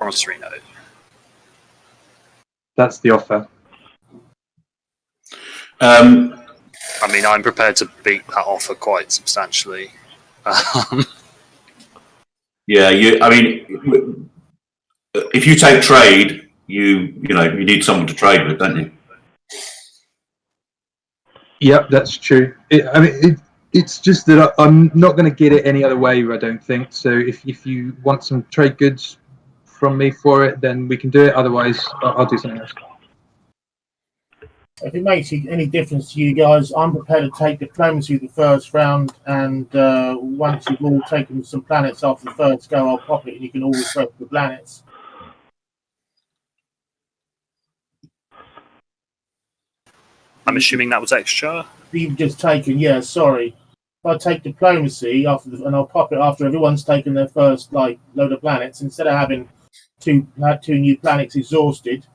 promissory note. That's the offer. I mean, I'm prepared to beat that offer quite substantially. Yeah, I mean, if you take trade, you need someone to trade with, don't you? Yep, that's true. It's just that I'm not going to get it any other way, I don't think. So if you want some trade goods from me for it, then we can do it. Otherwise, I'll do something else. If it makes any difference to you guys, I'm prepared to take diplomacy the first round, and once you've all taken some planets after the first go, I'll pop it and you can all refresh the planets. I'm assuming that was Xxcha. You've just taken, yeah, sorry. If I take diplomacy and I'll pop it after everyone's taken their first load of planets, instead of having two new planets exhausted,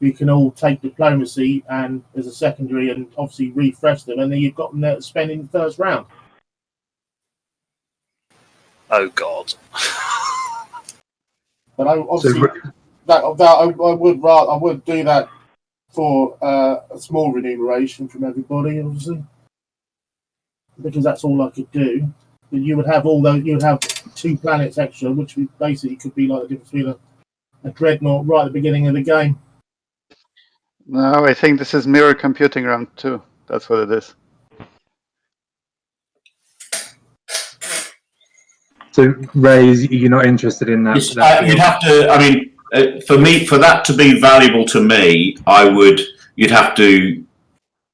we can all take diplomacy and as a secondary and obviously refresh them, and then you've got them there to spend in the first round. Oh God! But I would do that for a small remuneration from everybody, obviously, because that's all I could do. But you would have you would have 2 planets extra, which basically could be like the difference between a dreadnought right at the beginning of the game. No, I think this is mirror computing round 2. That's what it is. So, Ray, you're not interested in that? You'd have to. I mean, for me, for that to be valuable to me, you'd have to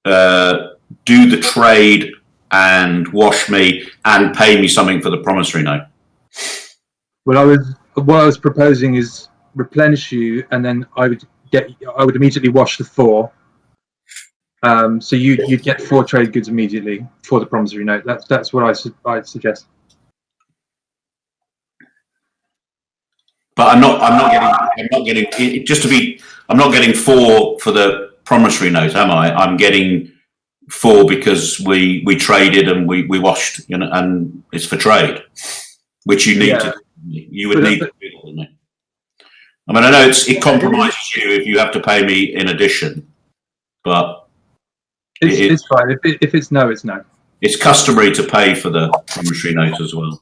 do the trade and wash me and pay me something for the promissory note. Well, what I was proposing is replenish you, and then I would immediately wash the 4. So you'd get 4 trade goods immediately for the promissory note. That's what I'd suggest. But I'm not getting just to be. I'm not getting 4 for the promissory note, am I? I'm getting 4 because we traded and we washed, and it's for trade, which you need to. You would need to do that, wouldn't it? I mean, I know it compromises you if you have to pay me in addition, but it's fine. If it's no, it's no. It's customary to pay for the promissory note as well.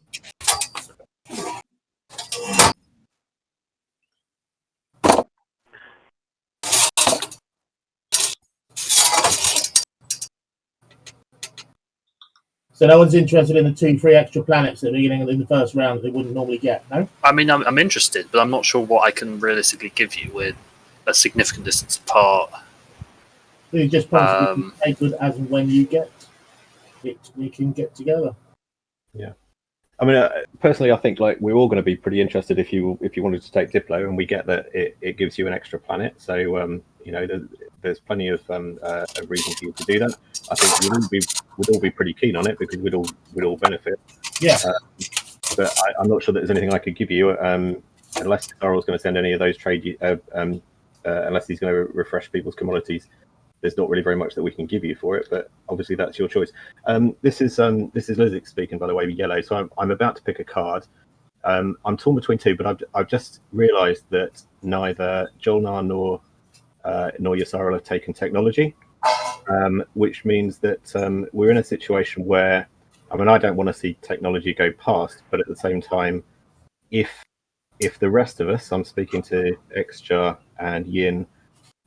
So no one's interested in the 2 free extra planets at the beginning in the first round that they wouldn't normally get, no? I mean, I'm interested, but I'm not sure what I can realistically give you with a significant distance apart. You just promise to take it as and when you get it, we can get together. Yeah. I mean, personally, I think we're all going to be pretty interested if you wanted to take Diplo, and we get that it gives you an extra planet. So there's plenty of reason for you to do that. I think we'd all be pretty keen on it because we'd all benefit. Yeah. But I'm not sure that there's anything I could give you unless Yssaril going to send any of those trade. Unless he's going to refresh people's commodities. There's not really very much that we can give you for it, but obviously that's your choice. This is Lizik speaking, by the way, with yellow. So I'm about to pick a card. I'm torn between 2, but I've just realised that neither Jol Nar nor Yssaril have taken technology, which means that we're in a situation where, I mean, I don't want to see technology go past, but at the same time, if the rest of us, I'm speaking to Xxcha and Yin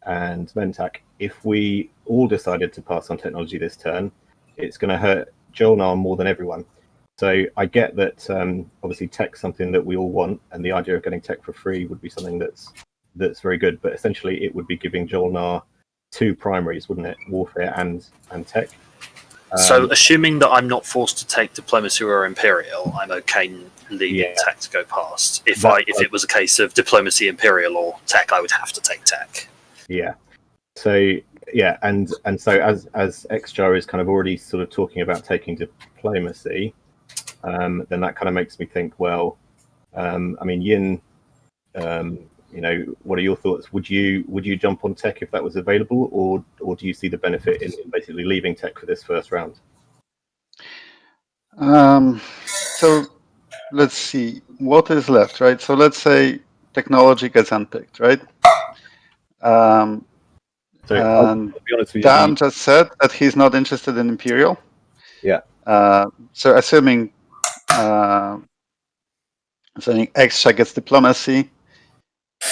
and Mentak, if we all decided to pass on technology this turn, it's going to hurt Jol Nar more than everyone. So I get that obviously tech's something that we all want, and the idea of getting tech for free would be something that's very good. But essentially, it would be giving Jol Nar 2 primaries, wouldn't it? Warfare and tech. So assuming that I'm not forced to take diplomacy or imperial, I'm okay leaving tech to go past. If it was a case of diplomacy, imperial, or tech, I would have to take tech. Yeah. So yeah, and so as Xxcha is kind of already sort of talking about taking diplomacy, then that kind of makes me think. Well, I mean, Yin, what are your thoughts? Would you jump on tech if that was available, or do you see the benefit in basically leaving tech for this first round? So let's see what is left, right? So let's say technology gets unpicked, right? So And I'll be honest with you. Dan just said that he's not interested in Imperial. Yeah. So assuming Xxcha gets diplomacy,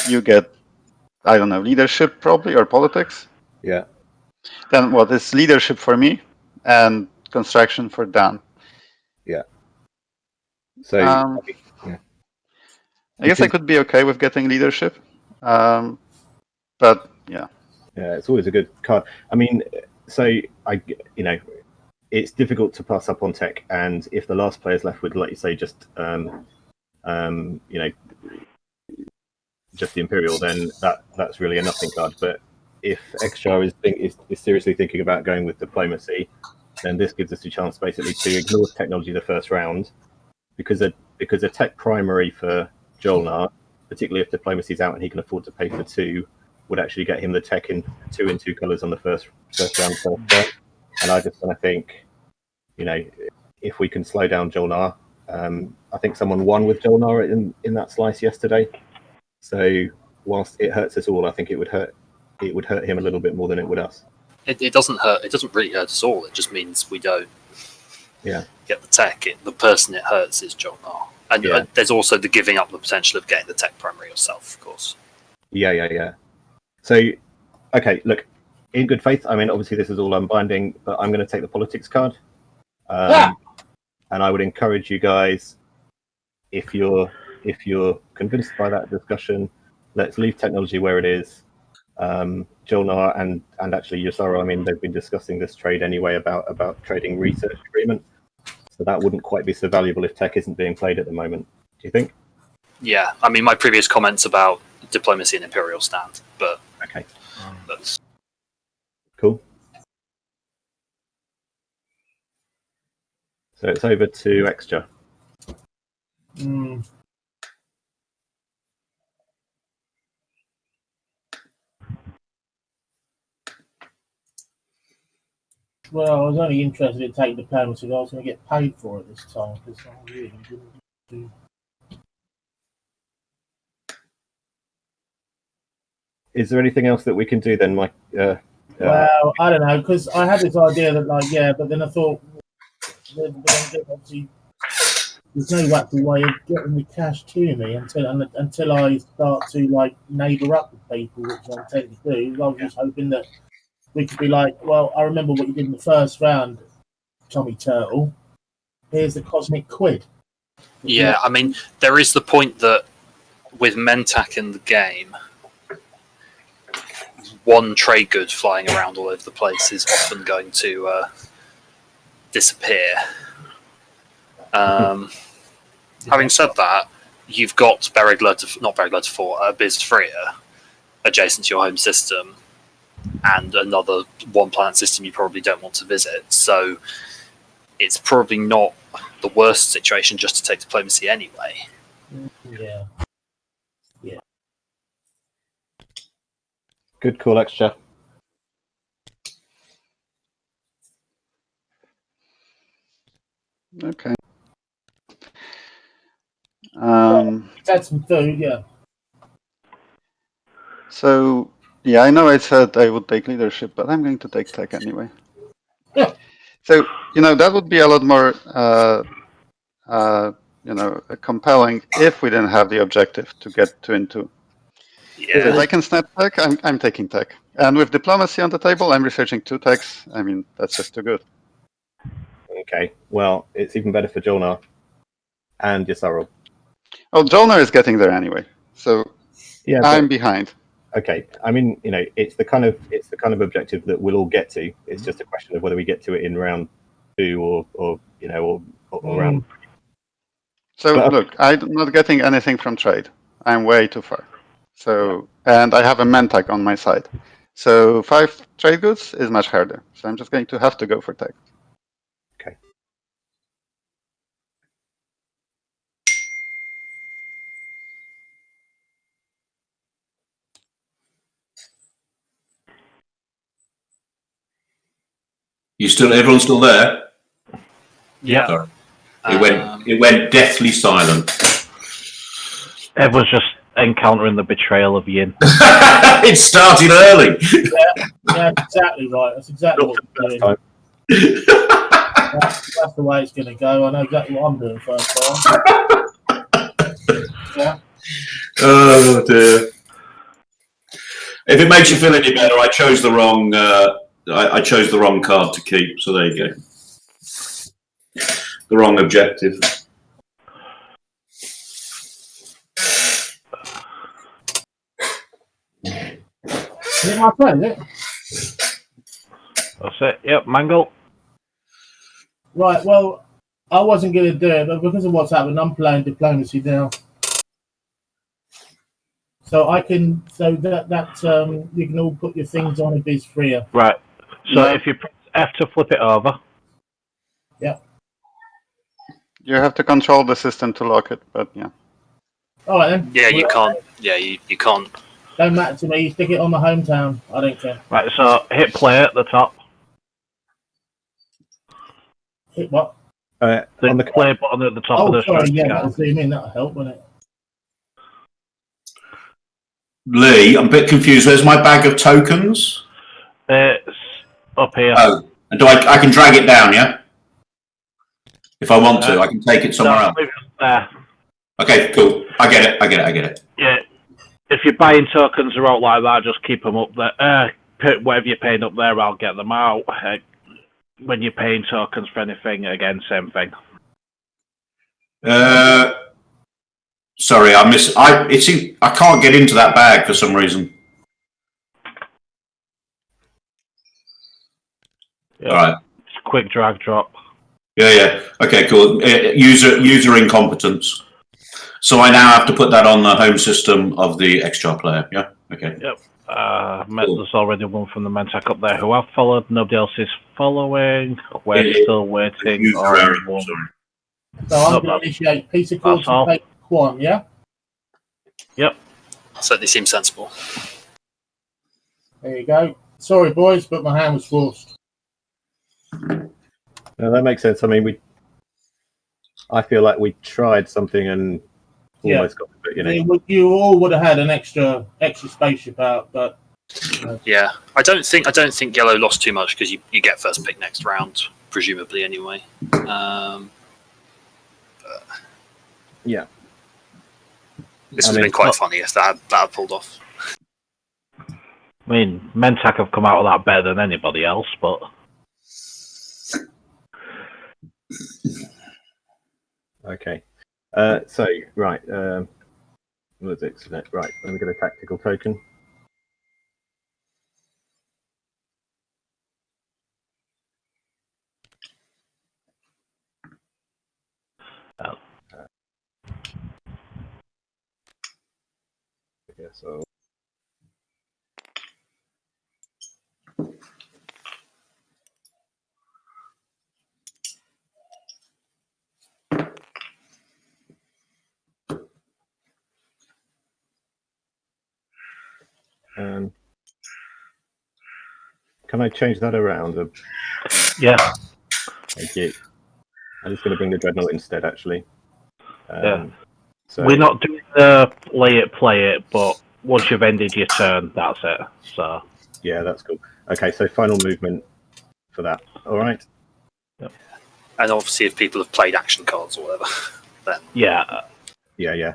you get, I don't know, leadership probably, or politics. Yeah. Then what is leadership for me and construction for Dan? Yeah. So I guess I Because- could be okay with getting leadership, but yeah. Yeah, it's always a good card. I mean, so it's difficult to pass up on tech, and if the last player's left with, like you say, just just the Imperial, then that's really a nothing card. But if Xxcha is seriously thinking about going with diplomacy, then this gives us a chance basically to ignore technology the first round, because a tech primary for Jol Nar, particularly if diplomacy's out and he can afford to pay for 2, would actually get him the tech in two colours on the first round. And I just kind of think, if we can slow down Jol Nar, I think someone won with Jol Nar in that slice yesterday. So whilst it hurts us all, I think it would hurt him a little bit more than it would us. It doesn't hurt. It doesn't really hurt us all. It just means we don't get the tech. The person it hurts is Jol Nar. And there's also the giving up the potential of getting the tech primary yourself, of course. Yeah. So, okay, look, in good faith, I mean, obviously this is all unbinding, but I'm going to take the politics card. And I would encourage you guys, if you're convinced by that discussion, let's leave technology where it is. Jol Nar and actually Yssaril, I mean, they've been discussing this trade anyway about trading research agreement. So that wouldn't quite be so valuable if tech isn't being played at the moment. Do you think? Yeah, I mean, my previous comments about diplomacy and Imperial stand, but okay, that's cool. So it's over to Xxcha. Well, I was only interested in taking diplomacy, but I was going to get paid for it this time because I really didn't do. Is there anything else that we can do then, Mike? Well, I don't know, because I had this idea that but then I thought obviously there's no wacky way of getting the cash to me until I start to neighbour up with people, which I intend to do. I was just hoping that we could be like, well, I remember what you did in the first round, Tommy Turtle. Here's the cosmic quid. Yeah, I mean, there is the point that with Mentak in the game, one trade good flying around all over the place is often going to disappear. Having said that, you've got Berigla 4, Biz Freya adjacent to your home system, and another one planet system you probably don't want to visit. So it's probably not the worst situation just to take diplomacy anyway. Yeah. Good call, Xxcha. Okay. Had some food, yeah. So, yeah, I know I said I would take leadership, but I'm going to take tech anyway. Yeah. So, that would be a lot more, compelling if we didn't have the objective to get 2 and 2. Yeah. If I can snap tech, I'm taking tech. And with diplomacy on the table, I'm researching 2 techs. I mean, that's just too good. Okay, well, it's even better for Jol Nar and Yssaril. Oh, Jol Nar is getting there anyway, so Yeah, I'm behind. Okay, I mean, it's the kind of objective that we'll all get to. It's just a question of whether we get to it in round 2 or round. So But- look, I'm not getting anything from trade. I'm way too far. So, and I have a Mentak on my side. So 5 trade goods is much harder. So I'm just going to have to go for tech. Okay. Everyone's still there? Yeah. Sorry. It went deathly silent. Everyone's just encountering the betrayal of Yin. It started early. Yeah, exactly right. That's exactly what we're doing. Time. That's the way it's going to go. I know exactly what I'm doing first time. Yeah. Oh dear. If it makes you feel any better, I chose the wrong. I chose the wrong card to keep. So there you go. The wrong objective. Is it my turn, is it? That's it. Yep, Mangle. Right, well, I wasn't going to do it, but because of what's happened, I'm playing diplomacy now. So I can, you can all put your things on a biz freer. Right. So Yeah. if you press F to flip it over. Yeah. You have to control the system to lock it, but yeah. All right then. Yeah, you can't. Yeah, you can't. Don't matter to me. You stick it on the hometown. I don't care. Right. So hit play at the top. Hit what? The On the play button at the top of Oh, the sorry. screen. Yeah, that'll zoom in. That'll help, won't it? Lee, I'm a bit confused. Where's my bag of tokens? It's up here. Oh, and do I can drag it down? Yeah. If I want to, I can take it somewhere else. Leave it there. Okay, cool. I get it. Yeah. If you're buying tokens or out like that, just keep them up there. Put whatever you're paying up there, I'll get them out. When you're paying tokens for anything, again, same thing. Sorry, I can't get into that bag for some reason. Yeah. All right. It's a quick drag drop. Yeah. Okay, cool. User incompetence. So I now have to put that on the home system of the Xxcha player. Yeah. Okay. Yep. There's already one from the Mentak up there who I've followed. Nobody else is following. We're still waiting User on error, one. sorry. So I'm going to initiate piece of course and take quant, yeah? Yep. Certainly seems sensible. There you go. Sorry, boys, but my hand was forced. No, that makes sense. I mean, I feel like we tried something and almost got it, you know. You all would have had an extra spaceship out, but Yeah, I don't think yellow lost too much because you get first pick next round, presumably anyway. Yeah. This would have been quite funny if that had pulled off. I mean, Mentak have come out of that better than anybody else, but Okay. So, right. Let's exit. Right. Let me get a tactical token. Yeah, so. Can I change that around? yeah. Thank you. I'm just going to bring the Dreadnought instead, actually. Yeah. So We're not doing the play it, but once you've ended your turn, that's it. So yeah, that's cool. Okay, so final movement for that. All right. Yep. And obviously, if people have played action cards or whatever, then yeah. Yeah.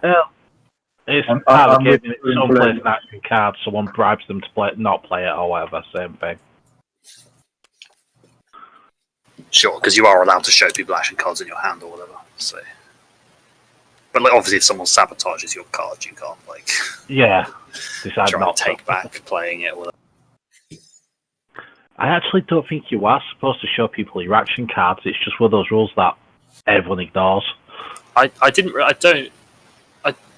It's I'm part of the with game. you in Someone blue. plays an action card, someone bribes them to not play it or whatever, same thing. sure, because you are allowed to show people action cards in your hand or whatever. So, but like, obviously, if someone sabotages your card, you can't Yeah. Decide try not and take to. back playing it. Or whatever. I actually don't think you are supposed to show people your action cards. It's just one of those rules that everyone ignores. I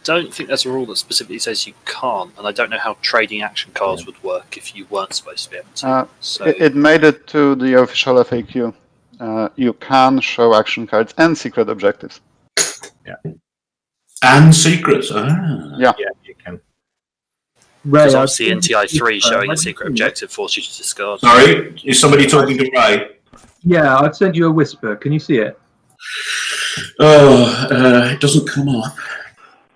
don't think there's a rule that specifically says you can't, and I don't know how trading action cards would work if you weren't supposed to be able to. So It made it to the official FAQ. You can show action cards and secret objectives. And secrets. Ah. Yeah. Yeah, you can. Ray, because I've obviously in seen- TI3 showing Why a secret didn't you- objective forces you to discard. Sorry, is somebody talking to Ray? Yeah, I've sent you a whisper. Can you see it? Oh, it doesn't come up.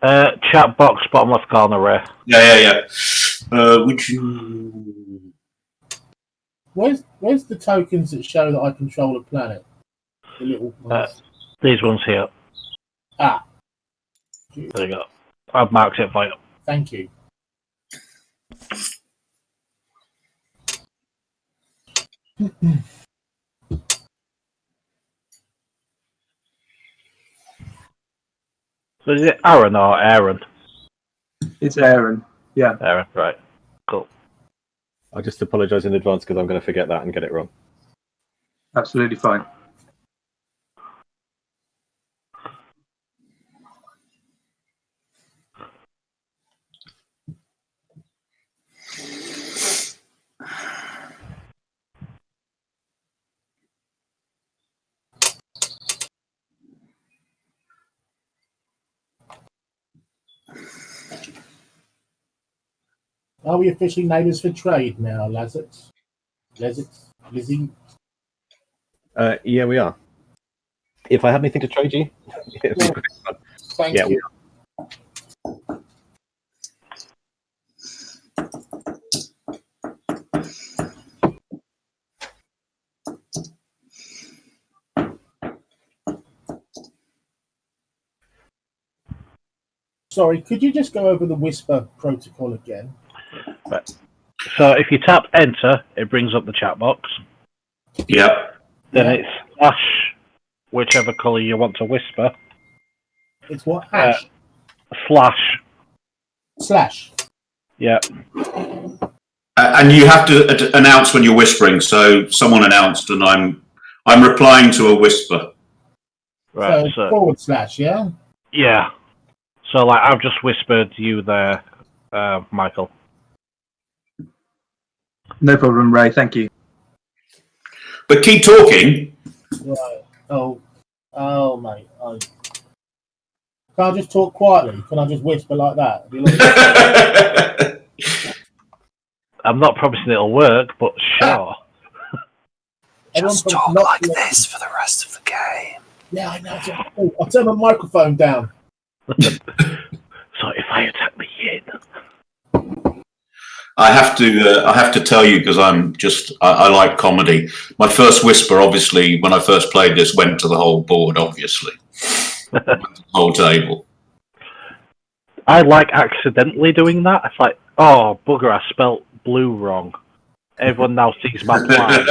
Chat box, bottom left corner, Ray. Yeah. Would you? Where's the tokens that show that I control a planet? The little ones. These ones here. Ah. There you go. I've marked it for you. Thank you. So is it Aaron or Aaron? It's Aaron. Yeah. Aaron, right. Cool. I just apologise in advance because I'm going to forget that and get it wrong. Absolutely fine. Are we officially neighbours for trade now, Lazarus? Lizzie? Yeah, we are. If I had anything to trade you, it'd be Yeah. great fun. Thank Yeah, you. Sorry, could you just go over the Whisper protocol again? Right. So if you tap enter, it brings up the chat box. Yeah. Then Yeah. it's slash whichever colour you want to whisper. It's what? Hash? Slash. Slash. Yeah. And you have to announce when you're whispering. So someone announced, and I'm replying to a whisper. Right. So forward slash, yeah? Yeah. So like I've just whispered you there, Michael. No problem, Ray. Thank you. But keep talking. Right. Oh, mate. Can I just talk quietly? Can I just whisper like that? I'm not promising it'll work, but sure. Just talk like this for the rest of the game. Yeah, I know. I'll turn my microphone down. So if I attack the yin. I have to tell you because I like comedy. My first whisper, obviously, when I first played this, went to the whole board. Obviously, the whole table. I like accidentally doing that. It's like, oh bugger, I spelt blue wrong. Everyone now sees my plan.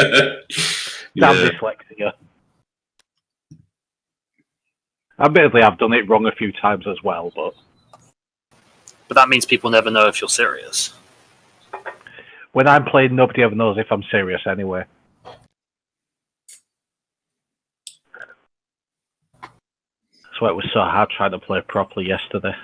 Damn dyslexia. Admittedly, I've done it wrong a few times as well, but that means people never know if you're serious. when I'm playing, nobody ever knows if I'm serious anyway. That's why it was so hard trying to play properly yesterday.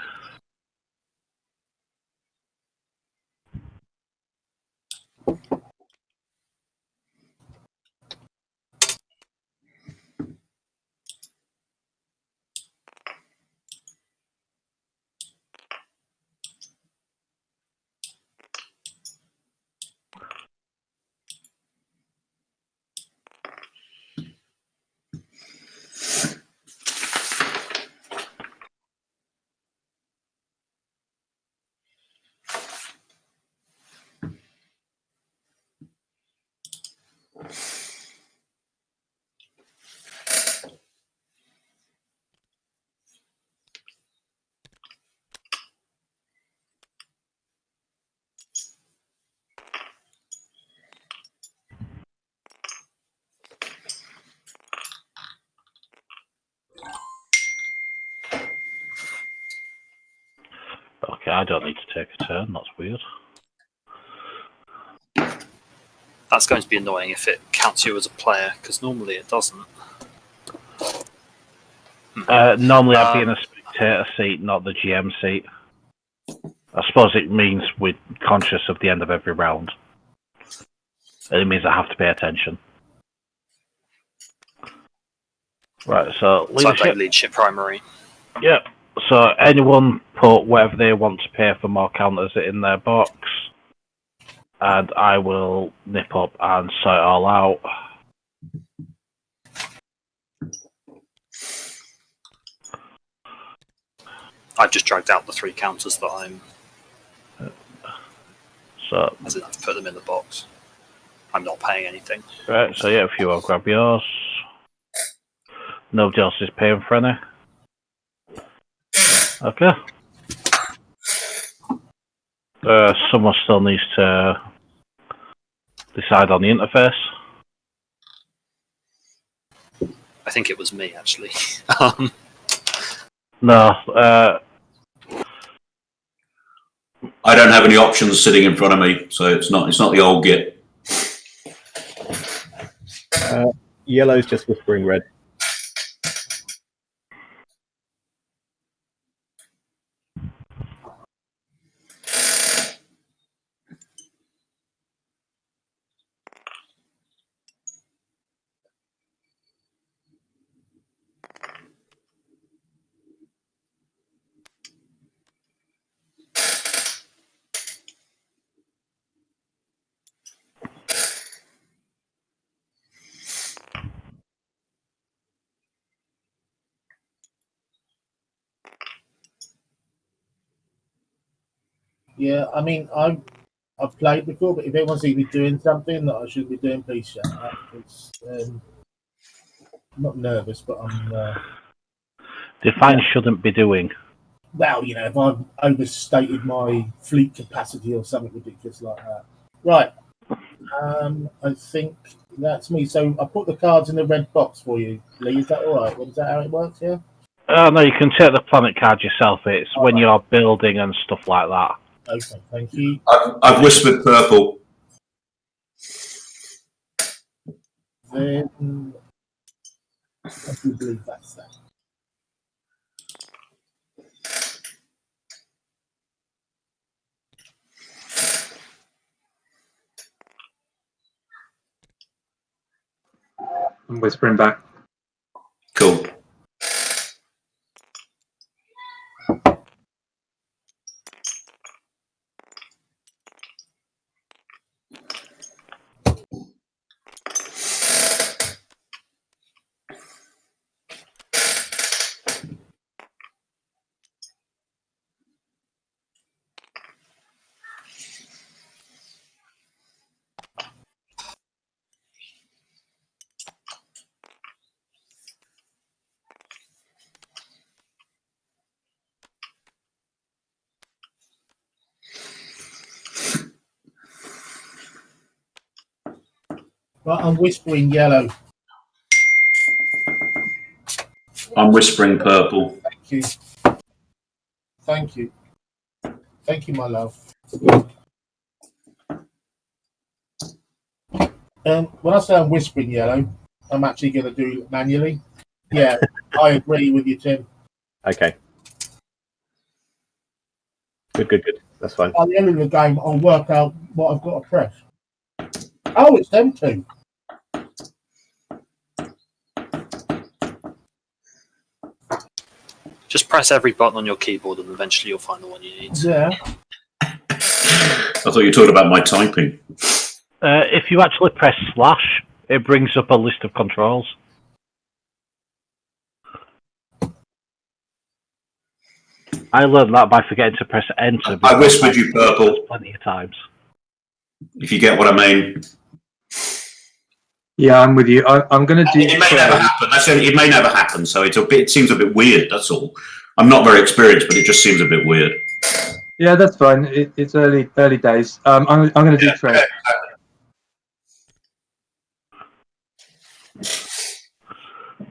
Okay, I don't need to take a turn. That's weird. That's going to be annoying if it counts you as a player, because normally it doesn't. Normally I'd be in a spectator seat, not the GM seat. I suppose it means we're conscious of the end of every round. It means I have to pay attention. Right, so leadership primary. Yep. So anyone put whatever they want to pay for more counters in their box, and I will nip up and sort it all out. I've just dragged out the 3 counters that I'm. So, As in, I've put them in the box. I'm not paying anything. right, so yeah, if you will grab yours. Nobody else is paying for any. Okay. Someone still needs to decide on the interface. I think it was me, actually. No, I don't have any options sitting in front of me, so it's not the old Git. Yellow's just whispering red. Yeah, I mean, I've played before, but if anyone sees me doing something that I shouldn't be doing, please shut up. It's, I'm not nervous, but I'm. define shouldn't be doing. Well, you know, if I've overstated my fleet capacity or something ridiculous like that. Right. I think that's me. So I put the cards in the red box for you, Lee. Is that all right? Is that how it works? Yeah. No, you can take the planet card yourself. It's when you're building and stuff like that. Okay, thank you. I've whispered purple. Then I do believe that's that. I'm whispering back. Cool. Right, I'm whispering yellow. I'm whispering purple. Thank you. Thank you. Thank you, my love. When I say I'm whispering yellow, I'm actually going to do it manually. Yeah, I agree with you, Tim. Okay. Good. That's fine. By the end of the game, I'll work out what I've got to press. Oh, it's them two. Just press every button on your keyboard and eventually you'll find the one you need. Yeah. I thought you were talking about my typing. If you actually press slash, it brings up a list of controls. I learned that by forgetting to press enter. I whispered you purple. Plenty of times. If you get what I mean. Yeah, I'm with you. I'm going to do. It may never happen. It may never happen. So it seems a bit weird. That's all. I'm not very experienced, but it just seems a bit weird. Yeah, that's fine. It's early days. I'm going to do trade.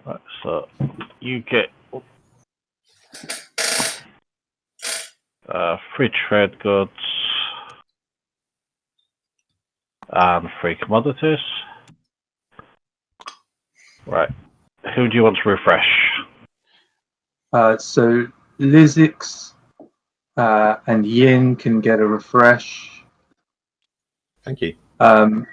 Right, so you get free trade goods and free commodities. Right. Who do you want to refresh? So Lizix and Yin can get a refresh. Thank you. And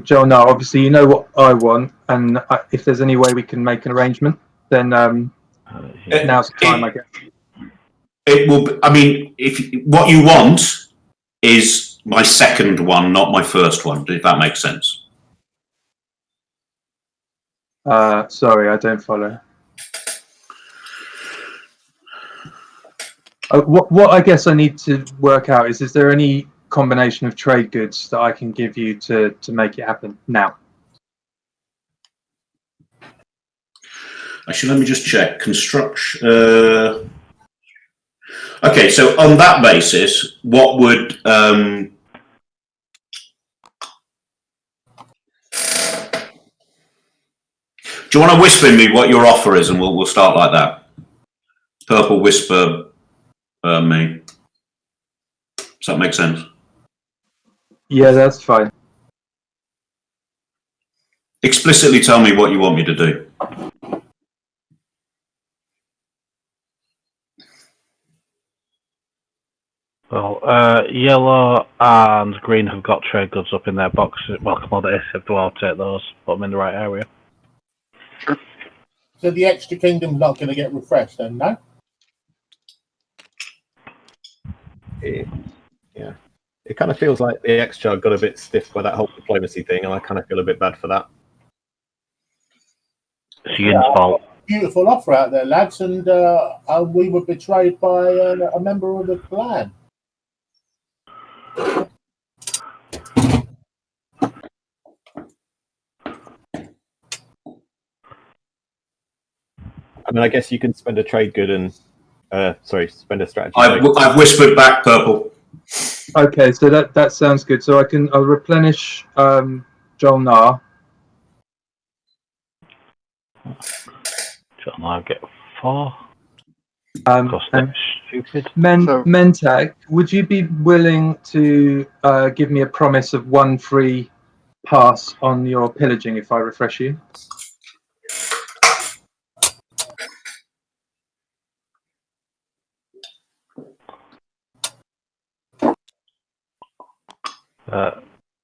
Jol Nar, obviously you know what I want, and if there's any way we can make an arrangement, then now's the time, I guess. It will. I mean, if what you want is my second one, not my first one. If that makes sense. Sorry, I don't follow. What I guess I need to work out is there any combination of trade goods that I can give you to make it happen now? Actually, let me just check. Construction. Okay, so on that basis, what would do you want to whisper me what your offer is, and we'll start like that? Purple whisper me. Does that make sense? Yeah, that's fine. Explicitly tell me what you want me to do. Well, yellow and green have got trade goods up in their boxes. Well, commodities, if they want to take those, put them in the right area. Sure. So the Xxcha Kingdom's not going to get refreshed then, no? Yeah. It kind of feels like the Xxcha got a bit stiff by that whole diplomacy thing, and I kind of feel a bit bad for that. It's Yin's fault. Beautiful offer out there, lads, and we were betrayed by a member of the clan. I mean, I guess you can spend a trade good and spend a strategy. I've whispered back, Purple. Okay, so that sounds good. So I'll replenish Jol Nar. Jol Nar get 4. And Stupid. Mentak, would you be willing to give me a promise of 1 free pass on your pillaging if I refresh you?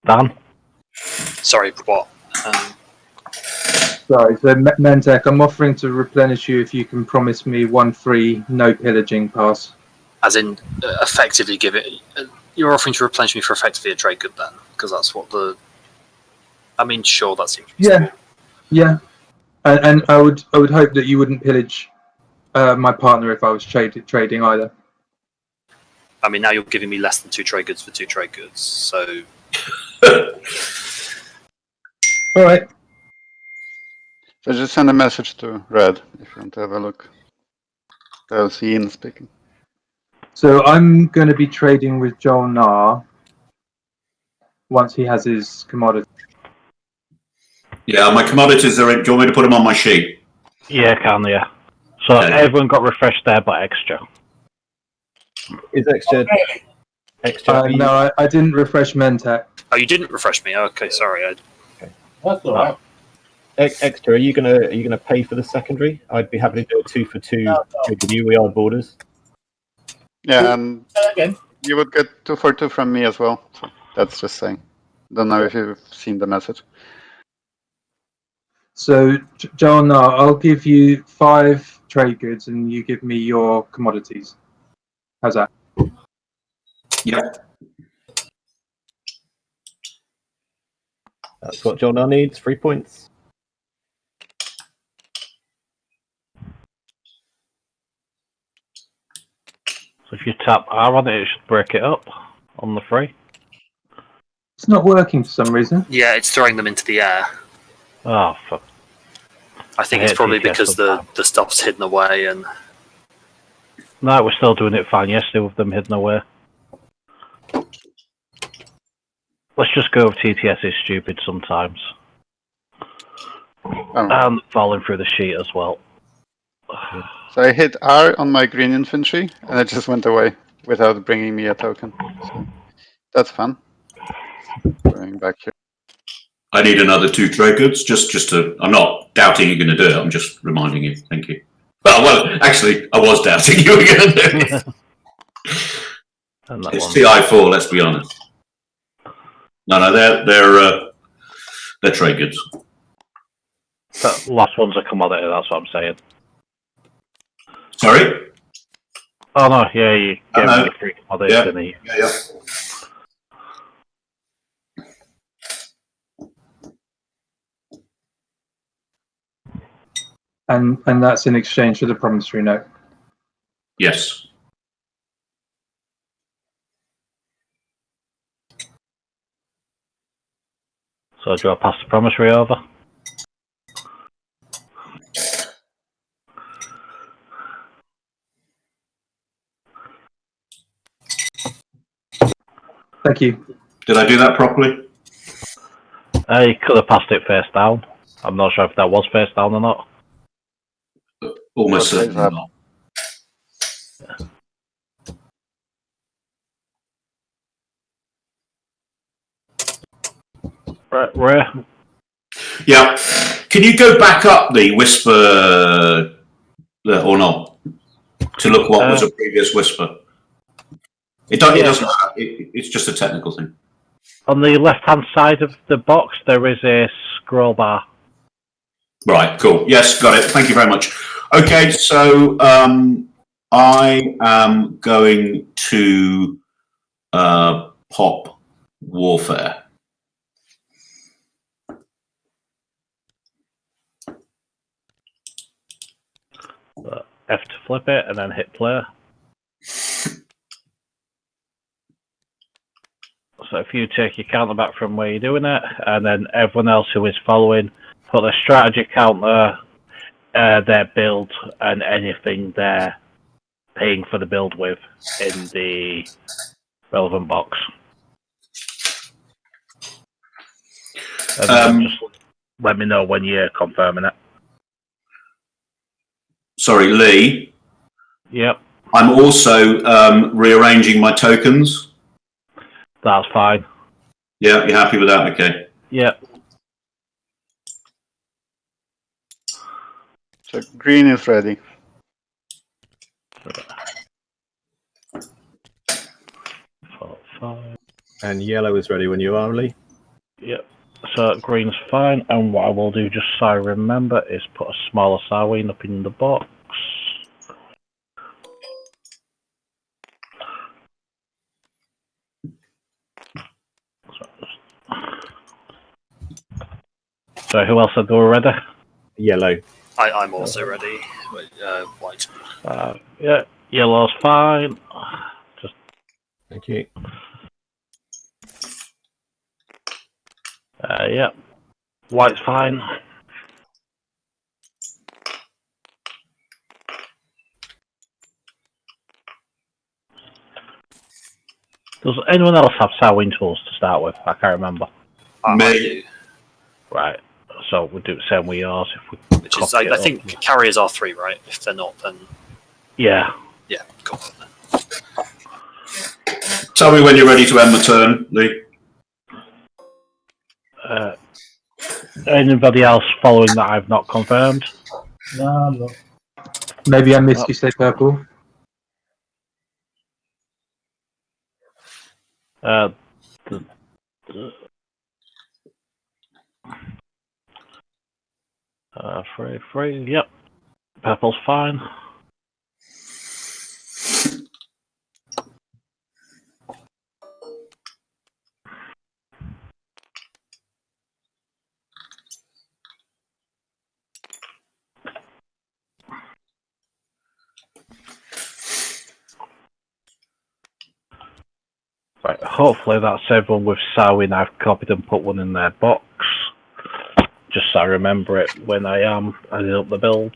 Dan? Sorry, what? Sorry, so Mentak, I'm offering to replenish you if you can promise me 1 free no pillaging pass. As in, effectively give it. You're offering to replenish me for effectively a trade good then, because that's what the. I mean, sure, that seems reasonable. Yeah, and I would hope that you wouldn't pillage my partner if I was trading either. I mean, now you're giving me less than 2 trade goods for 2 trade goods, so. All right. So just send a message to Red if you want to have a look. That was Ian speaking. So I'm going to be trading with Jol Nar once he has his commodity. Yeah, my commodities are in. Do you want me to put them on my sheet? Yeah, can yeah. So everyone got refreshed there but Xxcha. Is Xxcha? No, I didn't refresh Mentak. Oh, you didn't refresh me? Okay, sorry. Okay. That's all right. Xxcha, are you gonna pay for the secondary? I'd be happy to do a 2 for 2 with you. We are borders. Yeah, and Again. you would get 2 for 2 from me as well. So that's just saying. Don't know if you've seen the message. So Jol Nar, I'll give you 5 trade goods and you give me your commodities. How's that? Yeah. That's what Jol Nar needs. 3 points. So if you tap R on it, it should break it up on the free. It's not working for some reason. Yeah, it's throwing them into the air. Oh, fuck. I think it's probably because the stuff's hidden away and. No, we're still doing it fine yesterday with them hidden away. Let's just go with TTS is stupid sometimes. And falling through the sheet as well. So I hit R on my green infantry, and it just went away without bringing me a token. So that's fun. Going back here. I need another 2 trade goods. Just to. I'm not doubting you're going to do it. I'm just reminding you. Thank you. Well, actually, I was doubting you were going to do it. It's TI4. Let's be honest. No, they're trade goods. The last one's a commodity. That's what I'm saying. Sorry. Oh no, yeah, you gave me a free commodity, didn't you? Yeah. And that's in exchange for the promissory note. Yes. So do I pass the promissory over? Thank you. Did I do that properly? You could have passed it face down. I'm not sure if that was face down or not. Almost Face certainly up. not. Right, Ray. Yeah. Can you go back up the whisper or not to look what was a previous whisper? It doesn't matter. It's just a technical thing. On the left-hand side of the box, there is a scroll bar. Right, cool. Yes, got it. Thank you very much. Okay, so I am going to pop warfare. F to flip it, and then hit play. So if you take your counter back from where you're doing it, and then everyone else who is following, put a strategy counter, their build, and anything they're paying for the build with in the relevant box. And then just let me know when you're confirming it. Sorry, Lee. Yep, I'm also rearranging my tokens. that's fine. Yeah, you're happy with that? Okay. Yep. So green is ready. Four, five. And yellow is ready when you are, Lee. Yep. So green's fine, and what I will do, just so I remember, is put a smaller Sarween up in the box. So who else said they were ready? Yellow. I'm also ready. White. Yeah, yellow's fine. Just Thank you. yeah, white's fine. Does anyone else have Sarween tools to start with? I can't remember. I Me. do. Right. So we'll do the same with yours. If we Which is, copy it I up. think carriers are 3, right? If they're not, then Yeah. yeah, cool. Tell me when you're ready to end the turn, Lee. Anybody else following that I've not confirmed? No, I'm not. Maybe I missed you say purple. Free. Yep. Purple's fine. Right, hopefully that's everyone with Sarween. I've copied and put one in their box. Just so I remember it when I am adding up the builds.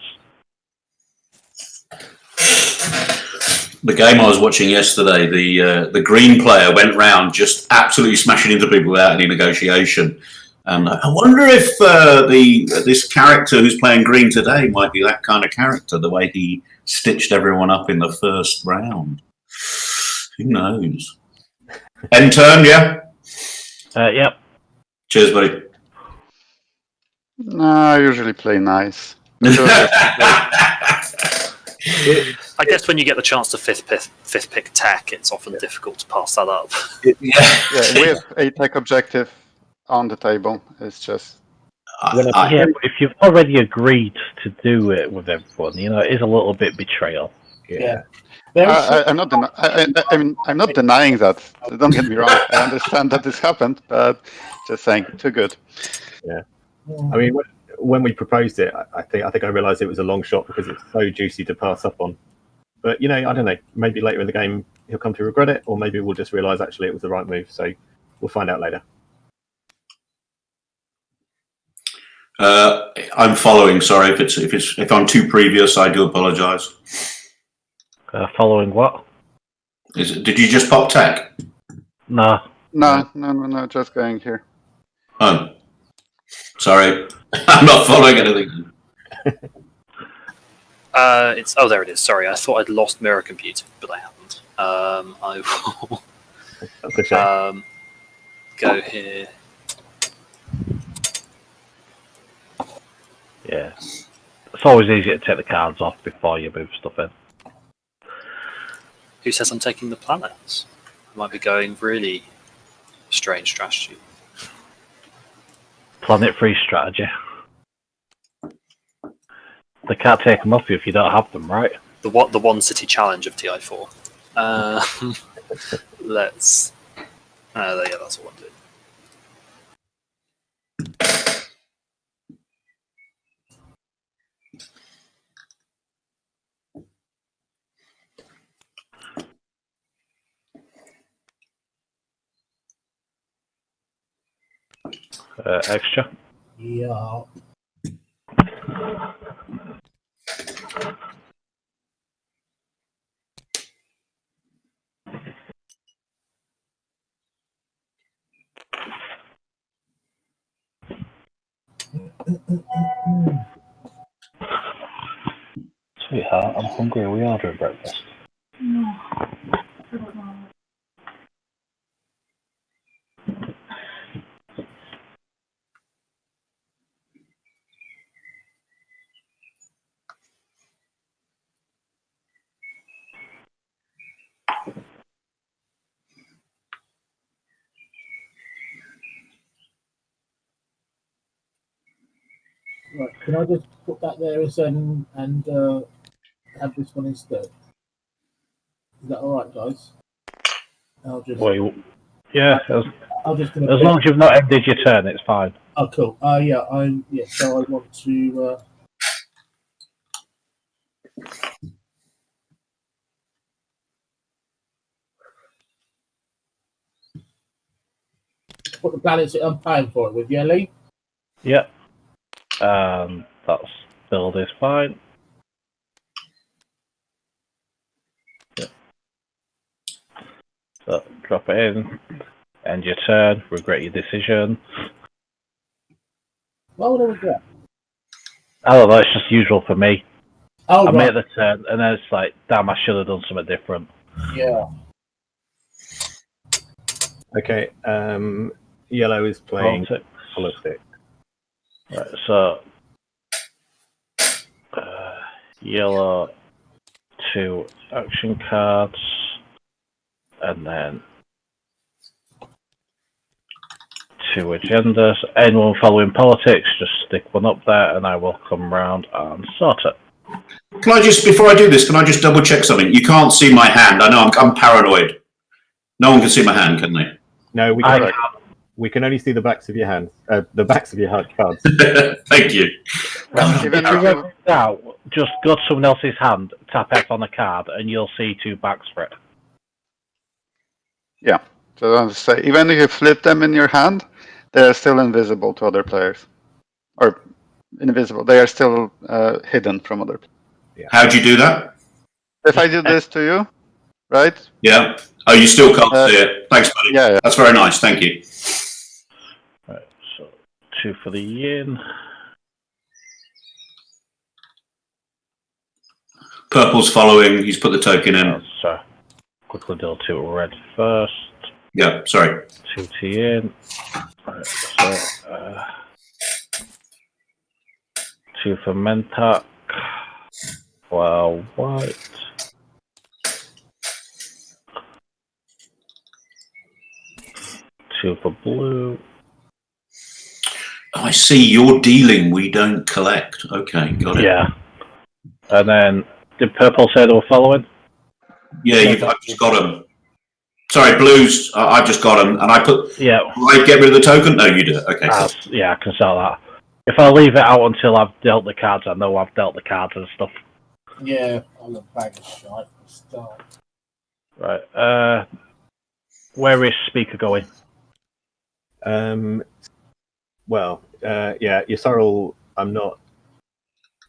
The game I was watching yesterday, the green player went round just absolutely smashing into people without any negotiation. And I wonder if this character who's playing green today might be that kind of character, the way he stitched everyone up in the first round. Who knows? End turn, yeah? Yep. Cheers, buddy. No, I usually play nice. I guess when you get the chance to fifth pick tech, it's often difficult to pass that up. Yeah, with a tech objective on the table, it's just... Yeah, but if you've already agreed to do it with everyone, you know, it is a little bit betrayal. Yeah. I'm not denying that. Don't get me wrong. I understand that this happened, but just saying, too good. Yeah. I mean, when we proposed it, I think I realised it was a long shot because it's so juicy to pass up on. But you know, I don't know. Maybe later in the game he'll come to regret it, or maybe we'll just realise actually it was the right move. So we'll find out later. I'm following. Sorry if I'm too previous. I do apologise. Following what? Did you just pop tech? No. No, just going here. Oh, sorry, I'm not following anything. There it is. Sorry, I thought I'd lost mirror computing, but I haven't. I will That's a shame. go here. Yeah. It's always easier to take the cards off before you move stuff in. Who says I'm taking the planets? I might be going really strange strategy. Planet-free strategy. They can't take them off you if you don't have them, right? The one city challenge of TI4. Let's. Yeah, that's what I'm doing. Xxcha. Yeah. Sweetheart, I'm hungry. Are we ordering breakfast? Right. Can I just put that there and have this one instead? Is that all right, guys? I'll just. Yeah, I'll just. as long as you've not ended your turn, it's fine. Oh, cool. Yeah. So I want to. Put the planets that I'm paying for it with, yeah, Lee? Yep. That's build is fine. Yep. So drop it in. End your turn. Regret your decision. Why would I regret? I don't know. It's just usual for me. Oh, I right. make the turn, and then it's like, damn, I should have done something different. Yeah. Okay. Yellow is playing politics. Right. So yellow 2 action cards, and then 2 agendas. Anyone following politics, just stick one up there, and I will come round and sort it. Can I just, before I do this, can I just double check something? You can't see my hand. I know I'm paranoid. No one can see my hand, can they? No, we can only see the backs of your hands. The backs of your cards. Thank you. Now, just go to someone else's hand, tap F on the card, and you'll see 2 backs for it. Yeah. So I'll say, even if you flip them in your hand, they are still invisible to other players, or invisible. They are still hidden from other players. Yeah. How'd you do that? If I do this to you, right? Yeah. Oh, you still can't see it. Thanks, buddy. Yeah. That's very nice. Thank you. Right, so 2 for the yin. Purple's following. He's put the token in. So quickly deal 2 red first. Yeah, sorry. 2 to yin. Right, so 2 for Mentak. Well, white. 2 for blue. Oh, I see. You're dealing. We don't collect. Okay, got it. Yeah. And then, did purple say they were following? Yeah, I've just got them. Sorry, blues. I've just got them, and I put. Yeah. I get rid of the token. No, you do it. Okay. Yeah, I can sell that. If I leave it out until I've dealt the cards, I know I've dealt the cards and stuff. Yeah, I'm a bag of shite for start. Right. Where is speaker going? Well, Yeah, Yssaril, I'm not.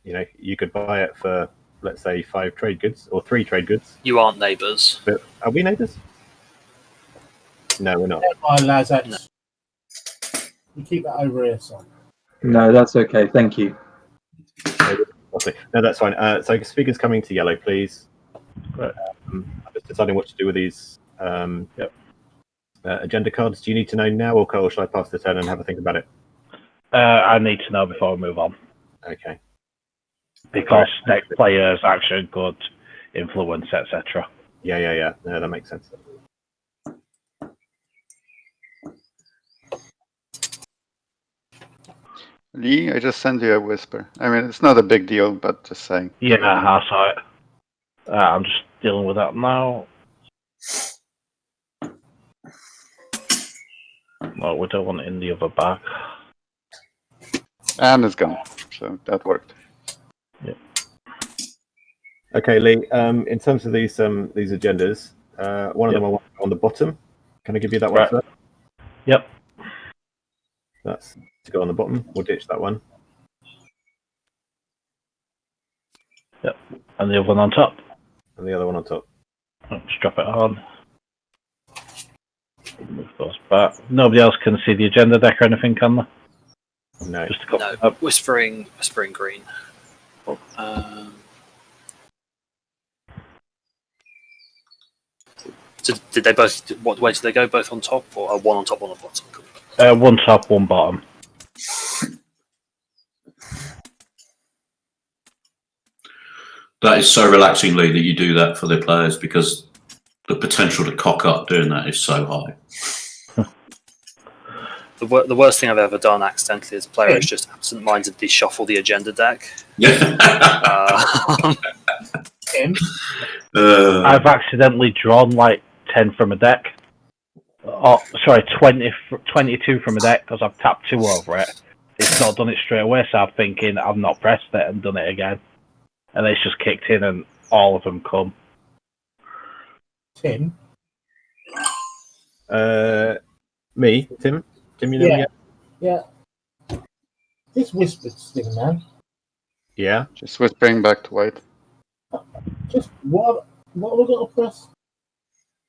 You know, you could buy it for, let's say, 5 trade goods or 3 trade goods. You aren't neighbours. But are we neighbours? No, we're not. Never mind, lads. That's... You keep that over here, son. No, that's okay. Thank you. No, that's fine. So speakers coming to yellow, please. Right. I'm just deciding what to do with these agenda cards. Do you need to know now, or shall I pass the turn and have a think about it? I need to know before we move on. Okay. Because next players' action could influence, etc. Yeah. No, that makes sense. Lee, I just sent you a whisper. I mean, it's not a big deal, but just saying. Yeah, I saw it. I'm just dealing with that now. Well, we don't want it in the other bag. And it's gone. So that worked. Yeah. Okay, Lee. In terms of these agendas, one of them I want on the bottom. Can I give you that one first? Yep. That's to go on the bottom. We'll ditch that one. Yep. And the other one on top. And the other one on top. Just drop it on. Move those back. Nobody else can see the agenda deck or anything, can they? No. Just a couple. No, whispering green. Did they both? What way did they go? Both on top, or one on top, one on bottom? One top, one bottom. That is so relaxing, Lee, that you do that for the players, because the potential to cock up doing that is so high. The worst thing I've ever done accidentally as a player is just absent-mindedly shuffle the agenda deck. Yeah. I've accidentally drawn like 10 from a deck. Oh, sorry, 22 from a deck because I've tapped 2 over it. It's not done it straight away, so I'm thinking I've not pressed it and done it again. And it's just kicked in and all of them come. Tim? Me? Tim? Timunium? Yeah. This whispered thing, man. Yeah. Just whispering back to white. Just what are we going to press?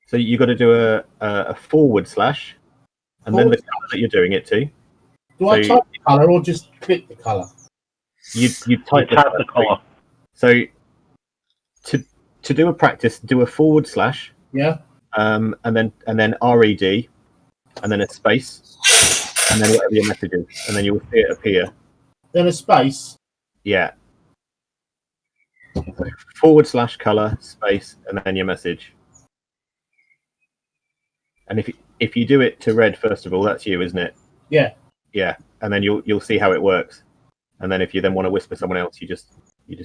So you got to do a forward slash, and then the colour that you're doing it to. Do I type the colour or just click the colour? You type the colour. So to do a practice, do a forward slash. Yeah. And then RED, and then a space, and then whatever your message is, and then you'll see it appear. Then a space. Yeah. Forward slash color space, and then your message. And if you do it to red first of all, that's you, isn't it? Yeah. Yeah, and then you'll see how it works. And then if you then want to whisper someone else, you just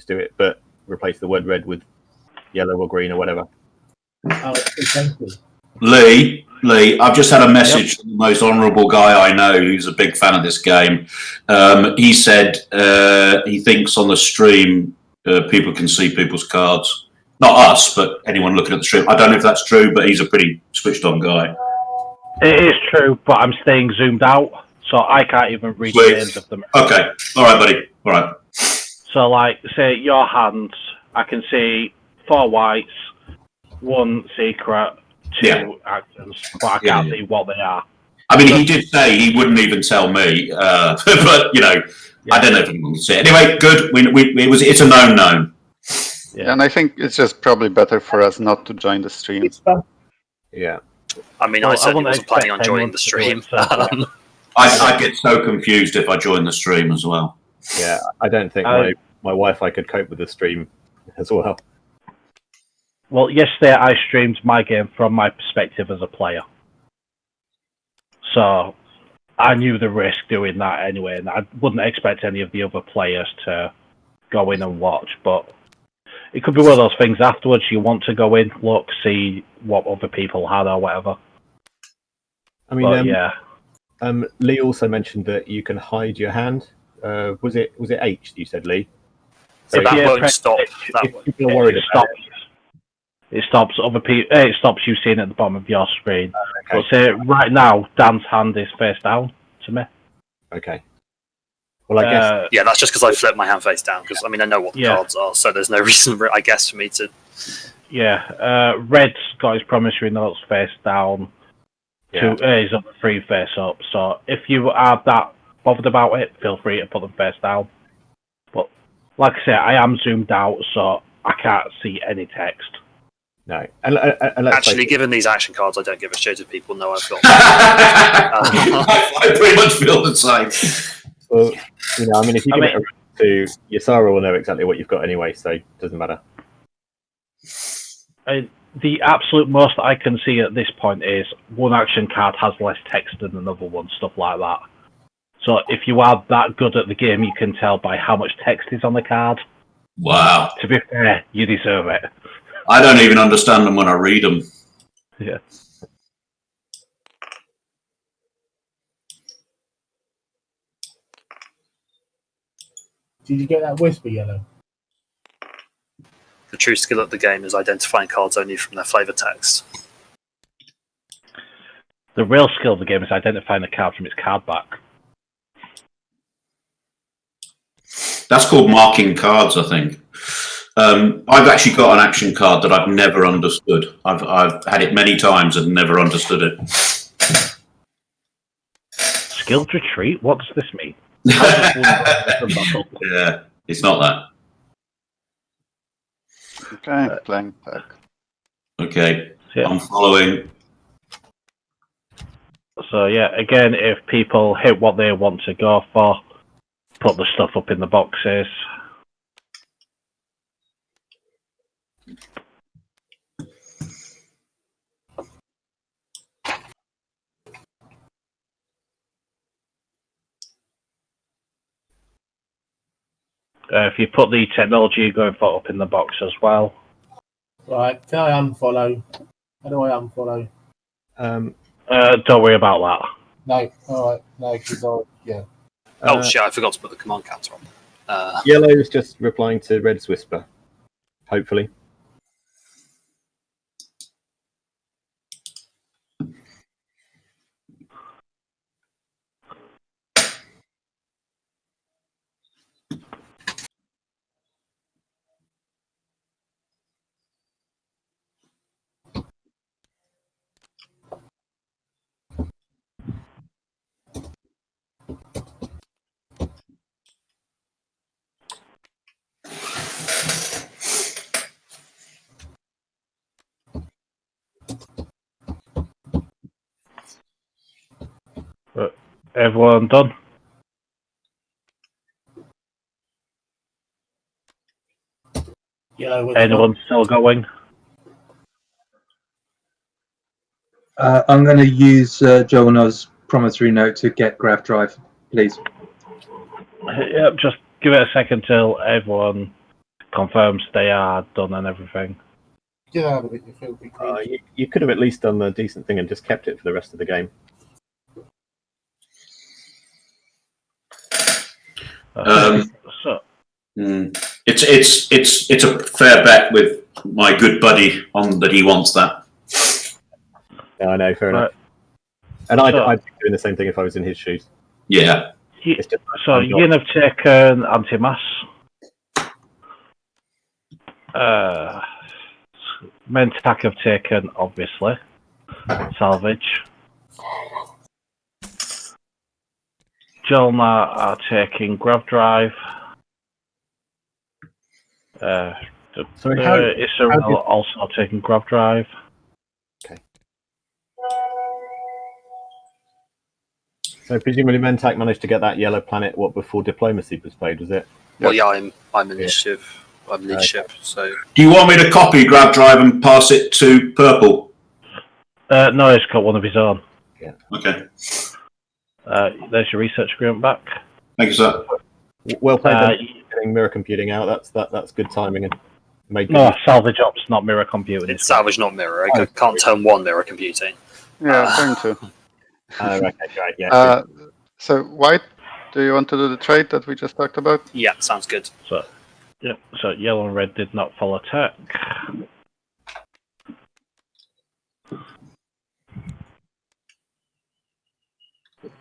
do it, but replace the word red with yellow or green or whatever. Oh, thank you. Lee, I've just had a message from the most honourable guy I know who's a big fan of this game. He said he thinks on the stream people can see people's cards. Not us, but anyone looking at the stream. I don't know if that's true, but he's a pretty switched on guy. It is true, but I'm staying zoomed out, so I can't even read the names of them. Okay. All right, buddy. All right. So, like, say your hands, I can see 4 whites, 1 secret, 2 actions, but I can't see what they are. I mean, he did say he wouldn't even tell me, but you know, I don't know if anyone can see it. Anyway, good. It's a known. Yeah, and I think it's just probably better for us not to join the stream. Yeah. I mean, I certainly wasn't planning on joining the stream. I'd get so confused if I joined the stream as well. Yeah, I don't think my Wi-Fi could cope with the stream as well. Well, yesterday I streamed my game from my perspective as a player. So I knew the risk doing that anyway, and I wouldn't expect any of the other players to go in and watch, but it could be one of those things afterwards you want to go in, look, see what other people had or whatever. I mean, but, Lee also mentioned that you can hide your hand. Was it H you said, Lee? So that won't stop. People are worried about it. It stops other people. It stops you seeing at the bottom of your screen. Okay. But say right now, Dan's hand is face down to me. Okay. Well, I guess. Yeah, that's just because I flipped my hand face down. Because I mean, I know what the cards are, so there's no reason, I guess, for me to. Yeah, Red's got his promissory notes face down. Yeah. He's on the 3 face up. So if you are that bothered about it, feel free to put them face down. But like I say, I am zoomed out, so I can't see any text. No, and let's Actually, given these action cards, I don't give a shit if people know I've got. I pretty much feel the same. Well, I mean, if you give it around to Yssaril, will know exactly what you've got anyway, so it doesn't matter. The absolute most I can see at this point is one action card has less text than another one, stuff like that. So if you are that good at the game, you can tell by how much text is on the card. Wow. To be fair, you deserve it. I don't even understand them when I read them. Yeah. Did you get that whisper, Yellow? The true skill of the game is identifying cards only from their flavor text. The real skill of the game is identifying the card from its card back. That's called marking cards, I think. I've actually got an action card that I've never understood. I've had it many times and never understood it. Skilled retreat? What does this mean? Yeah, it's not that. Okay, playing tag. Okay, Yeah. I'm following. So yeah, again, if people hit what they want to go for, put the stuff up in the boxes. If you put the technology you're going for up in the box as well. Right, can I unfollow? How do I unfollow? Don't worry about that. No, alright, no, because yeah. Oh shit! I forgot to put the command counter on. Yellow is just replying to Red's whisper. Hopefully. Everyone done? Yellow. Anyone still going? I'm going to use Jol Nar's promissory note to get grab drive, please. Yep, just give it a second till everyone confirms they are done and everything. Get out of it, you filthy creature. You could have at least done the decent thing and just kept it for the rest of the game. It's a fair bet with my good buddy on that he wants that. Yeah, I know, fair enough. And I'd be doing the same thing if I was in his shoes. Yeah. So Yin have taken anti-mass. Mentak have taken, obviously, salvage. Jol Nar are taking grab drive. Yssaril also taking grab drive. Okay. So presumably Mentak managed to get that yellow planet before diplomacy was played, was it? Well, yeah, I'm initiative. I'm leadership. So. Do you want me to copy grab drive and pass it to purple? No, he's got one of his own. Yeah. Okay. There's your research agreement back. Thank you, sir. Well played. Getting mirror computing out. That's good timing and made. No, salvage ops, not mirror computing. It's salvage, not mirror. I can't turn one mirror computing. Yeah, turn two. Okay, right, yeah. So, White, do you want to do the trade that we just talked about? Yeah, sounds good. So yellow and red did not follow tech.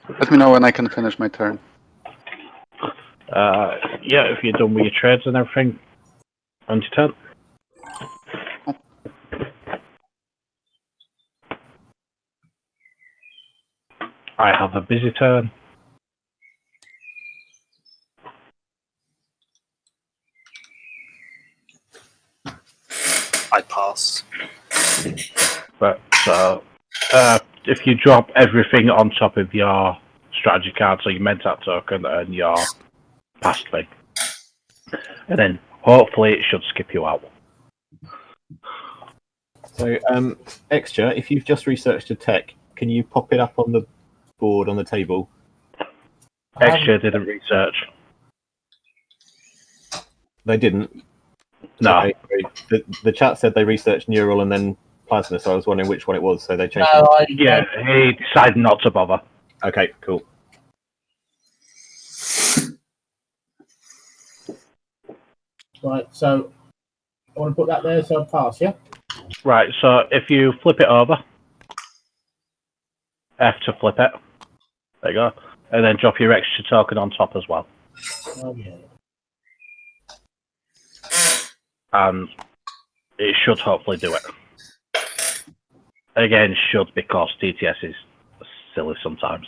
Let me know when I can finish my turn. Yeah, if you're done with your trades and everything, on your turn. I have a busy turn. I pass. But so, if you drop everything on top of your strategy card, so your Mentak token and your past thing, and then hopefully it should skip you out. So, Xxcha, if you've just researched a tech, can you pop it up on the board on the table? Xxcha didn't research. They didn't. No. Okay, the chat said they researched neural and then plasma, so I was wondering which one it was. So they changed. No, Yeah, he decided not to bother. Okay, cool. Right, so I want to put that there, so I pass, yeah? Right, so if you flip it over, F to flip it, there you go, and then drop your extra token on top as well. Oh, yeah. And it should hopefully do it. Again, should, because TTS is silly sometimes.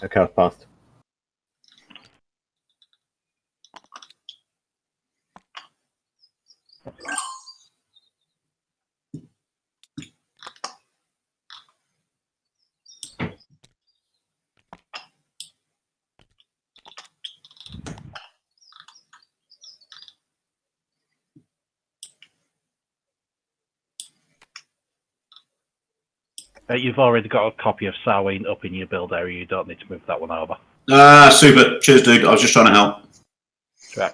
Okay, I've passed. You've already got a copy of Samhain up in your build area. You don't need to move that one over. Super. Cheers, dude. I was just trying to help. Right.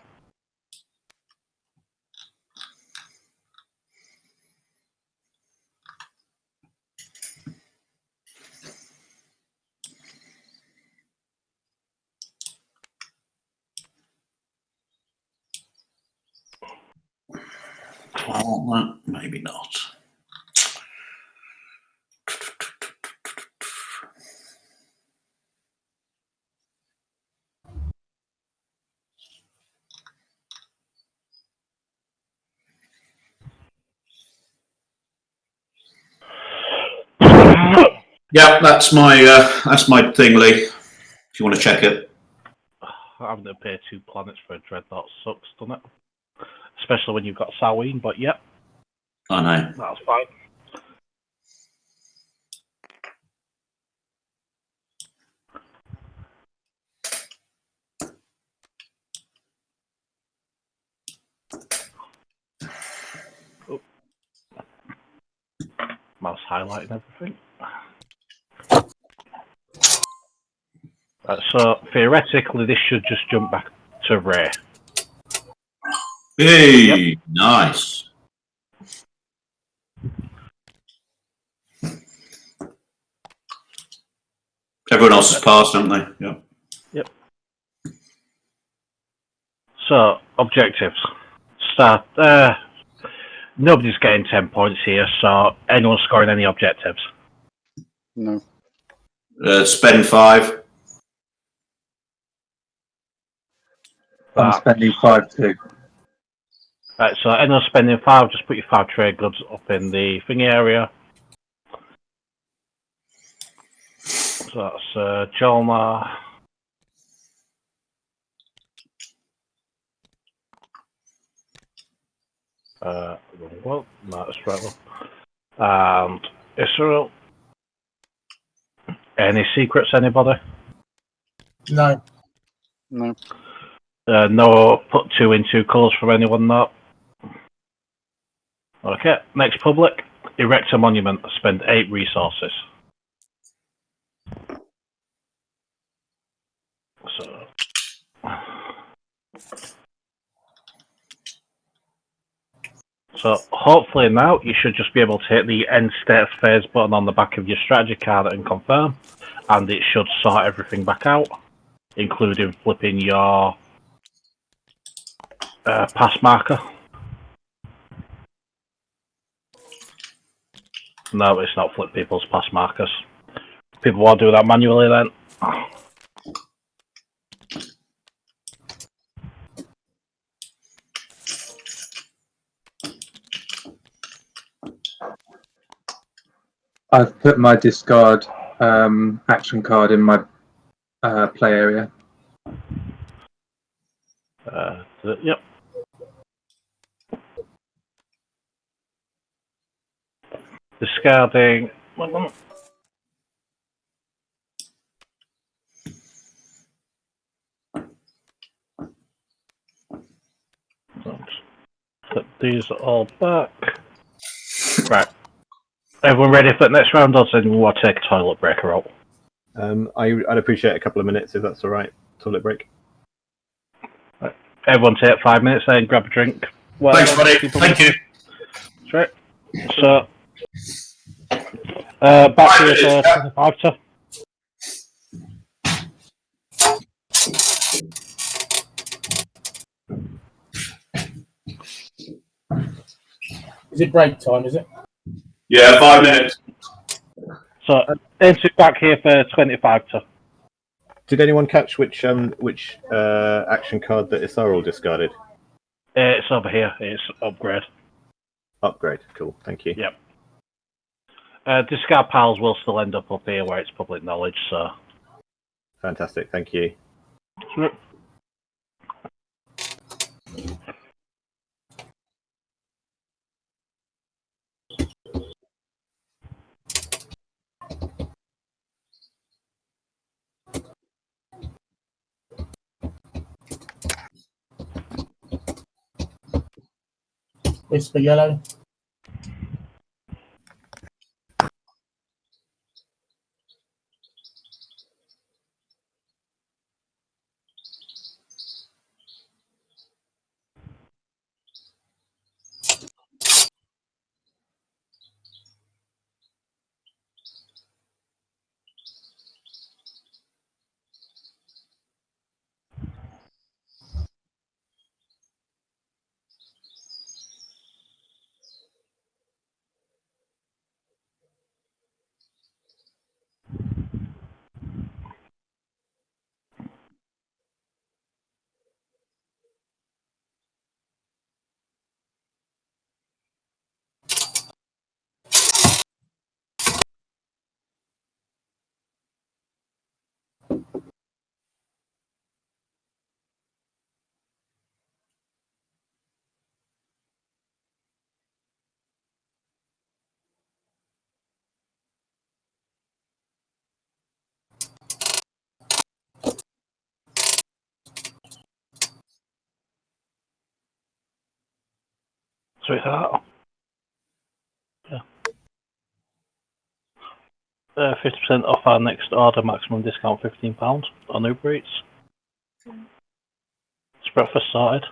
Oh, maybe not. Yeah, that's my thing, Lee. If you want to check it. Having to pay 2 planets for a Dreadnought sucks, doesn't it? Especially when you've got Samhain, but yep. I know. That's fine. Oh. Mouse highlighting everything. So theoretically, this should just jump back to Ray. Hey, yep. Nice. Everyone else has passed, haven't they? Yep. Yep. So, objectives. Start. Nobody's getting 10 points here, so anyone scoring any objectives? No. Spend 5. I'm spending 5 too. Right, so anyone spending 5, just put your 5 trade goods up in the thingy area. So that's Jol Nar. Well, no, that's right one. And Yssaril. Any secrets, anybody? No. No. No, put 2 in 2 colours from anyone, no. Okay, next public. Erect a monument. Spend 8 resources. So hopefully now you should just be able to hit the end state phase button on the back of your strategy card and confirm, and it should sort everything back out, including flipping your pass marker. No, it's not flip people's pass markers. People want to do that manually then. I've put my discard action card in my play area. Yep. Discarding. Put these all back. Right. Everyone ready for the next round, or does anyone want to take a toilet break or all? I'd appreciate a couple of minutes if that's all right. Toilet break. Right. Everyone take 5 minutes then, grab a drink. Thanks, buddy. Thank you. That's right. So, back to you for 25 to. Is it break time, is it? Yeah, 5 minutes. So, into back here for 25 to. Did anyone catch which action card that Yssaril discarded? It's over here. It's upgrade. Upgrade. Cool. Thank you. Yep. Discard piles will still end up here where it's public knowledge, so. Fantastic. Thank you. Yep. Whisper yellow. Sweetheart. Yeah. 50% off our next order, maximum discount £15 on Uber Eats. It's breakfast sorted.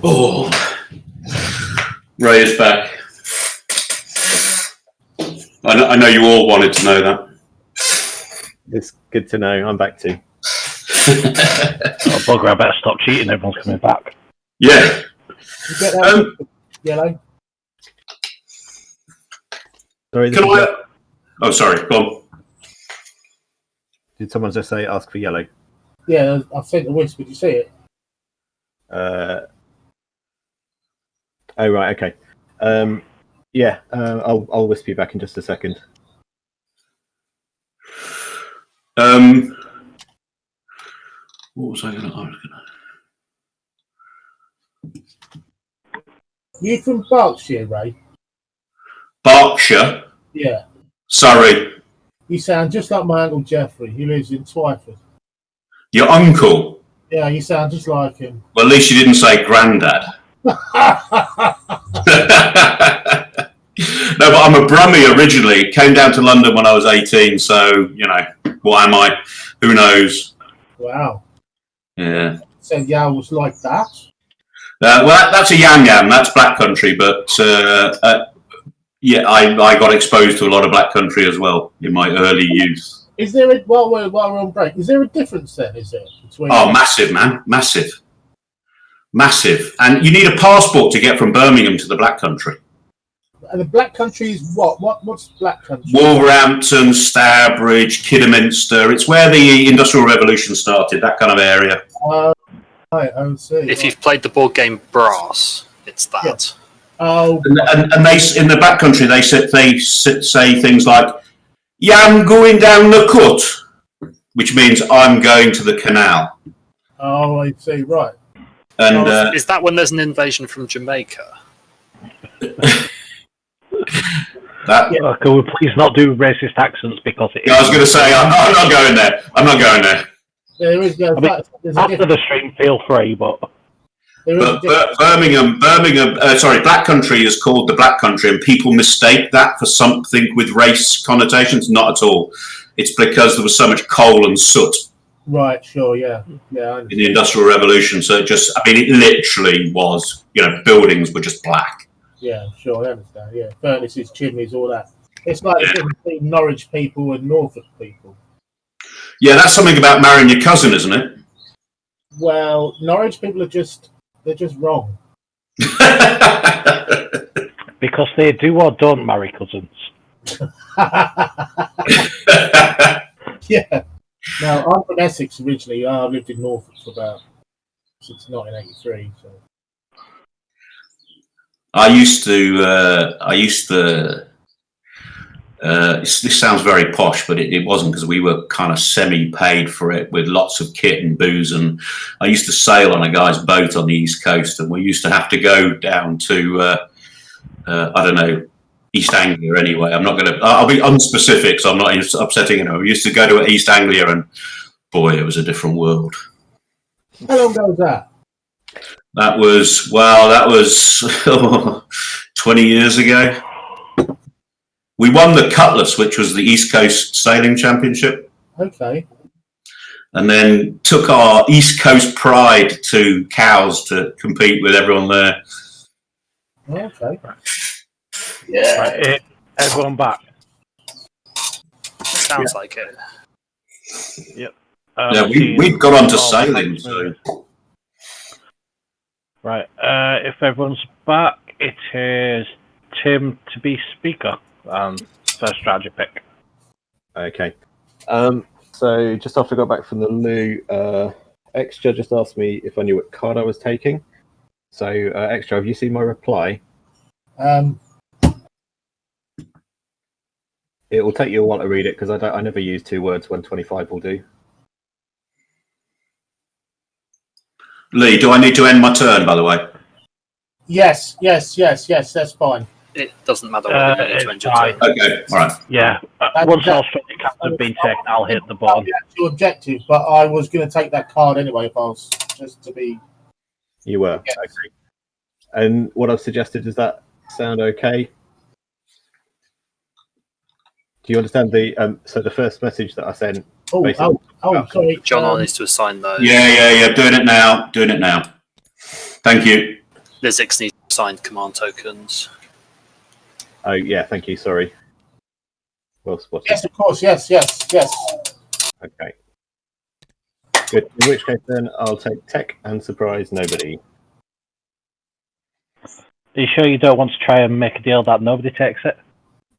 Oh, Ray is back. I know you all wanted to know that. It's good to know. I'm back too. Oh, bugger, I better stop cheating. Everyone's coming back. Yeah. You get that yellow? Sorry, Can I? Oh, sorry. Go on. did someone just say ask for yellow? Yeah, I sent a whisper. Did you see it? Oh right, okay. Yeah, I'll whisper you back in just a second. What was I going to ask? You from Berkshire, Ray? Berkshire, Yeah. Surrey. You sound just like my uncle Jeffrey. He lives in Twyford. Your uncle. Yeah, you sound just like him. Well, at least you didn't say granddad. No, but I'm a Brummie originally. Came down to London when I was 18, so, you know, what am I? Who knows? Wow. Yeah. Said yeah, I was like that. Well, that's a Yam Yam. That's Black Country, but yeah, I got exposed to a lot of Black Country as well in my early youth. Is there a while we're on break? Is there a difference then? Is there between? Oh, massive, man, massive, and you need a passport to get from Birmingham to the Black Country. And the Black Country is what? What's Black Country? Wolverhampton, Stourbridge, Kidderminster. It's where the Industrial Revolution started. That kind of area. Right, I see. If you've played the board game Brass, it's that. Yeah. Oh, And they in the Black Country they say things like, "Yeah, I'm going down the cut," which means I'm going to the canal. oh, I see. Right. And Is that when there's an invasion from Jamaica? that. Yeah. Can we please not do racist accents because it is. I was going to say I'm not going there. I'm not going there. There is. I mean, There's a after difference. the stream, feel free, but There is a difference. Birmingham, Black Country is called the Black Country, and people mistake that for something with race connotations. Not at all. It's because there was so much coal and soot Right. Sure. Yeah. Yeah. in the Industrial Revolution. So it literally was, buildings were just black. Yeah. Sure. I understand. Yeah. Furnaces, chimneys, all that. It's like the difference between Norwich people and Norfolk people. Yeah, that's something about marrying your cousin, isn't it? Well, Norwich people they're just wrong. because they do or don't marry cousins. Yeah. No, I'm from Essex originally. I've lived in Norfolk since 1983. So. This sounds very posh, but it wasn't, because we were kind of semi-paid for it with lots of kit and booze. And I used to sail on a guy's boat on the East Coast, and we used to have to go down to, I don't know, East Anglia anyway. I'll be unspecific, so I'm not upsetting anyone. We used to go to East Anglia, and boy, it was a different world. How long ago was that? That was 20 years ago. We won the Cutlass, which was the East Coast Sailing Championship, Okay. and then took our East Coast pride to Cowes to compete with everyone there. Okay. Yeah. Right, everyone back. Sounds like it. Yep. Yeah, we've got onto sailing. So. Right. If everyone's back, it is Tim to be speaker. First strategy pick. Okay. So just after I got back from the loo, Xxcha just asked me if I knew what card I was taking. So Xxcha, have you seen my reply? It will take you a while to read it because I never use 2 words when 25 will do. Lee, do I need to end my turn, by the way? Yes. That's fine. It doesn't matter whether you end your fine. turn. Okay, all right. Yeah. Once all strategy cards have been taken, I'll hit the button. Your objective, but I was going to take that card anyway if I was just to be. You were. Yes. Okay. And what I've suggested, does that sound okay? Do you understand so the first message that I sent? Sorry. John needs to assign those. Yeah. Doing it now. Thank you. Lizix needs signed command tokens. Oh yeah, thank you. Sorry. Well spotted. Yes, of course. Yes. Okay. Good. In which case, then I'll take tech and surprise nobody. Are you sure you don't want to try and make a deal that nobody takes it?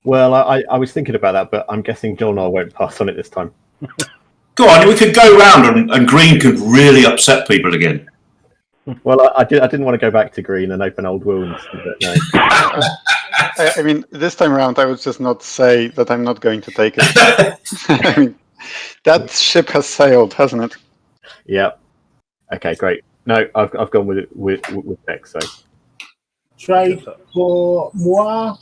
Well, I was thinking about that, but I'm guessing Jol Nar won't pass on it this time. Go on, we could go round and Green could really upset people again. Well, I didn't want to go back to green and open old wounds, but no. I mean, this time around, I would just not say that I'm not going to take it. I mean, that ship has sailed, hasn't it? Yeah. Okay, great. No, I've gone with tech. So Trade for moi.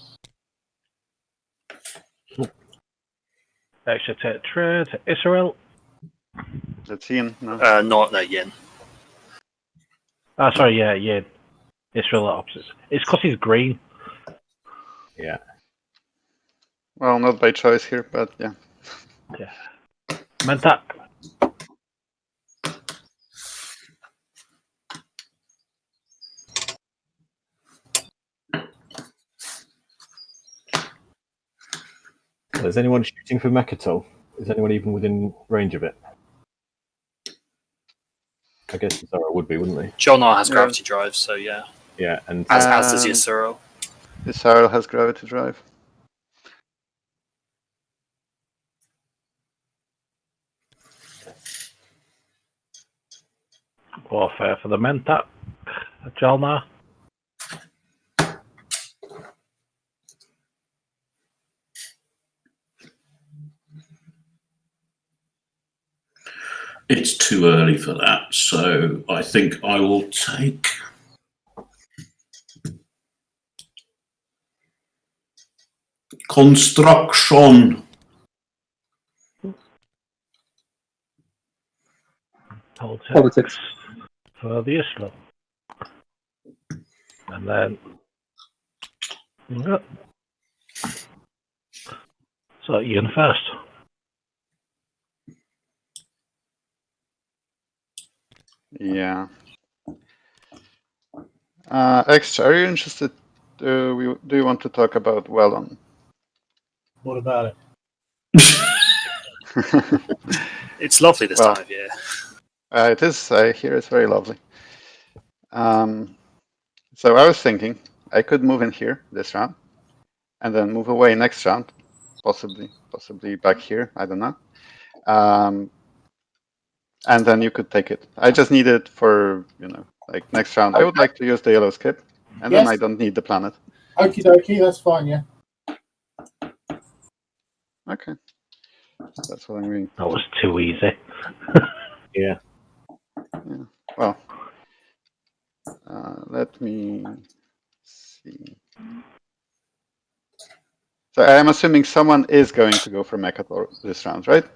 Xxcha take trade. Yssaril. Let's see. No. No, yen. Sorry, yeah. Yssaril at opposites. It's because he's green. yeah. Well, not by choice here, but yeah. Yeah. Mentak. Is anyone shooting for Makatol? Is anyone even within range of it? I guess Zara would be, wouldn't they? Jol Nar has gravity drive, so yeah. Yeah, and As does Yssaril. Yssaril has gravity drive. Warfare for the Mentak. Jol Nar. It's too early for that, so I think I will take. Construction. Politics. For the Islam. And then. Yep. So, Ian first. Yeah. Xxcha, are you interested? Do you want to talk about Wellon? What about it? It's lovely this Well, time of year. It is. I hear it's very lovely. So I was thinking I could move in here this round, and then move away next round, possibly back here. I don't know. And then you could take it. I just need it for like next round. I would like to use the yellow skip, and then I don't need the planet. Okie dokie, that's fine. Yeah. Okay. That's what I'm doing. That was too easy. yeah. Well, let me see. So I am assuming someone is going to go for Mekator this round, right?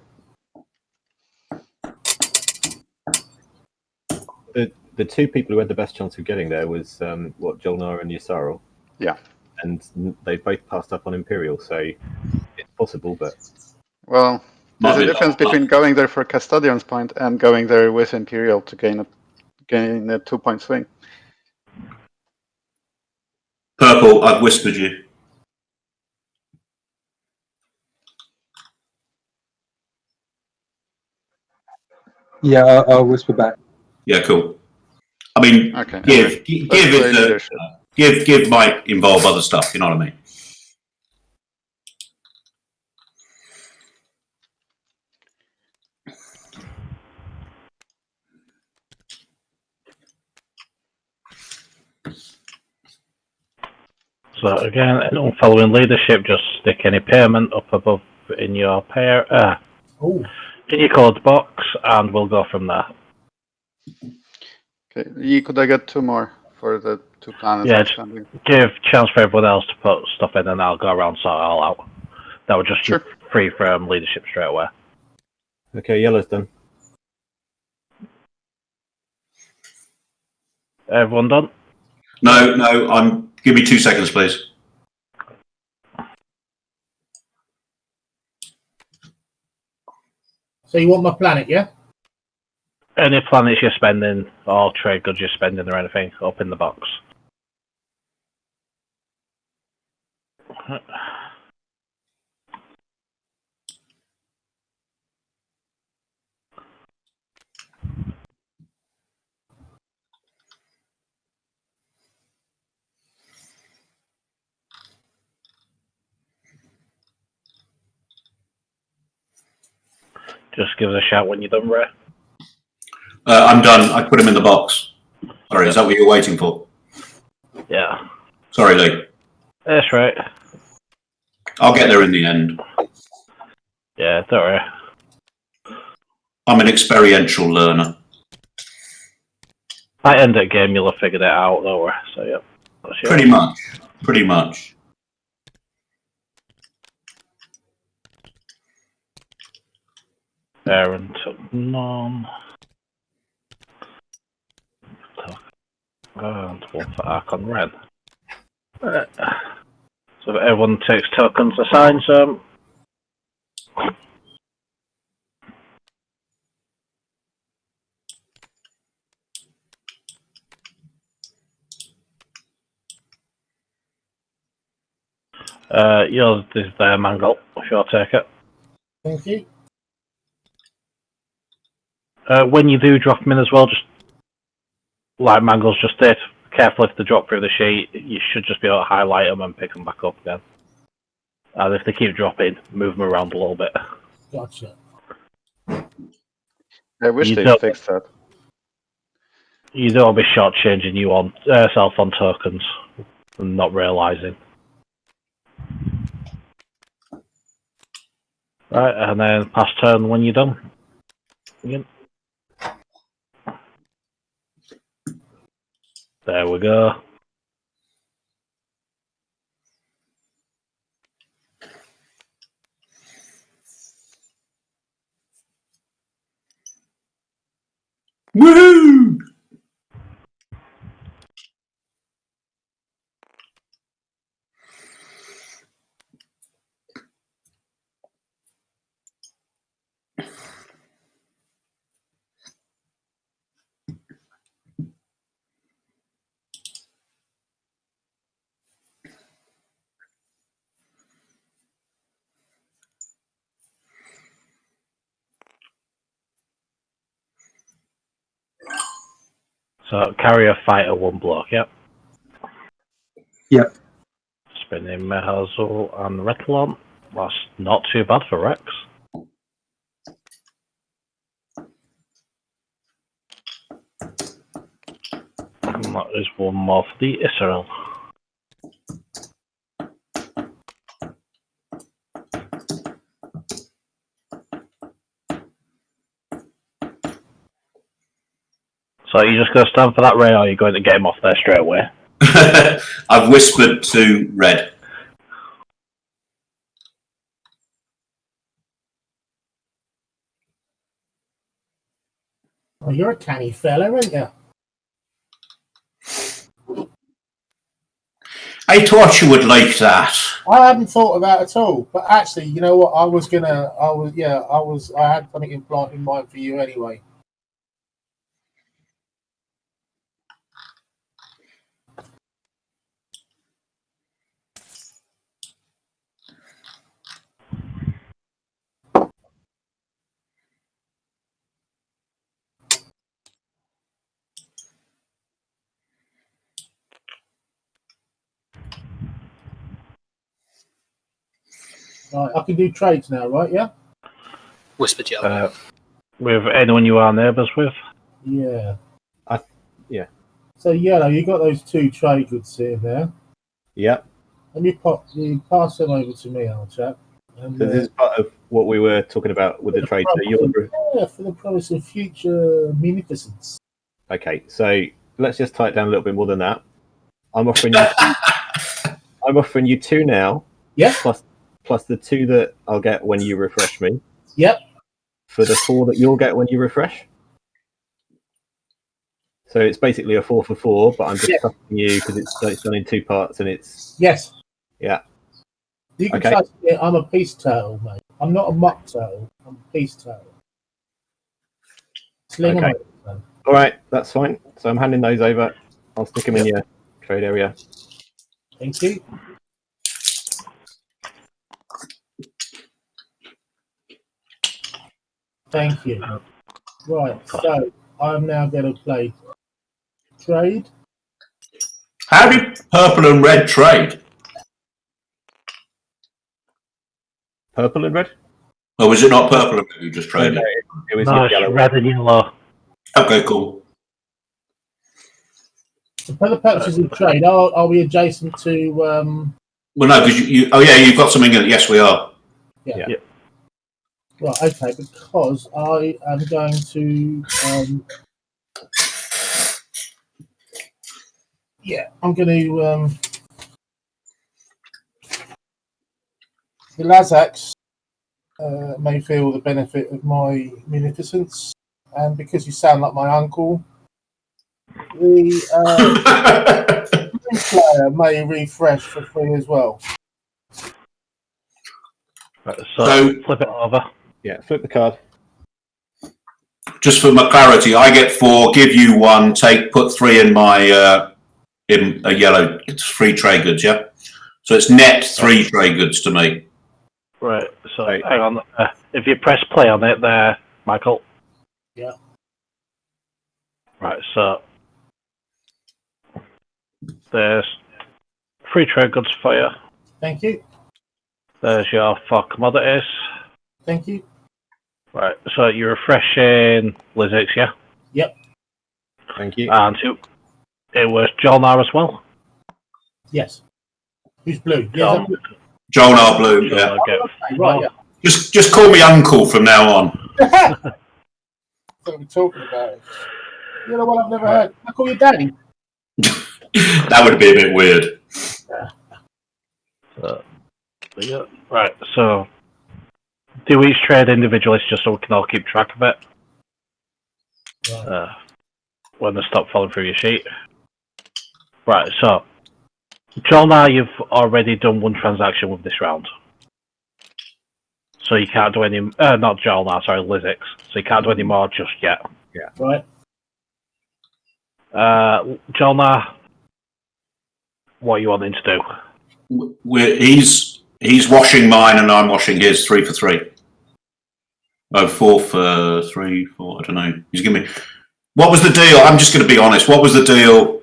The two people who had the best chance of getting there was Jol Nar and Yssaril. Yeah. And they both passed up on Imperial, so it's possible, but well, there's a difference between going there for Custodian's Point and going there with Imperial to gain a 2-point swing. Purple, I've whispered you. Yeah, I'll whisper back. Yeah, cool. I mean, okay, give might involve other stuff. You know what I mean? So again, anyone following leadership, just stick any payment up above in your in your code box, and we'll go from there. Okay, could I get 2 more for the 2 planets? Yeah, give chance for everyone else to put stuff in, and I'll go around sort it all out. That would just be free from leadership straight away. Okay, yellow's done. Everyone done? No. Give me 2 seconds, please. So you want my planet, yeah? Any planets you're spending, or trade goods you're spending, or anything, up in the box. Just give us a shout when you're done, Ray. I'm done. I put him in the box. Sorry, is that what you're waiting for? Yeah. Sorry, Lee. That's right. I'll get there in the end. Yeah, don't worry. I'm an experiential learner. By end of the game, you'll have figured it out, don't worry. So, yeah. Pretty much. Pretty much. Aaron took none. And one for Archon Red. So everyone takes tokens assigned some. Yours is there, Mangle, if you'll take it. Thank you. When you do drop them in as well, just like Mangle's just did, careful if they drop through the sheet, you should just be able to highlight them and pick them back up again. And if they keep dropping, move them around a little bit. Gotcha. I wish You they don't- fixed that. You don't want to be shortchanging you on self on tokens and not realising. Right, and then pass turn when you're done. Again. There we go. Woohoo! So carrier, fighter, one block, yep. Yep. Spinning Mehazel and Retlon. That's not too bad for Rex. And that is one more for the Yssaril. So you just going to stand for that, Ray, or are you going to get him off there straight away? I've whispered to Red. Oh, you're a canny fella, aren't you? I thought you would like that. I hadn't thought about it at all, but actually, you know what? I had something in mind for you anyway. Right, I can do trades now, right? Yeah. Whispered yellow. With anyone you are neighbours with? Yeah. Yeah. So yellow, you got those two trade goods in there. Yeah. And you pass them over to me, old chap. And, So this is part of what we were talking about with the trade. So for the promise of future munificence. okay, so let's just tie it down a little bit more than that. I'm offering you. I'm offering you two now. Yep. Plus the two that I'll get when you refresh me. Yep. For the 4 that you'll get when you refresh. So it's basically a 4 for 4, but I'm just trusting you because it's done in 2 parts and it's. Yes. Yeah. You can trust me. I'm a peace turtle, mate. I'm not a mock turtle. I'm a peace turtle. Sling Okay. them. All right, that's fine. So I'm handing those over. I'll stick them in your trade area. Thank you. Thank you. Right, so I'm now going to play trade. How did purple and red trade? Purple and red? Or was it not purple and red who just traded? It was No, yellow. it's red and yellow. Okay, cool. So for the purposes of trade, are we adjacent to... Well, no, because you've got something in it. Yes, we are. Yeah. Yeah. Right, okay, because I am going to... I'm going to... the Lazaks may feel the benefit of my munificence, and because you sound like my uncle, the player may refresh for free as well. Right, So- so flip it over. Yeah, flip the card. Just for my clarity, I get 4, give you 1, put 3 in my in a yellow. It's 3 trade goods, yeah. So it's net 3 trade goods to me. Right, so hang on. If you press play on it there, Michael. Yeah. Right, so there's 3 trade goods for you. Thank you. There's your 4 commodities. Thank you. Right, so you're refreshing Lizix, yeah? Yep. Thank you. And it was Jol Nar as well. Yes. Who's blue? Jol- Jol Nar blue, yeah. Okay. Right, yeah. Just call me uncle from now on. That's what we're talking about. You know what I've never heard? I call you daddy. That would be a bit weird. Yeah. Right, so do each trade individually just so we can all keep track of it. Right. When they stop falling through your sheet. Right, so Jol Nar, you've already done 1 transaction with this round. So you can't do any not Jol Nar, sorry, Lizix. So you can't do any more just yet. Right. Jol Nar, what are you wanting to do? He's washing mine and I'm washing his 3 for 3. Oh, 4 for 3, 4. I don't know. He's giving me. What was the deal? I'm just going to be honest. What was the deal,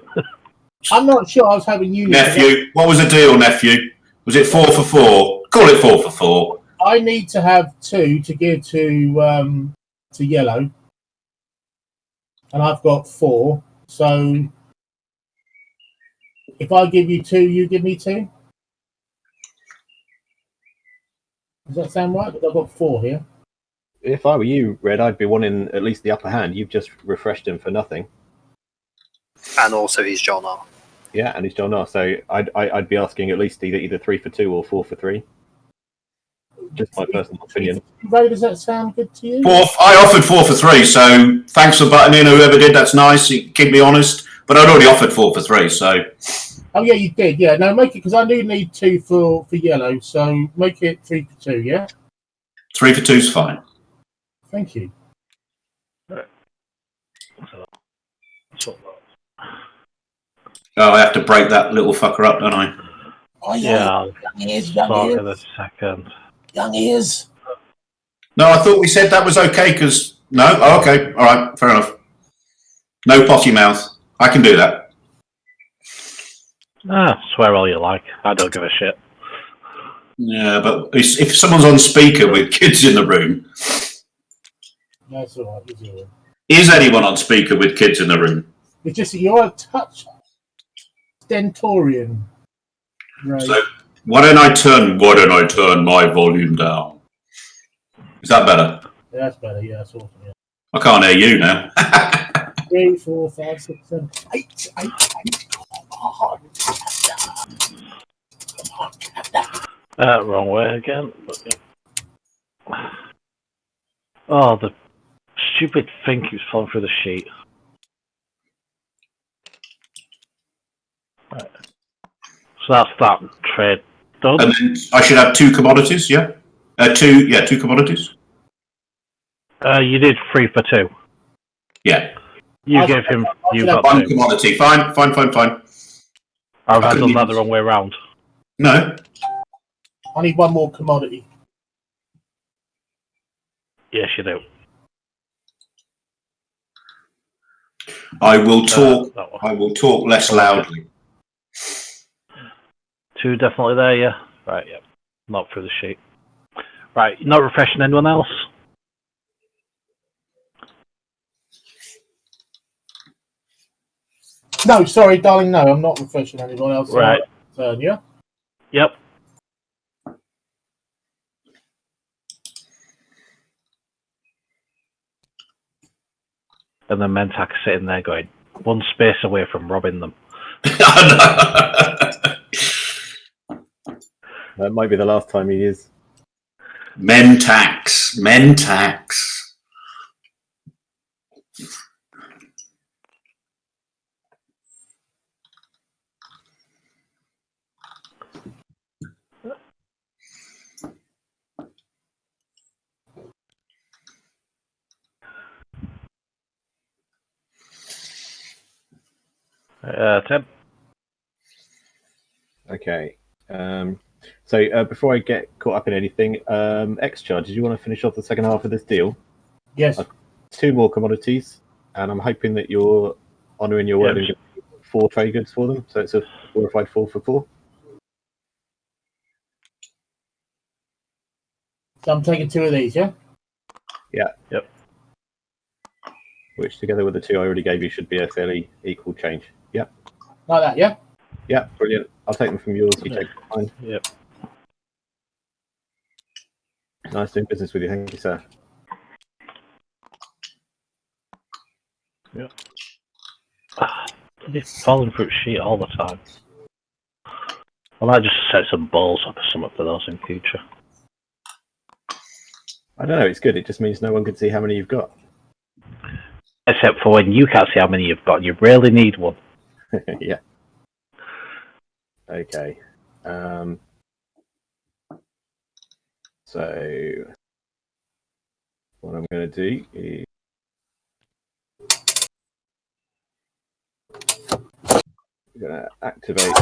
I'm not sure. I was having you. nephew? What was the deal, nephew? Was it 4 for 4? Call it 4 for 4. I need to have 2 to give to yellow, and I've got 4. So if I give you 2, you give me 2. Does that sound right? Because I've got 4 here. If I were you, Red, I'd be wanting at least the upper hand. You've just refreshed him for nothing. And also he's Jol Nar. Yeah, and he's Jol Nar, so I'd be asking at least either 3 for 2 or 4 for 3. Just my personal opinion. Ray, does that sound good to you? I offered 4 for 3, so thanks for butting in. Whoever did, that's nice. You keep me honest. But I'd already offered 4 for 3, so. Oh yeah, you did. Yeah, no, make it because I do need 2 for yellow. So make it 3 for 2. Yeah. 3 for 2's fine. Thank you. Oh, I have to break that little fucker up, don't I? Oh Yeah, young ears, talk in a second. young ears. No, I thought we said that was okay because. No? Oh, okay. All right. Fair enough. No potty mouth. I can do that. Swear all you like. I don't give a shit. Yeah, but if someone's on speaker with kids in the room. That's all right. It's all right. Is anyone on speaker with kids in the room? It's just that you're a touch stentorian. Right. So why don't I turn my volume down? Is that better? Yeah, that's better. Yeah, that's awesome. Yeah. I can't hear you now. 3, 4, 5, 6, 7, 8, 8, 8. Wrong way again. Oh, the stupid thing keeps falling through the sheet. Right. So that's that trade done. And then I should have 2 commodities, yeah? 2 commodities? You did 3 for 2. Yeah. You I- gave him. I You should got One 2. commodity. Fine. Have I done that the wrong way around? No. I need 1 more commodity. Yes, you do. I will talk. I will talk less loudly. 2 definitely there, yeah. Right, yeah. Not through the sheet. Right, you're not refreshing anyone else? No, sorry, darling. No, I'm not refreshing anyone else. Right. Turn, yeah. Yep. And then Mentak sitting there going, 1 space away from robbing them. That might be the last time he is. Mentax. Tim? Okay. So before I get caught up in anything, Xxcha, did you want to finish off the second half of this deal? Yes. 2 more commodities, and I'm hoping that you're honouring your word and getting 4 trade goods for them. So it's a glorified 4 for 4. So I'm taking 2 of these, yeah? Yeah. Yep. Which together with the 2 I already gave you should be a fairly equal change. Yep. Like that, yeah? Yeah, brilliant. I'll take them from yours, you take mine. Yep. Nice doing business with you, thank you, sir. Yep. It's falling through sheet all the time. I might just set some balls up or something for those in future. I don't know, it's good. It just means no one can see how many you've got. Except for when you can't see how many you've got. You really need one. Yeah. Okay. So what I'm going to do is I'm going to activate.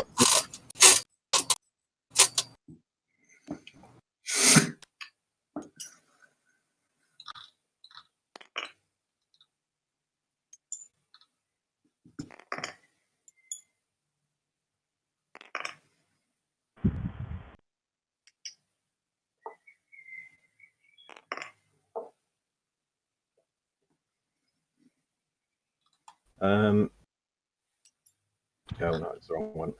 Oh no, it's the wrong one.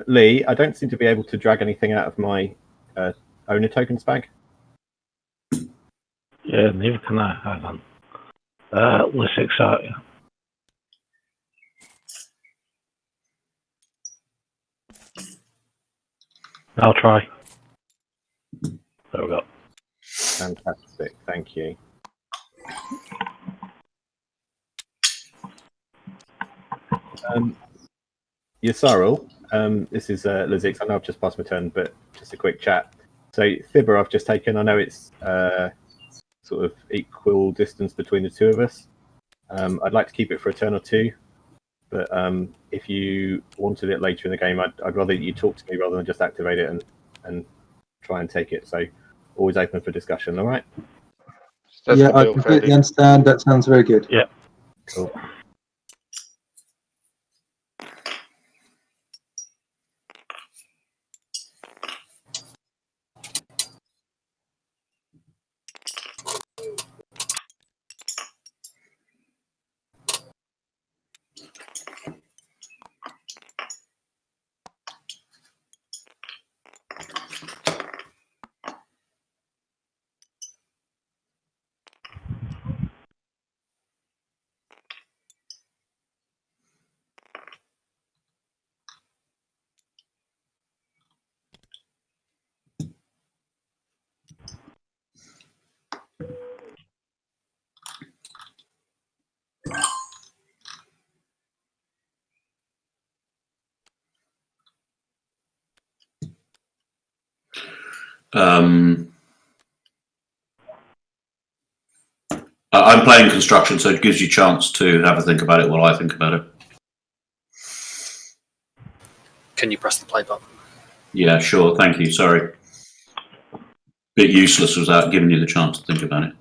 Lee, I don't seem to be able to drag anything out of my owner tokens bag. Yeah, neither can I. Hang on. Let's excite you. I'll try. There we go. Fantastic, thank you. Yssaril, this is Lizix. I know I've just passed my turn, but just a quick chat. So Fibber I've just taken. I know it's sort of equal distance between the 2 of us. I'd like to keep it for a turn or 2, but if you wanted it later in the game, I'd rather you talk to me rather than just activate it and try and take it. So always open for discussion, all right? Yeah, I completely understand. That sounds very good. Yeah. Cool. I'm playing construction, so it gives you a chance to have a think about it while I think about it. Can you press the play button? Yeah, sure. Thank you. Sorry. Bit useless without giving you the chance to think about it.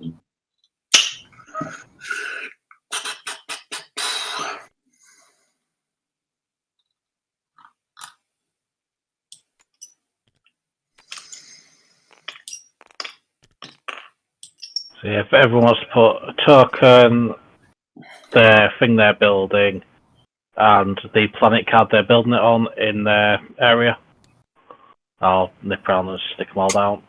So yeah, if everyone wants to put a token, their thing they're building, and the planet card they're building it on in their area, I'll nip around and stick them all down.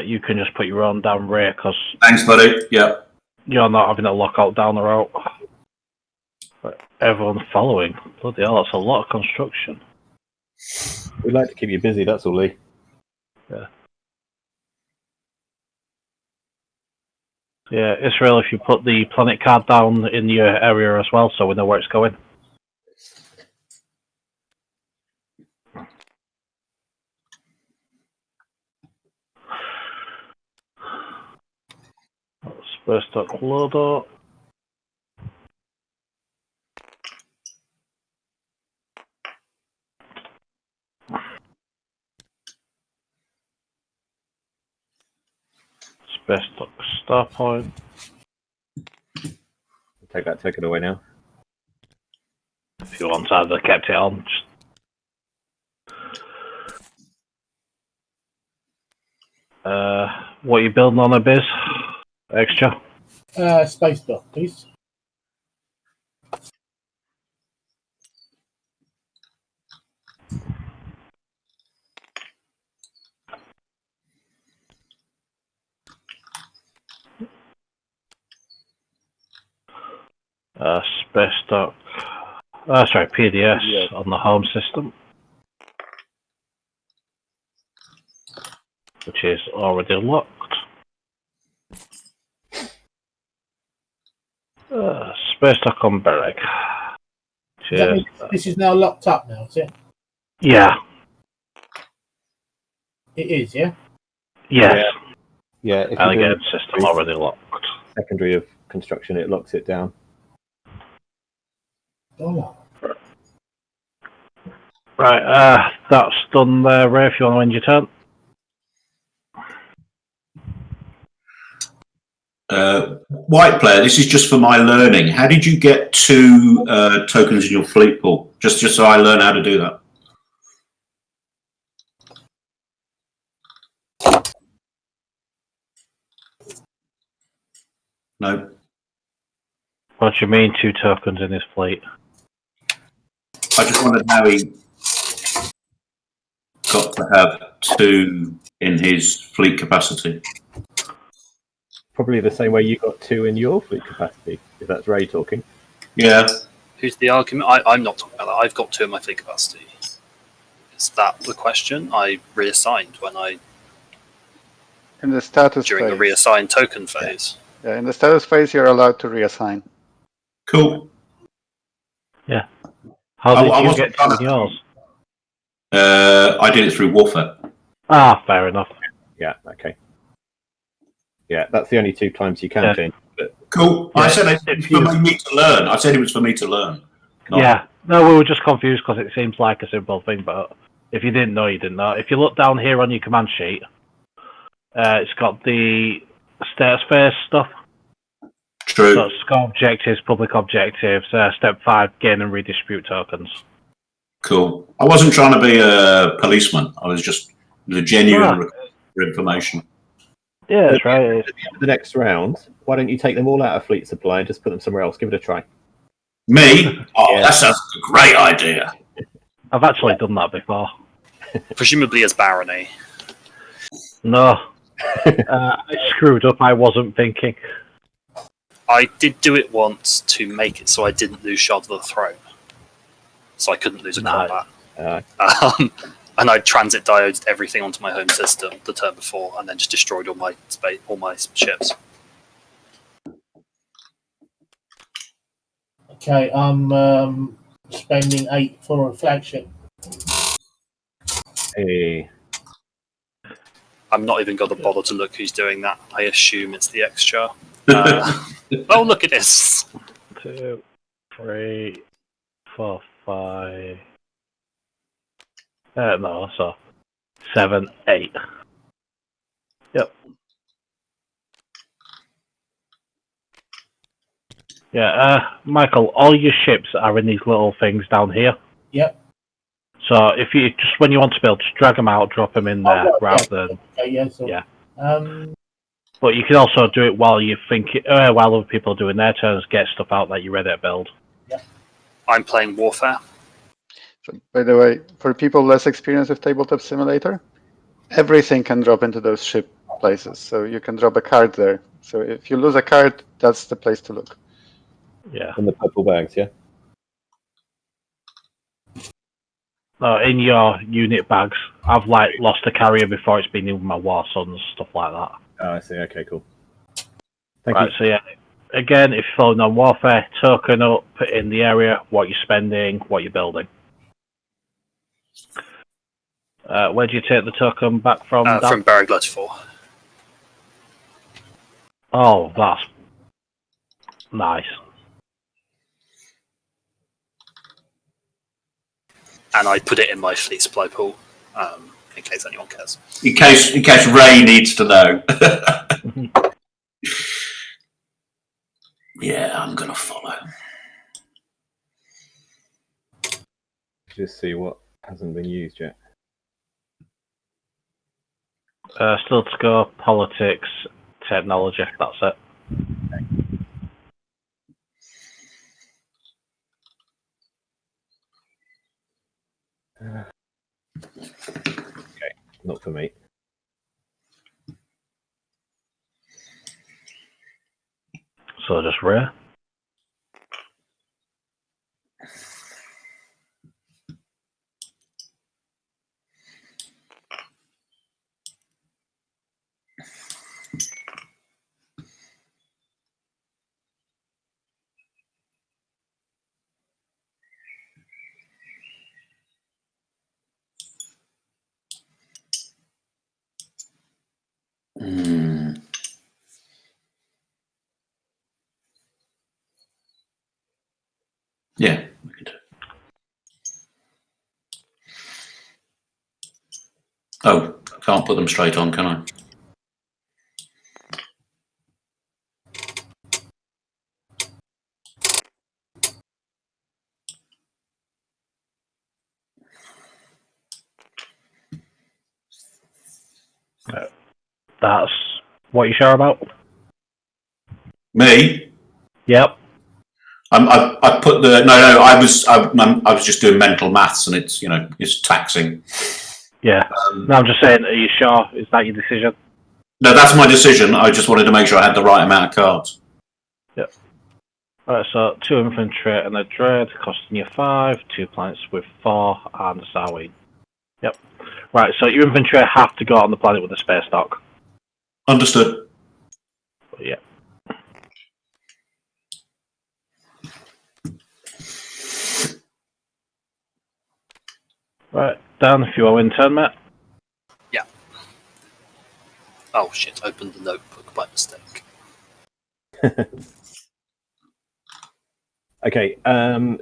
You can just put your own down, Ray, because Thanks, buddy. Yeah. you're not having a lockout down the road. But everyone's following. Bloody hell, that's a lot of construction. We'd like to keep you busy, that's all, Lee. Yeah, Yssaril, if you put the planet card down in your area as well, so we know where it's going. Space dock load up. Space dock star point. Take that token away now. If you want to have kept it on. What are you building on a biz? Xxcha? Space dock, please. Space dock. Sorry, PDS on the home system. Which is already locked. Space dock on Berwick. That means this is now locked up now, is it? Yeah. It is, yeah? Yes. Yeah, if you Alligator do system already locked. secondary of construction, it locks it down. Oh. Right, that's done there, Ray, if you want to end your turn. White player, this is just for my learning. How did you get 2 tokens in your fleet pool? Just so I learn how to do that. No. What do you mean 2 tokens in his fleet? I just wondered how he got to have 2 in his fleet capacity. Probably the same way you got 2 in your fleet capacity, if that's Ray talking. Yeah. Who's the argument? I'm not talking about that. I've got 2 in my fleet capacity. Is that the question? I reassigned when I In the status during phase. the reassign token phase. Yeah, in the status phase, you're allowed to reassign. Cool. Yeah. How did I you wasn't get 2 in yours? I did it through Warfare. Ah, fair enough. Yeah, okay. Yeah, that's the only 2 times you can change. But Cool. Yeah, I said it was for me to learn. I said it was for me to learn. Yeah. No, we were just confused because it seems like a simple thing, but if you didn't know, you didn't know. If you look down here on your command sheet, it's got the status phase stuff. True. So it's got objectives, public objectives, step 5, gain and redistribute tokens. Cool. I wasn't trying to be a policeman. I was just the genuine request for information. Yeah, that's right. at the end of the next round, why don't you take them all out of fleet supply and just put them somewhere else? Give it a try. Me? Oh, Yeah. that sounds like a great idea. I've actually done that before. Presumably as barony. No. I screwed up. I wasn't thinking. I did do it once to make it so I didn't lose Shard of the Throne. So I couldn't lose a combat. And I transit dioded everything onto my home system the turn before, and then just destroyed all my ships. Okay, I'm spending 8 for a flagship. Hey. I'm not even going to bother to look who's doing that. I assume it's the Xxcha. Oh, look at this! 2, 3, 4, 5. No, so 7, 8. Yep. Michael, all your ships are in these little things down here. Yep. So if you just when you want to build, just drag them out, drop them in there, rather than. Okay, yeah. So, Yeah. But you can also do it while you think, while other people are doing their turns, get stuff out that you're ready to build. Yeah. I'm playing Warfare. So, by the way, for people less experienced with Tabletop Simulator, everything can drop into those ship places. So you can drop a card there. So if you lose a card, that's the place to look. Yeah. In the purple bags, yeah. In your unit bags, I've lost a carrier before it's been in my War Sons, stuff like that. Oh, I see. Okay, cool. Thank Right, you. so yeah, again, if you're following on Warfare, token up in the area, what you're spending, what you're building. Where do you take the token back from? Dan? From Buried Letter 4. Oh, that's nice. And I put it in my fleet supply pool, in case anyone cares. In case Ray needs to know. Yeah, I'm gonna follow. Just see what hasn't been used yet. Still to go, politics, technology, that's it. Okay, not for me. So just rare. Yeah, we can do it. Oh, I can't put them straight on, can I? That's what you sure about? Me? Yep. I put the no. I was just doing mental maths, and it's taxing. Yeah. No, I'm just saying. Are you sure? Is that your decision? No, that's my decision. I just wanted to make sure I had the right amount of cards. Yep. Alright, so 2 infantry and a dread costing you 5, 2 planets with 4, and a Sarween. Yep. Right, so your infantry have to go on the planet with a spare stock. Understood. But yeah. Right, Dan, if you want to win turn, mate. Yeah. Oh shit, opened the notebook by mistake. Okay,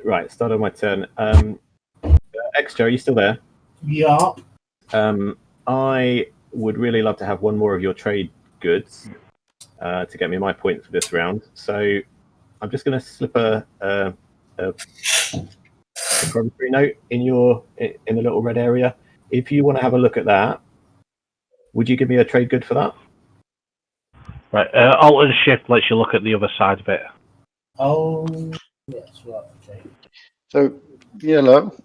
right, start on my turn. Xxcha, are you still there? yeah. I would really love to have one more of your trade goods to get me my point for this round. So I'm just going to slip a promissory note in the little red area. If you want to have a look at that, would you give me a trade good for that? Right, Alt and Shift lets you look at the other side of it. Oh, yes, right, okay. So, yellow,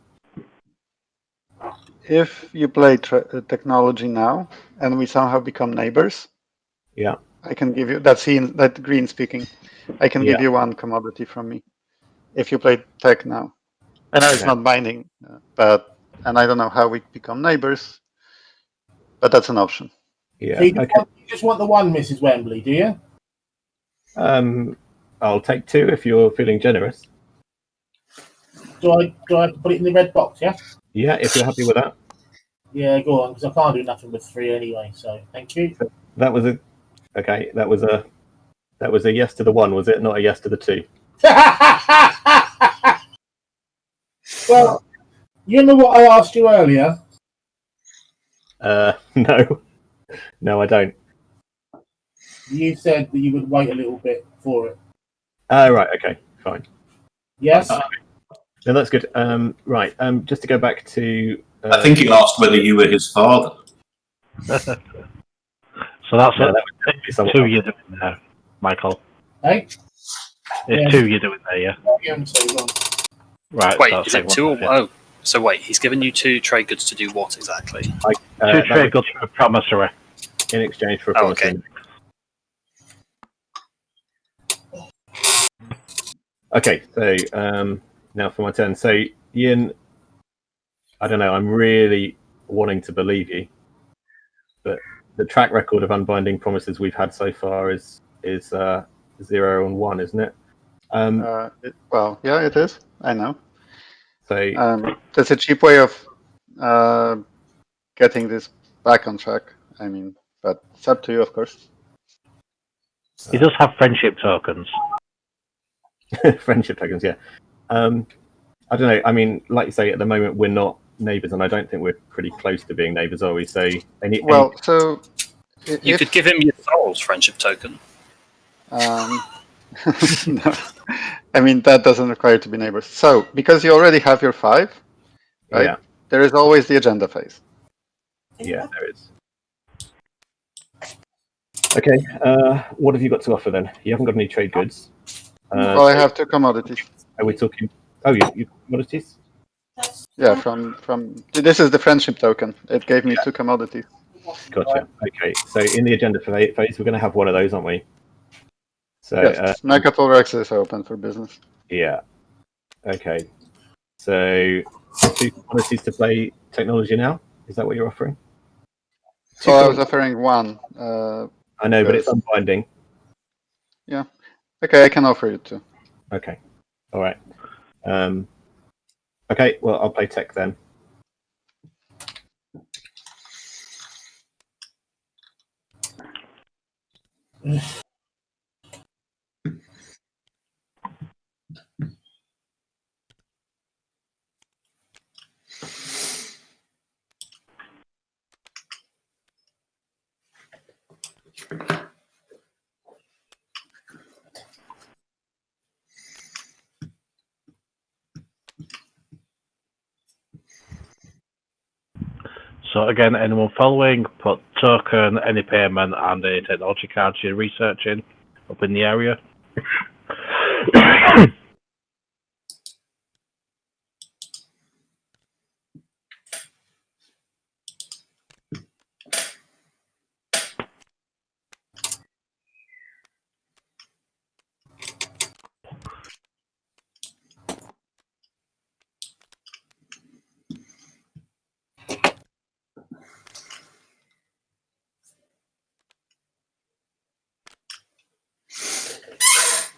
if you play technology now and we somehow become neighbors, yeah, I can give you that green speaking. I can give you 1 commodity from me if you play tech now. I know it's not binding, and I don't know how we become neighbors, but that's an option. Yeah. So you just want the 1, Mrs. Wembley, do you? I'll take 2 if you're feeling generous. Do I have to put it in the red box? Yeah. Yeah, if you're happy with that. Yeah, go on, because I can't do nothing with 3 anyway. So thank you. That was That was a yes to the 1, was it? Not a yes to the 2. Well, you know what I asked you earlier? No, I don't. You said that you would wait a little bit for it. Right. Okay. Fine. Yes. No, that's good. Right. Just to go back to. I think he asked whether you were his father. So that's No, that would be somewhat two you're doing there, Michael. Hey. It's two you're doing there, yeah. Right. Wait, so is it two? Oh, so wait, he's given you 2 trade goods to do what exactly? Two trade goods for a promissory in exchange for a Oh, promissory. Okay. Okay. So now for my turn. So Ian, I don't know. I'm really wanting to believe you, but the track record of unbinding promises we've had so far is 0 and 1, isn't it? Well, yeah, it is. I know. So that's a cheap way of getting this back on track. I mean, but it's up to you, of course. He does have friendship tokens. friendship tokens, yeah. I don't know. I mean, like you say, at the moment we're not neighbours, and I don't think we're pretty close to being neighbours, are we? So so you could give him Yssaril's friendship token. No. I mean, that doesn't require to be neighbors. So, because you already have your 5, right? Yeah. There is always the agenda phase. Yeah, there is. Okay, what have you got to offer then? You haven't got any trade goods. Well, I have 2 commodities. Are we talking? Oh, you commodities? Yeah, from this is the friendship token. It gave me 2 commodities. Gotcha. Okay, so in the agenda phase, we're going to have one of those, aren't we? So yes, Megapol Rex is open for business. Yeah. Okay. So 2 commodities to play technology now. Is that what you're offering? I was offering 1. I know, but it's unbinding. Yeah. Okay, I can offer you 2. Okay. All right. Okay. Well, I'll play tech then. So again, anyone following, put token, any payment, and a technology card you're researching up in the area.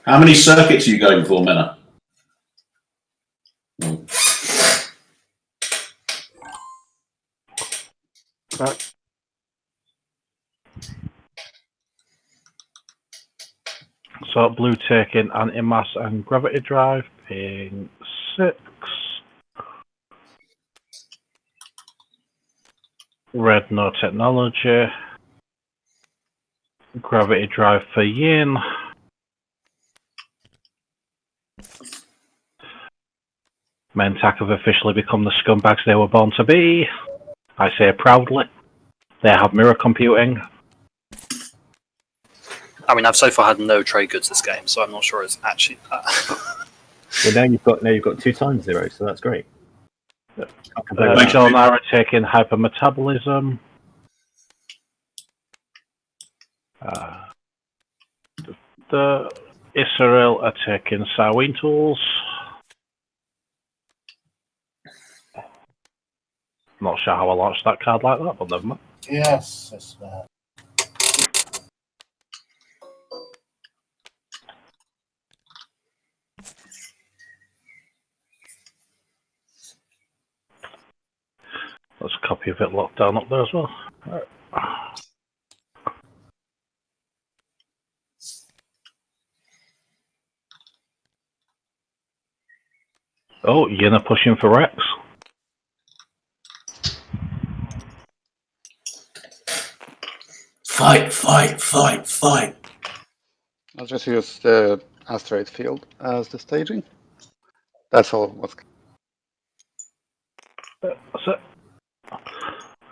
How many circuits are you going for, Mena? So blue taking anti-mass and gravity drive, paying 6. Red no technology. Gravity drive for Yin. Mentak have officially become the scumbags they were born to be. I say proudly. They have mirror computing. I mean, I've so far had no trade goods this game, so I'm not sure it's actually that. Well, now you've got 2 times 0, so that's great. Jol Nar are taking hypermetabolism. The Yssaril are taking Sarween tools. Not sure how I launched that card like that, but never mind. Yes, that's bad. There's a copy of it locked down up there as well. Right. Oh, Yin are pushing for Rex. Fight, fight, fight, fight. I'll just use the asteroid field as the staging. That's all. So,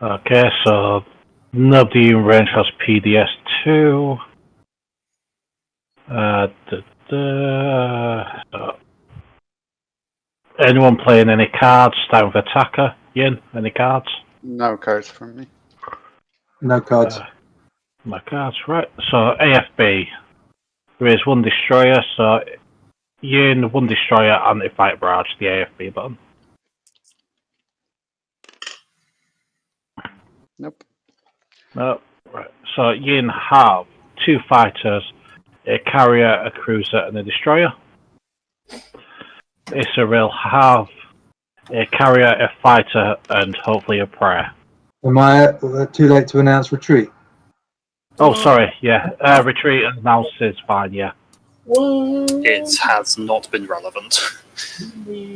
okay, so nobody in range has PDS2. Anyone playing any cards? Time with attacker. Yin, any cards? No cards from me. No cards. My cards, right. So AFB. There is one destroyer, so Yin, one destroyer, anti-fight barrage, the AFB button. Nope. No, right. So Yin have 2 fighters, a carrier, a cruiser, and a destroyer. Yssaril have a carrier, a fighter, and hopefully a prayer. Am I too late to announce retreat? Oh, sorry, yeah. Retreat announced is fine, yeah. It has not been relevant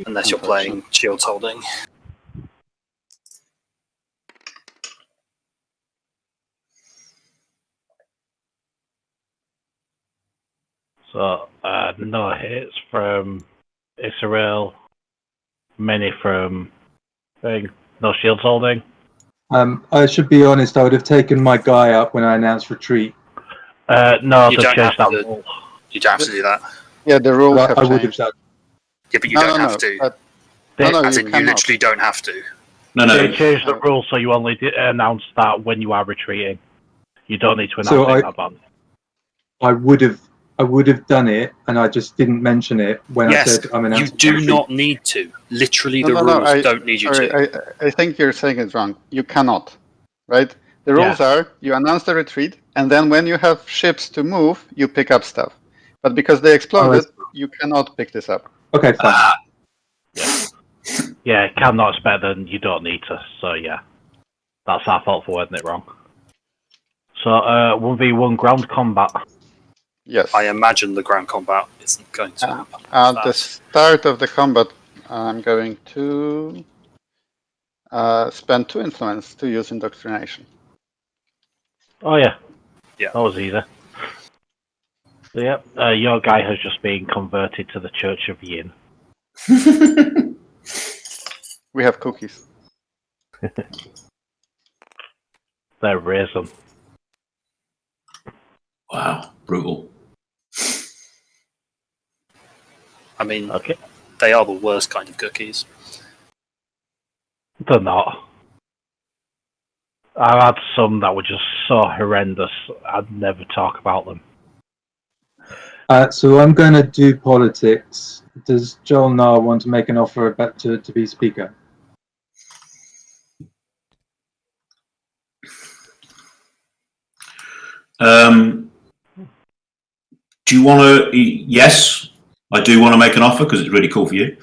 unless you're playing Shields Holding. So, no hits from Yssaril, many from thing. No shields holding. I should be honest, I would have taken my guy up when I announced retreat. No, You they've don't changed have that to- rule. You don't have to do that. Yeah, the rules But have I would have changed. done. Yeah, but you don't have to. As in, you cannot. literally don't have to. No, They no. changed the rule so you only announce that when you are retreating. You don't need to announce So it in advance. I would have done it, and I just didn't mention it when Yes, I said I'm you announcing do retreat. not need to. Literally, No, the no, no, rules don't need you to. I think you're saying it wrong. You cannot, right? The rules are you announce the retreat, and then when you have ships to move, you pick up stuff. But because they exploded, you cannot pick this up. Okay, fine. Yeah, cannot expect then you don't need to. So yeah, that's our fault for wording it wrong. So 1v1 ground combat. Yes. I imagine the ground combat isn't going to happen. At the start of the combat, I'm going to spend 2 influence to use indoctrination. Oh yeah, Yeah. that was easy. So, yep, your guy has just been converted to the Church of Yin. We have cookies. They're raisin. Wow, brutal. I mean, Okay, they are the worst kind of cookies. they're not. I've had some that were just so horrendous. I'd never talk about them. So I'm going to do politics. Does Jol Nar want to make an offer about to be speaker? Do you want to? Yes, I do want to make an offer because it's really cool for you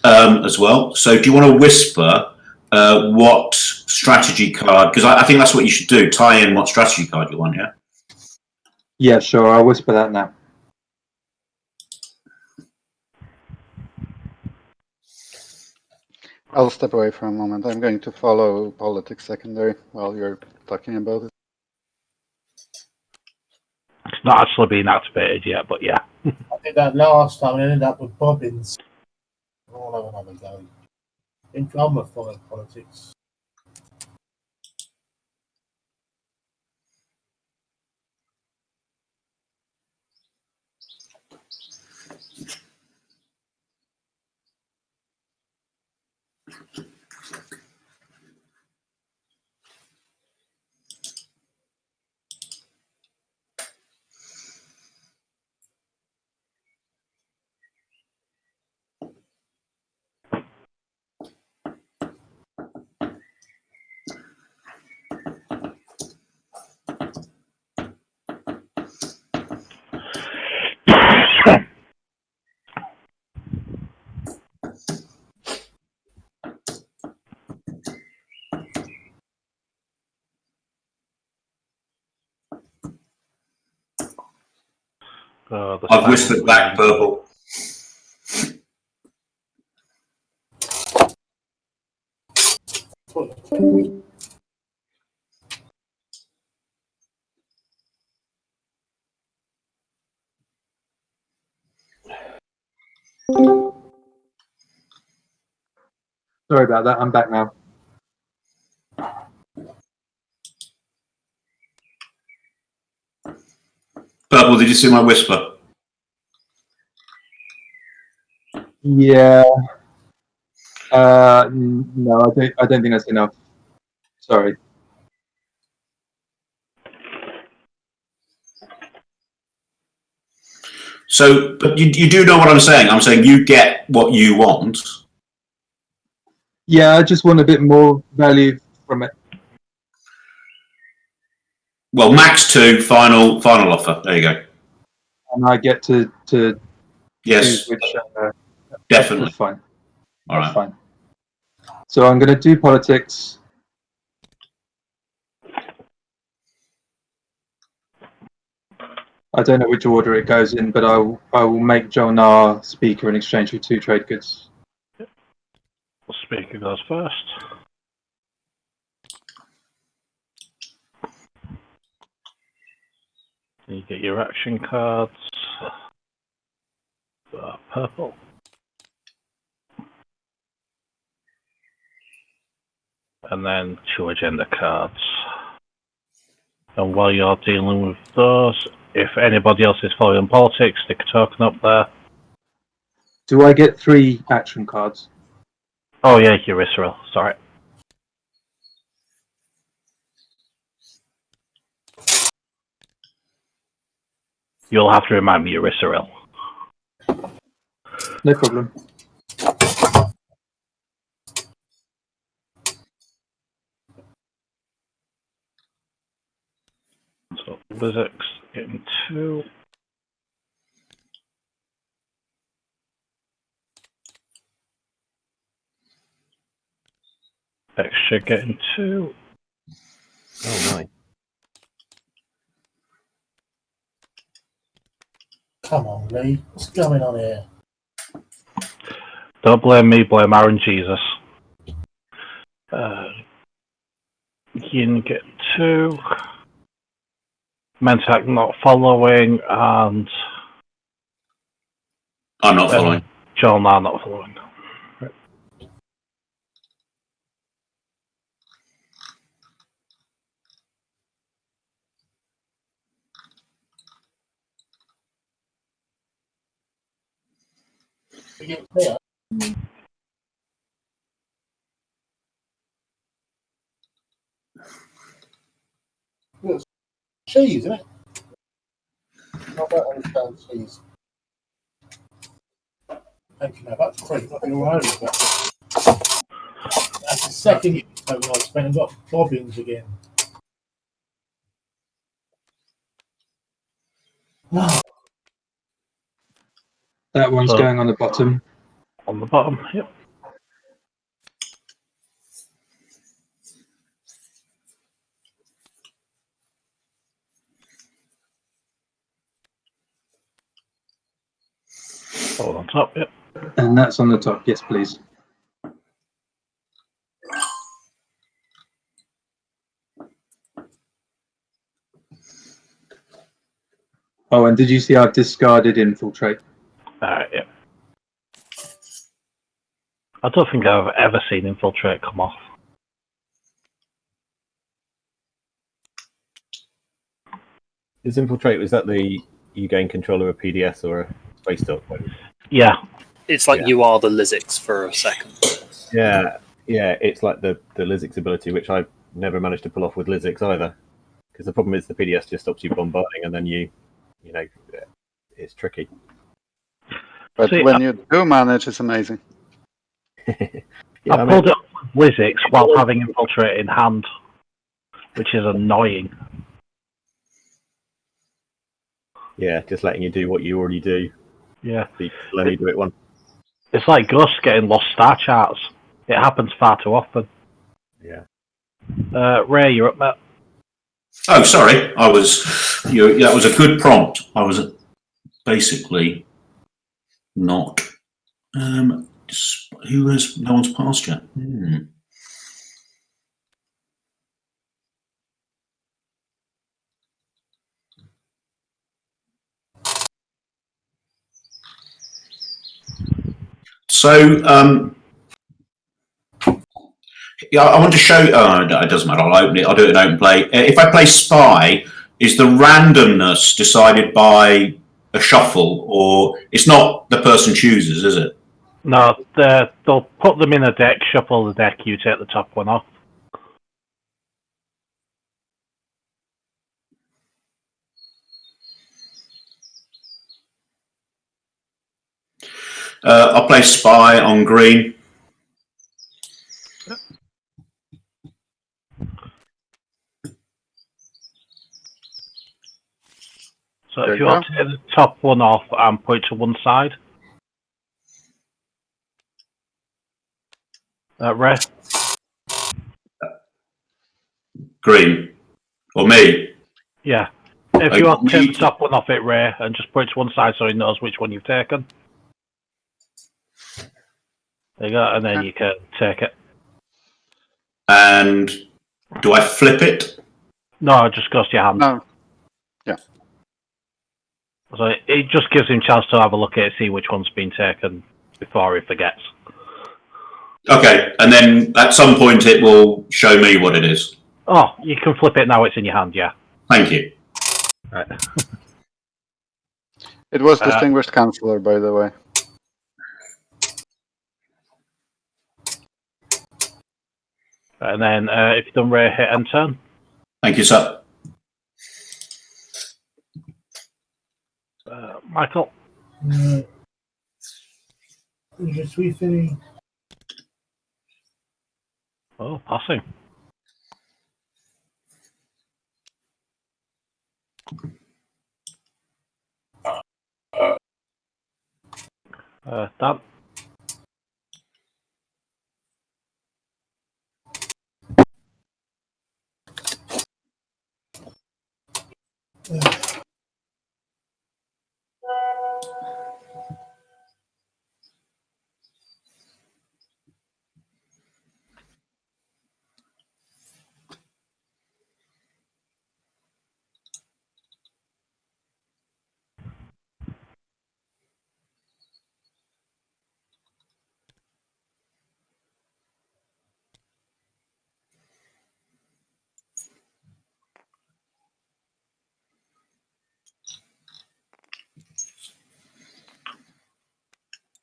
as well. So, do you want to whisper what strategy card? Because I think that's what you should do. Tie in what strategy card you want. Yeah. Yeah, sure. I'll whisper that now. I'll step away for a moment. I'm going to follow politics secondary while you're talking about it. It's not actually been activated yet, but yeah. I did that last time and ended up with bobbins. I'll have another go. I'm a follow politics. I've whispered back purple. Sorry about that. I'm back now. Purple, did you see my whisper? Yeah. No, I don't think that's enough. Sorry. So, but you do know what I'm saying. I'm saying you get what you want. Yeah, I just want a bit more value from it. Well, max 2, final offer. There you go. And I get to Yes, choose which. definitely. That's fine. All That's right. fine. So I'm going to do politics. I don't know which order it goes in, but I will make Jol Nar speaker in exchange for 2 trade goods. The speaker goes first. You get your action cards. Purple. And then 2 agenda cards. And while you're dealing with those, if anybody else is following politics, stick a token up there. Do I get 3 action cards? Oh yeah, you're Yssaril, sorry. You'll have to remind me you're Yssaril. No problem. So Xxcha getting 2. Xxcha getting 2. Oh, nice. Come on, Lee. What's going on here? Don't blame me, blame Aaron Jesus. Yin getting 2. Mentak not following, and I'm not following. Jol Nar not following. Right. Yeah. It's cheese, isn't it? I don't understand cheese. Thank you very much. Great, nothing all over it. That's the second token I spent and got bobbins again. That one's So- going on the bottom. On the bottom, yep. Hold on top, yep. And that's on the top. Yes, please. Oh, and did you see I've discarded infiltrate? Alright, yep. I don't think I've ever seen Infiltrate come off. Is Infiltrate, was that the you gain control of a PDS or a space dock? Yeah. It's like Yeah. you are the Lizix for a second. Yeah, it's like the Lizix ability, which I've never managed to pull off with Lizix either. Because the problem is the PDS just stops you bombarding, and then you know, it's tricky. But See, when you do manage, it's amazing. Yeah, I pulled it off with Lizix while having Infiltrate in hand, which is annoying. yeah, just letting you do what you already do. Yeah. So you can only do it once. It's like Ghosts getting lost star charts. It happens far too often. Yeah. Ray, you're up, mate. Oh, sorry. That was a good prompt. I was basically not. Who has no one's passed yet? So, yeah, I want to show. Oh, no, it doesn't matter. I'll open it. I'll do it in open play. If I play Spy, is the randomness decided by a shuffle, or it's not the person chooses, is it? No, they'll put them in a deck, shuffle the deck, you take the top one off. I'll play Spy on green. So if you want to take the top one off and put it to one side. Ray? Green. Or me? Yeah. If you want to take the top one off it, Ray, and just put it to one side so he knows which one you've taken. There you go, and then you can take it. And do I flip it? No, it just goes to your hand. No. Yeah. So it just gives him a chance to have a look at it, see which one's been taken before he forgets. Okay, and then at some point it will show me what it is. Oh, you can flip it now it's in your hand, yeah. Thank you. Right. It was Distinguished Counselor, by the way. And then if you've done Ray, hit and turn. Thank you, sir. Michael. Je suis fini. Oh, passing. Dan.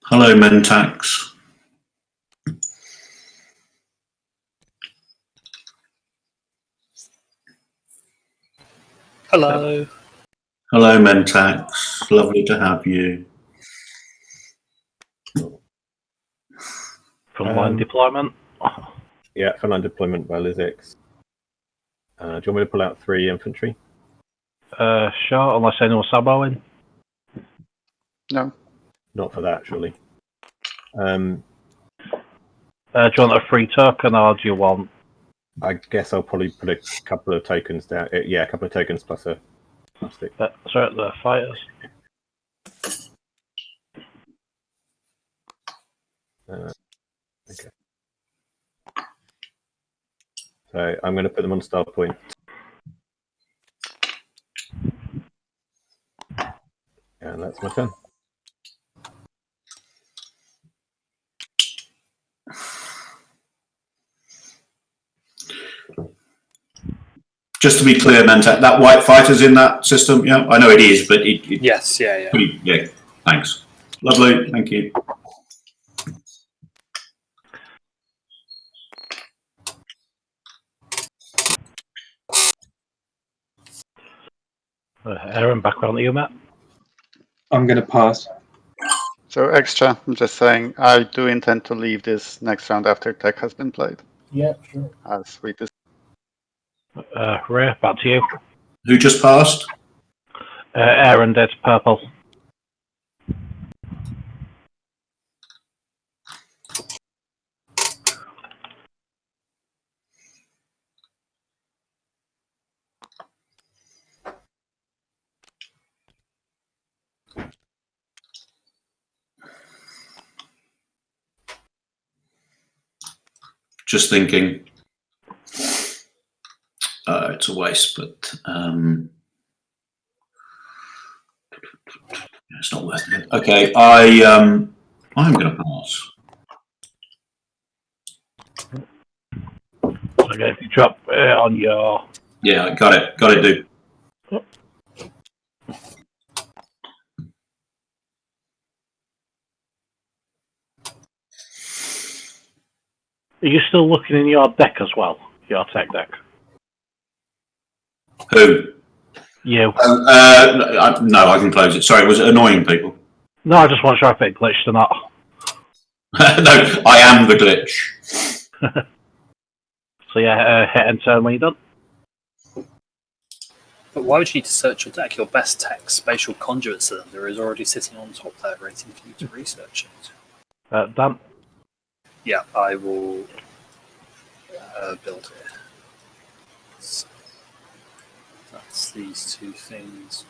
Hello, Mentax. Hello. Hello, Mentax. Lovely to have you. Frontline deployment. Yeah, frontline deployment by Lizix. Do you want me to pull out 3 infantry? Sure, unless anyone's saboing. No. Not for that, surely. Do you want a free token or do you want... I guess I'll probably put a couple of tokens down. Yeah, a couple of tokens plus a plastic. Sorry, the fighters. Okay. So I'm going to put them on star point. And that's my turn. Just to be clear, Mentak, that white fighter's in that system? Yeah, I know it is, but Yes, yeah. Yeah, thanks. Lovely, thank you. Aaron, back on to you, Matt. I'm going to pass. So Xxcha, I'm just saying, I do intend to leave this next round after tech has been played. Yeah, sure. As sweet as. Ray, back to you. Who just passed? Aaron, that's purple. Just thinking. It's a waste, but it's not worth it. Okay, I I'm going to pass. Okay, if you drop on your... Yeah, got it. Got it, dude. Are you still looking in your deck as well? Your tech deck? Who? You. No, I can close it. Sorry, was it annoying people? No, I just want to sure if it glitched or not. No, I am the glitch. So yeah, hit enter when you're done. But why would you need to search your deck? Your best tech spatial conduit cylinder is already sitting on top there, waiting for you to research it. Done. Yeah, I will build it. So that's these two things.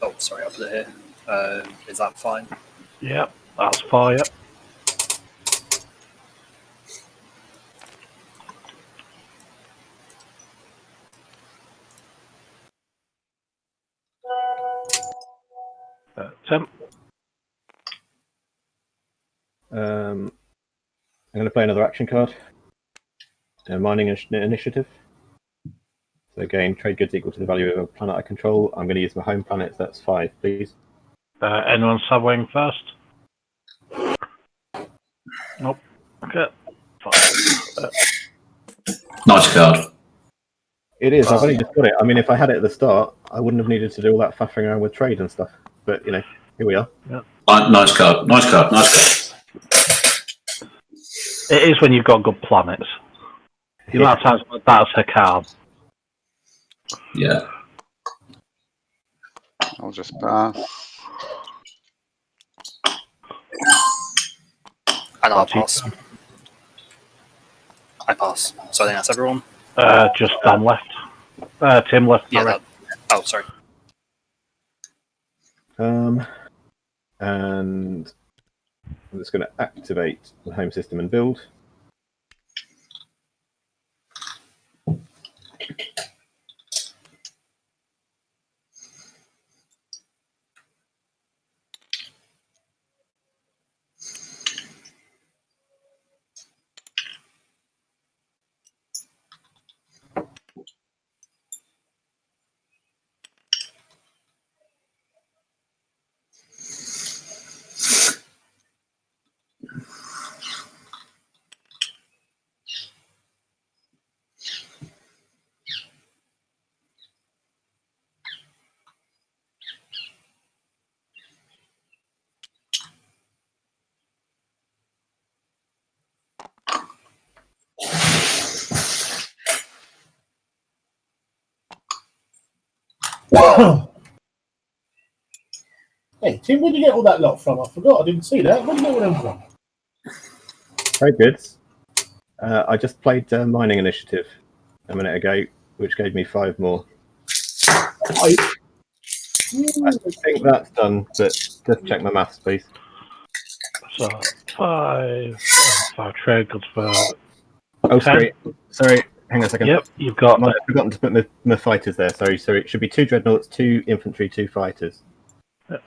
Oh, sorry, I'll put it here. Is that fine? Yep, that's fine. Yep. Tim? I'm going to play another action card. Mining initiative. So again, trade goods equal to the value of a planet I control. I'm going to use my home planet, so that's 5, please. Anyone subwing first? Nope. Okay. Nice card. It is. I've only just got it. I mean, if I had it at the start, I wouldn't have needed to do all that faffing around with trade and stuff. But, you know, here we are. Yep. Nice card. Nice card. Nice card. It is when you've got good planets. The amount of times that's her card. Yeah. I'll just pass. And I'll pass. I pass. So I think that's everyone. Just Dan left. Tim left. Yeah. Oh, sorry. And I'm just going to activate the home system and build. Hey, Tim, where'd you get all that lot from? I forgot. I didn't see that. Where'd you get all them from? Trade goods. I just played Mining Initiative a minute ago, which gave me 5 more. I think that's done, but just check my maths, please. So 5 trade goods for. Oh, sorry. Hang on a second. Yep, you've got. I've forgotten to put my fighters there. Sorry. So it should be 2 dreadnoughts, 2 infantry, 2 fighters. Yep.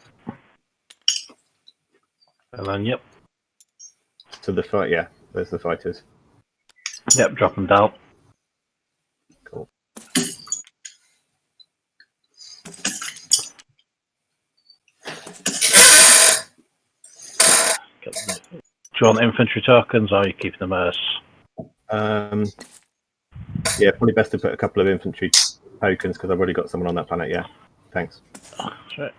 And then yep. So the fight, yeah, there's the fighters. Yep, drop them down. Cool. Do you want infantry tokens, or are you keeping them as? Yeah, probably best to put a couple of infantry tokens because I've already got someone on that planet. Yeah, thanks. That's right.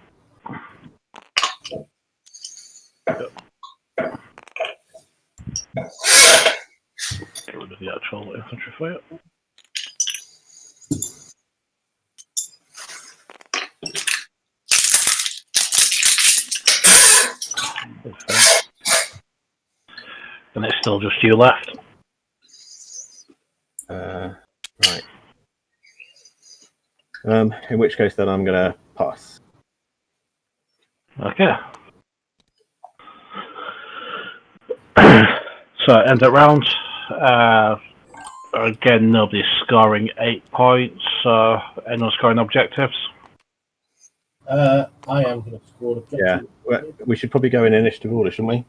Get rid of the actual infantry for you. And it's still just you left. Right. In which case, then I'm gonna pass. Okay. So end of round. Again, nobody's scoring 8 points. So anyone scoring objectives? I am going to score Yeah, objective. well, we should probably go in initiative order, shouldn't we?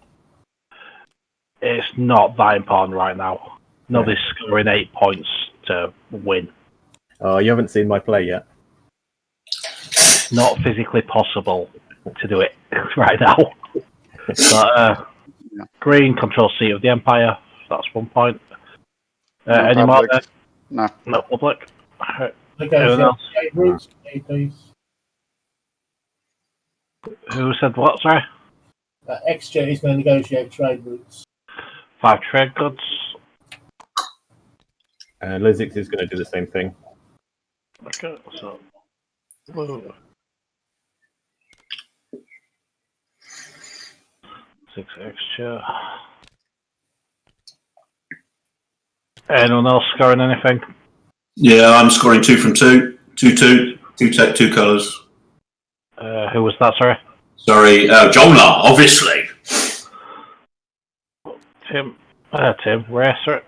It's not that important right now. Nobody's scoring 8 points to win. Oh, you haven't seen my play yet. Not physically possible to do it right now. But, green controls seat of the Empire. That's 1 point. Any more there? No. No public. Negotiate else? trade routes, please. Who said what, sorry? Xxcha is going to negotiate trade routes. 5 trade goods. Lizix is going to do the same thing. Okay, so. 6 Xxcha. Anyone else scoring anything? Yeah, I'm scoring 2 from 2. 2-2. 2 colours. Who was that, sorry? Sorry, Jol Nar, obviously. Tim. Tim, Racer.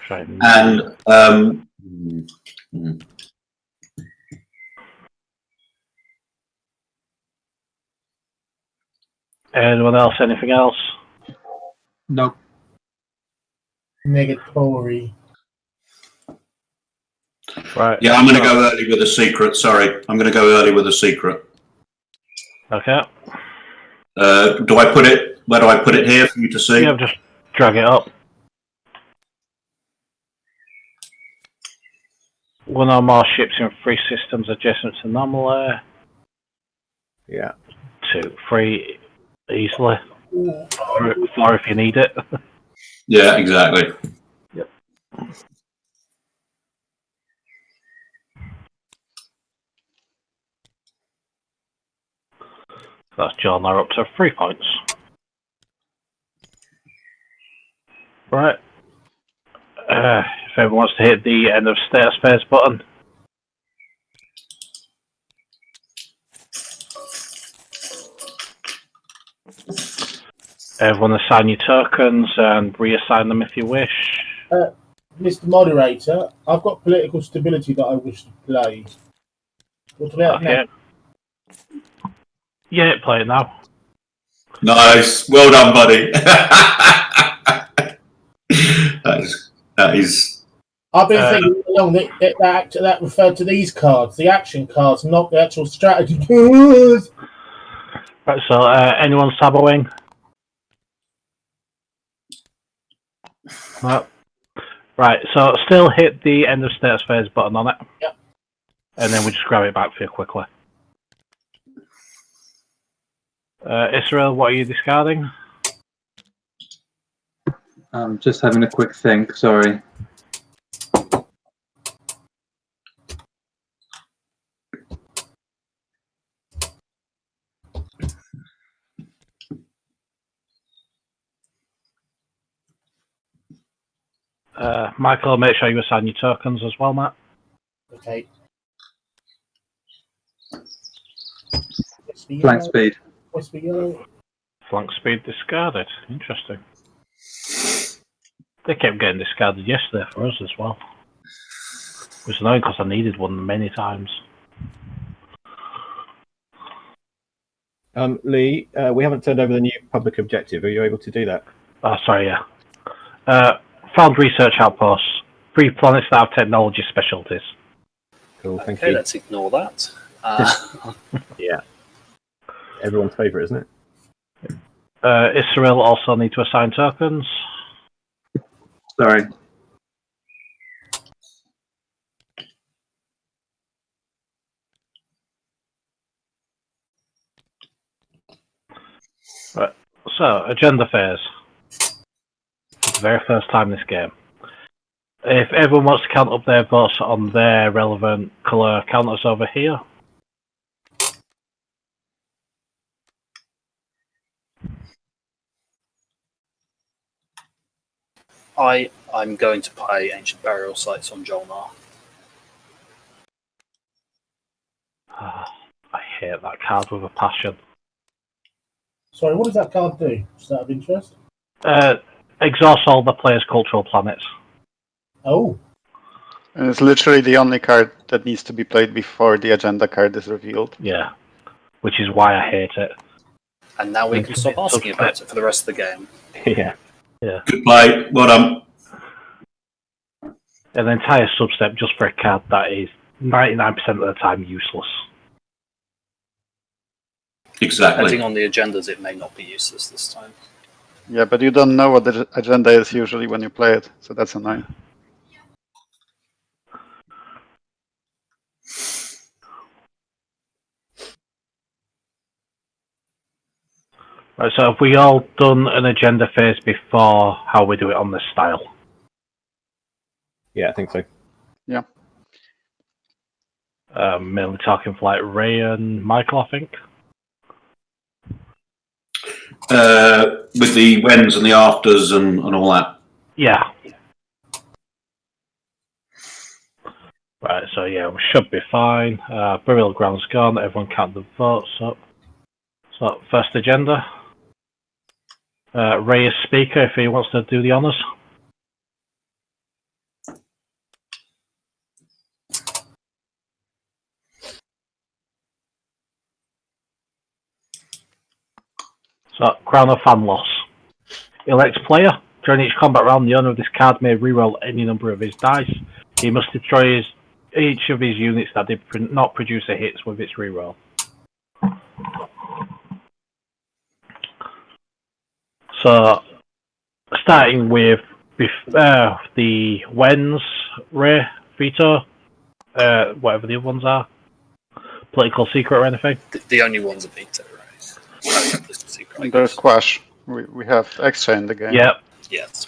And anyone else? Anything else? No. Negatory. Right. yeah, I'm going to go early with a secret. Sorry, I'm going to go early with a secret. Okay. Do I put it? Where do I put it here for you to see? Yeah, just drag it up. 1 or more ships in 3 systems adjacent to anomaly. Yeah. 2, 3, easily. 4 if you need it. Yeah, exactly. Yep. That's Jol Nar up to 3 points. Right. If everyone wants to hit the end of status phase button. Everyone assign your tokens and reassign them if you wish. Mr. Moderator, I've got political stability that I wish to play. What about Okay. Yeah, play it now. Nice. Well done, buddy. that is. I've been thinking along that referred to these cards, the action cards, not the actual strategy cards. Right, so anyone saboing? No. Right, so still hit the end of status phase button on it. Yep. And then we just grab it back for you quickly. Yssaril, what are you discarding? I'm just having a quick think, sorry. Michael, make sure you assign your tokens as well, Matt. Okay. Flank speed. What's the yellow? Flank speed discarded. Interesting. They kept getting discarded yesterday for us as well. It was annoying because I needed one many times. Lee, we haven't turned over the new public objective. Are you able to do that? Oh, sorry, yeah. Found research outposts. 3 planets that have technology specialties. Cool, thank Okay, you. let's ignore that. Yeah. Everyone's favourite, isn't it? Yssaril also need to assign tokens. Sorry. Right. So, agenda phase. For the very first time this game. If everyone wants to count up their votes on their relevant colour counters over here. I'm going to play Ancient Burial Sites on Jol Nar. I hate that card with a passion. Sorry, what does that card do? Just out of interest. Exhaust all the player's cultural planets. Oh. And it's literally the only card that needs to be played before the agenda card is revealed. Yeah, which is why I hate it. And now we can stop asking about it for the rest of the game. Yeah. Good play. Well done. An entire substep just for a card that is 99% of the time useless. Exactly. Depending on the agendas, it may not be useless this time. Yeah, but you don't know what the agenda is usually when you play it, so that's annoying. Right, so have we all done an agenda phase before how we do it on this style? Yeah, I think so. Yeah. Mainly talking for like Ray and Michael, I think. With the whens and the afters and all that. Yeah. Right, so yeah, we should be fine. Burial ground's gone, everyone count the votes up. So, first agenda. Ray is speaker if he wants to do the honours. So, Crown of Fan Loss. Elect player. During each combat round, the owner of this card may reroll any number of his dice. He must destroy each of his units that did not produce a hit with its reroll. So, starting with the Wens, Ray, Vito, whatever the other ones are. Political secret or anything? The only ones are Vito, right? There's Quash. We have Xxcha in the game. Yep. Yes.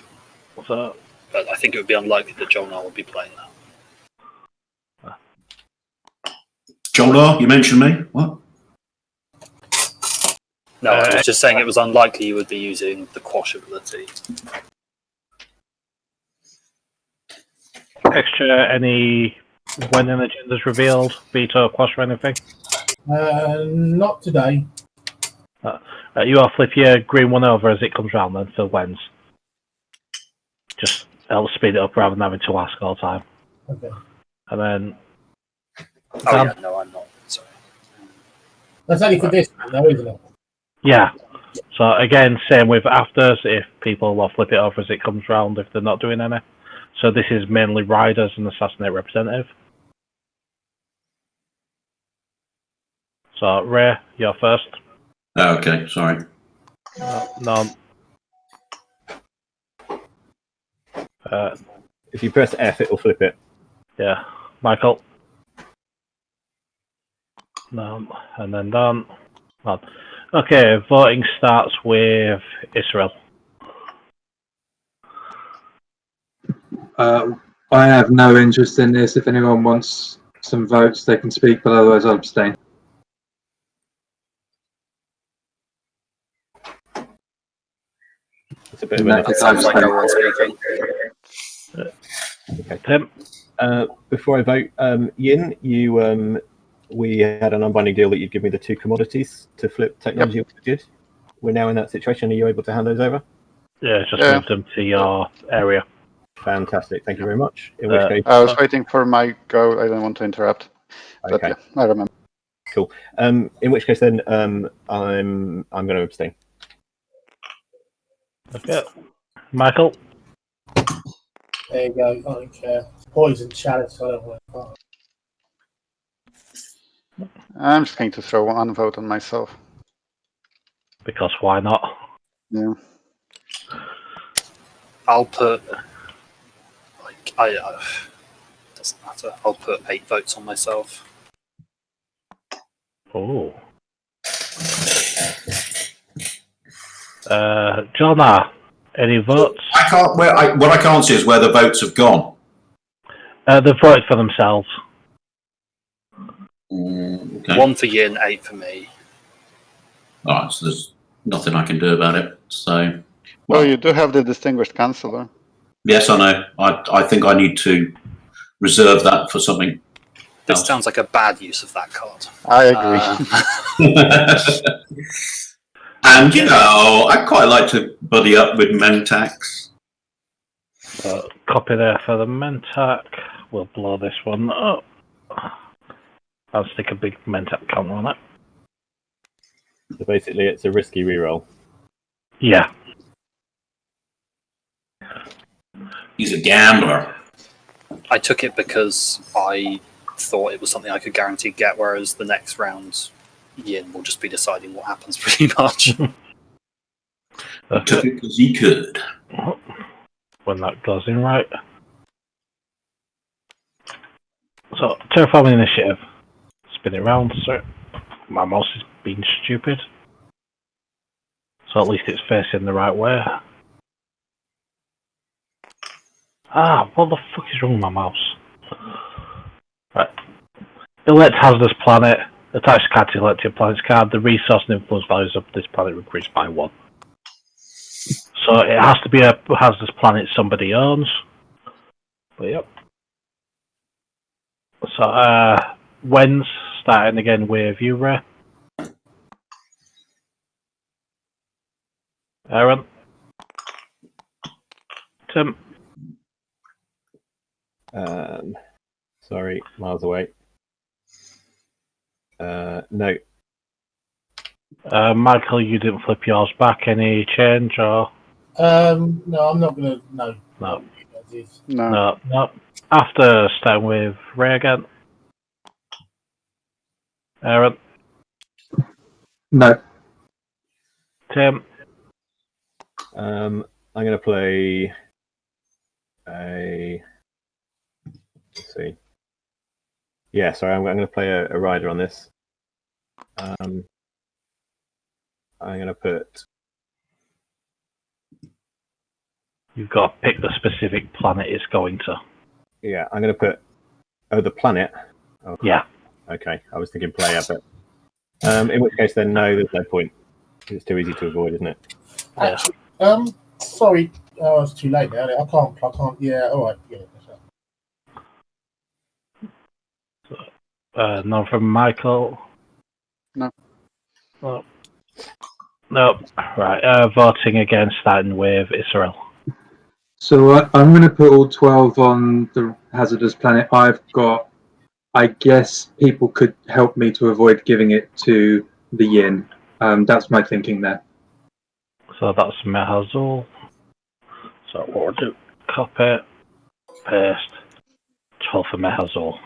So, But I think it would be unlikely that Jol Nar would be playing that. Jol Nar, you mentioned me? What? No, I was just saying it was unlikely you would be using the Quash ability. Xxcha, any when an agenda's revealed, Vito, Quash or anything? Not today. You all flip your green one over as it comes round then for Wens. Just help speed it up rather than having to ask all the time. Okay. And then... Oh yeah, no, I'm not. Sorry. That's only for this one, though, isn't it? Yeah. So again, same with afters, if people will flip it over as it comes round if they're not doing any. So this is mainly Riders and Assassinate Representative. So Ray, you're first. Oh, okay, sorry. None. If you press F, it will flip it. Yeah. Michael. None. And then done. None. Okay, voting starts with Yssaril. I have no interest in this. If anyone wants some votes, they can speak, but otherwise I'll abstain. It's a bit of an It sounds like everyone's speaking. Okay. Tim? Before I vote, Yin, we had an unbinding deal that you'd give me the 2 commodities to flip technology. Yep. Good. We're now in that situation. Are you able to hand those over? Yeah, just move them to your area. Fantastic. Thank you very much. In which case, I was waiting for my go. I don't want to interrupt. But okay, yeah, I remember. cool. In which case, then I'm going to abstain. Okay. Michael? There you go. I don't care. Poison chalice. I don't want to. I'm just going to throw one vote on myself. Because why not? Yeah. I'll put doesn't matter. I'll put 8 votes on myself. Oh. Jol Nar, any votes? I can't. What I can't see is where the votes have gone. They've voted for themselves. Okay. 1 for Yin, 8 for me. All right. So there's nothing I can do about it. So. Well, you do have the distinguished councillor. Yes, I know. I think I need to reserve that for something. This sounds like a bad use of that card. I agree. And, you know, I'd quite like to buddy up with Mentax. Copy there for the Mentak. We'll blow this one up. I'll stick a big Mentak counter on it. So basically, it's a risky reroll. Yeah. He's a gambler. I took it because I thought it was something I could guaranteed get, whereas the next round, Yin will just be deciding what happens pretty much. I took it because he could. When that goes in right. So, terraforming initiative. Spin it round, so my mouse is being stupid. So at least it's facing the right way. What the fuck is wrong with my mouse? Right. Elect hazardous planet. Attach card to elected planet's card. The resource and influence values of this planet increase by 1. So it has to be a hazardous planet somebody owns. But yep. So, when's starting again with you, Ray? Aaron? Tim? Sorry, miles away. No. Michael, you didn't flip yours back. Any change or? No, I'm not gonna. No. No. No. No. After starting with Ray again. Aaron? No. Tim? I'm going to play a. Let's see. Yeah, sorry, I'm going to play a rider on this. I'm going to put. You've got to pick the specific planet it's going to. Yeah, I'm going to put. Oh, the planet. Oh, yeah. Okay, I was thinking player, but in which case, then no, there's no point. It's too easy to avoid, isn't it? Actually, sorry, it's too late now. I can't. Yeah, all right. Yeah. None from Michael. No. No. Right. Voting again, starting with Yssaril. So I'm going to put all 12 on the hazardous planet. I guess people could help me to avoid giving it to the Yin. That's my thinking there. So that's Mehazul. So what we'll do, copy, paste, 12 for Mehazul.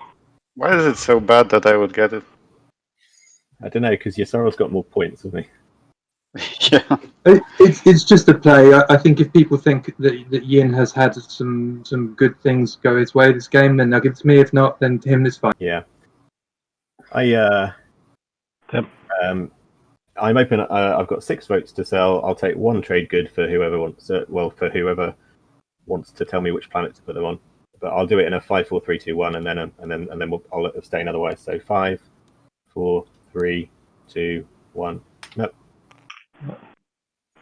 Why is it so bad that I would get it? I don't know, because Ysaril's got more points, hasn't he? Yeah. It's just a play. I think if people think that Yin has had some good things go his way this game, then they'll give it to me. If not, then to him it's fine. Yeah. I'm open. I've got 6 votes to sell. I'll take 1 trade good for whoever wants it. Well, for whoever wants to tell me which planet to put them on. But I'll do it in a 5, 4, 3, 2, 1, and then I'll abstain otherwise. So 5, 4, 3, 2, 1. Nope.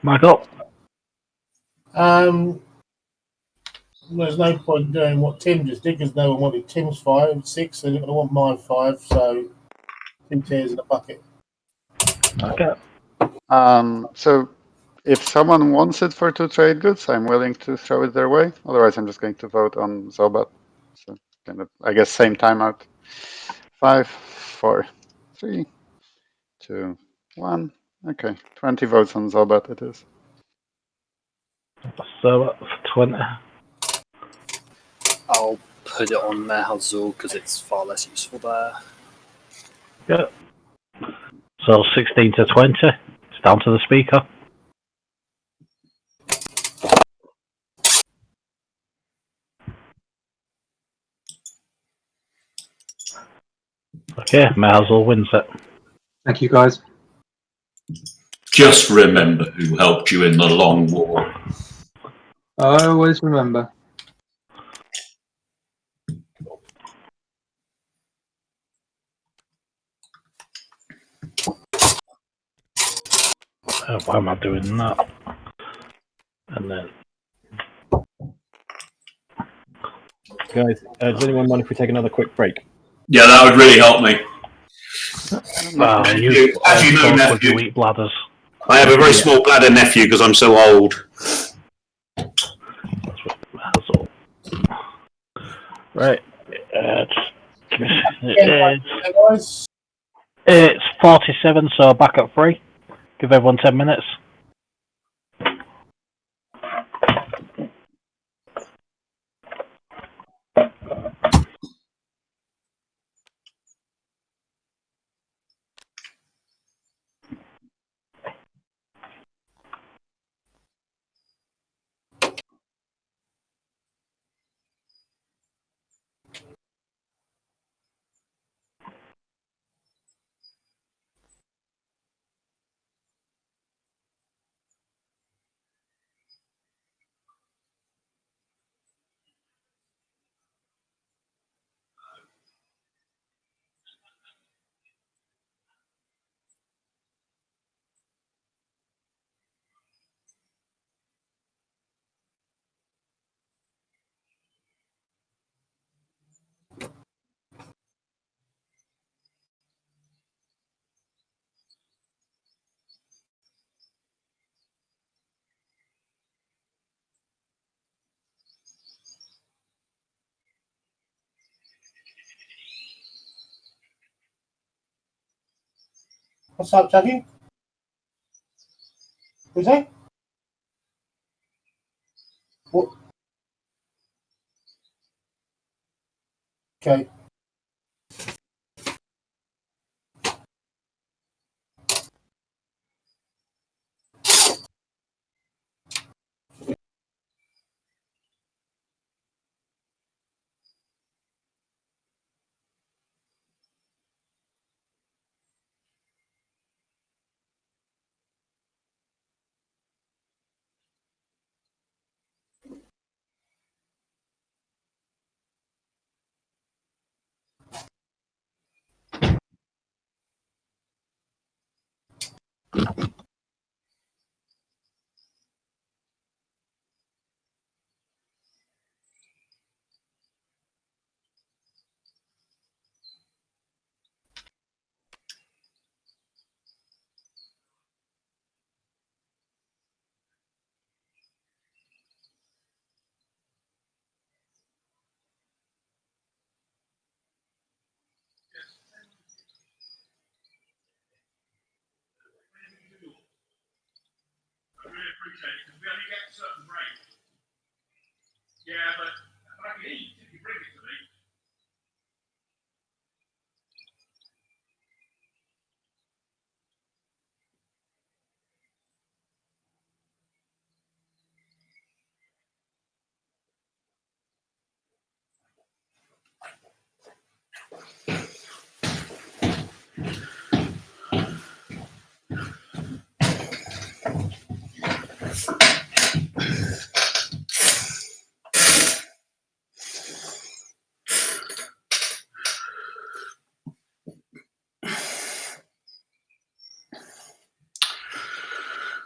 Michael. There's no point doing what Tim just did because no one wanted Tim's 5, 6. They're not going to want my 5, so 2 tears in a bucket. Okay. So if someone wants it for 2 trade goods, I'm willing to throw it their way. Otherwise, I'm just going to vote on Zobat. So kind of, I guess, same timeout. 5, 4, 3, 2, 1. Okay, 20 votes on Zobat it is. So 20. I'll put it on Mehazul because it's far less useful there. Yeah. So 16 to 20. It's down to the speaker. Okay, Mehazul wins it. Thank you, guys. Just remember who helped you in the long war. I always remember. Why am I doing that? And then. Guys, does anyone mind if we take another quick break? Yeah, that would really help me. You as you know, nephew, eat bladders. I have a very small bladder nephew because I'm so old. That's all. Right. It's 47, so back at 3. Give everyone 10 minutes. What's up, Jackie? Who's that? What? Okay.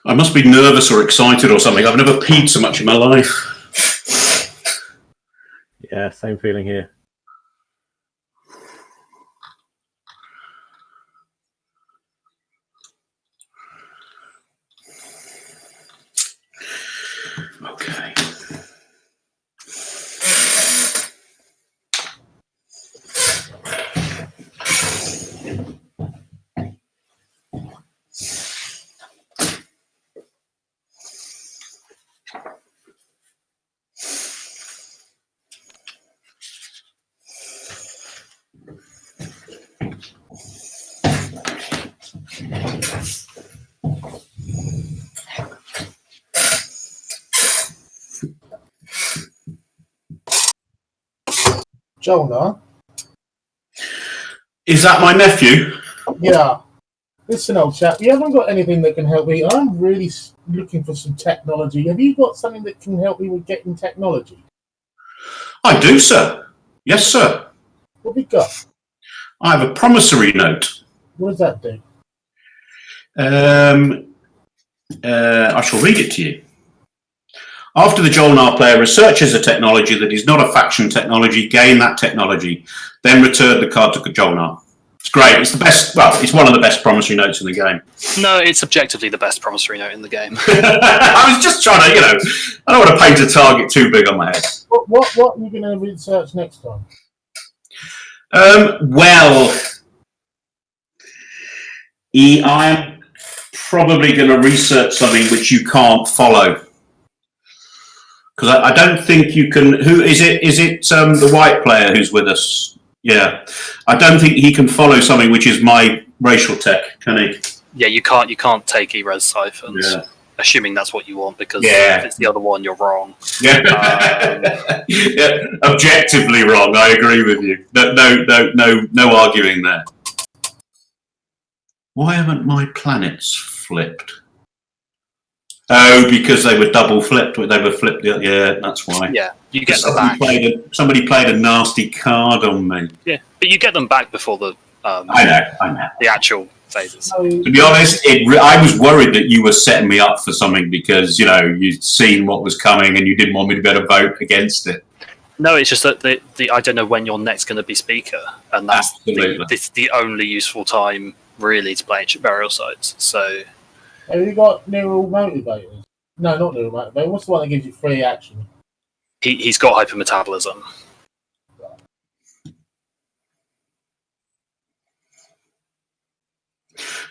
I must be nervous or excited or something. I've never peed so much in my life. Yeah, same feeling here. Okay. Jol Nar? Is that my nephew? Yeah. Listen, old chap, you haven't got anything that can help me. I'm really looking for some technology. Have you got something that can help me with getting technology? I do, sir. Yes, sir. What have you got? I have a promissory note. What does that do? I shall read it to you. After the Jol Nar player researches a technology that is not a faction technology, gain that technology, then return the card to Jol Nar. It's great. It's the best. Well, it's one of the best promissory notes in the game. No, it's objectively the best promissory note in the game. I was just trying to, I don't want to paint a target too big on my head. What are you going to research next time? Well, I'm probably going to research something which you can't follow. Because I don't think you can. Who is it? Is it the white player who's with us? Yeah, I don't think he can follow something which is my racial tech, can he? Yeah, you can't take E-res siphons. Yeah. Assuming that's what you want, because if it's the other one, you're wrong. Yeah. Yeah, objectively wrong. I agree with you. No arguing there. Why haven't my planets flipped? Oh, because they were double flipped. They were flipped. Yeah, that's why. Yeah, you get them back. Somebody played a nasty card on me. Yeah, but you get them back before the. I know. The actual phases. To be honest, I was worried that you were setting me up for something because you'd seen what was coming and you didn't want me to be able to vote against it. No, it's just that the I don't know when you're next going to be speaker, and that's the only useful time really to play ancient burial sites. So. Have you got neural motivators? No, not neural motivators. What's the one that gives you free action? He's got hypermetabolism.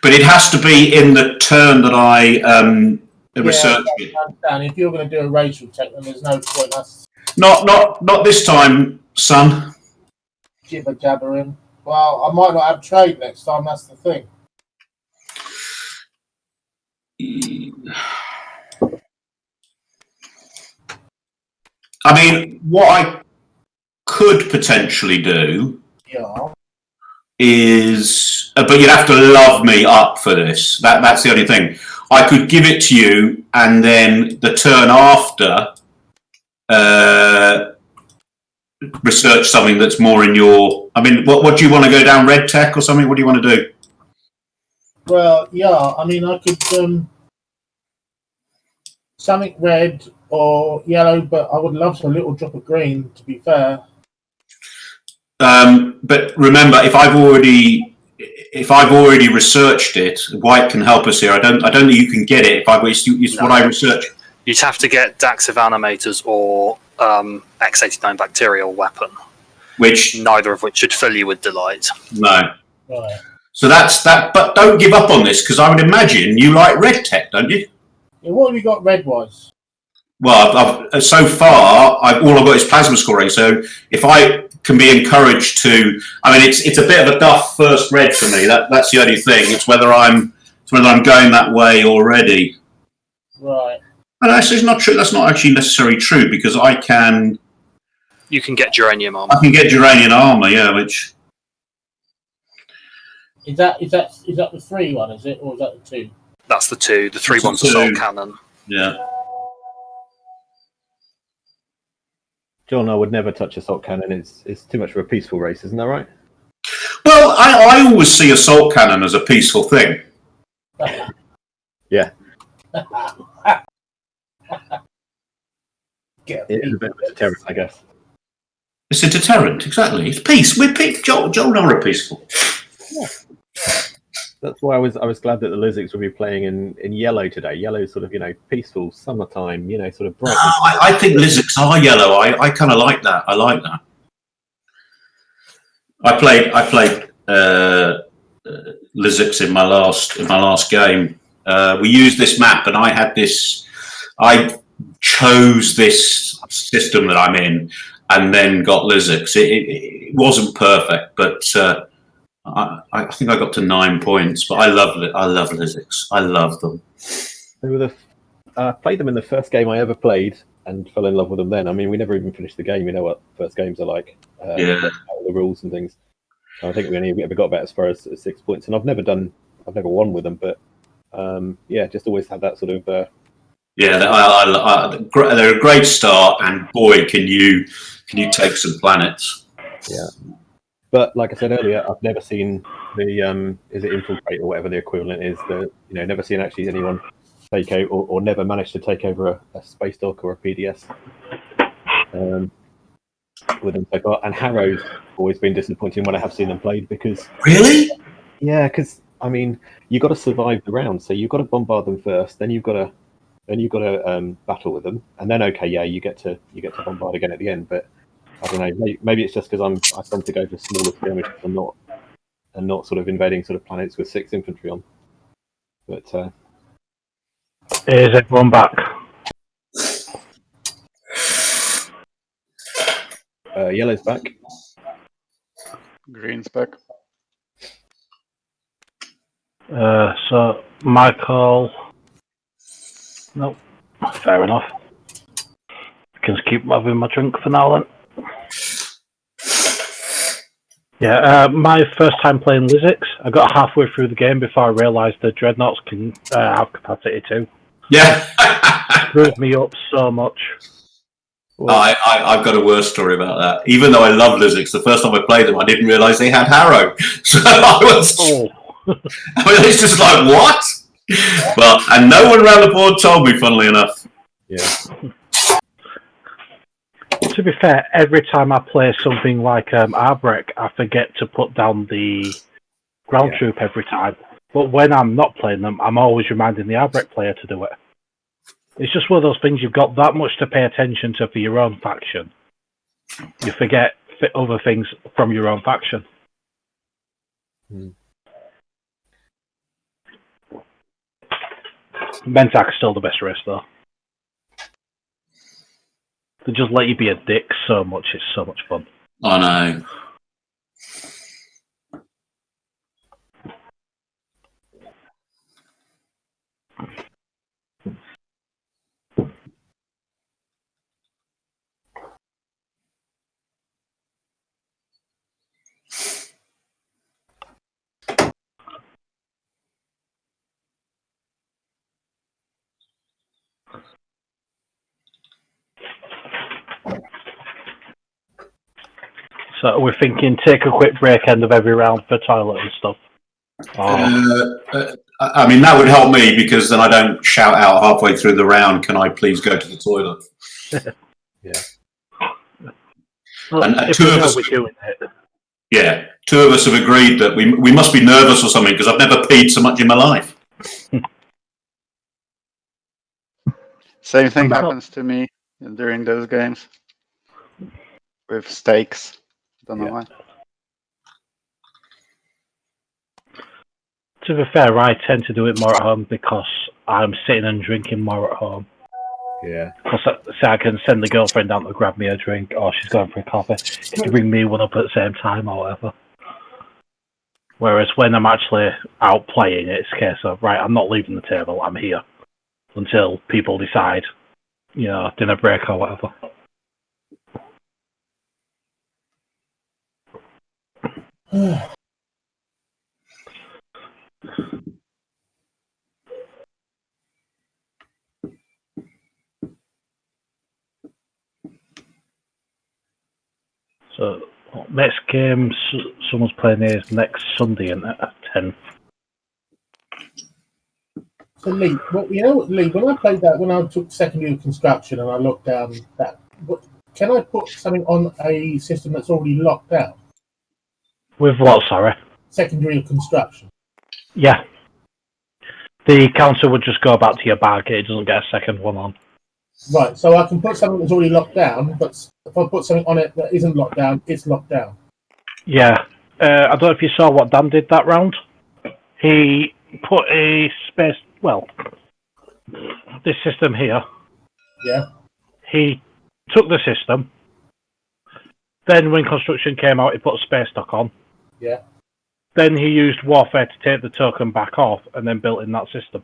But it has to be in the turn that I research it. And if you're going to do a racial check, then there's no point. Not this time, son. Jibber jabbering. Well, I might not have trade next time. That's the thing. I mean, what I could potentially do is, but you'd have to love me up for this. That's the only thing. I could give it to you, and then the turn after, research something that's more in your. I mean, what do you want to go down? Red tech or something? What do you want to do? Well, yeah. I mean, I could something red or yellow, but I would love a little drop of green. To be fair. But remember, if I've already researched it, white can help us here. I don't think you can get it. It's what I research. You'd have to get Daxiv animators or X89 bacterial weapon, neither of which should fill you with delight. No. Right. So that's that. But don't give up on this, because I would imagine you like red tech, don't you? Yeah, what have you got red-wise? Well, so far, all I've got is plasma scoring. So if I can be encouraged to, I mean, it's a bit of a duff first red for me. That's the only thing. It's whether I'm going that way already. Right. But actually, it's not true. That's not actually necessarily true, because I can. You can get geranium armor. I can get geranium armor, yeah. Which is that the 3 one? Is it, or is that the 2? That's the 2. The 3 one's assault cannon. Yeah. Jol Nar would never touch assault cannon. It's too much of a peaceful race, isn't that right? Well, I always see assault cannon as a peaceful thing. Yeah. It is a bit of a deterrent, I guess. It's a deterrent, exactly. It's peace. Jol Nar are peaceful. Yeah. That's why I was glad that the Lizards would be playing in yellow today. Yellow, sort of, peaceful summertime, sort of bright. I think Lizards are yellow. I kind of like that. I like that. I played Lizards in my last game. We used this map, and I chose this system that I'm in, and then got Lizards. It wasn't perfect, but. I think I got to 9 points, but I love Lizards. I love them. They were I played them in the first game I ever played and fell in love with them then. I mean, we never even finished the game. You know what first games are like. The rules and things. I think we only ever got about as far as 6 points, and I've never won with them, but just always had that sort of. They're a great start, and boy, can you take some planets. Yeah. But like I said earlier, I've never seen the is it infiltrate or whatever the equivalent is. Never seen actually anyone take out or never managed to take over a space dock or a PDS. with them so far. And Harrow's always been disappointing when I have seen them played because Really? I mean, you got to survive the round, so you've got to bombard them first, then you've got to battle with them, and then you get to bombard again at the end. But I don't know, maybe it's just because I tend to go for smaller skirmishes and not sort of invading sort of planets with 6 infantry on. But is everyone back? Yellow's back. Green's back. So Michael. Nope. Fair enough. Can just keep having my drink for now then. Yeah, my first time playing Lizzix, I got halfway through the game before I realised the Dreadnoughts can have capacity too. Yeah. Screwed me up so much. I've got a worse story about that. Even though I love Lizzix, the first time I played them, I didn't realise they had Harrow. So I was... I mean, it's just like, what? Well, and no one around the board told me, funnily enough. Yeah. To be fair, every time I play something like Arbrek, I forget to put down the ground troop every time. But when I'm not playing them, I'm always reminding the Arbrek player to do it. It's just one of those things you've got that much to pay attention to for your own faction. You forget other things from your own faction. Mentak's still the best race, though. They just let you be a dick so much. It's so much fun. I know. So we're thinking take a quick break end of every round for toilet and stuff. I mean, that would help me because then I don't shout out halfway through the round, can I please go to the toilet? Yeah. Well, And if two we of know us... we're doing it. Yeah, 2 of us have agreed that we must be nervous or something because I've never peed so much in my life. Same thing happens to me during those games with stakes. Don't know why. To be fair, I tend to do it more at home because I'm sitting and drinking more at home. Yeah. Because I can send the girlfriend down to grab me a drink, or she's going for a coffee. Can you bring me one up at the same time, or whatever? Whereas when I'm actually out playing, it's a case of, right, I'm not leaving the table, I'm here. Until people decide, dinner break or whatever. So, next game, someone's playing is next Sunday at 10. So Lee, Lee, when I played that, when I took secondary construction and I locked down that, can I put something on a system that's already locked down? With what, sorry? Secondary construction. Yeah. The counter would just go back to your bag, it doesn't get a second one on. Right, so I can put something that's already locked down, but if I put something on it that isn't locked down, it's locked down. Yeah. I don't know if you saw what Dan did that round. He put a space, this system here. Yeah. He took the system. Then when construction came out, he put a space dock on. Yeah. Then he used warfare to take the token back off and then built in that system.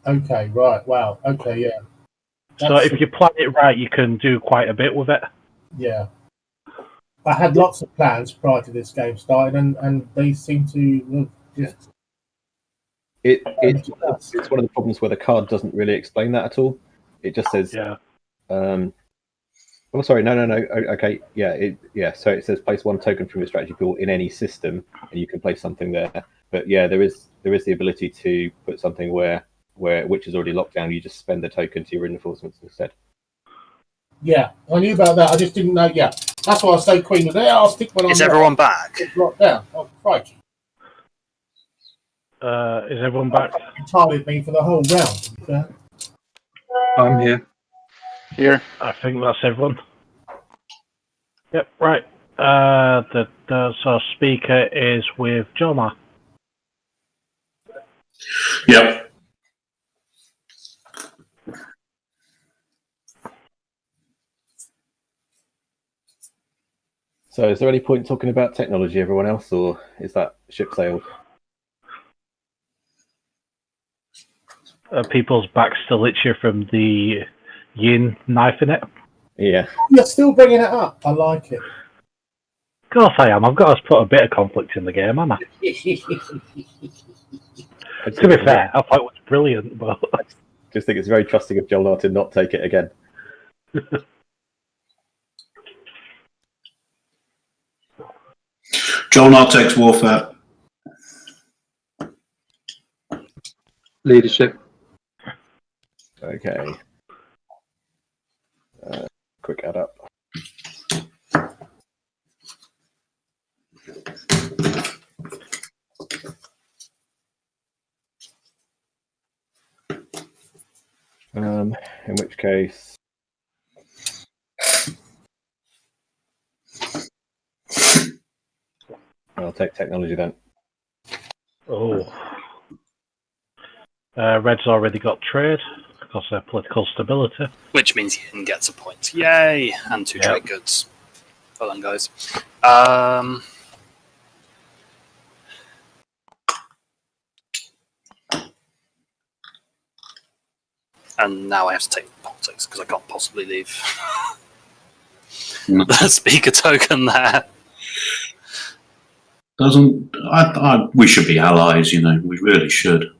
Okay, right, wow, okay, yeah. So if you plan it right, you can do quite a bit with it. Yeah. I had lots of plans prior to this game starting, and they seem to just... It's one of the problems where the card doesn't really explain that at all. It just says... Yeah. Oh, sorry, no. Okay, yeah. So it says place 1 token from your strategy pool in any system, and you can place something there. But yeah, there is the ability to put something which is already locked down. You just spend the token to your reinforcements instead. Yeah, I knew about that. I just didn't know. Yeah, that's why I stayed queen. There, I'll stick one on. Is everyone back? Drop down. Oh, right. Is everyone back? Entirely me for the whole round. Yeah. I'm here. Here. I think that's everyone. Yep, right. So speaker is with Jol Nar. Yep. So, is there any point talking about technology, everyone else, or is that ship sailed? People's backs still itchy from the yin knife in it. Yeah. You're still bringing it up. I like it. Of course I am. I've got to put a bit of conflict in the game, haven't I? To be fair, I thought it was brilliant, but I just think it's very trusting of Jol Nar to not take it again. Jol Nar takes warfare. Leadership. Okay. Quick add up. In which case, I'll take technology then. oh. Red's already got trade because of political stability. Which means Yin gets a point. Yay! And 2 Yep. trade goods. Well done, guys. And now I have to take politics because I can't possibly leave the speaker token there. Doesn't we should be allies? You know, we really should.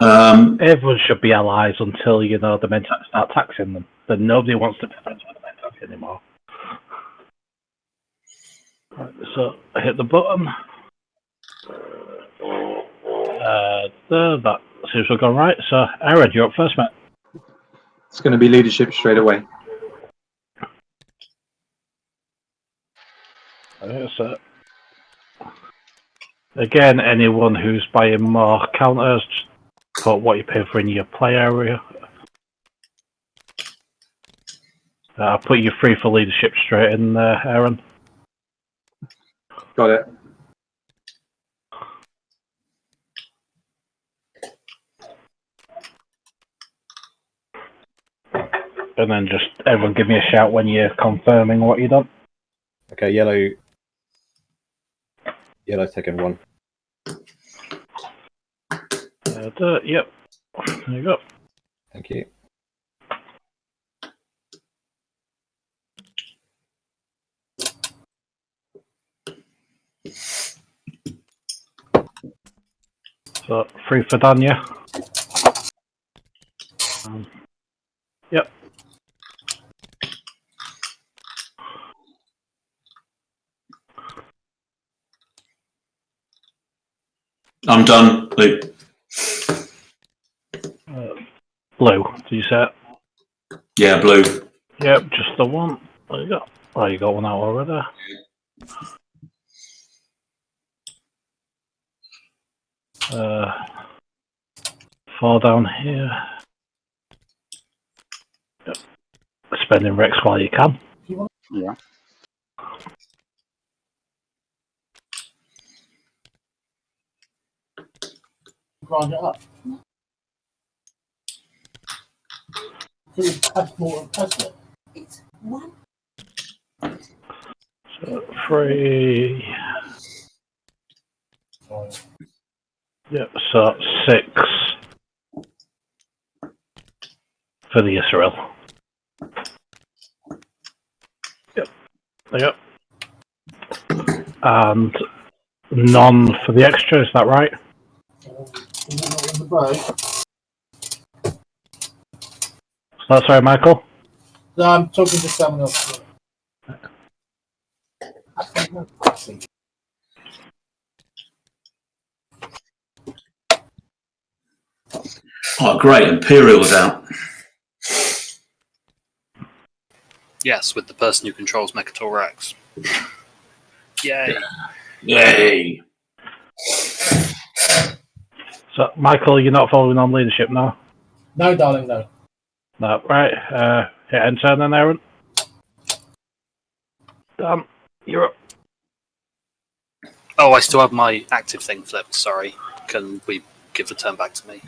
Everyone should be allies until, the Mentak start taxing them. Then nobody wants to be friends with the Mentak anymore. Right, so I hit the button. That seems to have gone right. So, Aaron, you're up first, mate. It's going to be leadership straight away. So, again, anyone who's buying more counters, put what you pay for in your play area. I'll put you free for leadership straight in there, Aaron. Got it. And then just everyone give me a shout when you're confirming what you've done. Okay, yellow's taken 1. Yep. There you go. Thank you. So, free for Danya. Yep. I'm done. Luke. Blue, did you say it? Yeah, blue. Yep, just the one. There you go. Oh, you got one out already. Fall down here. Yep. Spending Rex while you can. Yeah. Grind it up. That's more impressive. It's 1. So, 3. Yep, so 6 for the Yssaril. Yep, there you go. And none for the extra, is that right? So that's right, Michael? No, I'm talking to someone else. Oh, great. Imperial's out. Yes, with the person who controls Mechatol Rex. Yay. Yay! So, Michael, you're not following on leadership now? No, darling, no. No, right. Hit enter then, Aaron. You're up. Oh, I still have my active thing flipped. Sorry. Can we give the turn back to me?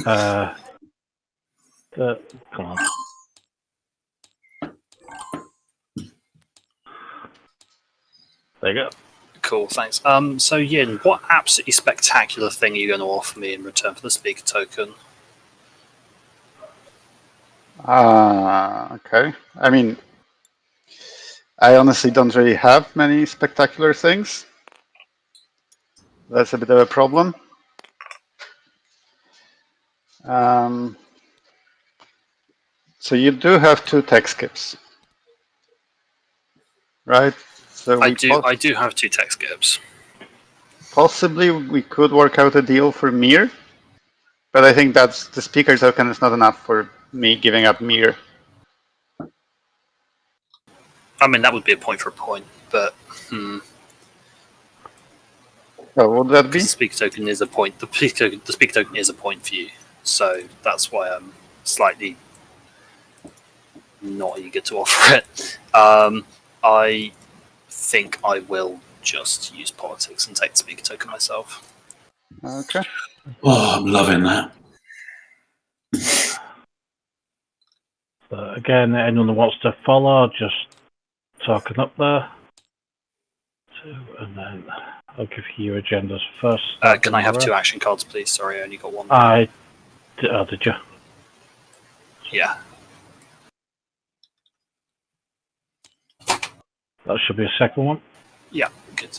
Come on. There you go. Cool, thanks. So Yin, what absolutely spectacular thing are you going to offer me in return for the speaker token? Okay. I mean, I honestly don't really have many spectacular things. That's a bit of a problem. So you do have 2 tech skips, right? So I do have 2 tech skips. Possibly we could work out a deal for Mir, but I think that's the speaker token is not enough for me giving up Mir. I mean, that would be a point for a point, but Oh, what would that be? the speaker token is a point. The speaker token is a point for you, so that's why I'm slightly not eager to offer it. I think I will just use politics and take the speaker token myself. Okay. Oh, I'm loving that. So again, anyone who wants to follow, just talking up there. 2, and then I'll give you your agendas first. Can I have 2 action cards, please? Sorry, I only got 1. Did you? Yeah. That should be a second one. Yeah, good.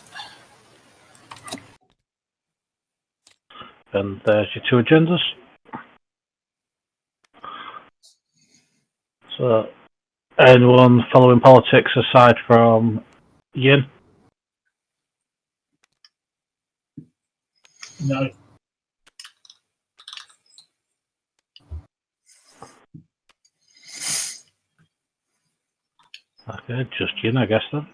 And there's your 2 agendas. So, anyone following politics aside from Yin? No. Okay, just Yin, I guess then.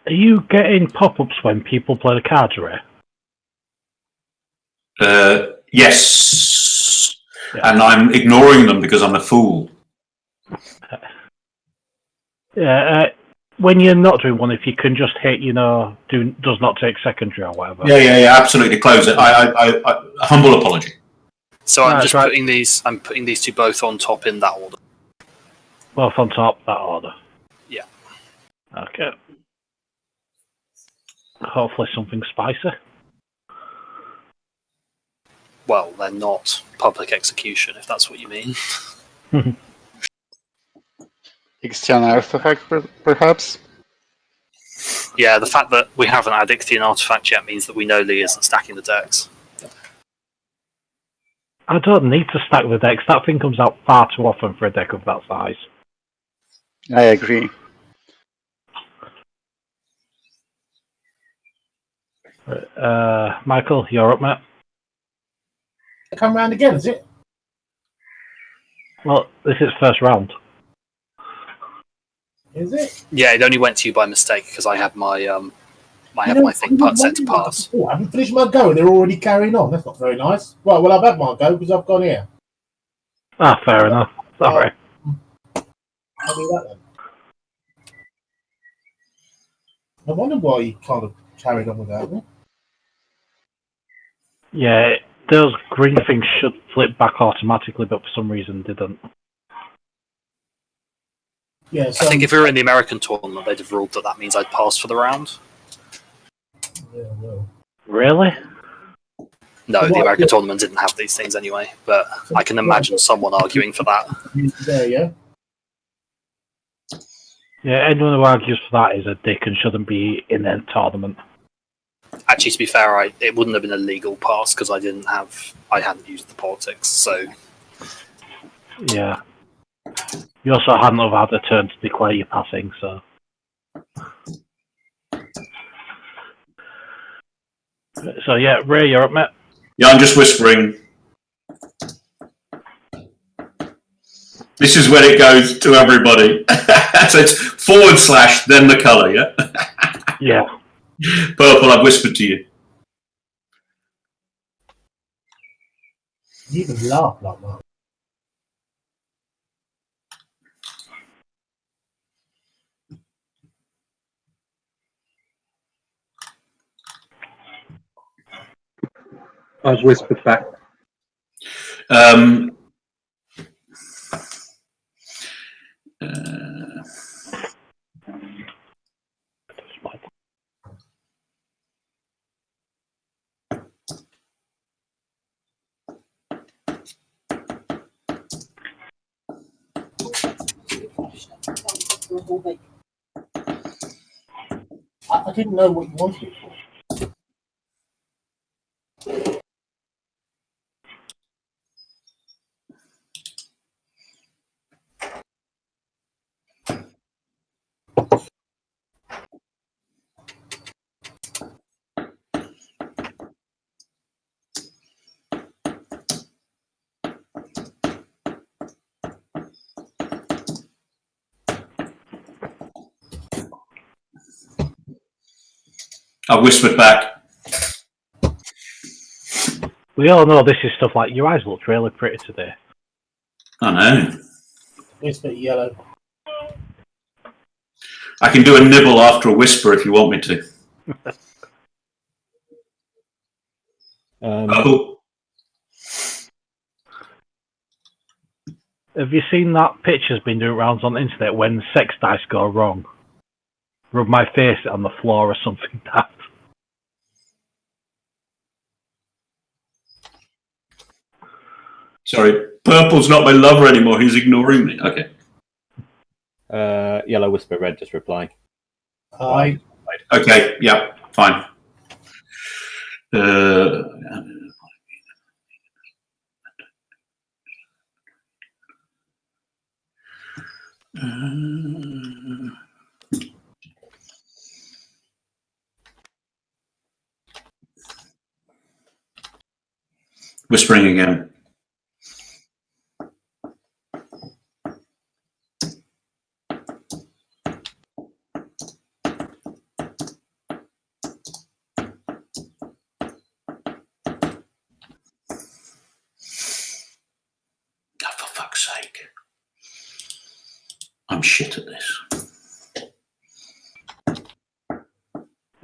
Are you getting pop-ups when people play the cards, Ray? Yes. Yeah. And I'm ignoring them because I'm a fool. Yeah, when you're not doing one, if you can just hit, does not take secondary or whatever. Yeah, absolutely. Close it. I humble apology. So I'm just putting these. I'm putting these 2 both on top in that order. Both on top, that order. Yeah. Okay. Hopefully something spicy. Well, they're not public execution, if that's what you mean. Xxcha artifact, perhaps? Yeah, the fact that we haven't had Ichthian artifact yet means that we know Lee isn't stacking the decks. I don't need to stack the decks. That thing comes out far too often for a deck of that size. I agree. Michael, you're up, mate. Come round again, is it? Well, this is first round. Is it? Yeah, it only went to you by mistake because I had my my thing set to pass. Oh, I haven't finished my go and they're already carrying on. That's not very nice. Right, well, I've had my go because I've gone here. Ah, fair enough. Sorry. I'll do that then. I wonder why you kind of carried on without me. Yeah, those green things should flip back automatically, but for some reason didn't. Yeah, so I think if we were in the American tournament, they'd have ruled that means I'd passed for the round. Yeah, well. Really? No, the American tournament didn't have these things anyway, but I can imagine someone arguing for that. There, yeah. Yeah, anyone who argues for that is a dick and shouldn't be in the tournament. Actually, to be fair, it wouldn't have been a legal pass because I hadn't used the politics. So Yeah. You also hadn't have had a turn to declare your passing, so. So yeah, Ray, you're up, mate. Yeah, I'm just whispering. This is when it goes to everybody. So it's / then the colour, yeah? Yeah. Purple, I've whispered to you. You even laugh like that. I've whispered back. I didn't know what you wanted it for. I whispered back. We all know this is stuff like, your eyes look really pretty today. I know. It's a bit yellow. I can do a nibble after a whisper if you want me to. Purple. Have you seen that picture's been doing rounds on the internet when sex dice go wrong? Rub my face on the floor or something daft. Sorry, Purple's not my lover anymore. He's ignoring me. Okay. Yellow whisper, red just replying. Hi. Okay, yeah, fine. Whispering again. I'm shit at this.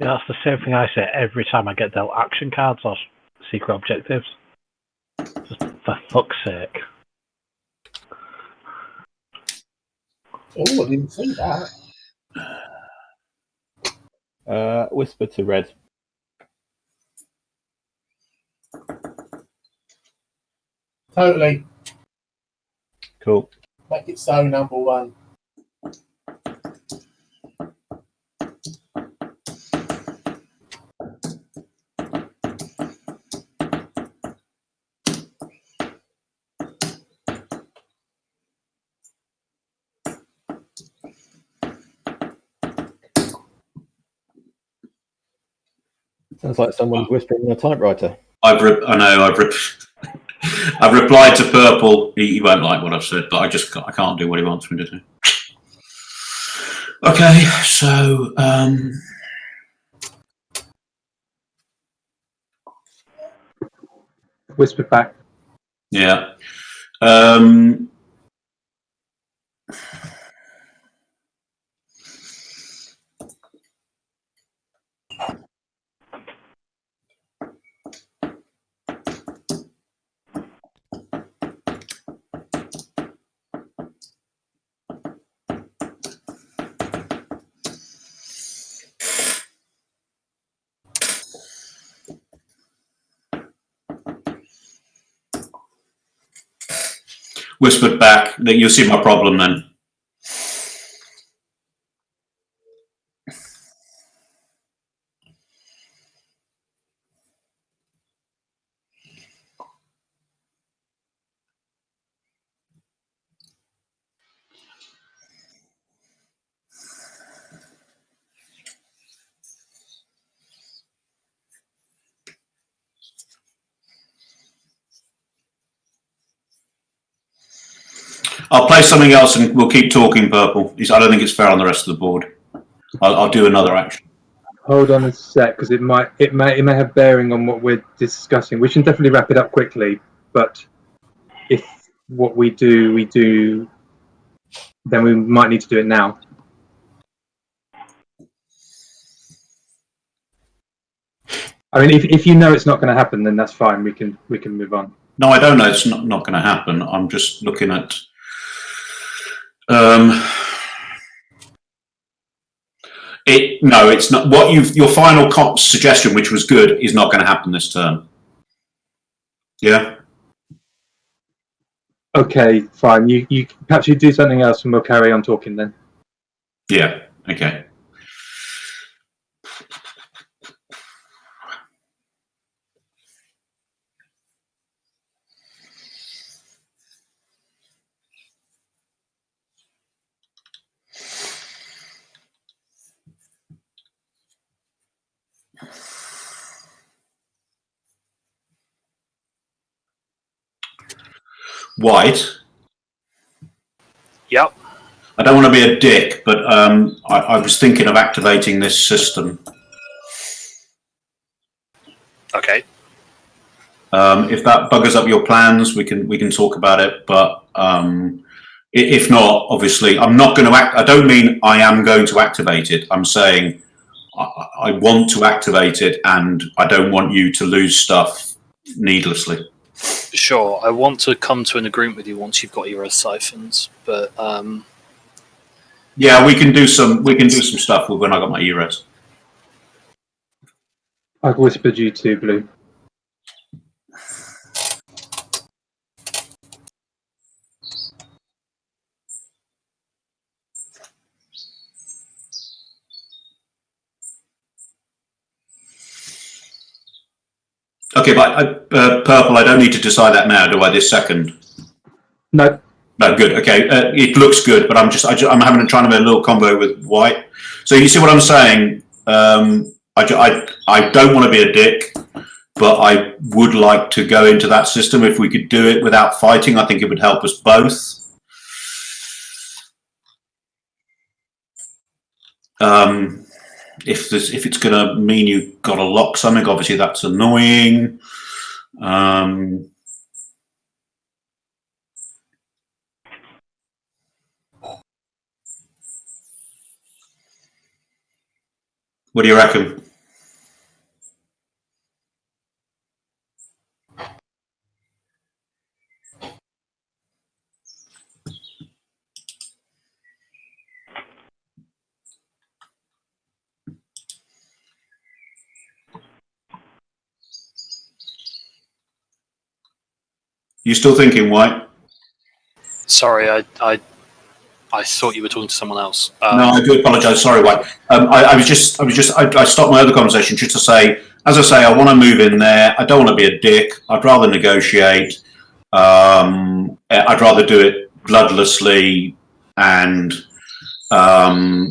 Yeah, that's the same thing I say every time I get dealt action cards or secret objectives. Just for fuck's sake. Oh, I didn't see that. Whisper to red. Totally. Cool. Make it so, number one. Sounds like someone's whispering on a typewriter. I've replied to Purple. He won't like what I've said, but I can't do what he wants me to do. Okay, so Whispered back. yeah. Whispered back that you'll see my problem then. I'll play something else and we'll keep talking, Purple. I don't think it's fair on the rest of the board. I'll do another action. Hold on a sec, because it may have bearing on what we're discussing. We can definitely wrap it up quickly, but if what we do, then we might need to do it now. I mean, if you know it's not going to happen, then that's fine. We can move on. No, I don't know. It's not going to happen. I'm just looking at. No, it's not. Your final suggestion, which was good, is not going to happen this turn. Yeah. Okay, fine. You perhaps you do something else, and we'll carry on talking then. Yeah. Okay. White. Yep. I don't want to be a dick, but I was thinking of activating this system. Okay. If that buggers up your plans, we can talk about it. But if not, obviously, I'm not going to act. I don't mean I am going to activate it. I'm saying I want to activate it, and I don't want you to lose stuff needlessly. Sure, I want to come to an agreement with you once you've got your siphons, but yeah, we can do some stuff when I got my Euros. I've whispered you to Blue. Okay, but Purple, I don't need to decide that now, do I? This second? No. No, good. Okay, it looks good, but I'm trying to have a little combo with White. So you see what I'm saying? I don't want to be a dick, but I would like to go into that system. If we could do it without fighting, I think it would help us both. If it's going to mean you've got to lock something, obviously that's annoying. What do you reckon? You still thinking, White? sorry, I thought you were talking to someone else. No, I do apologise. Sorry, White. I stopped my other conversation just to say, as I say, I want to move in there. I don't want to be a dick. I'd rather negotiate. I'd rather do it bloodlessly, and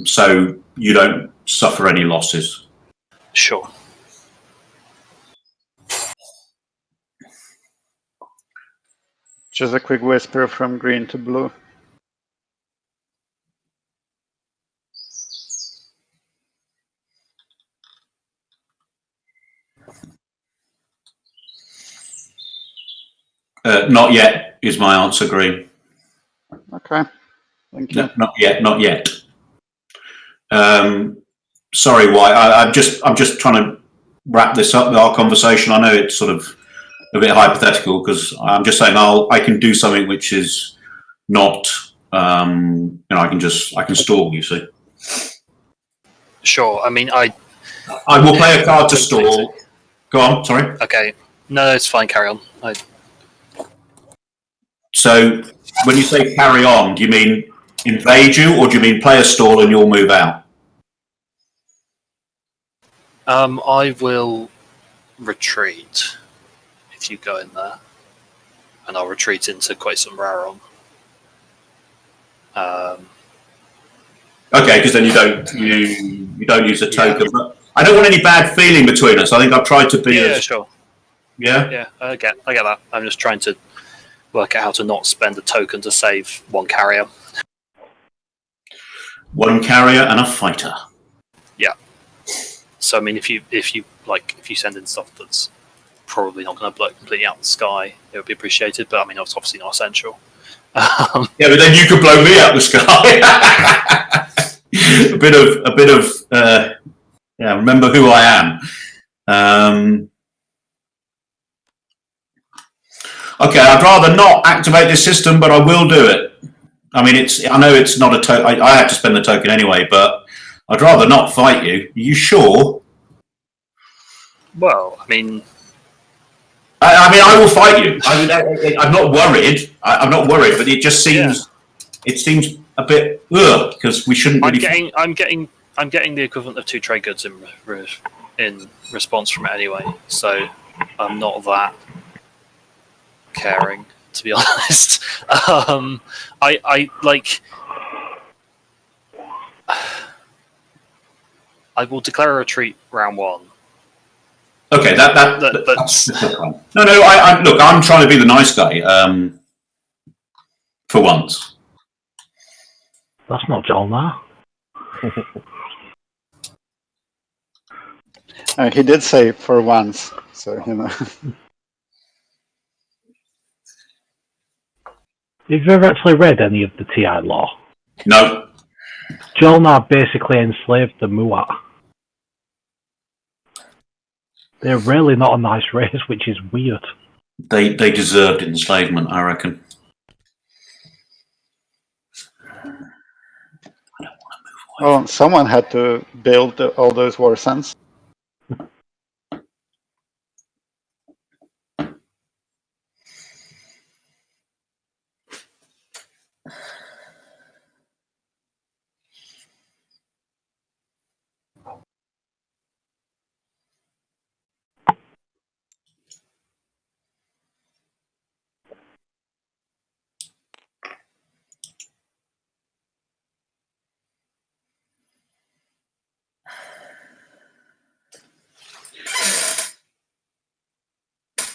so you don't suffer any losses. Sure. Just a quick whisper from green to blue. Not yet is my answer, Green. Okay, thank you. No, not yet. Not yet. Sorry, White. I'm just trying to wrap this up with our conversation. I know it's sort of a bit hypothetical because I'm just saying I can do something which is not. I can stall. You see. Sure. I mean, I will play a card to stall. Go on. Sorry. Okay. No, it's fine. Carry on. So, when you say carry on, do you mean invade you, or do you mean play a stall and you'll move out? I will retreat if you go in there, and I'll retreat into quite some Raron. Okay, because then you don't use a token. Yeah. But I don't want any bad feeling between us. I think I've tried to be. Yeah, sure. Yeah. Yeah, I get that. I'm just trying to work out how to not spend a token to save one carrier. One carrier and a fighter. Yeah. So I mean, if you send in stuff that's probably not going to blow completely out of the sky, it would be appreciated. But I mean, it's obviously not essential. Yeah, but then you could blow me out the sky. a bit of. Yeah, remember who I am. Okay, I'd rather not activate this system, but I will do it. I mean, I know it's not a token. I have to spend the token anyway, but I'd rather not fight you. Are you sure? Well, I mean, I will fight you. I'm not worried. I'm not worried, but it just seems it seems a bit because we shouldn't really. I'm getting the equivalent of 2 trade goods in response from it anyway, so I'm not that caring, to be honest. I will declare a retreat round 1. Okay, that's fine. No. Look, I'm trying to be the nice guy for once. That's not Jol Nar. He did say for once, so you know. Have you ever actually read any of the TI law? No. Jol Nar basically enslaved the Muat. They're really not a nice race, which is weird. They deserved enslavement, I reckon. Well, someone had to build all those war suns.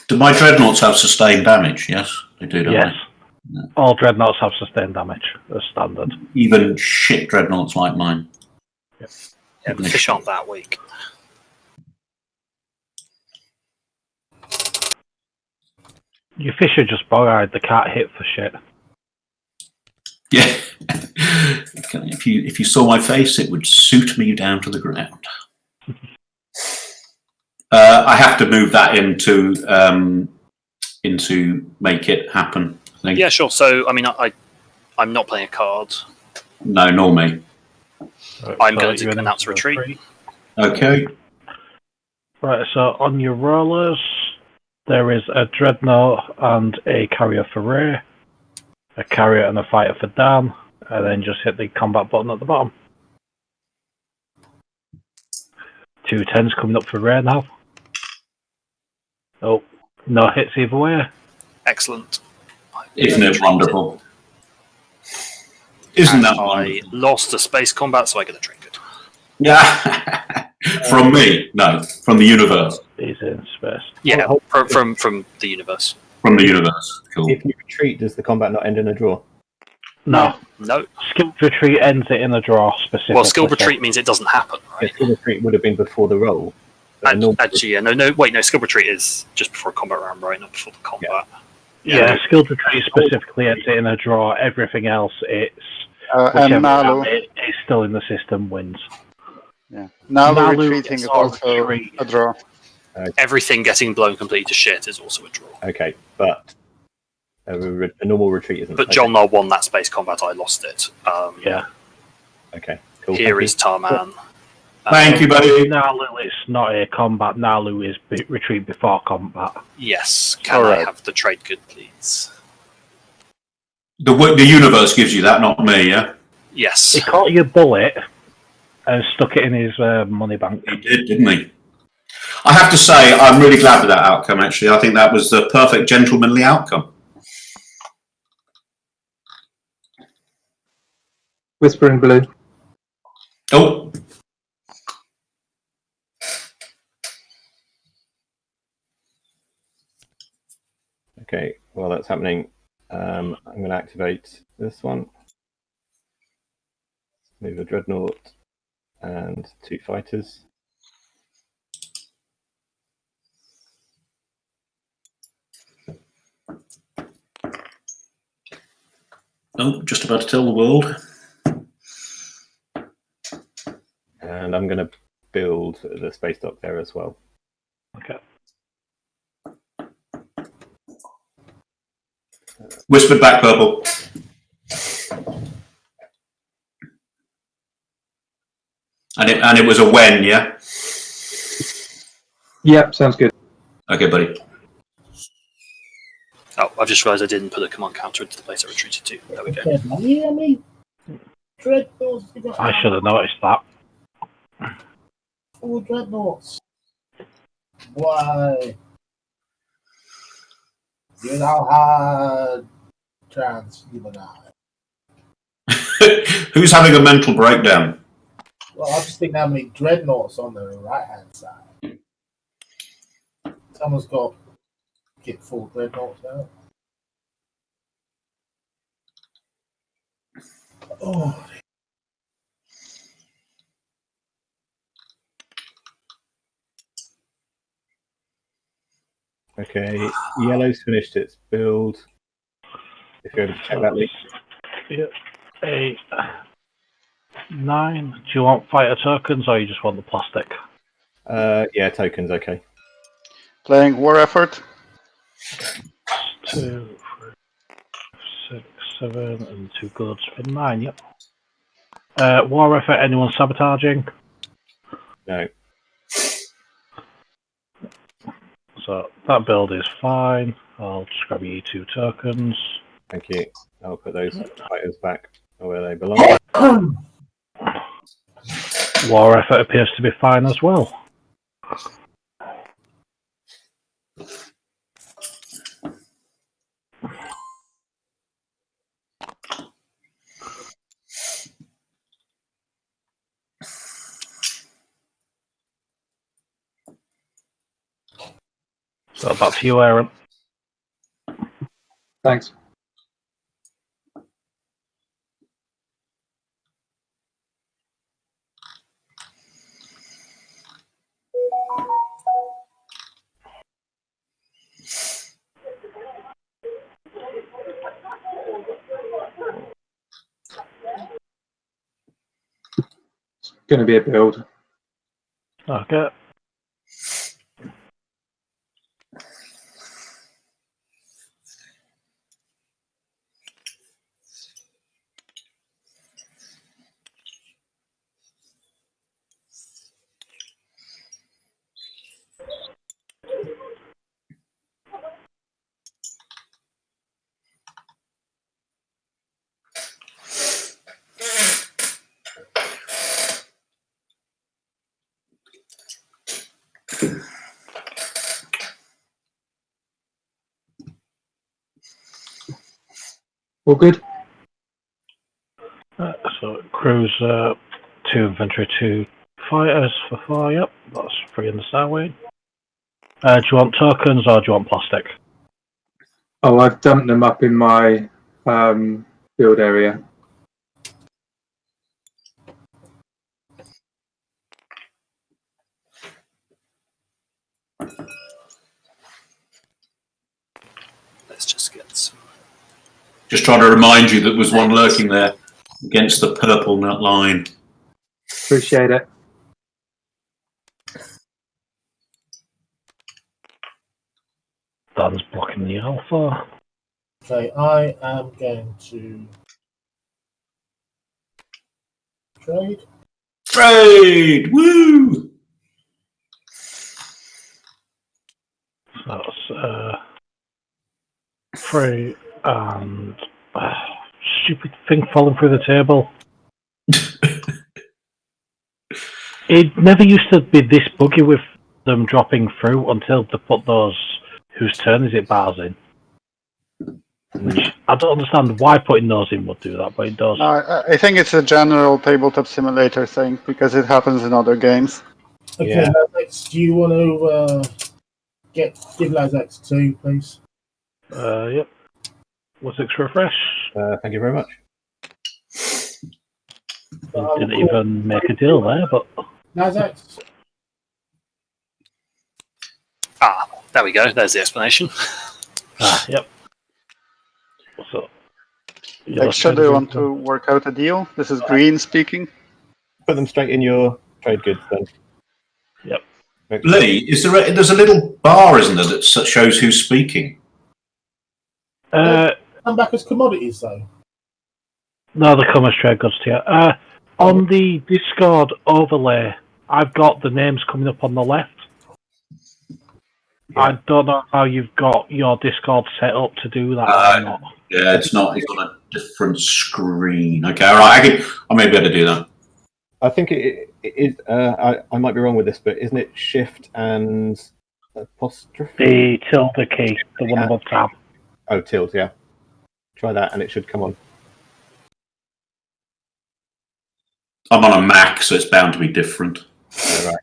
Do my dreadnoughts have sustained damage? Yes, they do, don't Yes. they? All dreadnoughts have sustained damage as standard. Even shit dreadnoughts like mine. Yeah, the fish aren't that weak. Your fish are just bog-eyed, they can't hit for shit. Yeah. If you saw my face, it would suit me down to the ground. I have to move that into make it happen. I think. Yeah, sure. So I mean, I'm not playing a card. No, nor me. I'm going to announce a retreat. Okay. Right, so on your rollers, there is a dreadnought and a carrier for Ray, a carrier and a fighter for Dan, and then just hit the combat button at the bottom. 2 10s coming up for Ray now. Oh, no hits either way. Excellent. Isn't it wonderful? Isn't that wonderful? I lost a space combat, so I get a trinket. Yeah. From me? No, from the universe. He's in space. Yeah, from the universe. From the universe. Cool. If you retreat, does the combat not end in a draw? No. No. Skilled retreat ends it in a draw specifically. Well, skilled retreat means it doesn't happen, right? Skilled retreat would have been before the roll. Actually, yeah, no. Wait, no. Skilled retreat is just before a combat round, right? Not before the combat. Yeah, skilled retreat specifically ends it in a draw. Everything else, it's and Nalu. It's still in the system, wins. Yeah, Nalu Nalu retreating is is also retreat. a draw. Everything getting blown completely to shit is also a draw. Okay, but a normal retreat isn't. But Jol Nar won that space combat. I lost it. Yeah. Okay, cool. Here is Tarman. Thank you, buddy. Nalu is not a combat. Nalu is retreat before combat. Yes. Can All I right. have the trade good, please? The universe gives you that, not me, yeah? Yes. He caught your bullet and stuck it in his money bank. He did, didn't he? I have to say, I'm really glad with that outcome, actually. I think that was the perfect gentlemanly outcome. Whispering Blue. Oh. Okay, well that's happening I'm going to activate this one. Move a dreadnought and 2 fighters. Oh, just about to tell the world. And I'm going to build the space dock there as well. Okay. Whispered back, Purple. And it was a when, yeah? Yep, sounds good. Okay, buddy. Oh, I've just realised I didn't put a command counter into the place I retreated to. There we go. Yeah, me. Dreadnoughts. I should have noticed that. 4 dreadnoughts. Why? You know how transhumanized. Who's having a mental breakdown? Well, I just think how many dreadnoughts on the right-hand side. Someone's got to get 4 dreadnoughts out. Oh. Okay, yellow's finished its build. If you're able to check that, Lee. Yep. 8, 9. Do you want fighter tokens or you just want the plastic? Yeah, tokens, okay. Playing war effort. 2, 3, 6, 7, and 2 goods for 9, yep. War effort, anyone sabotaging? No. So that build is fine. I'll just grab you 2 tokens. Thank you. I'll put those fighters back where they belong. War effort appears to be fine as well. So back to you, Aaron. Thanks. It's going to be a build. Okay. All good? So cruiser, 2 infantry, 2 fighters for 4, yep. That's 3 in the Starway. Do you want tokens or do you want plastic? Oh, I've dumped them up in my build area. Let's just get some. Just trying to remind you that there was one lurking there against the purple nut line. Appreciate it. Dan's blocking the alpha. Okay, I am going to trade. Trade! Woo! So that's 3 and stupid thing falling through the table. It never used to be this buggy with them dropping through until they put those whose turn is it bars in. Which I don't understand why putting those in would do that, but it does. No, I think it's a general tabletop simulator thing because it happens in other games. Okay, Yeah. Lazax, do you want to give Lazax 2, please? Yep. Xxcha refresh. Thank you very much. Didn't even make a deal there, but No, that's There we go. There's the explanation. yep. So, Xxcha, do you want to work out a deal? This is Green speaking. Put them straight in your trade goods then. Yep. Lee, there's a little bar, isn't there, that shows who's speaking? come back as commodities though. No, the commerce trade goods to you. On the Discord overlay, I've got the names coming up on the left. Yeah. I don't know how you've got your Discord set up to do that or not. Yeah, it's not. It's on a different screen. Okay, all right. I may be able to do that. I think it is. I might be wrong with this, but isn't it shift and apostrophe? The tilde key, the one above tab. Oh, tilde, yeah. Try that, and it should come on. I'm on a Mac, so it's bound to be different. Oh, right.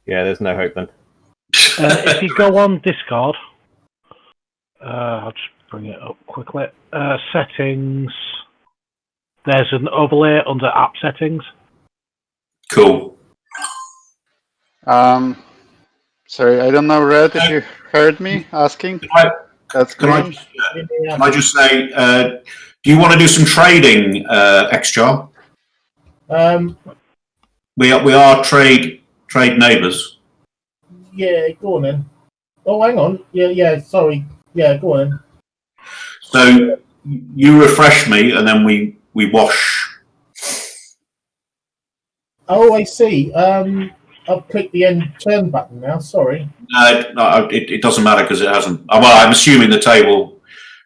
Yeah, there's no hope then. If you go on Discord, I'll just bring it up quickly. Settings. There's an overlay under app settings. Cool. Sorry, I don't know, Red, if you heard me asking. That's Can I just say, do you want to do some trading, Xxcha? We are trade neighbours. Yeah, go on then. Oh, hang on. Yeah. Sorry. Yeah, go on then. So you refresh me, and then we wash. Oh, I see. I've clicked the end turn button now. Sorry. No, it doesn't matter because it hasn't. Well, I'm assuming the table.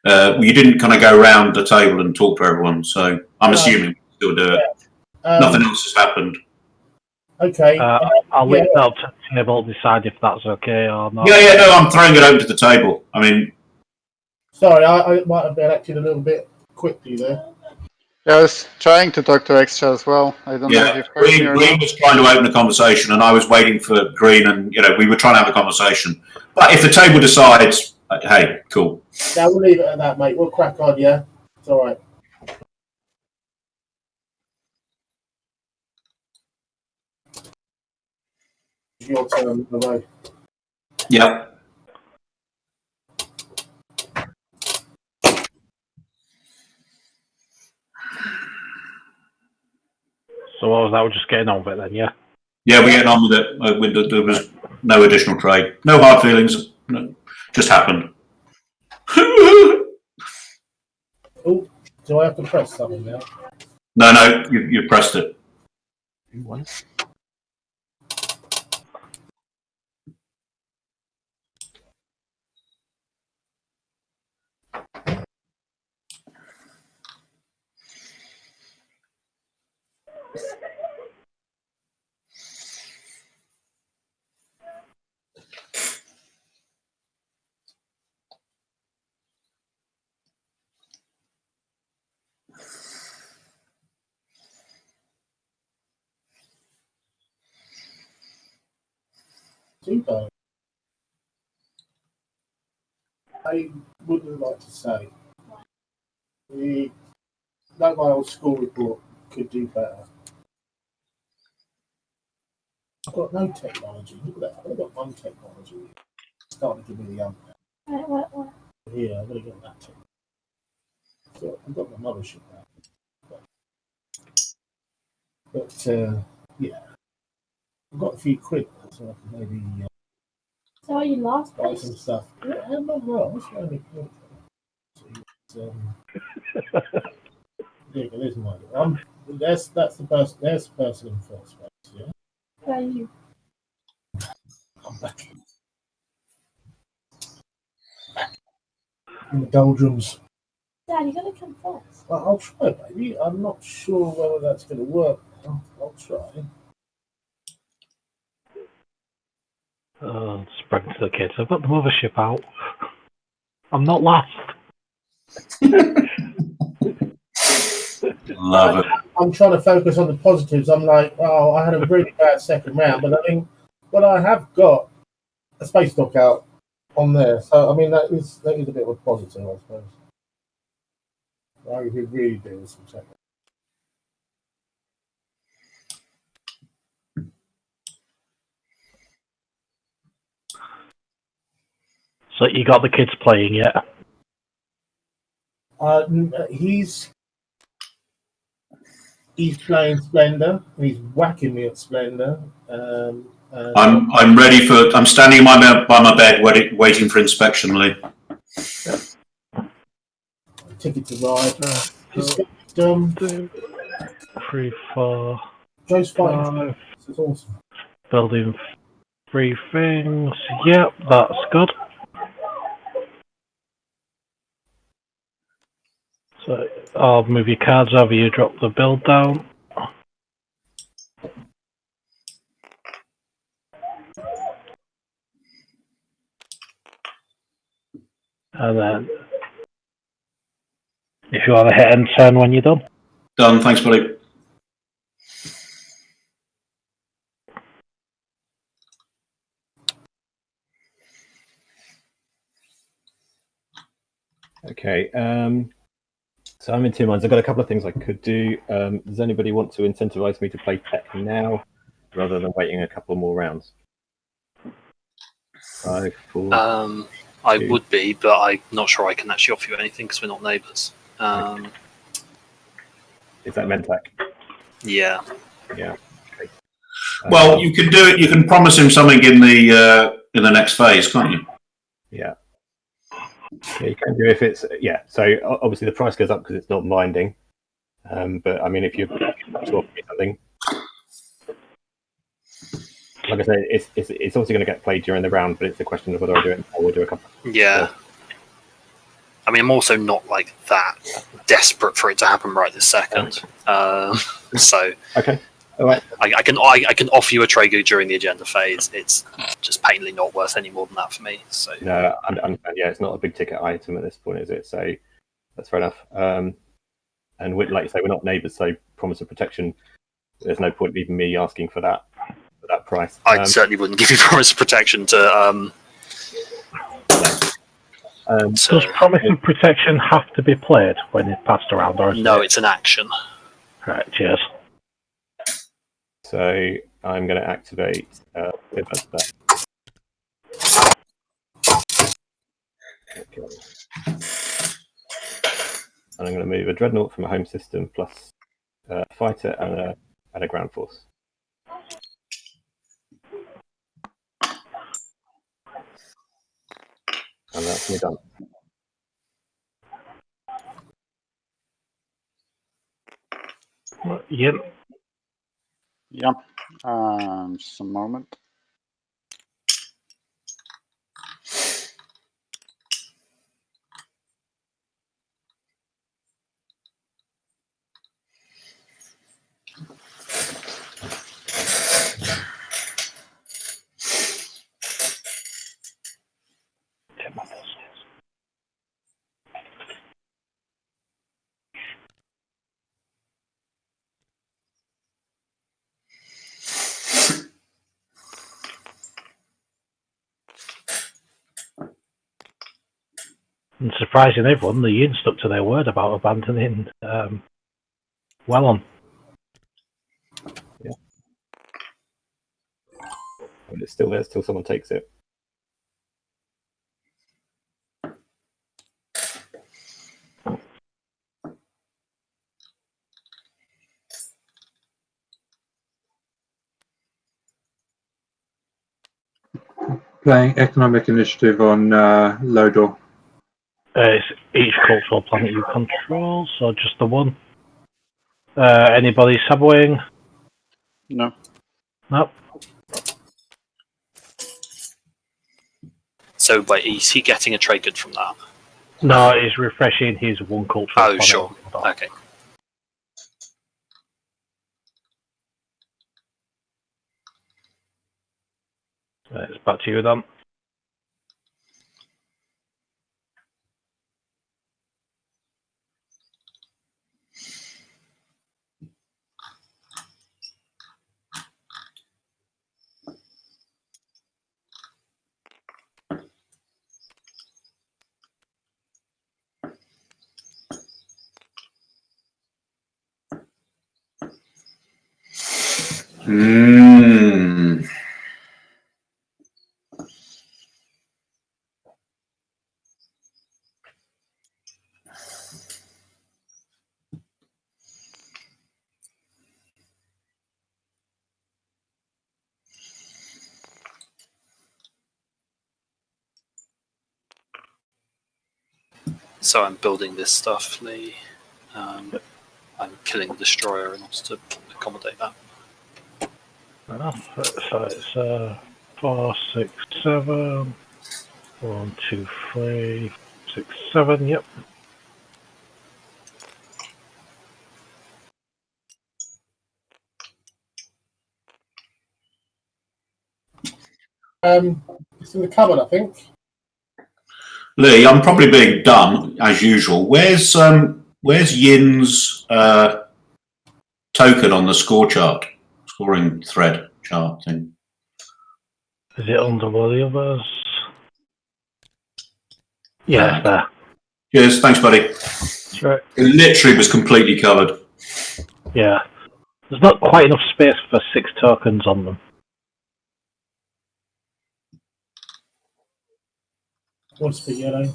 You didn't kind of go around the table and talk to everyone, so I'm assuming we still do it. Nothing else has happened. Okay. I'll leave that up to the table to decide if that's okay or not. Yeah, no, I'm throwing it over to the table. I mean, sorry, I might have been acting a little bit quickly there. Yeah, I was trying to talk to Xxcha as well. I don't know if you've heard me or Green not. was trying to open a conversation, and I was waiting for Green, and we were trying to have a conversation. But if the table decides, hey, cool. Yeah, we'll leave it at that, mate. We'll crack on. Yeah, it's all right. Your turn, right? Yep. So what was that? We're just getting on with it then, yeah? Yeah, we're getting on with it. There was no additional trade. No hard feelings. No, just happened. Oh, do I have to press something now? No, you pressed it. Too bad. I wouldn't like to say. That my old school report could do better. I've got no technology. Look at that. I've only got one technology. It's starting to give me the What? Yeah, I'm going to get that technology. So I've got my mothership now. But yeah. I've got a few quid, so I can maybe So you lost buy some stuff. Yeah, I'm not wrong. That's why there's mine. That's the person. There's the person in first place. Yeah. Why you? I'm back in the doldrums. Dad, you gotta come first. Well, I'll try, baby. I'm not sure whether that's going to work. I'll try. Sprang to the kids. I've got the mothership out. I'm not last. Love it. I'm trying to focus on the positives. I'm like, oh, I had a really bad second round, but I mean, but I have got a space dock out on there, so I mean that is a bit of a positive, I suppose. I could really do with some tech. So you got the kids playing yet? He's playing Splendor. And he's whacking me at Splendor. I'm ready for. I'm standing by my bed, waiting for inspection, Lee. Ticket to ride. Just So, got 2, 3, 4, Joe's fighting. 5. This is awesome. Building 3 things. Yep, that's good. So I'll move your cards over. You drop the build down. And then, if you want to hit end turn when you're done. Done. Thanks, buddy. Okay. So I'm in 2 minds. I've got a couple of things I could do. Does anybody want to incentivize me to play tech now, rather than waiting a couple more rounds? 5, 4. I 2. would be, but I'm not sure I can actually offer you anything because we're not neighbours. Is that Mentak? Yeah. Yeah. Okay. Well, you can do it. You can promise him something in the next phase, can't you? Yeah. Yeah, you can do if it's So obviously the price goes up because it's not binding. But I mean, if you offer me something, like I say, it's also going to get played during the round, but it's a question of whether I do it or we'll do a couple. Yeah. I mean, I'm also not like that desperate for it to happen right this second. So okay, all right. I can offer you a Traeger during the agenda phase. It's just painfully not worth any more than that for me. So No, I understand. Yeah, it's not a big ticket item at this point, is it? So that's fair enough. And like you say, we're not neighbours, so promise of protection. There's no point even me asking for that price. I certainly wouldn't give you promise of protection to. Does promise of protection have to be played when it's passed around, or no? It's an action. Right. Cheers. So I'm going to activate. Okay. And I'm going to move a dreadnought from a home system plus a fighter and a ground force. And that's me done. Yep. Yeah. Just a moment. And surprising everyone, the Yin stuck to their word about abandoning Wellon. Yeah. But it's still there till someone takes it. Playing economic initiative on Lodor. It's each cultural planet you control, so just the one. Anybody subwaying? No. Nope. So wait, is he getting a trade good from that? No, he's refreshing his one cultural planet. Oh, sure. Okay. It's back to you then. Mm. So I'm building this stuff, Lee. I'm killing the destroyer in order to accommodate that. So it's 4, 6, 7. 1, 2, 3, 6, 7. Yep. It's in the cupboard, I think. Lee, I'm probably being dumb as usual. Where's Yin's token on the scoring thread chart thing? Is it under one of the others? Yeah, it's there. Cheers, thanks, buddy. That's right. It literally was completely covered. Yeah. There's not quite enough space for 6 tokens on them. What's for yellow?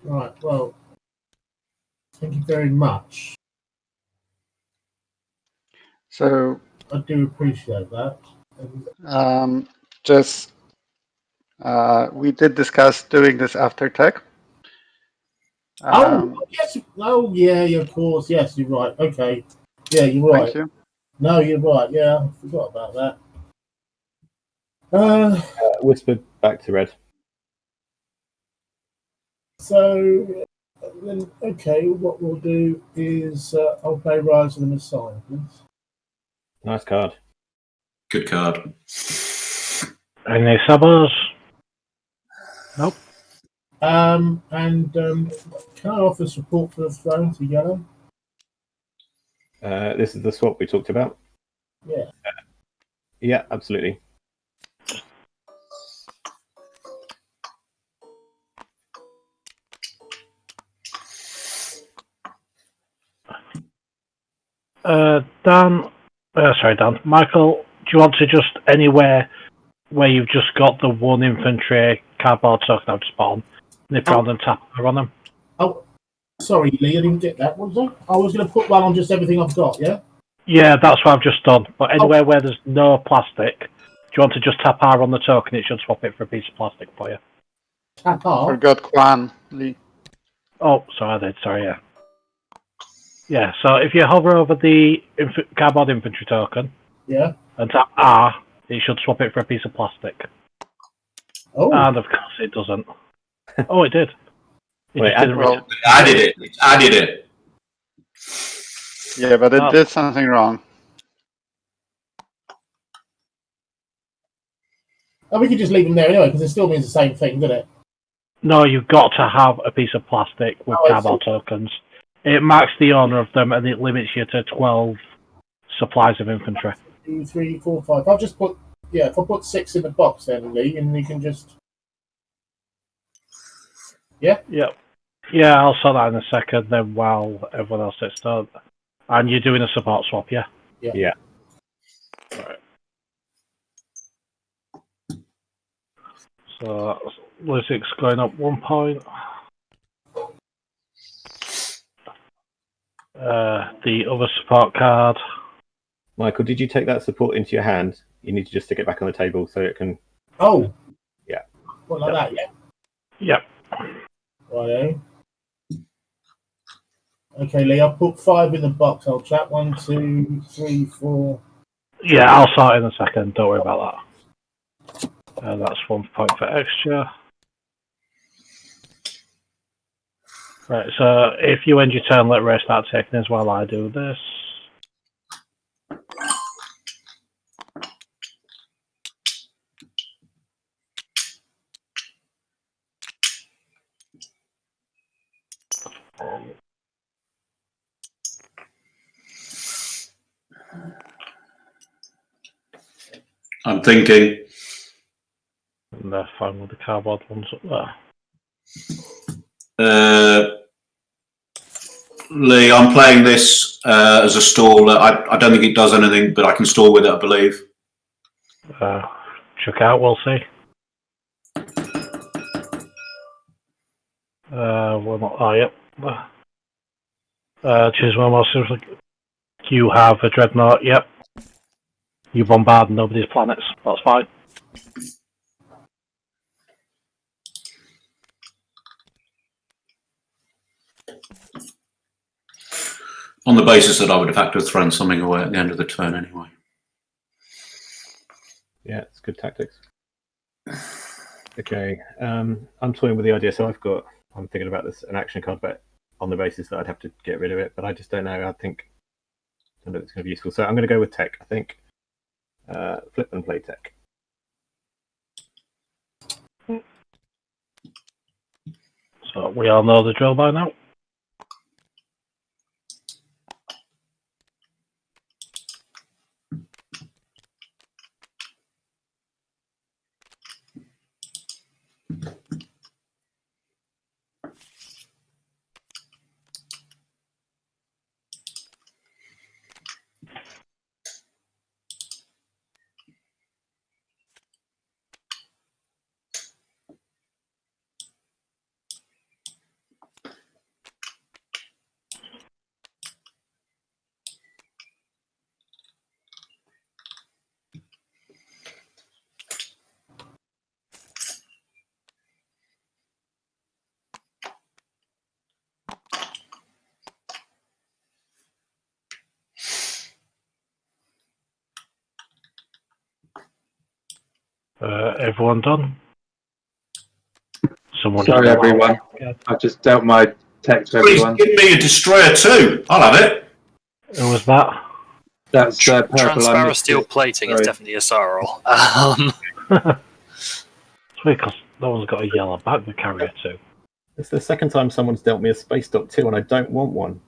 Right, well, thank you very much. So I do appreciate that. we did discuss doing this after tech. Yes. Oh, yeah, of course. Yes, you're right. Okay. Yeah, you're right. Thank you. No, you're right. Yeah, I forgot about that. Whispered back to Red. So then, okay, what we'll do is I'll play Rise of the Messiah, please. Nice card. Good card. Any sabers? Nope. And can I offer support for the throne to yellow? This is the swap we talked about. Yeah. Yeah, absolutely. Dan. Michael, do you want to just anywhere where you've just got the 1 infantry cardboard token out spawn, nip round and tap on them? Oh, sorry, Lee, I didn't get that. What was that? I was going to put one on just everything I've got, yeah? Yeah, that's what I've just done. But anywhere where there's no plastic, do you want to just tap R on the token? It should swap it for a piece of plastic for you. Tap R? Forgot Quan, Lee. Oh, sorry, I did. Sorry, yeah. Yeah, so if you hover over the cardboard infantry token, yeah, and tap R, it should swap it for a piece of plastic. Oh. And of course it doesn't. Oh, it did. Wait, Added it. Yeah, but it did something wrong. Oh, we could just leave them there anyway, because it still means the same thing, doesn't it? No, you've got to have a piece of plastic with cardboard tokens. It marks the owner of them, and it limits you to 12 supplies of infantry. 2, 3, 4, 5. I'll just put, if I put 6 in the box then, Lee, and you can just... Yeah? Yep. Yeah, I'll sort that in a second, then while everyone else sits down. And you're doing a support swap, yeah? Yeah. Right. So, Lysic's going up 1 point. The other support card. Michael, did you take that support into your hand? You need to just stick it back on the table so it can... Oh! Yeah. What, like that, yeah? Yep. Righto. Okay, Lee, I'll put 5 in the box. I'll chat 1, 2, 3, 4. Yeah, I'll sort it in a second. Don't worry about that. That's 1 point for Xxcha. Right, so if you end your turn, let Ray start taking as while I do this. I'm thinking. And they're fine with the cardboard ones up there. Lee, I'm playing this as a stall. I don't think it does anything, but I can stall with it, I believe. Check out, we'll see. Yep. Choose one more. You have a dreadnought, yep. You bombard nobody's planets, that's fine. On the basis that I would have had to have thrown something away at the end of the turn anyway. Yeah, it's good tactics. Okay, I'm toying with the idea. So I'm thinking about this, an action card, but on the basis that I'd have to get rid of it, but I just don't know. I don't know if it's going to be useful. So I'm going to go with tech, I think. Flip and play tech. So we all know the drill by now. Everyone done? Sorry, everyone. I've just dealt my tech to Please everyone. give me a destroyer too. I'll have it. Who was that? That's purple. Transparent steel plating is definitely Yssaril. It's because no one's got a yellow back the carrier too. It's the second time someone's dealt me a space dock too, and I don't want one.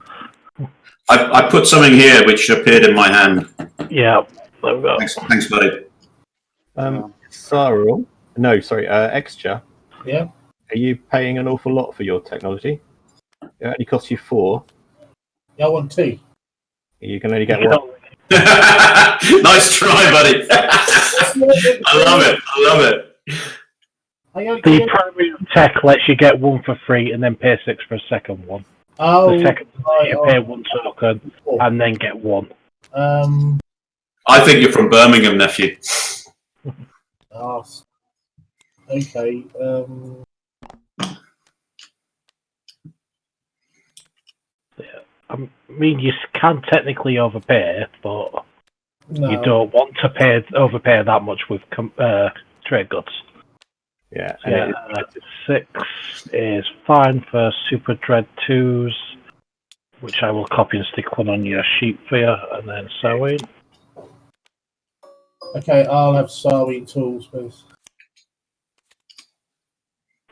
I put something here which appeared in my hand. Yeah, there we go. Thanks, buddy. Yssaril? No, sorry, Xxcha. Yeah. Are you paying an awful lot for your technology? It only costs you 4. Yeah, I want 2. You can only get 1. Nice try, buddy. I love it. The premium tech lets you get 1 for free and then pay 6 for a second one. Oh, the second you pay 1 token and then get 1. I think you're from Birmingham, nephew. Oh, okay. I mean, you can technically overpay, but no. you don't want to overpay that much with trade goods. Yeah, So yeah, 6 is fine for Super Dread 2s, which I will copy and stick one on your sheet for you, and then sewing. Okay, I'll have sewing tools, please.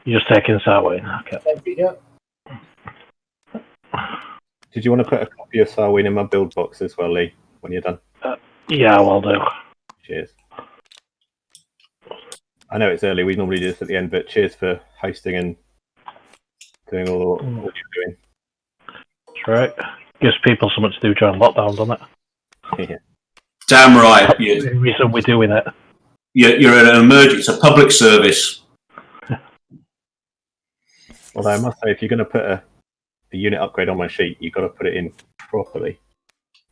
You're just taking sewing, okay. Yeah. Did you want to put a copy of Sarwin in my build box as well, Lee, when you're done? Yeah, will do. Cheers. I know it's early, we normally do this at the end, but cheers for hosting and doing all what you're doing. That's right. Gives people something to do during lockdown, doesn't it? Yeah. Damn right. That's the reason we're doing it. You're an emergency, it's a public service. Although I must say, if you're going to put a unit upgrade on my sheet, you've got to put it in properly.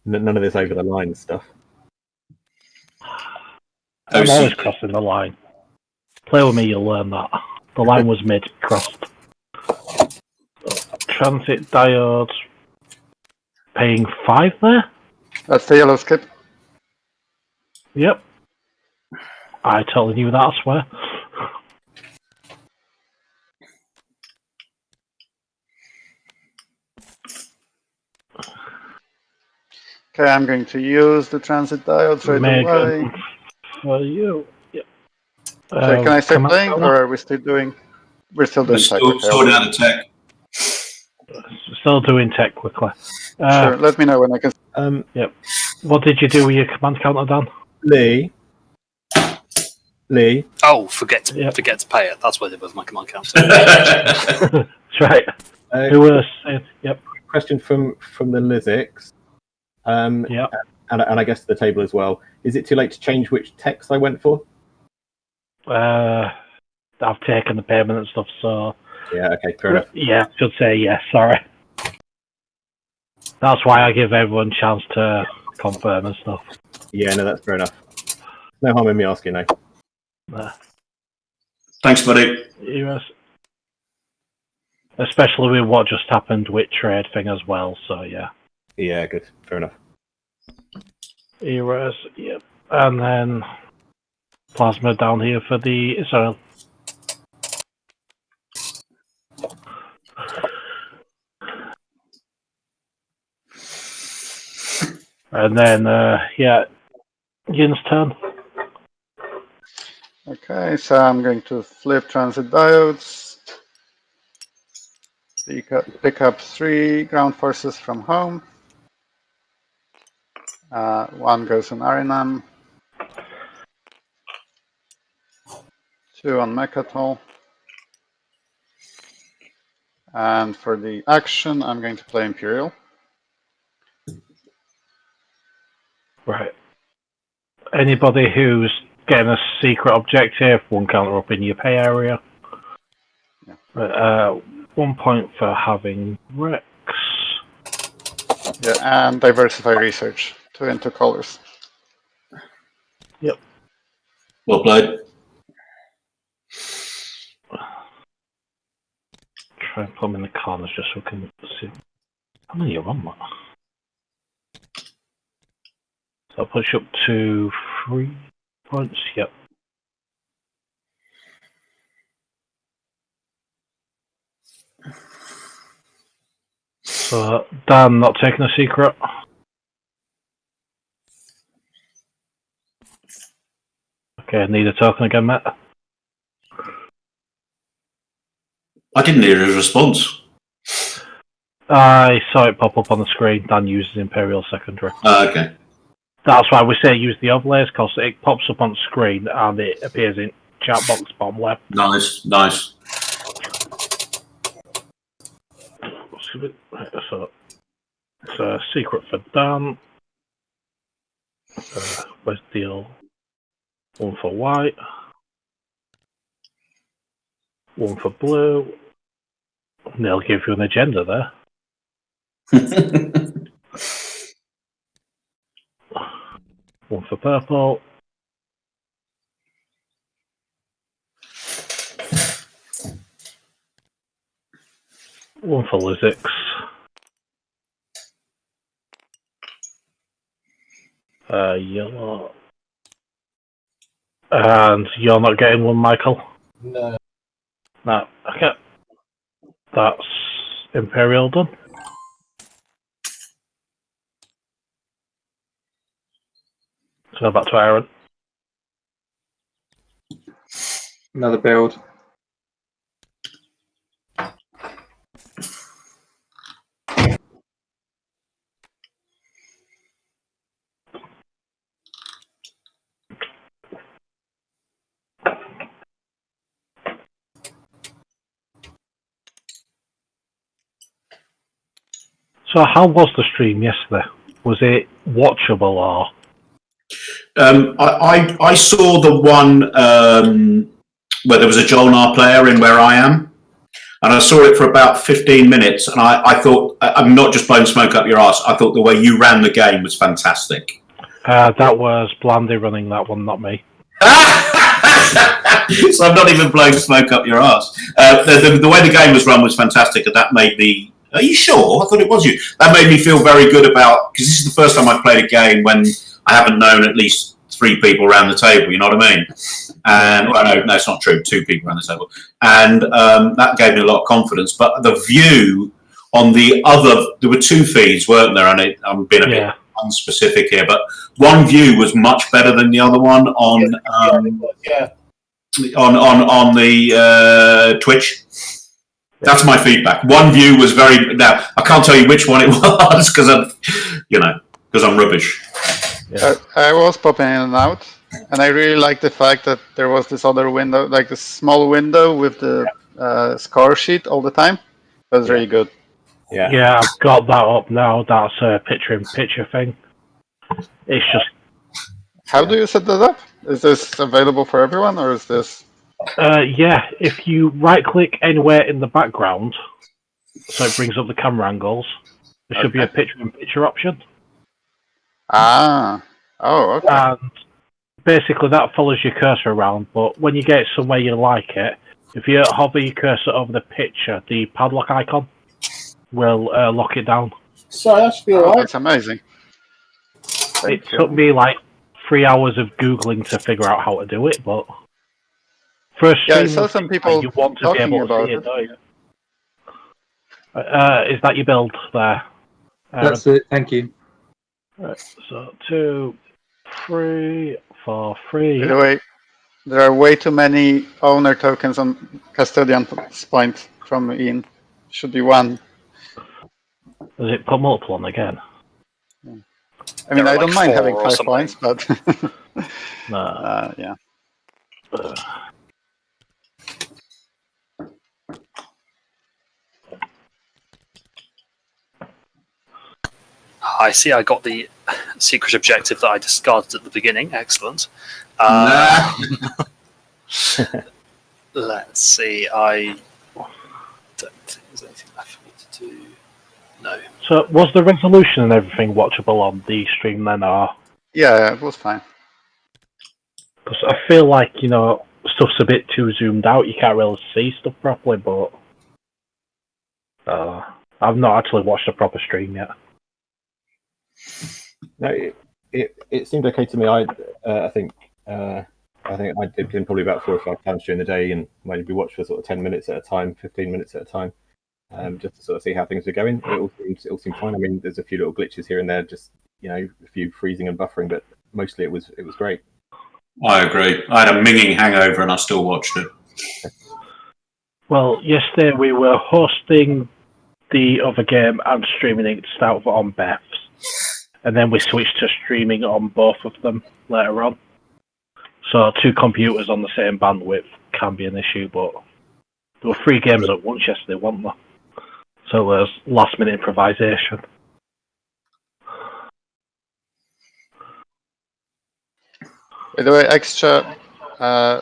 None of this over the line stuff. I'm always crossing the line. Play with me, you'll learn that. The line was made crossed. Transit diodes. Paying 5 there? That's the yellow skip. Yep. I totally knew that, I swear. Okay, I'm going to use the transit diodes right away. For you. Yep. So can I start playing, or are we still doing? We're still doing tech. Sorting out the tech. Still doing tech quickly. Sure. Let me know when I can. Yep. What did you do with your command counter, Dan? Lee. Oh, forget to pay it. That's what it was. My command counter. That's right. Who was saying? Yep. question from the Lizix. Yeah. And I guess the table as well. Is it too late to change which text I went for? I've taken the payment and stuff, so Yeah, okay, fair enough. yeah, should say yes. Sorry. That's why I give everyone a chance to confirm and stuff. Yeah, no, that's fair enough. No harm in me asking, no. Thanks, buddy. Yes. Especially with what just happened with trade thing as well, so yeah. Yeah, good, fair enough. Eras, yep. And then plasma down here for the Yssaril. And then, yeah, Yin's turn. Okay, so I'm going to flip transit diodes. Pick up 3 ground forces from home. 1 goes on Arinam. 2 on Mechatol. And for the action, I'm going to play Imperial. Right. Anybody who's getting a secret objective, 1 counter up in your pay area. Yeah. 1 point for having Rex. Yeah, and diversify research. 2 into colors. Yep. Well played. Try and put them in the corners just so we can see. How many are on that? So I'll push up to 3 points. Yep. So Dan not taking a secret. Okay, need a token again, Matt. I didn't hear his response. I saw it pop up on the screen. Dan uses Imperial Secondary. Okay. That's why we say use the overlays, because it pops up on the screen and it appears in chat box bottom left. Nice. So it's a secret for Dan. Let's deal 1 for white, 1 for blue. And they'll give you an agenda there. 1 for purple. One for Lizix. Yellow. And you're not getting 1, Michael? No. No. Okay. That's Imperial done. So back to Aaron. Another build. So how was the stream yesterday? Was it watchable or? I saw the one where there was a Jol Nar player in where I am, and I saw it for about 15 minutes, and I thought, I'm not just blowing smoke up your ass, I thought the way you ran the game was fantastic. That was Blandy running that one, not me. So I'm not even blowing smoke up your ass. The way the game was run was fantastic, and that made me... Are you sure? I thought it was you. That made me feel very good about... Because this is the first time I've played a game when I haven't known at least 3 people around the table, you know what I mean? And well, no, it's not true. 2 people around the table. And that gave me a lot of confidence. But the view on the other... There were 2 feeds, weren't there? And I'm being a bit unspecific here, but one view was much better than the other one on on the Twitch. That's my feedback. One view was very... Now, I can't tell you which one it was because I'm rubbish. Yeah. I was popping in and out, and I really liked the fact that there was this other window, like this small window with the score sheet all the time. That was really good. Yeah, I've got that up now. That's a picture-in-picture thing. It's just... How do you set that up? Is this available for everyone, or is this... yeah, if you right-click anywhere in the background, so it brings up the camera angles, there should be a picture-in-picture option. Ah. Oh, okay. And basically that follows your cursor around, but when you get somewhere you like it, if you hover your cursor over the picture, the padlock icon will lock it down. So that should be alright. That's amazing. It took me like 3 hours of Googling to figure out how to do it, but for a Yeah, I stream, saw some people you want to be talking able to about see it, it. don't you? Is that your build there? That's it. Thank you. Right, so 2, 3, 4, 3. By the way, there are way too many owner tokens on custodian's point from Ian. Should be one. Does it put multiple on again? I mean, There are I don't like mind 4 having or 5 something. points, but No. yeah. I see. I got the secret objective that I discarded at the beginning. Excellent. Let's see. I don't think there's anything left for me to do. No. So, was the resolution and everything watchable on the stream then, or? Yeah, it was fine. Because I feel like, stuff's a bit too zoomed out, you can't really see stuff properly, but I've not actually watched a proper stream yet. No, it seemed okay to me. I think I did in probably about 4 or 5 times during the day, and maybe watch for sort of 10 minutes at a time, 15 minutes at a time, just to sort of see how things are going. It all seemed fine. I mean, there's a few little glitches here and there, just a few freezing and buffering, but mostly it was great. I agree. I had a minging hangover and I still watched it. Well, yesterday we were hosting the other game and streaming it to start with on Beth's, and then we switched to streaming on both of them later on. So 2 computers on the same bandwidth can be an issue, but there were 3 games at once yesterday, weren't there? So there's last minute improvisation. By the way, Xxcha,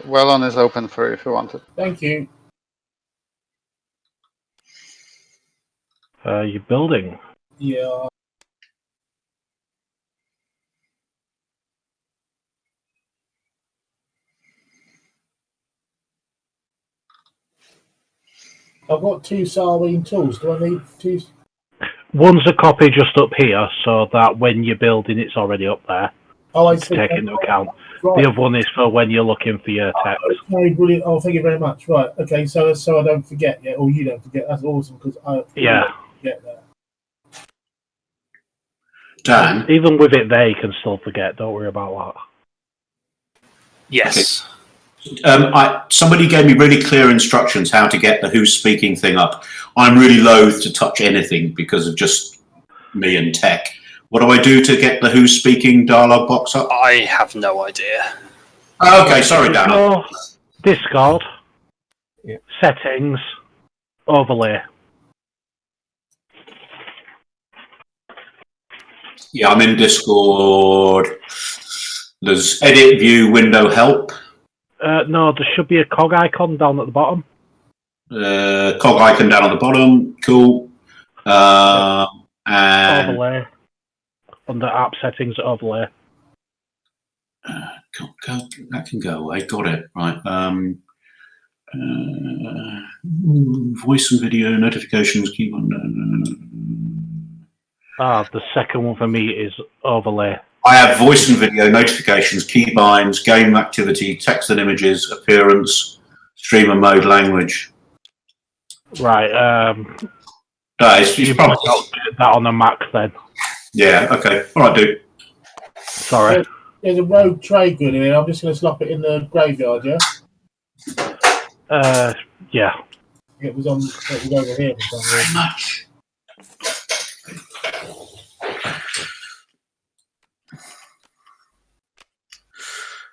well on is open for you if you want it. Thank you. You're building. Yeah. I've got 2 Sarween tools. Do I need 2? One's a copy just up here, so that when you're building, it's already up there. Oh, I to see. take into account. Right. The other one is for when you're looking for your text. Okay, brilliant. Oh, thank you very much. Right. Okay, so I don't forget, yeah, or you don't forget. That's awesome because I get that. Dan? Even with it there, you can still forget. Don't worry about that. Yes. Okay. Somebody gave me really clear instructions how to get the Who's Speaking thing up. I'm really loath to touch anything because of just me and tech. What do I do to get the Who's Speaking dialogue box up? I have no idea. Oh, okay, sorry, Dan. No, Discord, Yeah. settings, overlay. Yeah, I'm in Discord. There's edit, view, window, help. No, there should be a cog icon down at the bottom. Cog icon down on the bottom. Cool. And overlay. Under app settings, overlay. that can go away. Got it. Right. Voice and video notifications. Keep on. The second one for me is overlay. I have voice and video notifications, keybinds, game activity, text and images, appearance, streamer mode, language. Right. It's You've probably got that on the Mac then. Yeah. Okay. All right, dude. Sorry. There's a rogue trade good in it. I'm just going to slop it in the graveyard, yeah? Yeah. It was over here for some reason. Very much.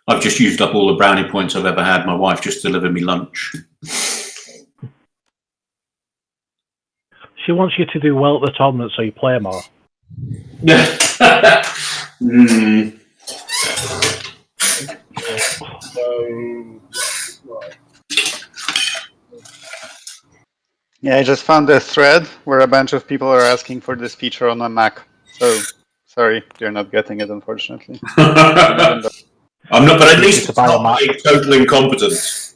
I've just used up all the brownie points I've ever had. My wife just delivered me lunch. She wants you to do well at the tournament, so you play more. Right. Yeah, I just found a thread where a bunch of people are asking for this feature on a Mac. So, sorry, you're not getting it, unfortunately. I'm not, but at least to it's buy a not Mac. my total incompetence.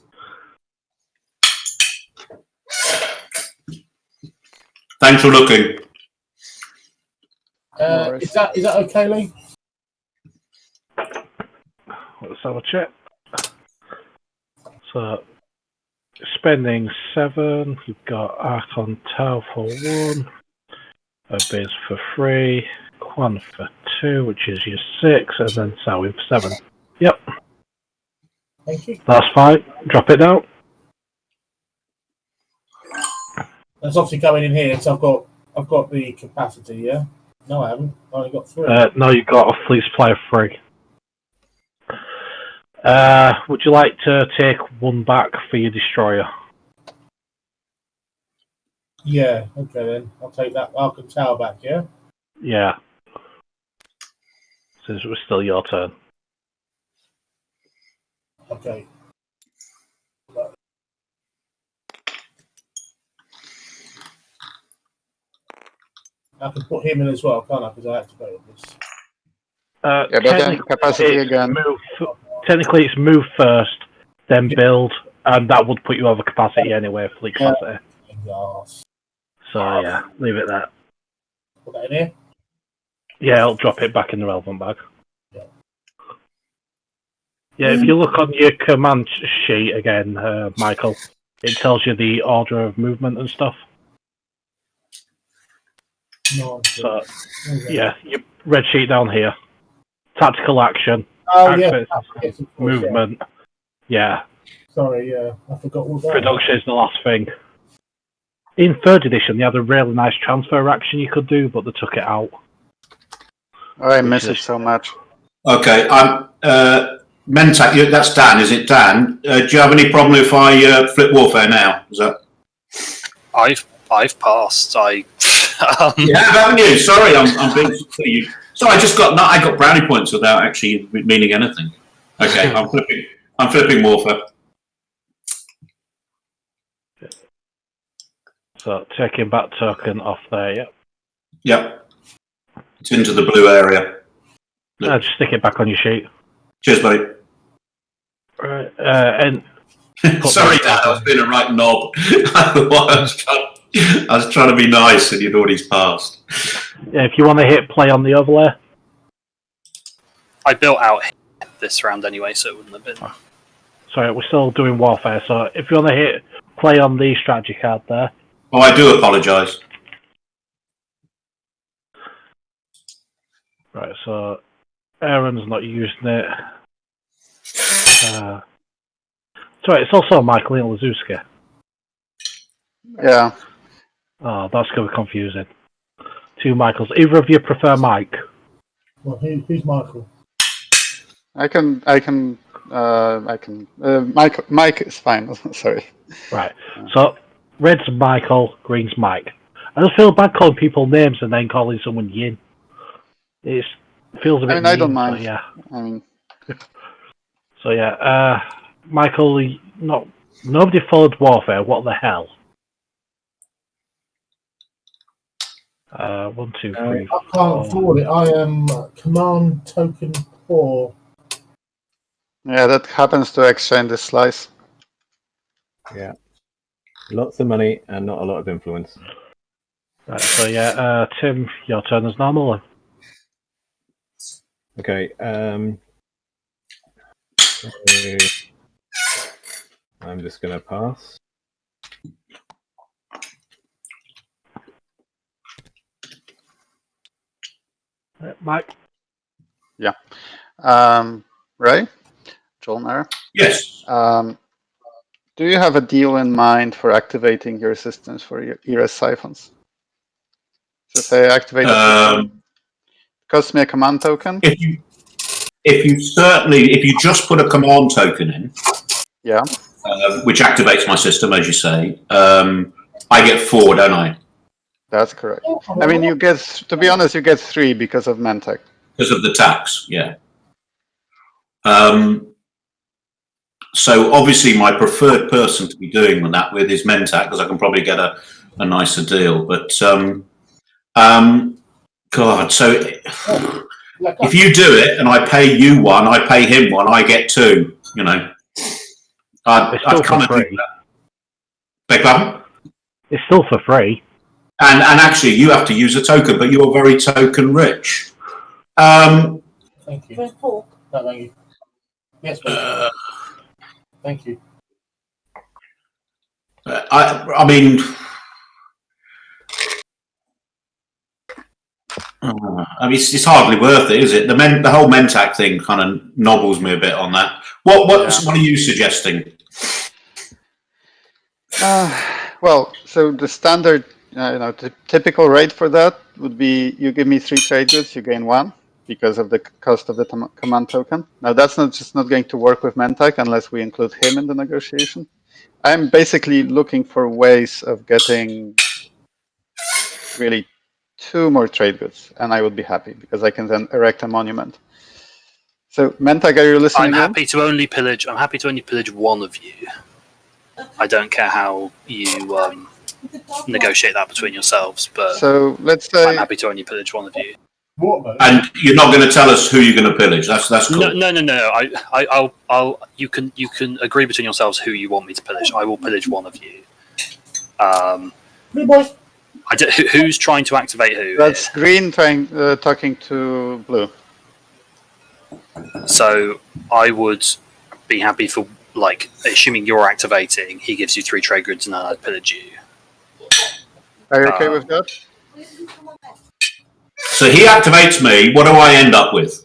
Thanks for looking. Is that okay, Lee? Let's have a check. So, spending 7, you've got Archon Tau for 1, a Biz for 3, Quan for 2, which is your 6, and then Sally for 7. Yep. Thank you. That's fine. Drop it down. That's obviously going in here, so I've got the capacity, yeah? No, I haven't. I only got 3. No, you've got a fleet supply of 3. Would you like to take 1 back for your destroyer? Yeah, okay then. I'll take that Arkham Tower back, yeah? Yeah. Since it was still your turn. Okay. I can put him in as well, can't I? Because I activated this. Yeah, but then capacity again. Technically, it's move first, then build, and that would put you over capacity anyway, fleet capacity. Yes. So, yeah, leave it there. Put that in here? Yeah, I'll drop it back in the relevant bag. Yeah. Yeah, if you look on your command sheet again, Michael, it tells you the order of movement and stuff. No. So, yeah, your red sheet down here. Tactical action. Oh, yeah. Yes, of course, movement. Yeah. Sorry, yeah. I forgot all that. Production is the last thing. In 3rd edition, they had a really nice transfer action you could do, but they took it out. Oh, I miss it so much. Okay, I'm Mentak. That's Dan, is it, Dan? Do you have any problem if I flip warfare now? Is that? I've passed. You have, haven't you? Sorry, I'm being you. So I got brownie points without actually meaning anything. Okay, I'm flipping warfare. So taking back token off there, yep. Yep. It's into the blue area. Just stick it back on your sheet. Cheers, buddy. Right, and sorry, Dan, I was being a right knob. I was trying to be nice, and you'd already passed. Yeah, if you want to hit play on the overlay. I built out this round anyway, so it wouldn't have been. Sorry, we're still doing warfare, so if you want to hit play on the strategy card there. Oh, I do apologise. Right, so Aaron's not using it. Sorry, it's also Michael mliszewski. Yeah. Oh, that's going to be confusing. 2 Michaels. Either of you prefer Mike? Well, who's Michael? Mike is fine. Sorry. Right. So, red's Michael, green's Mike. I just feel bad calling people names and then calling someone Yin. It feels a bit mean, I don't mind. So, yeah. I mean... So, yeah. Michael, nobody followed warfare. What the hell? 1, 2, 3. I can't afford it. I am command token poor. Yeah, that happens to Xxcha in this slice. Yeah. Lots of money and not a lot of influence. Right, so yeah, Tim, your turn as normal. Okay. I'm just going to pass. Mike? Yeah. Ray? Jol Nar? Yes. Do you have a deal in mind for activating your systems for your ERAS siphons? So say activate a system, costs me a command token. If you just put a command token in, yeah, which activates my system, as you say, I get 4, don't I? That's correct. I mean, you get, to be honest, you get 3 because of Mentak. Because of the tax, yeah. So obviously my preferred person to be doing that with is Mentak, because I can probably get a nicer deal. But God, so if you do it and I pay you 1, I pay him 1, I get 2. You know, I'd kind of do that. Beg pardon? It's still for free. And actually, you have to use a token, but you're very token rich. Thank you. No, thank you. Yes, please. Thank you. I mean, it's hardly worth it, is it? The whole Mentak thing kind of nobbles me a bit on that. What are you suggesting? Well, so the standard, the typical rate for that would be you give me 3 trade goods, you gain 1 because of the cost of the command token. Now that's just not going to work with Mentak unless we include him in the negotiation. I'm basically looking for ways of getting really 2 more trade goods, and I would be happy because I can then erect a monument. So Mentak, are you listening? I'm happy to only pillage one of you. I don't care how you negotiate that between yourselves, but so let's say I'm happy to only pillage one of you. And you're not going to tell us who you're going to pillage. That's cool. No. You can agree between yourselves who you want me to pillage. I will pillage one of you. Who's trying to activate who? That's green talking to blue. So I would be happy for, like, assuming you're activating, he gives you 3 trade goods and then I'd pillage you. Are you okay with that? So he activates me. What do I end up with?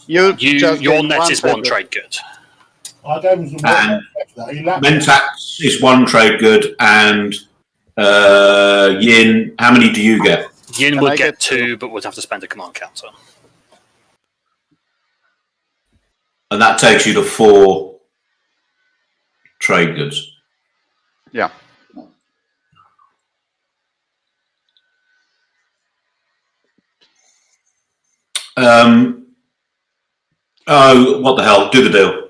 Your net is 1 trade good. And Mentak's is 1 trade good, and Yin, how many do you get? Yin would get 2, but would have to spend a command counter. And that takes you to 4 trade goods. Yeah. Oh, what the hell? Do the deal.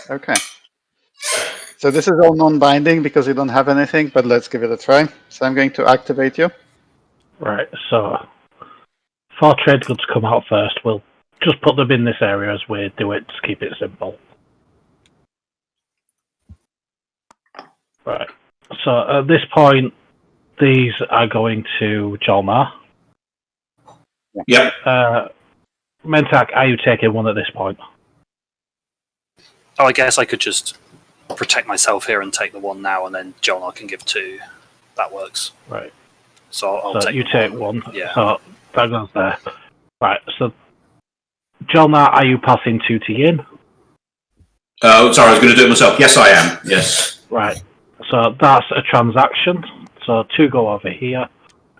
Okay. So this is all non-binding because you don't have anything, but let's give it a try. So I'm going to activate you. Right, so 4 trade goods come out first. We'll just put them in this area as we do it to keep it simple. Right, so at this point, these are going to Jol Nar. Yep. Mentak, are you taking 1 at this point? Oh, I guess I could just protect myself here and take the 1 now, and then Jol Nar can give 2. That works. Right. So I'll take. You take 1. Yeah. So that goes there. Right. So Jol Nar, are you passing 2 to Yin? Oh, sorry, I was going to do it myself. Yes, I am. Yes. Right. So that's a transaction. So 2 go over here.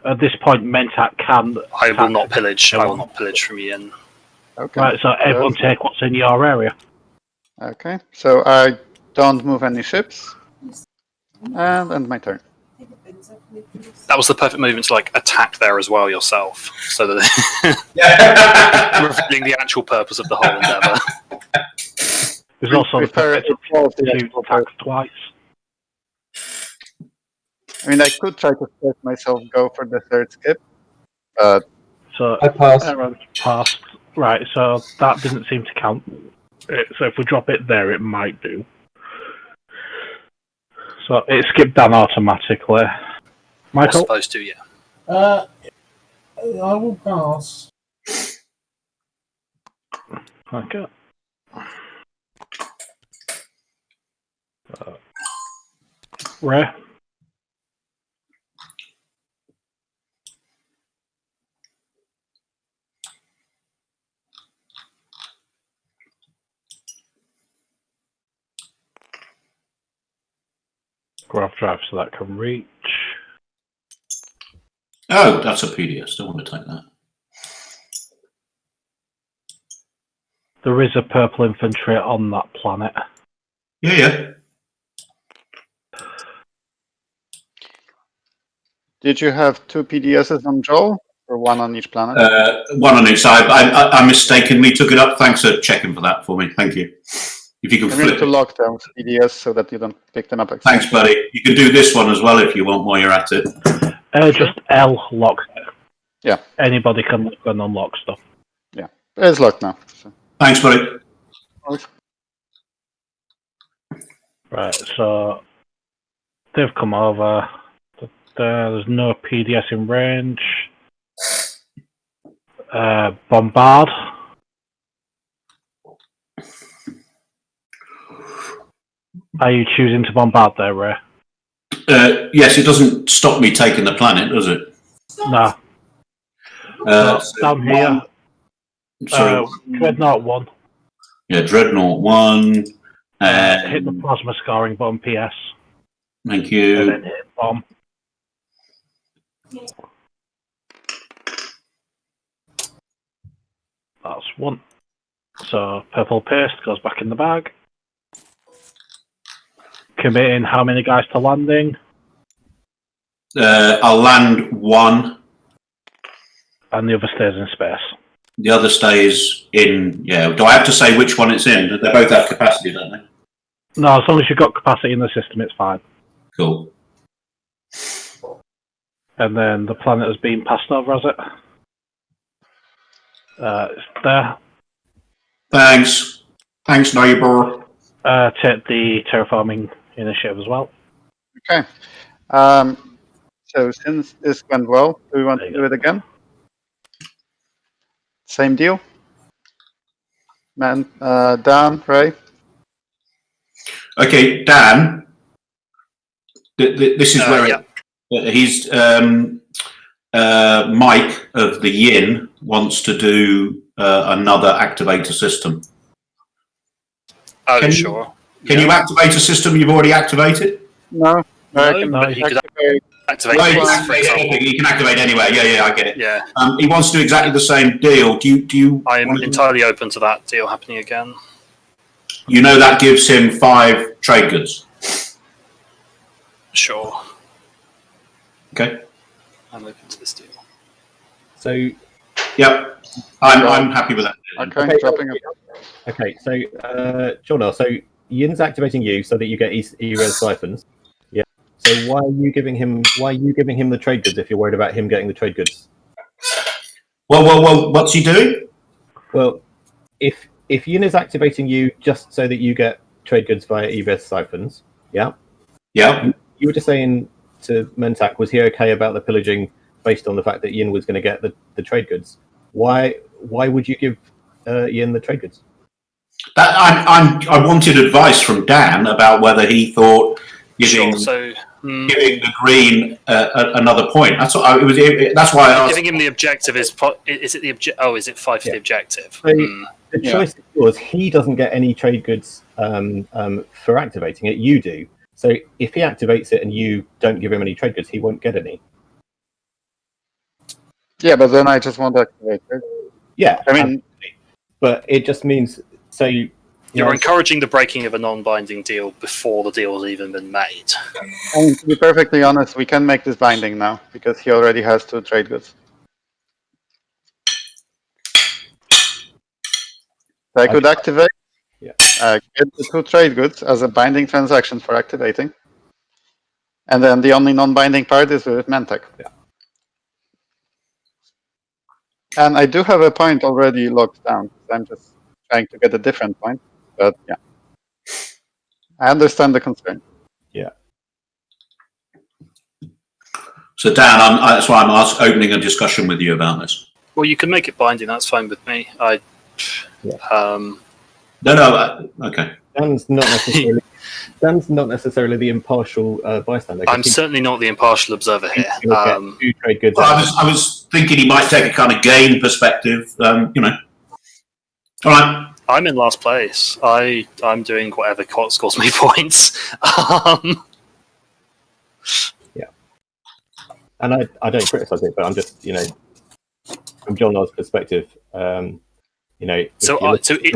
At this point, Mentak can. I will not pillage. I will not pillage from Yin. Okay. Right. So everyone take what's in your area. Okay. So I don't move any ships, and end my turn. That was the perfect movement to, like, attack there as well yourself, so that revealing the actual purpose of the whole endeavor. There's also the perfect to attack twice. I mean, I could try to let myself go for the 3rd skip, but so I pass. Everyone passed. Right. So that didn't seem to count. So if we drop it there, it might do. So it skipped down automatically. Michael? You're supposed to, yeah. I will pass. Okay. Ray? Graph drive so that can reach. Oh, that's a PDS. Don't want to take that. There is a purple infantry on that planet. Yeah. Did you have 2 PDSs on Jol, or 1 on each planet? One on each side. I mistakenly took it up. Thanks for checking for that for me. Thank you. If you can I'm going flip to it. lock down PDS so that you don't pick them up. Thanks, buddy. You can do this one as well if you want while you're at it. Just L lock. Yeah. Anybody can lock and unlock stuff. Yeah, it's locked now. So. Thanks, buddy. Right, so they've come over. There's no PDS in range. Bombard. Are you choosing to bombard there, Ray? Yes, it doesn't stop me taking the planet, does it? No. Down here. Sorry. Dreadnought 1. Yeah, Dreadnought 1. Hit the plasma scoring button, PS. Thank you. And then hit bomb. That's 1. So purple paste goes back in the bag. Committing how many guys to landing? I'll land 1. And the other stays in space. The other stays in. Yeah. Do I have to say which one it's in? They both have capacity, don't they? No, as long as you've got capacity in the system, it's fine. Cool. And then the planet has been passed over, has it? It's there. Thanks. Thanks, neighbour. Take the terraforming initiative as well. Okay. So since this went well, do we want to do it again? Same deal? Dan, Ray? Okay, Dan. This is where he's Mike of the Yin wants to do another activator system. Oh, sure. Can you activate a system you've already activated? No. But you could activate this, for example. You can activate anywhere. Yeah, I get it. Yeah. He wants to do exactly the same deal. Do you? I'm entirely open to that deal happening again. You know that gives him 5 trade goods. Sure. Okay. I'm open to this deal. So, yep, I'm happy with that. Okay, dropping it. Okay, so Jol Nar, so Yin's activating you so that you get E-res siphons. Yeah. So why are you giving him the trade goods if you're worried about him getting the trade goods? Well, what's he doing? Well, if Yin is activating you just so that you get trade goods via E-res siphons, yeah. Yeah. You were just saying to Mentak, was he okay about the pillaging based on the fact that Yin was going to get the trade goods? Why would you give Yin the trade goods? I wanted advice from Dan about whether he thought giving the green another point. That's what that's why I asked. Giving him the objective is it the objective? Oh, is it 5 for the objective? So the choice is yours. He doesn't get any trade goods for activating it. You do. So if he activates it and you don't give him any trade goods, he won't get any. Yeah, but then I just want to activate it. Yeah, I mean, but it just means you're encouraging the breaking of a non-binding deal before the deal has even been made. I mean, to be perfectly honest, we can make this binding now because he already has 2 trade goods. So I could activate, get the 2 trade goods as a binding transaction for activating, and then the only non-binding part is with Mentak. Yeah. And I do have a point already locked down. I'm just trying to get a different point, but yeah, I understand the concern. Yeah. So Dan, that's why I'm opening a discussion with you about this. Well, you can make it binding. That's fine with me. Okay. Dan's not necessarily the impartial bystander. I'm certainly not the impartial observer here. Two trade goods. I was thinking he might take a kind of game perspective. All right. I'm in last place. I'm doing whatever scores me points. Yeah. And I don't criticize it, but I'm just, from Jol Nar's perspective, So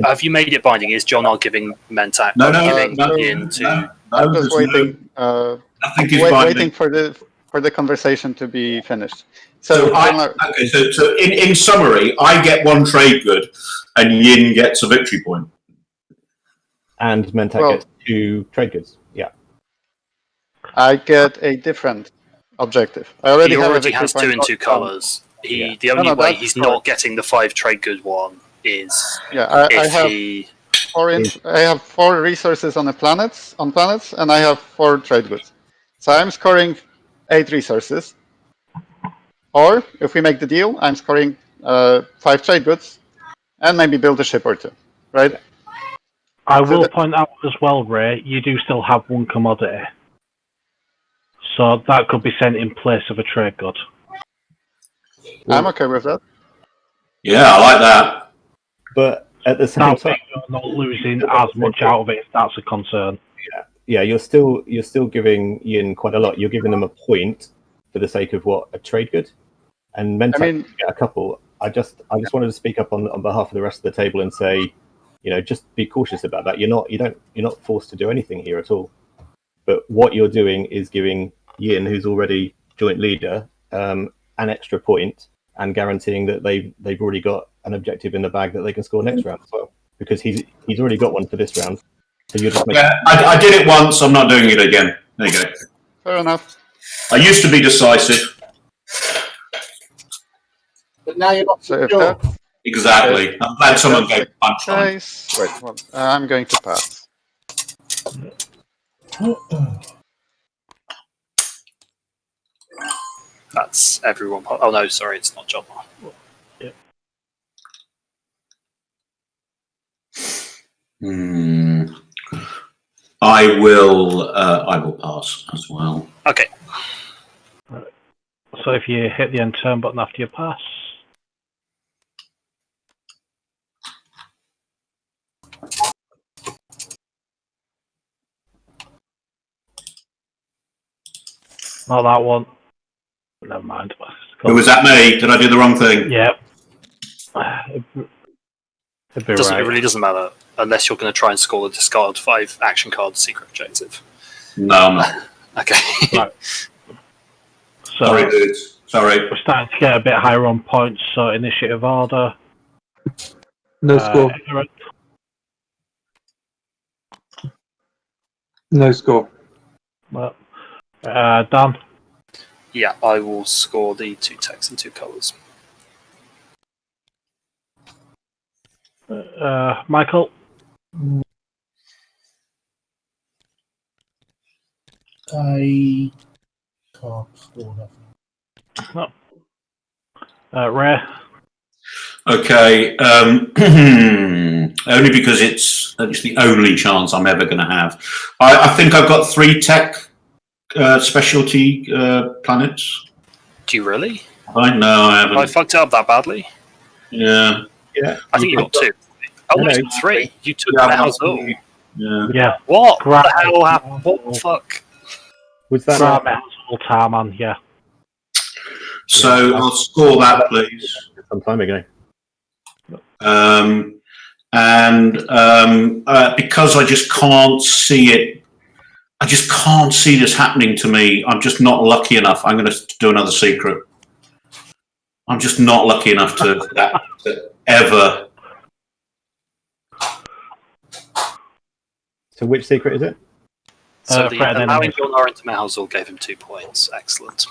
have you made it binding? Is Jol Nar giving Mentak? No. Giving in to? I'm just waiting. Nothing is binding. Waiting for for the conversation to be finished. So in summary, I get 1 trade good, and Yin gets a victory point. And Mentak gets 2 trade goods. Yeah. I get a different objective. I already He have already a has 2 in 2 colours. The only way he's not getting the 5 trade good one is I have 4 resources on planets, and I have 4 trade goods. So I'm scoring 8 resources. Or if we make the deal, I'm scoring 5 trade goods, and maybe build a ship or 2, right? I will point out as well, Ray, you do still have 1 commodity. So that could be sent in place of a trade good. I'm okay with that. Yeah, I like that. But at the same time, you're not losing as much out of it if that's a concern. Yeah, you're still giving Yin quite a lot. You're giving them a point for the sake of what, a trade good, and Mentak get a couple. I just wanted to speak up on behalf of the rest of the table and say, just be cautious about that. You're not forced to do anything here at all. But what you're doing is giving Yin, who's already joint leader, an extra point, and guaranteeing that they've already got an objective in the bag that they can score next round as well, because he's already got one for this round. So you're just I did it once. I'm not doing it again. There you go. Fair enough. I used to be decisive. But now you're not So sure. Exactly. I'm glad someone gave punch on. Wait, well, I'm going to pass. That's everyone. Oh no, sorry, it's not Jol Nar. I will pass as well. Okay. So if you hit the end turn button after you pass. Not that one. Never mind. Who was that, me? Did I do the wrong thing? Yeah. It really doesn't matter unless you're going to try and score the discard 5 action card secret objective. No, I'm not. Okay. Right. So sorry, dudes. Sorry. We're starting to get a bit higher on points. So initiative order. No score. No score. Well, Dan. Yeah, I will score the 2 texts and 2 colours. Michael. I can't score nothing. No. Ray. Okay. Only because it's the only chance I'm ever going to have. I think I've got 3 tech specialty planets. Do you really? I haven't. I fucked it up that badly. Yeah. I think you got 2. Oh, no, 3. You took Yeah, the house all. Yeah. What? What the hell happened? What the fuck? Was that Tarman? Yeah. So I'll score that, please. Some time ago. Because I just can't see it. I just can't see this happening to me. I'm just not lucky enough. I'm going to do another secret. I'm just not lucky enough to ever. So which secret is it? So allowing Jol Nar into Mahazul gave him 2 points. Excellent.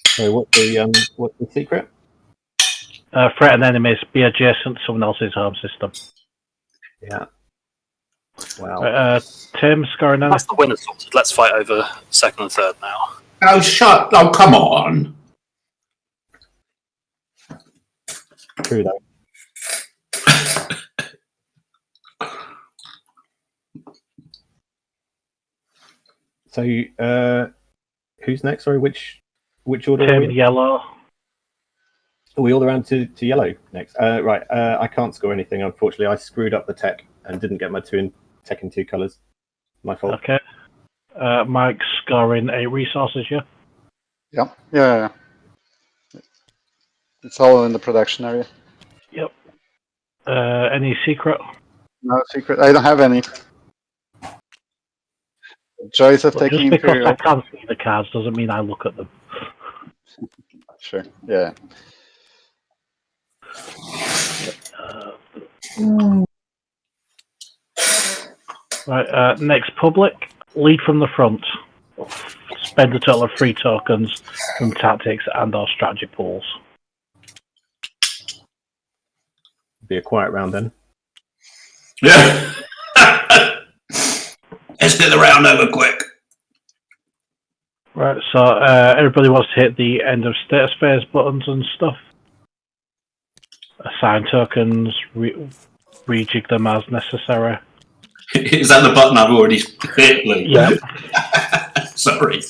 So what's the secret? Threaten enemies be adjacent to someone else's home system. Yeah. Wow. Tim, scoring That's the winner sorted. Let's fight over 2nd and 3rd now. Oh, come on. True though. So, who's next? Sorry, which order? Tim, yellow. Are we all around to yellow next? Right. I can't score anything, unfortunately. I screwed up the tech and didn't get my tech in 2 colours. My fault. Okay. Mike's scoring 8 resources, yeah? Yeah. It's all in the production area. Yep. Any secret? No secret. I don't have any. Joys of But taking just because I Imperial. can't see the cards doesn't mean I look at them. Sure. Yeah. Right, next public, lead from the front. Spend a total of 3 tokens from tactics and or strategy pools. Be a quiet round then. Yeah. Let's get the round over quick. Right, so everybody wants to hit the end of status phase buttons and stuff. Assign tokens, rejig them as necessary. Is that the button I've already hit, Lee? Yeah. Sorry.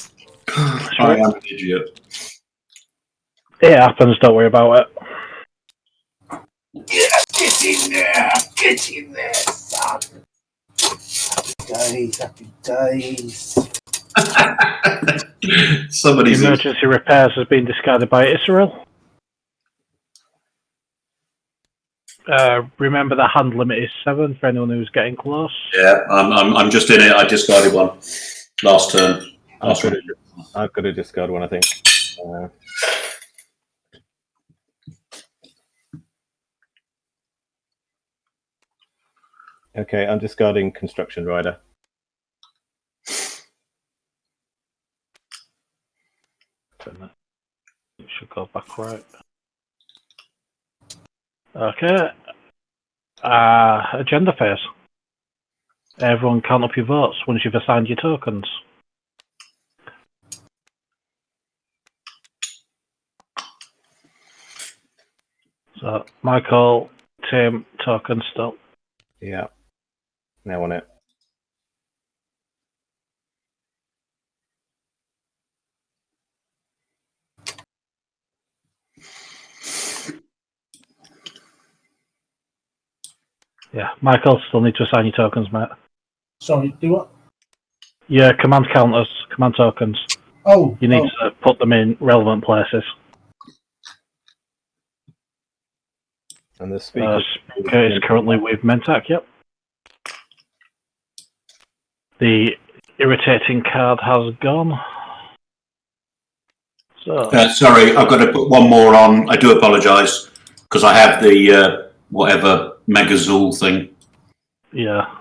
I am an idiot. It happens, don't worry about it. Yeah, get in there. Get in there, son. Happy days. Somebody's Emergency repairs has been discarded by Yssaril. Remember the hand limit is 7 for anyone who's getting close. Yeah, I'm just in it. I discarded one last turn. I've got to discard one, I think. Okay, I'm discarding Construction Rider. It should go back right. Okay. Agenda phase. Everyone count up your votes once you've assigned your tokens. So, Michael, Tim, token still. Yeah. Now on it. Yeah, Michael, still need to assign your tokens, mate. Sorry, do what? Yeah, command counters, command tokens. Oh, You need to put them in relevant places. And the speaker is currently with Mentak, yep. The irritating card has gone. So, sorry, I've got to put one more on. I do apologise because I have the whatever Megazul thing. yeah.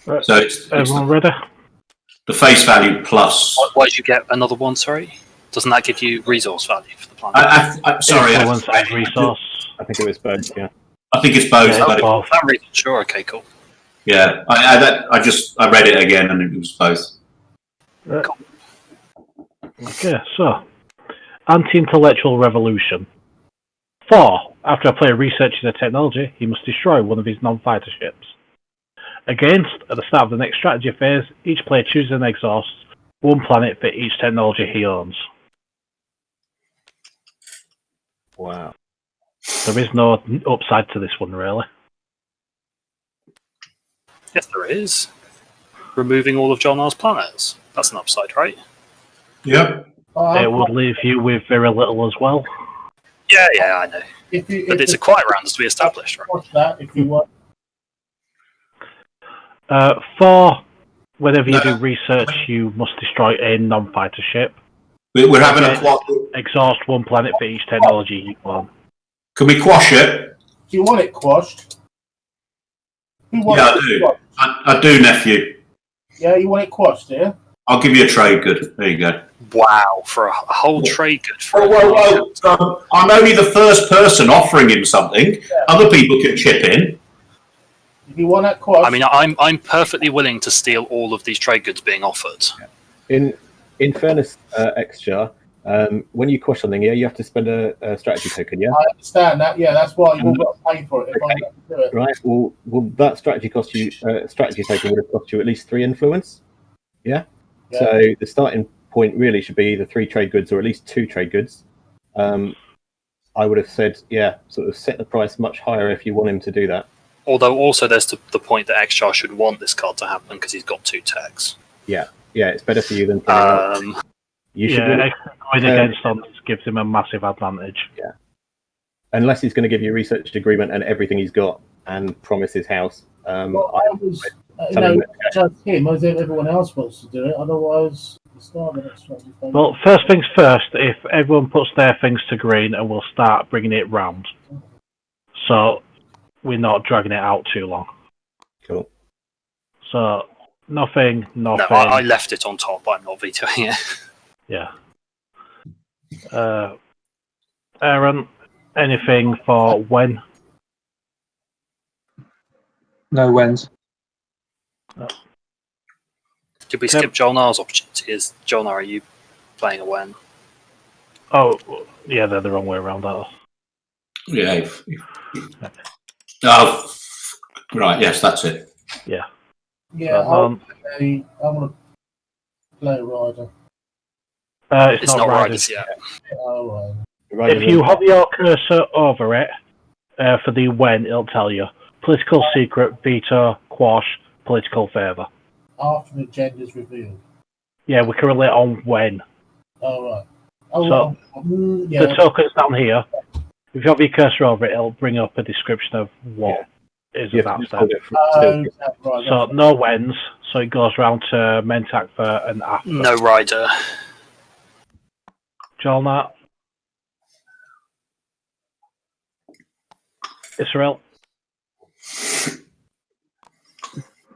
Right. So it's Everyone ready? the face value plus. Why did you get another one? Sorry, doesn't that give you resource value for the planet? I'm sorry. Influence and resource. I think it was both, yeah. I think it's both. Yeah, but both. That reason, sure. Okay, cool. yeah, I read it again and it was both. Right. Okay, so anti-intellectual revolution. 4. After a player researches a technology, he must destroy one of his non-fighter ships. Against, at the start of the next strategy phase, each player chooses and exhausts one planet for each technology he owns. Wow. There is no upside to this one, really. Yes, there is. Removing all of Jol Nar's planets. That's an upside, right? Yep. It would leave you with very little as well. Yeah, I know. But it's a quiet round as we established, right? Watch that if you want. 4. Whenever you do research, you must destroy a non-fighter ship. We're having a quash. Exhaust one planet for each technology you own. Can we quash it? Do you want it quashed? Who wants Yeah, I it do. quashed? I do, nephew. Yeah, you want it quashed, yeah? I'll give you a trade good. There you go. Wow, for a whole trade good. For I'm only the first person offering him something. Yeah. Other people can chip in. If you want that quashed... I mean, I'm perfectly willing to steal all of these trade goods being offered. In fairness, Xxcha, when you quash something, you have to spend a strategy token, yeah? I understand that, yeah, that's why you've got to pay for it if I'm going to do it. Right, well, that strategy cost you, strategy token would have cost you at least 3 influence, yeah? So the starting point really should be either 3 trade goods or at least 2 trade goods. I would have said, sort of set the price much higher if you want him to do that. Although also there's the point that Xxcha should want this card to happen because he's got 2 techs. Yeah, it's better for you than you should going against on this gives him a massive advantage. Yeah. Unless he's going to give you a research agreement and everything he's got and promise his house. No, just him, as everyone else wants to do it. Otherwise, it's not the next one. Well, first things first, if everyone puts their things to green, and we'll start bringing it round. So we're not dragging it out too long. Cool. So nothing. No, I left it on top, but I'm not vetoing it. Yeah. Aaron, anything for when? No wins. Did we skip Jol Nar's opportunity? Is Jol Nar, are you playing a when? Oh, yeah, they're the wrong way around. That. Yeah. Right. Yes, that's it. Yeah. Yeah, I'm going to play Rider. It's not Riders yet. Oh, right. If you hover your cursor over it for the when, it'll tell you political secret, veto, quash, political favour. After the agenda's revealed. Yeah, we're currently on when. Oh, right. Oh, So yeah. the token's down here. If you have your cursor over it, it'll bring up a description of what is that step. Right. So no whens, so it goes round to Mentak for an after. No Rider. Jol Nar. Yssaril.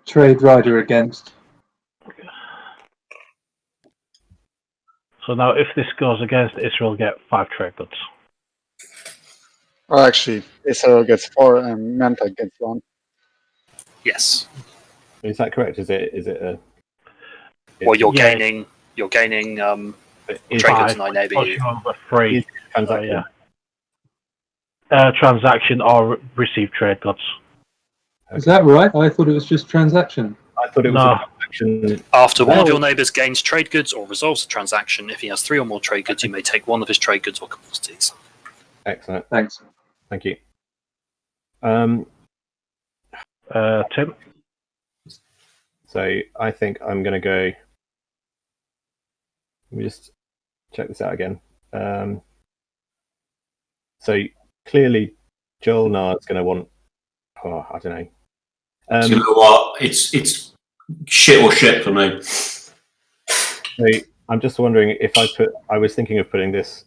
Trade Rider against. So now if this goes against, Yssaril get 5 trade goods. Well, actually, Yssaril gets 4 and Mentak gets 1. Yes. Is that correct? Is it a? Well, you're gaining trade goods, and I enable you. Over 3. Transaction. Transaction or receive trade goods. Is that right? I thought it was just transaction. I thought it was a transaction. After one of your neighbours gains trade goods or resolves a transaction, if he has 3 or more trade goods, you may take one of his trade goods or commodities. Excellent. Thanks. Thank you. Tim? So I think I'm going to go. Let me just check this out again. So clearly, Jol Nar is going to want. Oh, I don't know. You know what? It's shit or shit for me. So I'm just wondering if I was thinking of putting this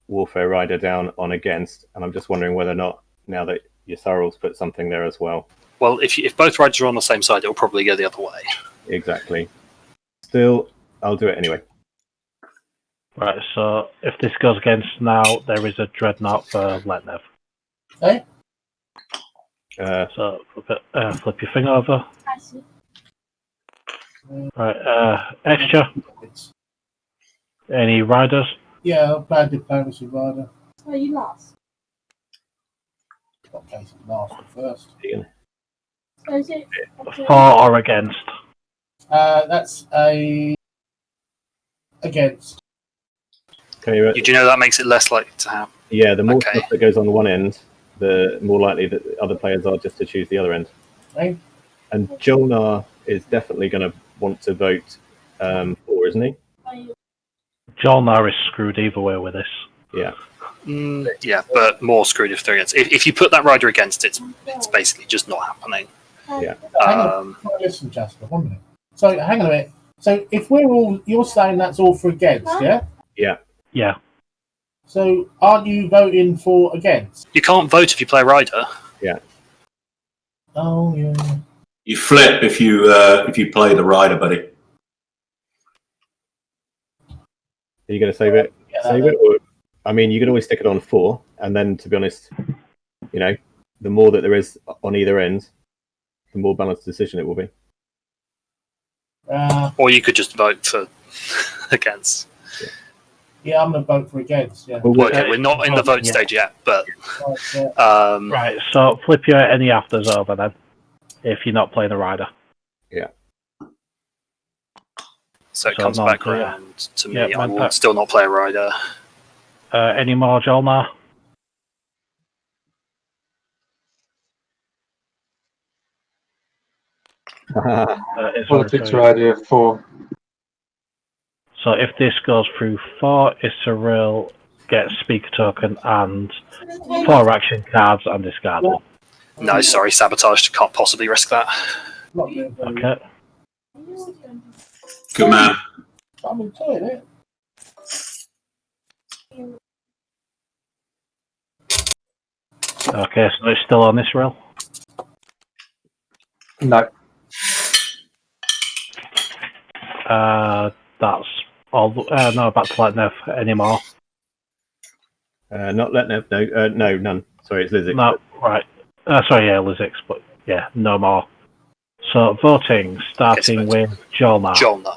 Warfare Rider down on against, and I'm just wondering whether or not now that Yssaril's put something there as well. Well, if both riders are on the same side, it'll probably go the other way. Exactly. Still, I'll do it anyway. Right, so if this goes against now, there is a Dreadnought for Letnev. Hey? So flip your thing over. I see. Right, Xxcha. Any riders? Yeah, I'll play Diplomacy Rider. Oh, you lost. Got place last and first. So is it? For or against? That's a against. Can you, Do you know that makes it less likely to happen? yeah, the more Okay. stuff that goes on the one end, the more likely that other players are just to choose the other end. Hey? And Jol Nar is definitely going to want to vote for, isn't he? Jol Nar is screwed either way with this. Yeah. Yeah, but more screwed if they're against. If you put that rider against, it's basically just not happening. Yeah. Hang on. Listen, Jasper, 1 minute. So hang on a minute. So if we're all, you're saying that's all for against, yeah? Yeah. Yeah. So aren't you voting for against? You can't vote if you play rider. Oh yeah. You flip if you play the rider, buddy. Are you going to save it? Yeah, Save it? Or, I mean, you could always stick it on 4, and then, to be honest, you know, the more that there is on either end, the more balanced decision it will be. Or you could just vote for against. Yeah, I'm gonna vote for against. Yeah. Well, okay, we're not in the vote stage yet, but Right, so flip your any afters over then, if you're not playing a rider. Yeah. So it So comes not back clear. around to me. Yeah, I will Mentak. still not play a rider. Any more Jol Nar? Politics Rider 4. So if this goes through 4, Yssaril gets speaker token and 4 action cards and discard one. No, sorry, sabotage. Can't possibly risk that. Not doing very Okay. Good man. I'm enjoying it. Okay, so it's still on Yssaril. No. That's all. No, about to let Nev anymore. Not let Nev. No, no, none. Sorry, it's Lizix. No, right. Sorry, yeah, Lizix, but yeah, no more. So voting, starting with Jol Nar. Jol Nar.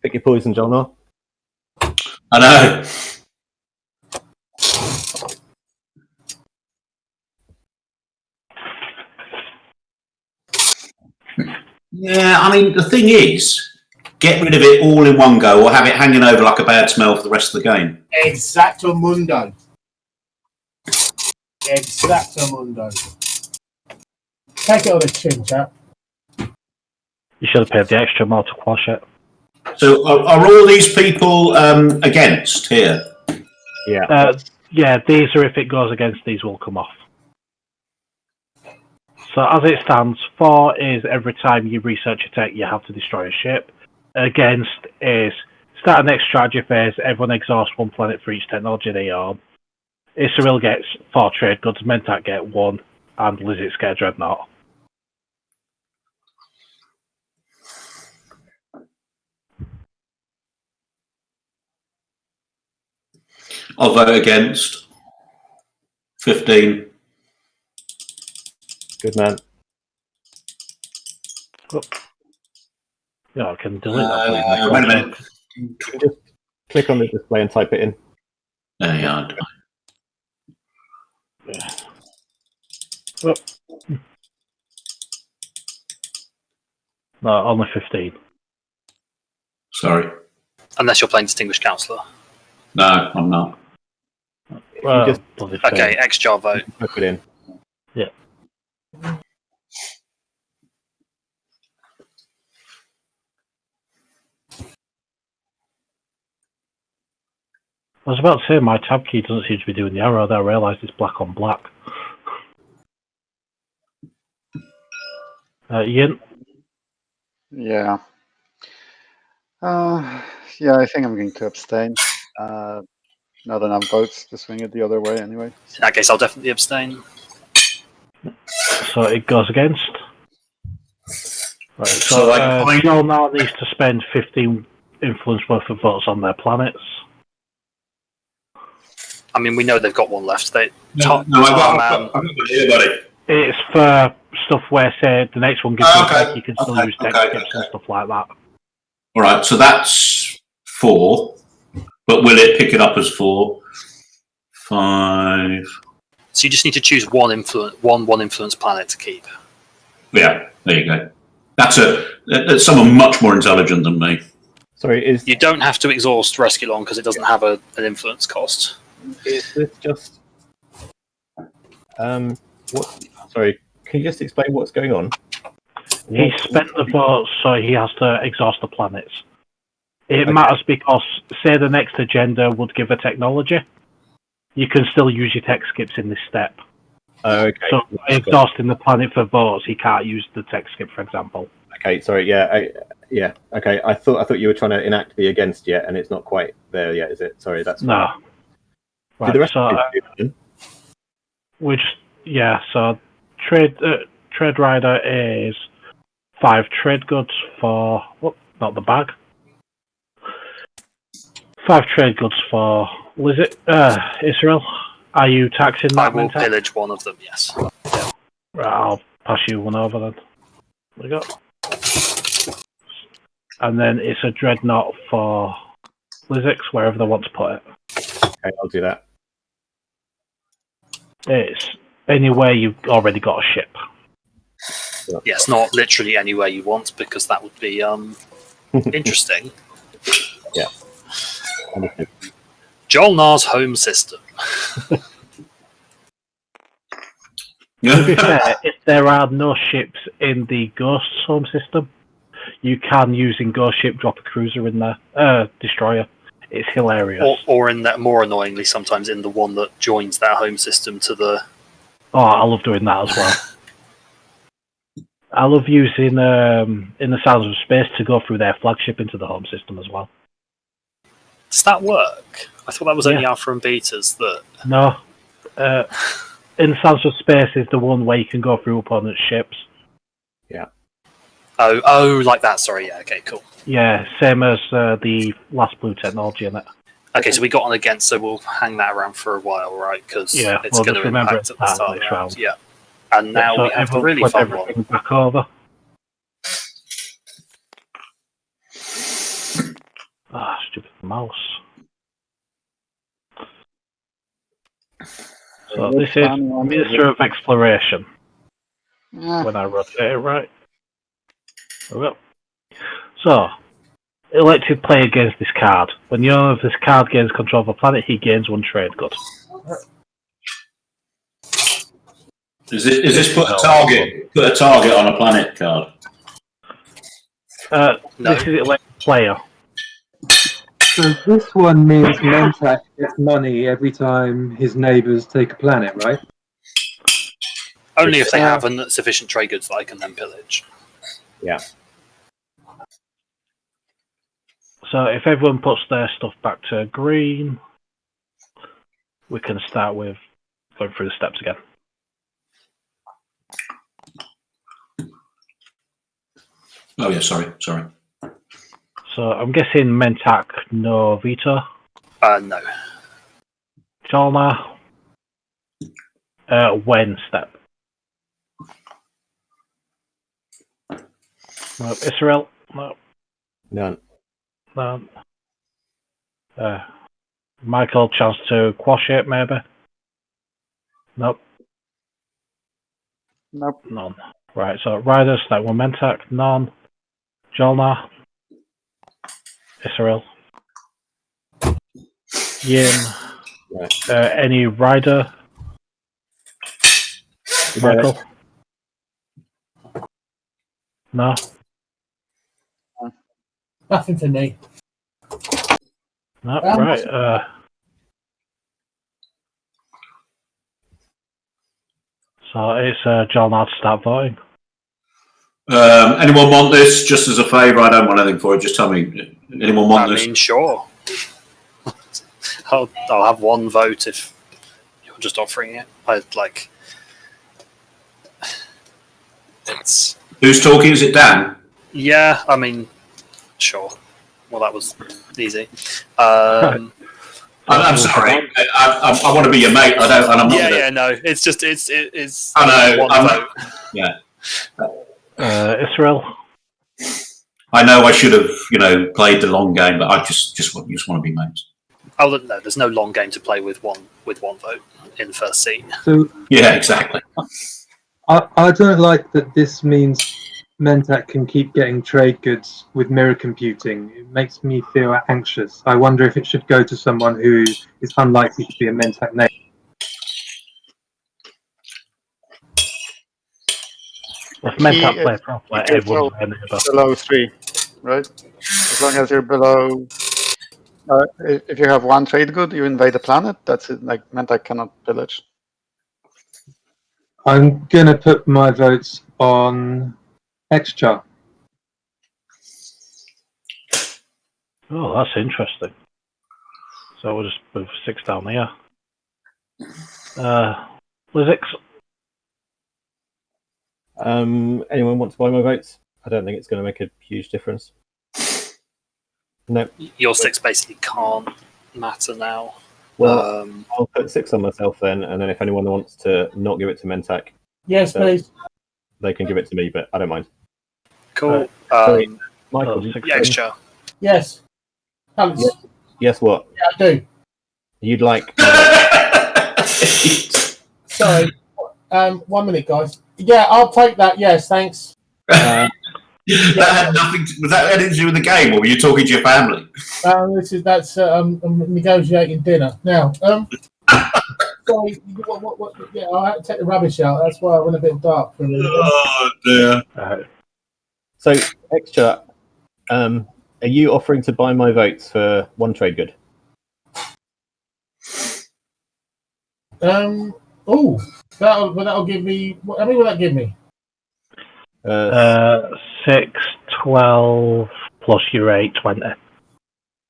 Pick your poison, Jol Nar. I know. Yeah, I mean, the thing is, get rid of it all in one go or have it hanging over like a bad smell for the rest of the game. Exactamundo. Exactamundo. Take it on the chin, chap. You should have paid the extra more to quash it. So are all these people against here? Yeah. Yeah, these are if it goes against, these will come off. So as it stands, 4 is every time you research a tech, you have to destroy a ship. Against is start a next strategy phase, everyone exhausts 1 planet for each technology they own. Yssaril gets 4 trade goods, Mentak get 1, and Lizix get a dreadnought. I'll vote against. 15. Good man. Oh. Yeah, I can delete that. Wait a minute. Just click on the display and type it in. There you are. Yeah. Oh. No, only 15. Sorry. Unless you're playing Distinguished Councillor. No, I'm not. Well, just- Okay, Xxcha vote. Type it in. Yeah. I was about to say my tab key doesn't seem to be doing the arrow, then I realised it's black on black. Ian? Yeah. Yeah, I think I'm going to abstain. Not enough votes to swing it the other way anyway. In that case, I'll definitely abstain. So it goes against. Right, So Jol Nar needs to spend 15 influence worth of votes on their planets. I mean, we know they've got one left. I've got here, buddy. It's for stuff where, say, the next one gives you a tech, you can still use tech skips and stuff like that. All right, so that's 4. But will it pick it up as 4? 5. So you just need to choose one influence planet to keep. Yeah, there you go. That's someone much more intelligent than me. Sorry, You don't have to exhaust Rescue Long because it doesn't have an influence cost. is this just what? Sorry, can you just explain what's going on? He spent the votes, so he has to exhaust the planets. It matters because, say, the next agenda would give a technology, you can still use your tech skips in this step. Oh, okay. So, by exhausting the planet for votes, he can't use the tech skip, for example. Okay, sorry. Yeah, Okay, I thought you were trying to enact the against yet, and it's not quite there yet, is it? Sorry, that's No. fine. Right, Did the rest so of you do it? so trade rider is 5 trade goods for not the bag. 5 trade goods for Yssaril. Are you taxing that? I will Mentak? pillage one of them, yes. Right, I'll pass you one over then. There we go. And then it's a dreadnought for Lizix, wherever they want to put it. Okay, I'll do that. It's anywhere you've already got a ship. Yes, not literally anywhere you want, because that would be interesting. Yeah. Understood. Jol Nar's home system. To be fair, if there are no ships in the Ghost's home system, you can, using Ghost Ship, drop a cruiser in there. Destroyer. It's hilarious. Or in that, more annoyingly, sometimes in the one that joins that home system to the Oh, I love doing that as well. I love using In the Sounds of Space to go through their flagship into the home system as well. Does that work? I thought that was only alpha and betas that. No. In the Sounds of Space is the one where you can go through opponents' ships. Yeah. Oh, like that. Sorry. Yeah. Okay. Cool. Yeah, same as the Last Blue technology in it. Okay, so we got on against, so we'll hang that around for a while, right? Because it's well, going just to remember impact at the start of the round. Yeah. And Yeah, now so we have the everyone really flip fun everything one. back over. Stupid mouse. So this is Minister of Exploration. When I rotate it right. There we go. So, elected player gains this card. When the owner of this card gains control of a planet, he gains 1 trade good. Is this put a target on a planet card? No. This is elected player. So this one means Mentak gets money every time his neighbours take a planet, right? Only if they have sufficient trade goods that I can then pillage. Yeah. So if everyone puts their stuff back to green, we can start with going through the steps again. Oh yeah, sorry. So I'm guessing Mentak, no veto. No. Jol Nar. When step. No. Yssaril. No. None. None. Michael, chance to quash it, maybe? Nope. Nope. None. Right, so Riders, that one Mentak, none. Jol Nar. Yssaril. Yin. Right. Any Rider? Michael? No? Nothing for me. No, right. So it's Jol Nar to start voting. Anyone want this just as a favour? I don't want anything for it. Just tell me. Anyone want this? I mean, sure. I'll have 1 vote if you're just offering it. I'd like. It's. Who's talking? Is it Dan? Yeah, I mean, sure. Well, that was easy. I'm sorry. I want to be your mate. I don't. And I'm not no. It's just it's. I know. 1 vote. Yeah. Yssaril. I know I should have, played the long game, but I just want to be mates. Oh no, there's no long game to play with one vote in the first scene. So Yeah, exactly. I don't like that this means Mentak can keep getting trade goods with mirror computing. It makes me feel anxious. I wonder if it should go to someone who is unlikely to be a Mentak name. If Mentak play properly, everyone's below 3, right? As long as you're below... if you have 1 trade good, you invade a planet, that's it. Like, Mentak cannot pillage. I'm going to put my votes on Xxcha. Oh, that's interesting. So we'll just move 6 down here. Lizzix. Anyone want to buy my votes? I don't think it's going to make a huge difference. No. Your 6 basically can't matter now. Well, I'll put 6 on myself then, and then if anyone wants to not give it to Mentak, Yes, please. they can give it to me, but I don't mind. Cool. Michael, Xxcha. Yes. Alex. Yes, what? Yeah, I do. You'd like... Sorry. 1 minute, guys. Yeah, I'll take that. Yes, thanks. That had nothing. Was that anything to do with the game, or were you talking to your family? That's I'm negotiating dinner now. Sorry. Yeah, I had to take the rubbish out. That's why I went a bit dark for a minute. Oh dear. So, Xxcha, are you offering to buy my votes for 1 trade good? That'll give me. How many will that give me? 6, 12 plus your 8, 20.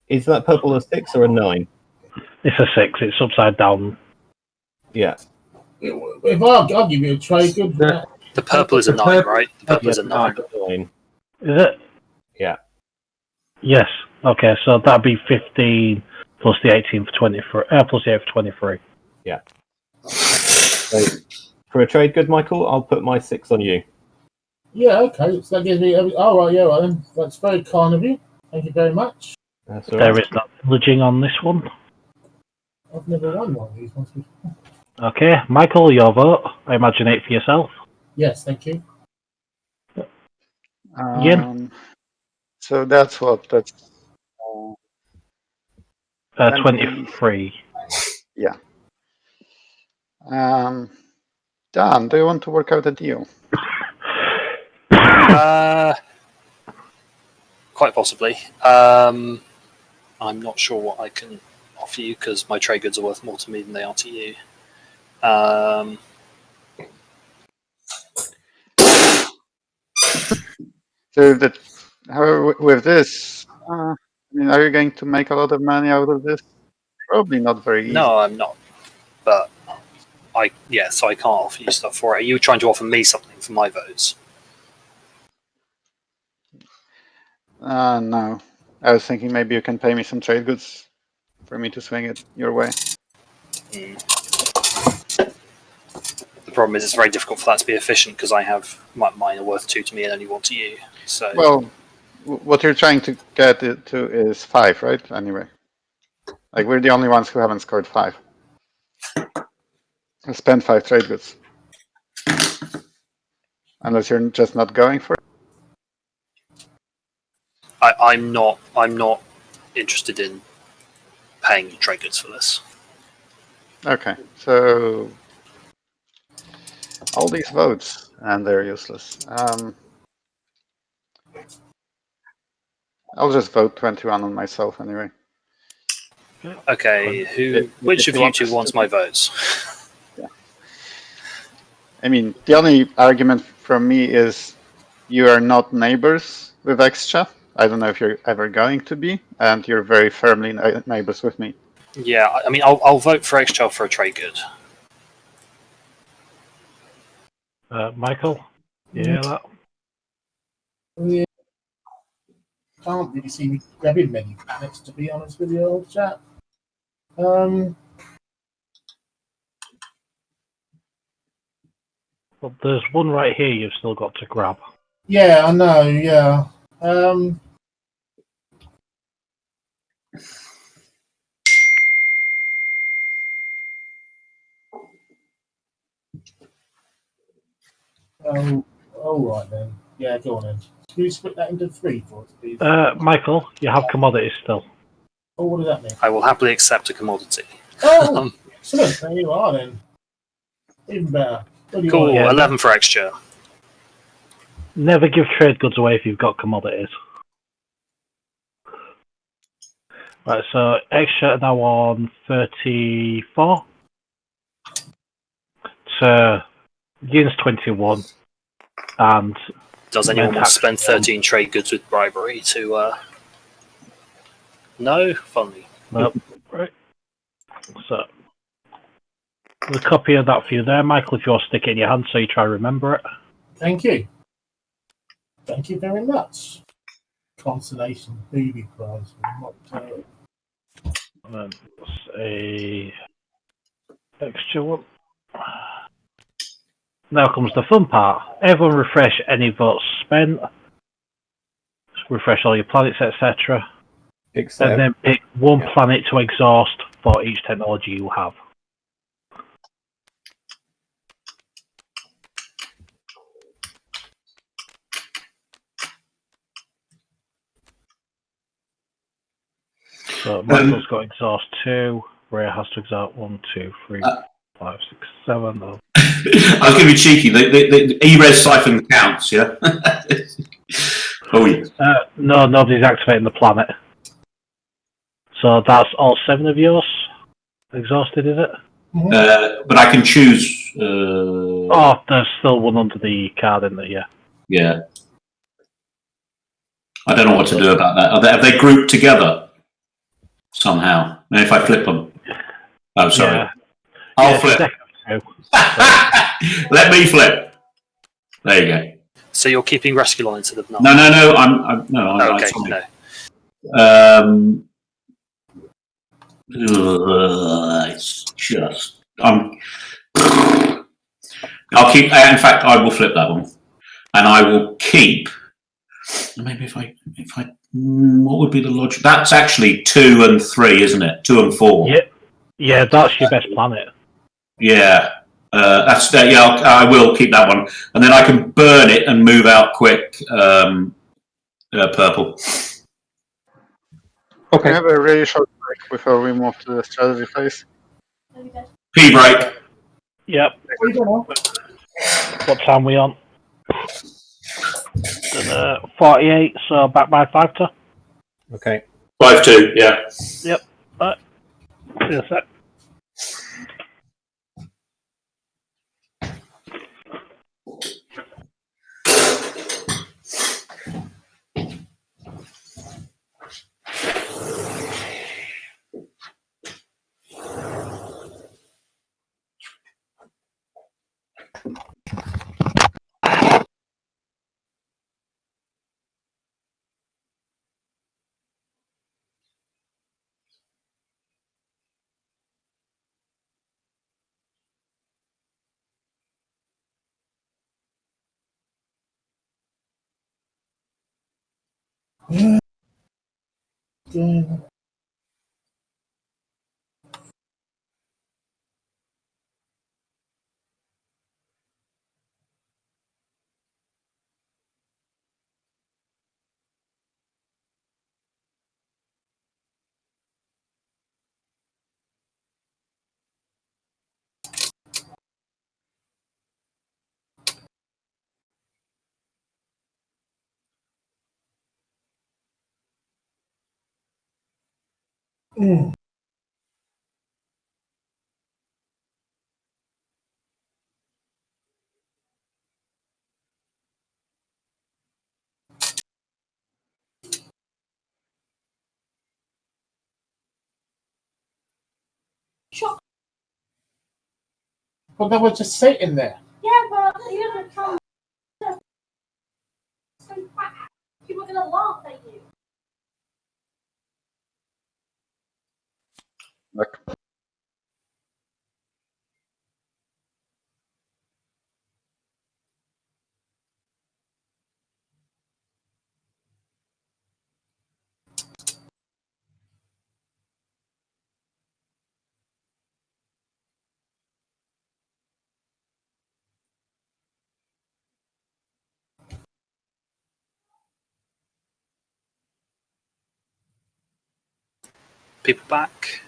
Is that purple a 6 or a 9? It's a 6. It's upside down. Yeah. If I'll give you a trade good. The purple is a 9, right? The purple is a 9. 9. Is it? Yeah. Yes. Okay, so that'd be 15 plus the 18 for 23. Plus the 8 for 23. Yeah. So for a trade good, Michael, I'll put my 6 on you. Yeah, okay. So that gives me. Oh, right, yeah, right then. That's very kind of you. Thank you very much. That's all There right. is no pillaging on this one. I've never won one of these ones before. Okay, Michael, your vote. I imagine 8 for yourself. Yes, thank you. So that's what? That's 23. Yeah. Dan, do you want to work out a deal? Quite possibly. I'm not sure what I can offer you because my trade goods are worth more to me than they are to you. So that, however, with this, I mean, are you going to make a lot of money out of this? Probably not very easy. No, I'm not. But so I can't offer you stuff for it. Are you trying to offer me something for my votes? No. I was thinking maybe you can pay me some trade goods for me to swing it your way. The problem is it's very difficult for that to be efficient because I have mine are worth 2 to me and only 1 to you. So Well, what you're trying to get it to is 5, right? Anyway. Like, we're the only ones who haven't scored 5. I spent 5 trade goods. Unless you're just not going for it. I'm not interested in paying trade goods for this. Okay, so all these votes, and they're useless. I'll just vote 21 on myself anyway. Okay, which of you two wants my votes? Yeah. I mean, the only argument from me is you are not neighbors with Xxcha. I don't know if you're ever going to be, and you're very firmly neighbors with me. Yeah, I mean, I'll vote for Xxcha for a trade good. Michael? Yeah, that. Yeah. Can't really see me grabbing many planets, to be honest with you, old chap. Well, there's one right here you've still got to grab. Yeah, I know, yeah. Oh, right then. Yeah, go on then. Can you split that into 3 for us, please? Michael, you have commodities still. Oh, what does that mean? I will happily accept a commodity. Oh, excellent. There you are then. Even better. Cool, 11 for Xxcha. Never give trade goods away if you've got commodities. Right, so Xxcha now on 34. So Yin's 21. And does anyone want to spend Mentak 13 trade goods with bribery to No? Funny. Nope. Right. So the copy of that for you there, Michael, if you want to stick it in your hand so you try to remember it. Thank you. Thank you very much. Consolation booby prize for mocktail. And then a extra one. Now comes the fun part. Everyone refresh any votes spent. Refresh all your planets, etc. And then pick one planet to exhaust for each technology you have. So Michael's got exhaust 2. Ray has to exhaust 1, 2, 3, 5, 6, 7. I was going to be cheeky. The E-res siphon counts, yeah? Oh, yeah. No, nobody's activating the planet. So that's all 7 of yours exhausted, is it? But I can choose. Oh, there's still one under the card in there, yeah. Yeah. I don't know what to do about that. Have they grouped together somehow? Maybe if I flip them. Oh, sorry. Yeah. I'll Yeah, flip. so. Let me flip. There you go. So you're keeping rescue line instead of none? No. I'm okay, sorry. no. It's just. I'll keep. In fact, I will flip that one, and I will keep. Maybe if I. What would be the logic? That's actually 2 and 3, isn't it? 2 and 4. Yeah, that's your best planet. Yeah. I will keep that one, and then I can burn it and move out quick. Purple. Okay. We have a really short break before we move to the strategy phase. P break. Yep. What time are we on? 48, so back by 5 to. Okay. 5-2, yeah. Yep. Yes, sir. But they were just sitting there. Yeah, but you haven't come. So people are going to laugh at you. People back.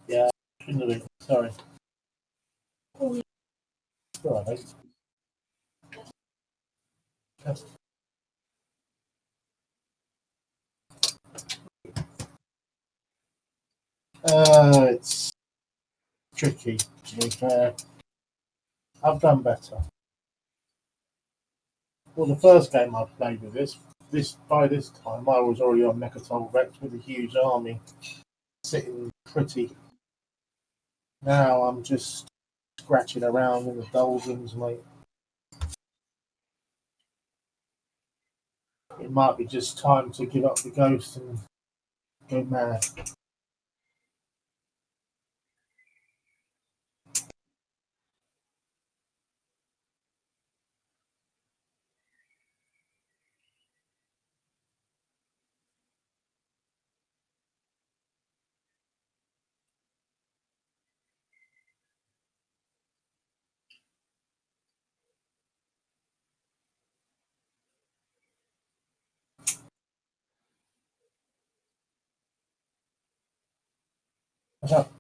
Yeah, shouldn't have been. Sorry. All right. It's tricky, to be fair. I've done better. Well, the first game I played with by this time, I was already on Mechatol Rex with a huge army, sitting pretty. Now I'm just scratching around in the doldrums, mate. It might be just time to give up the ghost and go mad. What's up?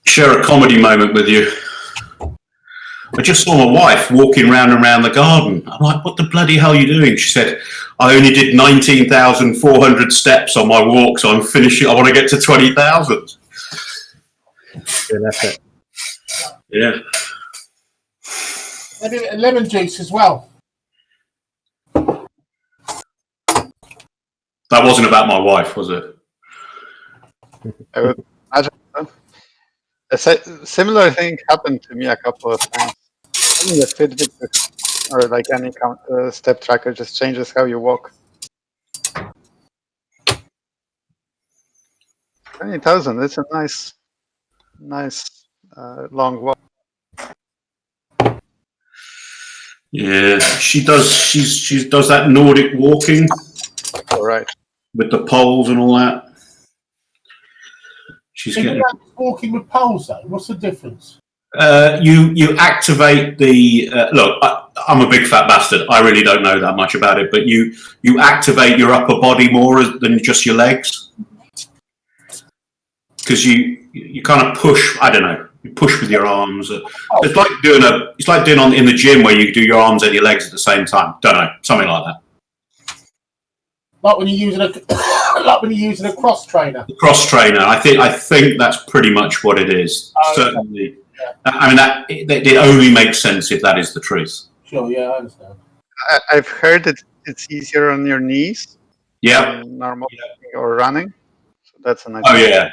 Share a comedy moment with you. I just saw my wife walking round and round the garden. I'm like, what the bloody hell are you doing? She said, I only did 19,400 steps on my walk, so I'm finishing. I want to get to 20,000. Good effort. Yeah. Maybe a bit of lemon juice as well. That wasn't about my wife, was it? I would imagine so. A similar thing happened to me a couple of times. Having a Fitbit or like any step tracker just changes how you walk. 20,000. It's a nice long walk. Yeah, she does. She does that Nordic walking. All right. With the poles and all that. She's Isn't getting. that walking with poles though? What's the difference? You activate the look. I'm a big fat bastard. I really don't know that much about it, but you activate your upper body more than just your legs, because you kind of push. I don't know. You push with your arms. It's like doing in the gym where you do your arms and your legs at the same time. Don't know, something like that. Like when you're using a cross trainer. The cross trainer. I think that's pretty much what it is. Certainly. Yeah. I mean, it only makes sense if that is the truth. Sure. Yeah, I understand. I've heard that it's easier on your knees. Yeah. Normal or running. So that's a nice. Oh yeah.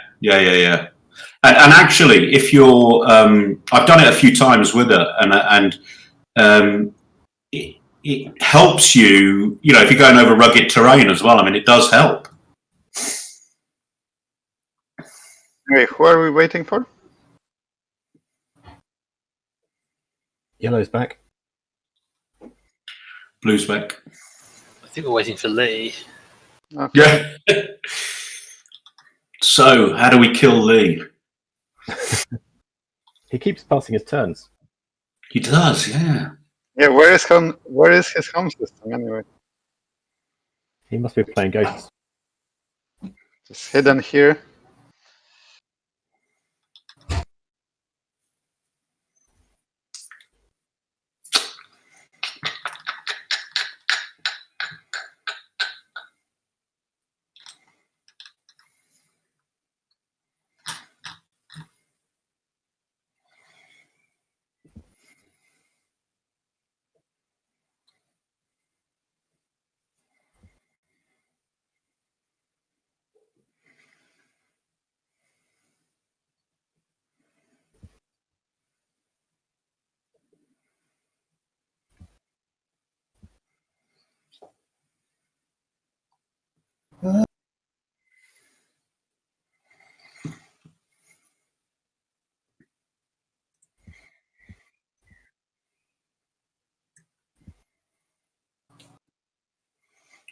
And actually, if you're, I've done it a few times with her, and it helps you. You know, if you're going over rugged terrain as well. I mean, it does help. Anyway, who are we waiting for? Yellow's back. Blue's back. I think we're waiting for Lee. Okay. Yeah. So, how do we kill Lee? He keeps passing his turns. He does, yeah. Yeah, where is his home system anyway? He must be playing Ghosts. Just hidden here.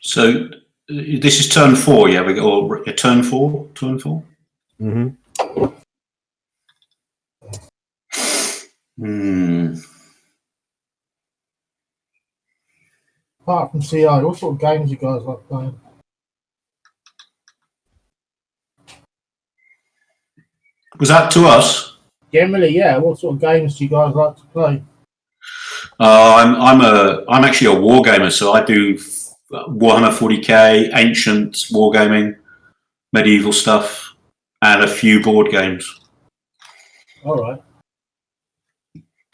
So, this is turn 4, yeah? We go turn 4? Turn 4? Mm-hmm. Apart from CI, what sort of games you guys like playing? Was that to us? Generally, yeah. What sort of games do you guys like to play? I'm actually a wargamer, so I do Warhammer 40k, ancient wargaming, medieval stuff, and a few board games. All right.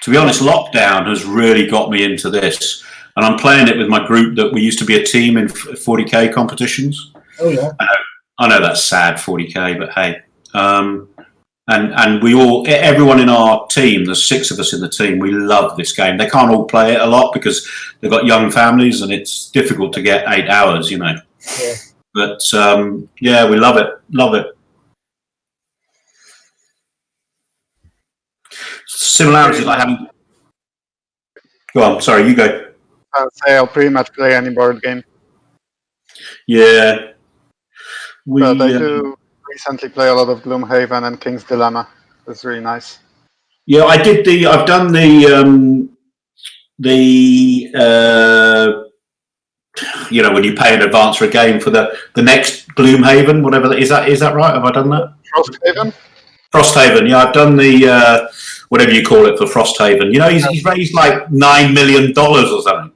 To be honest, lockdown has really got me into this, and I'm playing it with my group that we used to be a team in 40k competitions. Oh yeah. I know that's sad, 40k, but hey. And we all, everyone in our team, there's 6 of us in the team, we love this game. They can't all play it a lot because they've got young families and it's difficult to get 8 hours, you know. Yeah. But yeah, we love it. Love it. Similarities like having. Go on, sorry, you go. I'll say I'll pretty much play any board game. Yeah. But I do recently play a lot of Gloomhaven and King's Dilemma. It's really nice. Yeah, I've done you know, when you pay in advance for a game for the next Gloomhaven, whatever that is. Is that right? Have I done that? Frosthaven? Frosthaven, yeah, I've done the whatever you call it for Frosthaven. You know, he's raised like $9 million or something.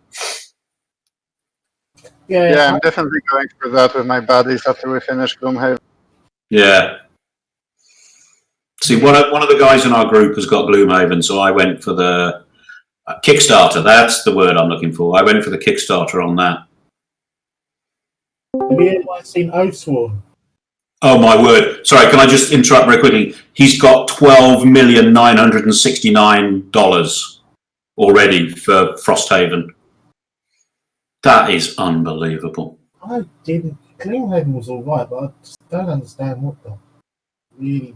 Yeah, I'm definitely going for that with my buddies after we finish Gloomhaven. Yeah. See, one of the guys in our group has got Gloomhaven, so I went for the Kickstarter. That's the word I'm looking for. I went for the Kickstarter on that. Have you anyone seen Oathsworn? Oh my word! Sorry, can I just interrupt very quickly? He's got $12,969 already for Frosthaven. That is unbelievable. I didn't. Gloomhaven was all right, but I just don't understand what. It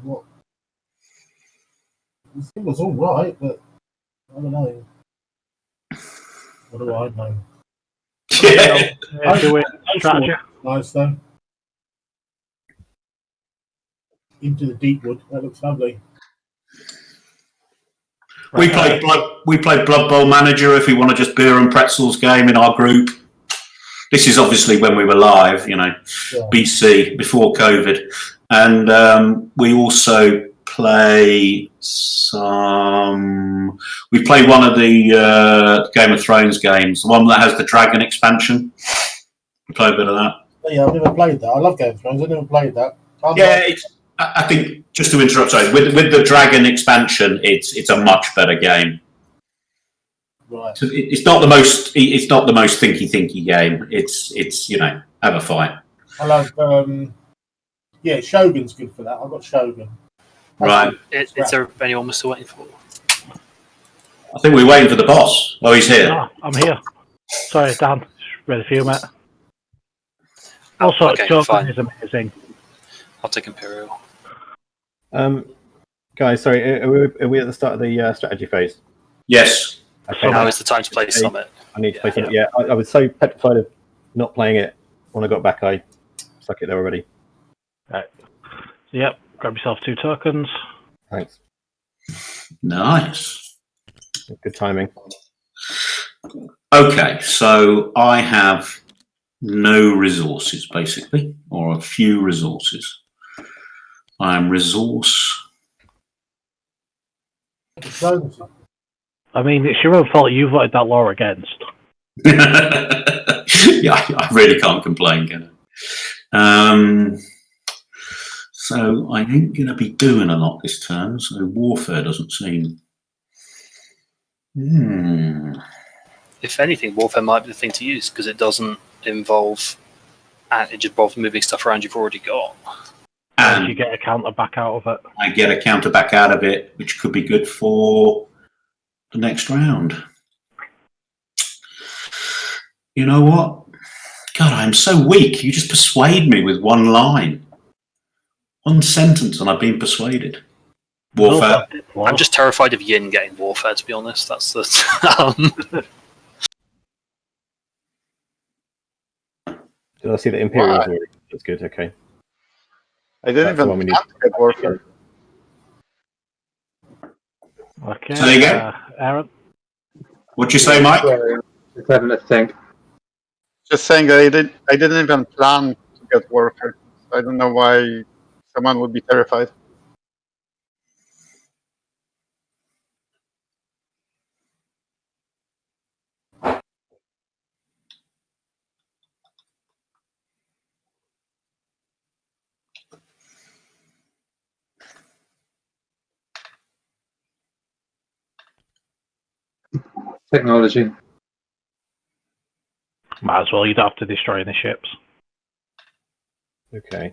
was all right, but I don't know. What do I know? Yeah. Do it. Strategy. Nice though. Into the deep wood. That looks lovely. We played Blood Bowl Manager if we want to just beer and pretzels game in our group. This is obviously when we were live, you know, yeah. BC, before COVID. And we also play we play one of the Game of Thrones games, the one that has the dragon expansion. We play a bit of that. Yeah, I've never played that. I love Game of Thrones. I've never played that. I think, just to interrupt, sorry, with the dragon expansion, it's a much better game. Right. So it's not the most thinky game. It's you know, have a fight. I love Shogun's good for that. I've got Shogun. Right. Is there anyone we're still waiting for? I think we're waiting for the boss. Oh, he's here. Oh, I'm here. Sorry, Dan. Ready for you, mate. Also, okay, Shogun fine. is amazing. I'll take Imperial. Guys, sorry, are we at the start of the strategy phase? Yes. Okay, Now is the time to play Okay. Summit. I need to play something. Yeah, I was so petrified of not playing it. When I got back, I stuck it there already. Right. Yep. Grab yourself 2 tokens. Thanks. Nice. Good timing. Okay, so I have no resources, basically, or a few resources. I am resource. Diplomacy. I mean, it's your own fault you voted that law against. Yeah, I really can't complain, can I? So I ain't going to be doing a lot this turn, so warfare doesn't seem... If anything, warfare might be the thing to use because it doesn't involve, and it just involves moving stuff around you've already got. And you get a counter back out of it. I get a counter back out of it, which could be good for the next round. You know what? God, I'm so weak. You just persuade me with one line. One sentence and I've been persuaded. Warfare. I'm just terrified of Yin getting warfare, to be honest. That's the... Did I see the Imperials already? That's good, okay. I didn't That's the one we even need. get warfare. Okay. So there you go. Aaron? What'd you say, Mike? Just having a think. Just saying that I didn't even plan to get warfare. I don't know why someone would be terrified. Technology. Might as well. You don't have to destroy any ships. Okay.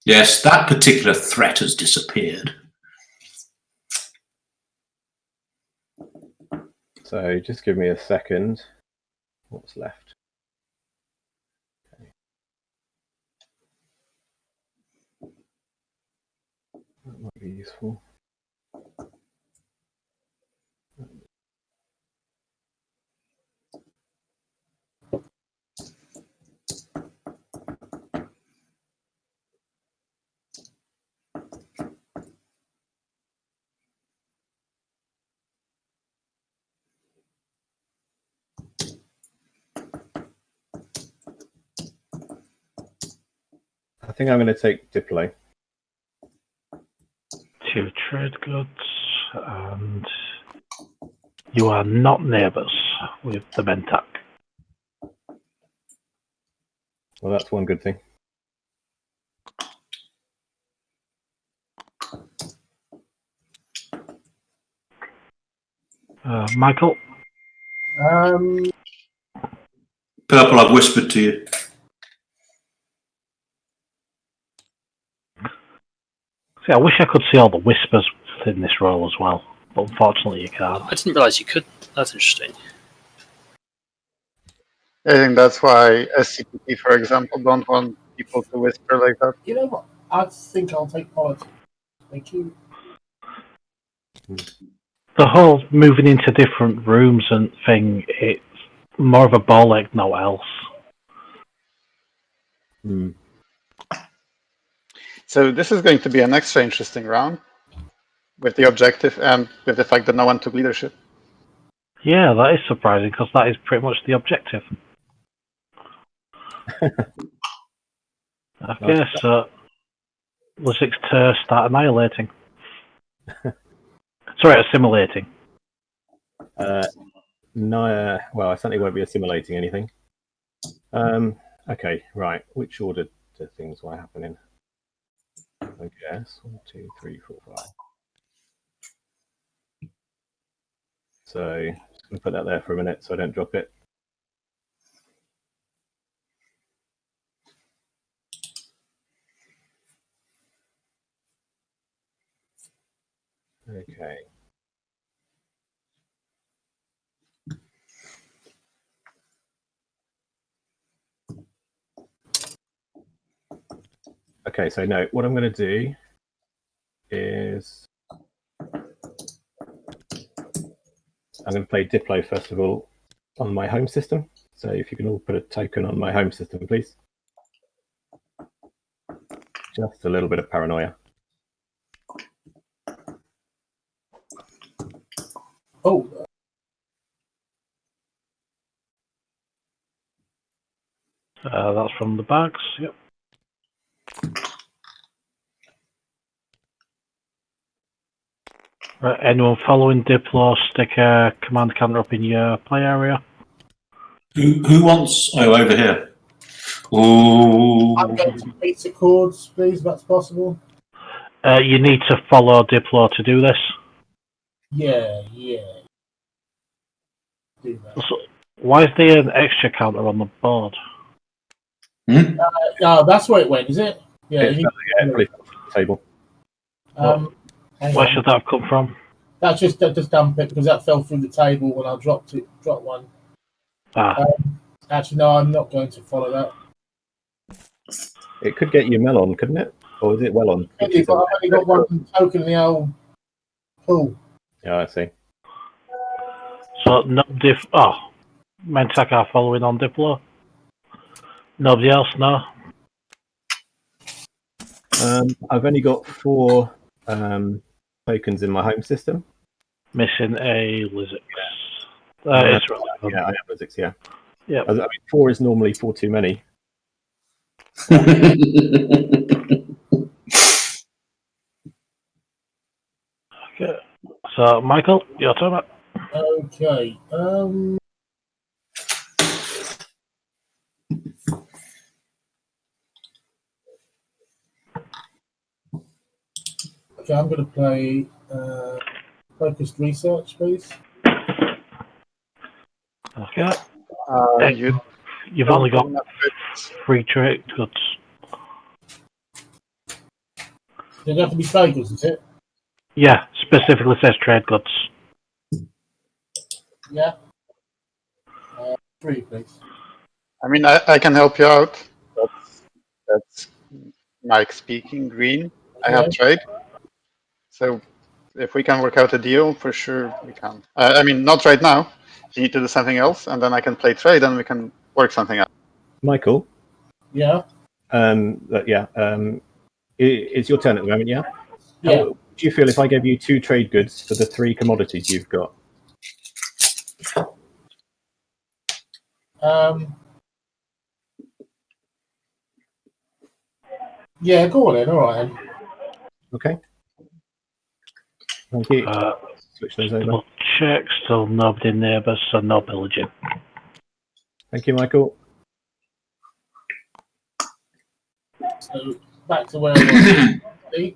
Yes, that particular threat has disappeared. So just give me a second. What's left? Okay. That might be useful. I think I'm going to take Diplo. 2 trade goods, and you are not neighbours with the Mentak. Well, that's one good thing. Michael? Purple, I've whispered to you. See, I wish I could see all the whispers within this role as well, but unfortunately you can't. I didn't realise you could. That's interesting. I think that's why SCP, for example, don't want people to whisper like that. You know what? I think I'll take politics. Thank you. The whole moving into different rooms and thing, it's more of a ball like no else. So this is going to be an extra interesting round with the objective and with the fact that no one took leadership. Yeah, that is surprising because that is pretty much the objective. Okay, so Xxcha start annihilating. Sorry, assimilating. No, well, I certainly won't be assimilating anything. Okay, right. Which order do things were happening? I guess 1, 2, 3, 4, 5. So just gonna put that there for a minute so I don't drop it. Okay. Okay, so no, what I'm going to do players. I'm going to play Diplo first of all on my home system. So if you can all put a token on my home system, please. Just a little bit of paranoia. Oh, That's from the bags. Yep. Right, anyone following Diplo, stick a command counter up in your play area. Who wants? Oh, over here. Ooh. I'm going to pizza chords, please, if that's possible. You need to follow Diplo to do this. Yeah. Do that. So, why is there an Xxcha counter on the board? That's where it went, is it? Yeah. It fell off the table. Where should that have come from? That's just dump it because that fell through the table when I dropped one. Actually, no, I'm not going to follow that. It could get you Melon, couldn't it? Or is it Wellon? I've only got one token in the old pool. Yeah, I see. So no Mentak are following on Diplo. Nobody else, no. I've only got 4 tokens in my home system. Missing a Lizix. Yeah, Yssaril. I have Xxcha, yeah. Yeah. I mean, 4 is normally 4 too many. Okay. So Michael, your turn. Okay. Okay, I'm going to play focused research, please. Okay. You've only got 3 trade goods. Does it have to be trade goods, is it? Yeah, specifically says trade goods. Yeah. 3, please. I mean, I can help you out. That's Mike speaking. Green. I have trade. So if we can work out a deal, for sure we can. I mean, not right now. You need to do something else, and then I can play trade, and we can work something out. Michael? Yeah? It's your turn at the moment, yeah? Yeah. How do you feel if I gave you 2 trade goods for the 3 commodities you've got? Yeah, go on then. All right. Okay. Thank you. Switch those over. Double check, still nobody neighbours, so no pillaging. Thank you, Michael. So back to where I was.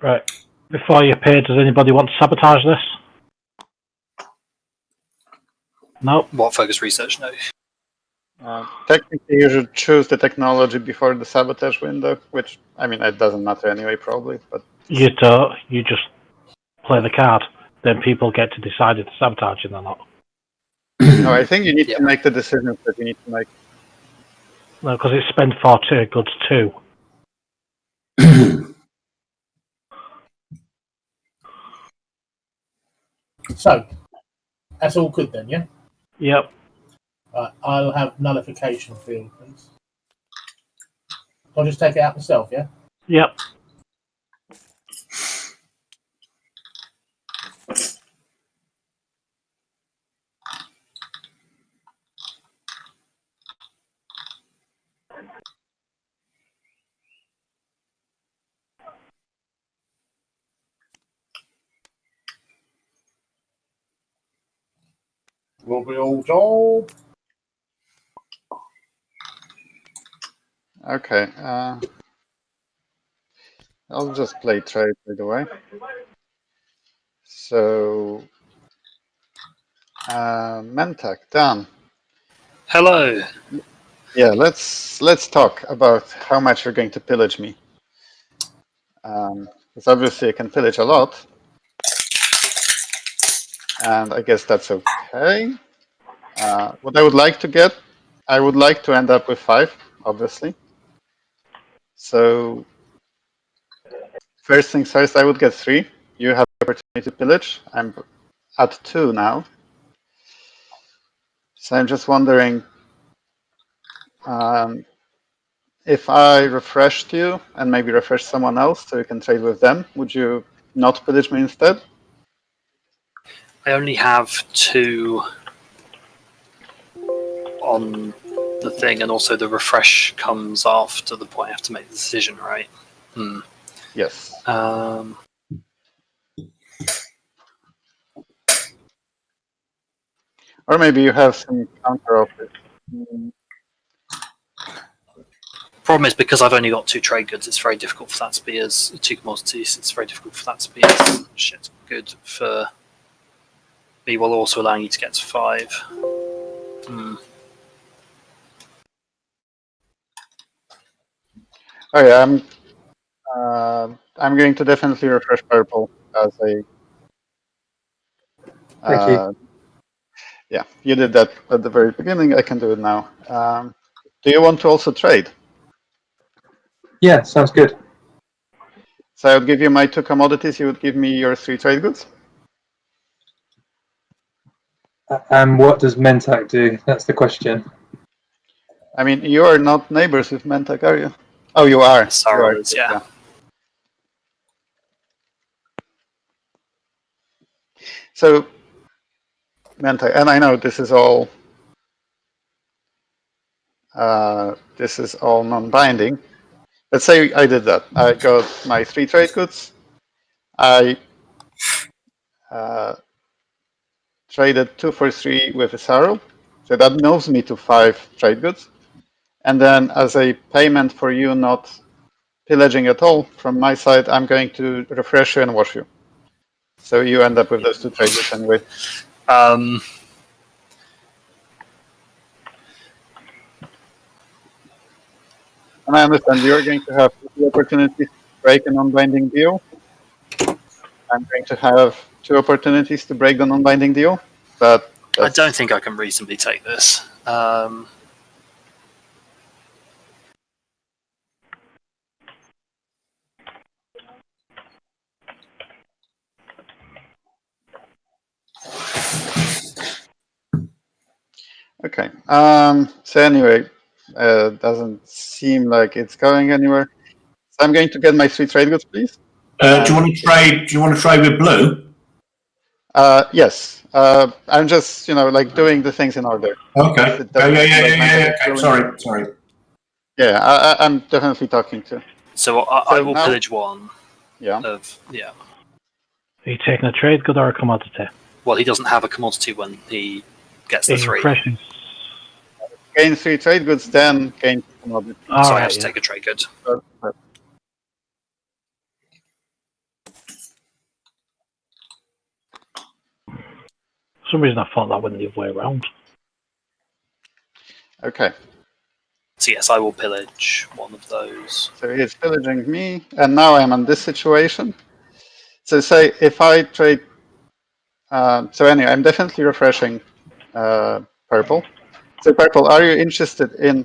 Right. Before you pay, does anybody want to sabotage this? No. What focus research? No. Technically, you should choose the technology before the sabotage window, which, I mean, it doesn't matter anyway, probably. But You don't. You just play the card. Then people get to decide if to sabotage it or not. no, I think you need to make the decisions that you need to make. No, because it's spend 4 trade goods too. So that's all good then, yeah? Yep. I'll have nullification field, please. I'll just take it out myself, yeah? Yep. Will be all job. Okay. I'll just play trade right away. So, Mentak, Dan. Hello. Yeah, let's talk about how much you're going to pillage me. Because obviously I can pillage a lot, and I guess that's okay. What I would like to get, I would like to end up with 5, obviously. So first things first, I would get 3. You have the opportunity to pillage. I'm at 2 now. So I'm just wondering if I refreshed you and maybe refresh someone else so you can trade with them, would you not pillage me instead? I only have 2 on the thing, and also the refresh comes after the point I have to make the decision, right? Yes. Or maybe you have some counter offers. Problem is, because I've only got 2 trade goods, it's very difficult for that to be as 2 commodities. It's very difficult for that to be as good for me, while also allowing you to get to 5. Oh yeah, I'm going to definitely refresh purple as a. Thank you. Yeah, you did that at the very beginning. I can do it now. Do you want to also trade? Yeah, sounds good. So I would give you my 2 commodities. You would give me your 3 trade goods. And what does Mentak do? That's the question. I mean, you are not neighbors with Mentak, are you? Oh, you are. Yssaril is, yeah. So, Mentak, and I know this is all non-binding. Let's say I did that. I got my 3 trade goods. I traded 2 for 3 with Yssaril. So that moves me to 5 trade goods. And then as a payment for you not pillaging at all from my side, I'm going to refresh you and wash you. So you end up with those 2 trade goods anyway. And I understand you're going to have the opportunities to break a non-binding deal. I'm going to have 2 opportunities to break the non-binding deal, but I don't think I can reasonably take this. Okay. So anyway, doesn't seem like it's going anywhere. So I'm going to get my 3 trade goods, please. Do you want to trade? Do you want to trade with blue? Yes. I'm just, like doing the things in order. Okay. Yeah. Okay. Sorry. Yeah, I'm definitely talking to. So I will pillage 1. Yeah. Are you taking a trade good or a commodity? Well, he doesn't have a commodity when he gets the 3. Refreshing. Gain 3 trade goods, then gain commodity. So I have to take a trade good. For some reason I thought that went the other way around. Okay. So yes, I will pillage 1 of those. So he's pillaging me, and now I'm in this situation. So say if I trade, so anyway, I'm definitely refreshing purple. So purple, are you interested in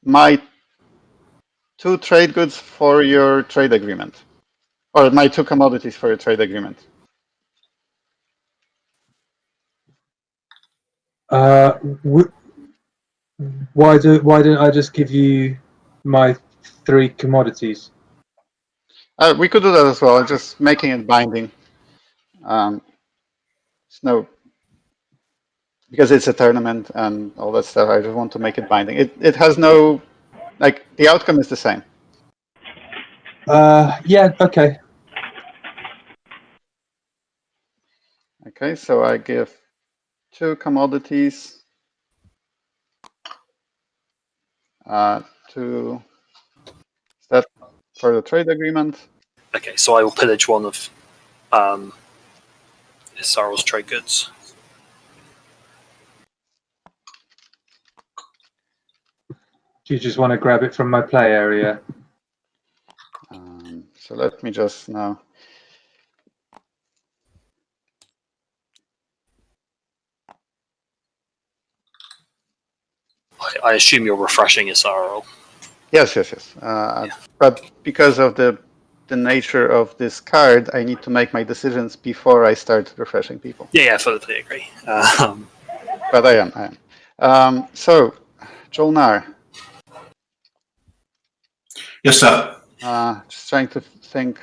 my 2 trade goods for your trade agreement? Or my 2 commodities for your trade agreement? Why didn't I just give you my 3 commodities? We could do that as well, just making it binding. No, because it's a tournament and all that stuff, I just want to make it binding. It has no, like, the outcome is the same. Yeah, okay. Okay, so I give 2 commodities to that for the trade agreement. Okay, so I will pillage 1 of Yssaril's trade goods. Do you just want to grab it from my play area? So let me just now. I assume you're refreshing Yssaril. Yes. But because of the the nature of this card, I need to make my decisions before I start refreshing people. Yeah, fully agree. But I am. So, Jol Nar. Yes, sir. Just trying to think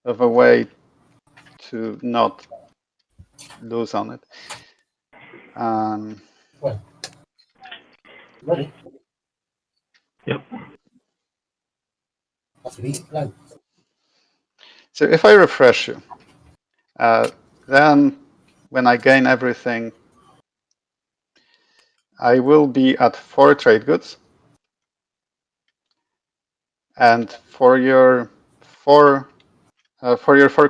of a way to not lose on it. Ready? Yep. That's what he played. So if I refresh you, then when I gain everything, I will be at 4 trade goods. And for your 4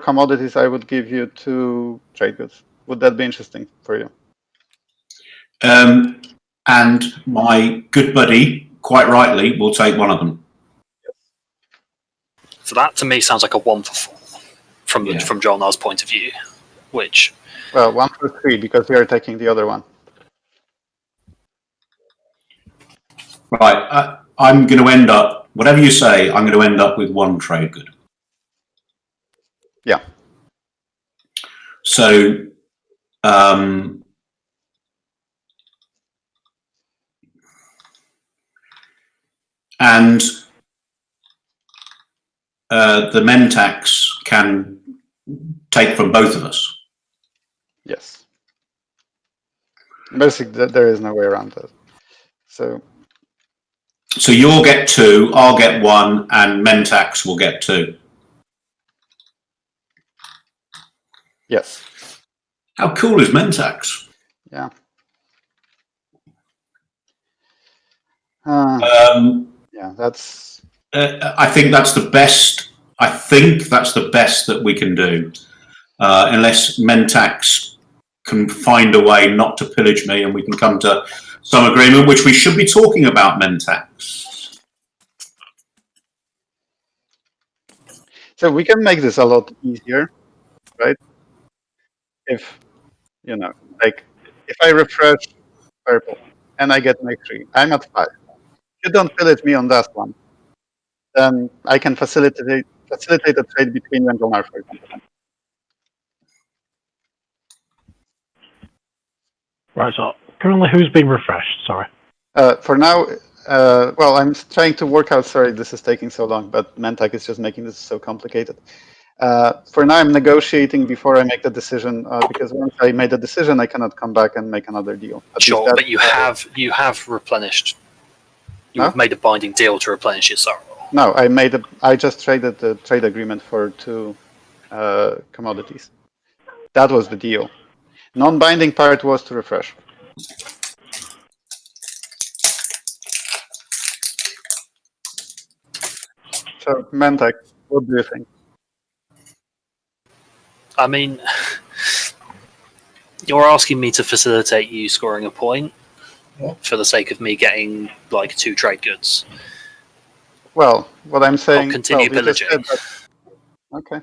commodities, I would give you 2 trade goods. Would that be interesting for you? And my good buddy, quite rightly, will take one of them. So that to me sounds like a 1 for 4 from Jol Nar's point of view, which. Well, 1 for 3 because we are taking the other one. Right. I'm going to end up, whatever you say, I'm going to end up with 1 trade good. Yeah. So, and the Mentaks can take from both of us. Yes. Basically, there is no way around that. So you'll get 2, I'll get 1, and Mentaks will get 2. yes. How cool is Mentaks? Yeah. Yeah, that's. I think that's the best. I think that's the best that we can do, unless Mentaks can find a way not to pillage me, and we can come to some agreement, which we should be talking about Mentaks. So we can make this a lot easier, right? If like if I refresh purple and I get my 3, I'm at 5. If you don't pillage me on that one, then I can facilitate a trade between you and Jol Nar, for example. Right, so currently who's being refreshed? Sorry. For now, well, I'm trying to work out. Sorry, this is taking so long, but Mentak is just making this so complicated. For now, I'm negotiating before I make the decision because once I made a decision, I cannot come back and make another deal. Sure, but you have replenished. You've made a binding deal to replenish Yssaril. No, I just traded the trade agreement for 2 commodities. That was the deal. Non-binding part was to refresh. So, Mentak, what do you think? I mean, you're asking me to facilitate you scoring a point for the sake of me getting like 2 trade goods. Well, what I'm saying. I'll continue pillaging. Okay.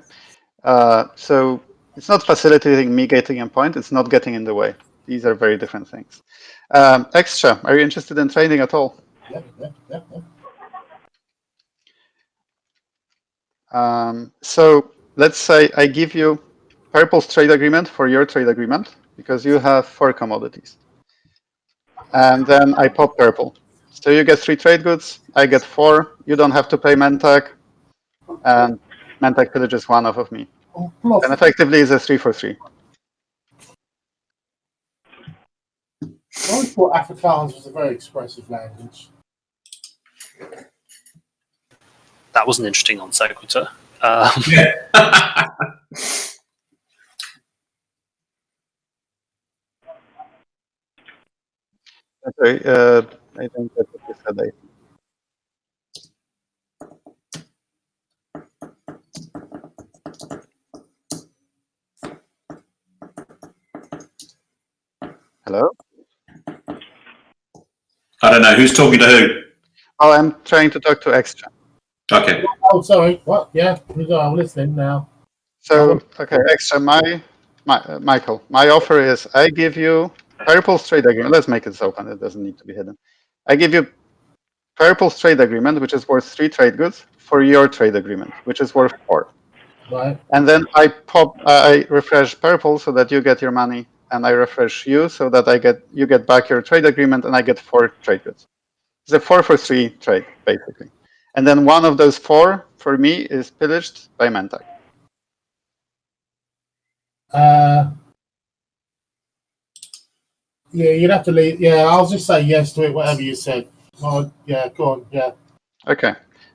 So it's not facilitating me getting a point. It's not getting in the way. These are very different things. Xxcha, are you interested in trading at all? So let's say I give you purple's trade agreement for your trade agreement because you have 4 commodities. And then I pop purple. So you get 3 trade goods, I get 4. You don't have to pay Mentak. And Mentak pillages 1 off of me. And effectively it's a 3 for 3. I always thought Afrikaans was a very expressive language. That was an interesting non sequitur. Okay, I think that's what you said. Hello? I don't know who's talking to who. Oh, I'm trying to talk to Xxcha. Okay. Oh, sorry. What? Yeah, I'm listening now. So, okay, Xxcha, Michael, my offer is I give you purple trade agreement. Let's make it open. It doesn't need to be hidden. I give you purple's trade agreement, which is worth 3 trade goods, for your trade agreement, which is worth 4. Right. And then I refresh purple so that you get your money, and I refresh you so that you get back your trade agreement, and I get 4 trade goods. It's a 4 for 3 trade, basically. And then one of those 4 for me is pillaged by Mentak. Yeah, you'd have to leave. Yeah, I'll just say yes to it, whatever you said. Oh, yeah, go on. Yeah. Okay.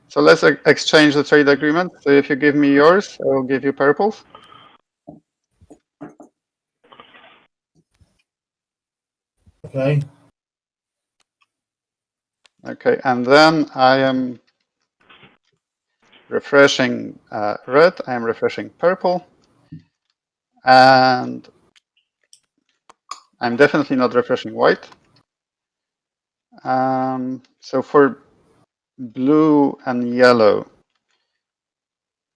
So let's exchange the trade agreement. So if you give me yours, I will give you purples. Okay. Okay, and then I am refreshing red. I am refreshing purple. And I'm definitely not refreshing white. So for blue and yellow,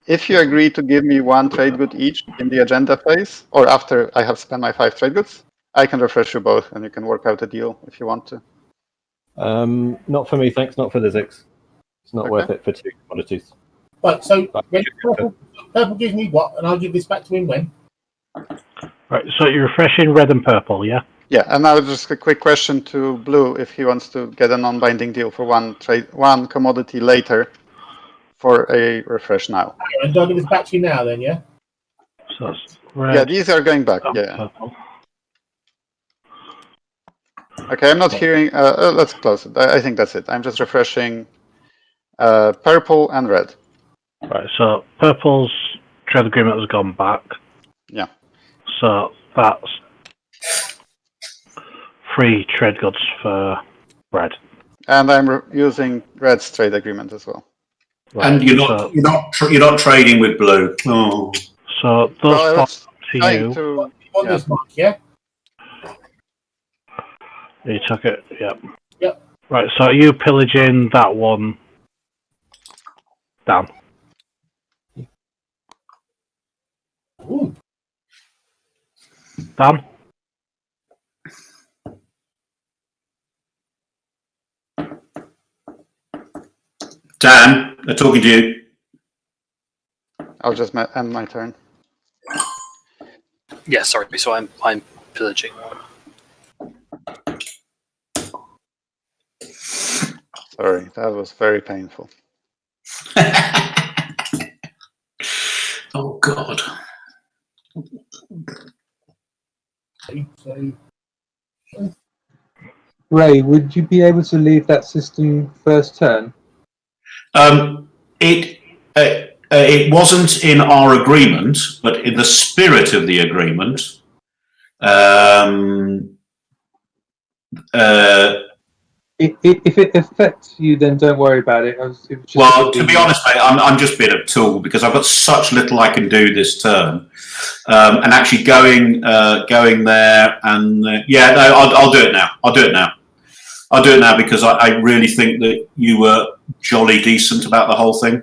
if you agree to give me 1 trade good each in the agenda phase, or after I have spent my 5 trade goods, I can refresh you both, and you can work out a deal if you want to. Not for me, thanks. Not for the Zix. It's not worth it for 2 commodities. Right, so purple gives me what, and I'll give this back to him when? Right, so you're refreshing red and purple, yeah? Yeah, and now just a quick question to Blue if he wants to get a non-binding deal for 1 commodity later for a refresh now. And do I give this back to you now then, yeah? So it's red. Yeah, these are going back, and yeah. purple. Okay, I'm not hearing, let's close it. I think that's it. I'm just refreshing purple and red. Right, so purple's trade agreement has gone back. Yeah. So that's 3 trade goods for red. And I'm using red's trade agreement as well. Right, And you're not trading with blue. Oh. So those Well, I was to trying you. to, On this mark, yeah? You took it, yep. Yep. Right, so are you pillaging that one down? Ooh. Dan? Dan, they're talking to you. I'll just end my turn. Yeah, sorry. So I'm pillaging. Sorry, that was very painful. Oh God. So, Ray, would you be able to leave that system first turn? It wasn't in our agreement, but in the spirit of the agreement. If it affects you, then don't worry about it. Well, to be honest, mate, I'm just being a tool because I've got such little I can do this turn, and actually going there and I'll do it now. I'll do it now because I really think that you were jolly decent about the whole thing.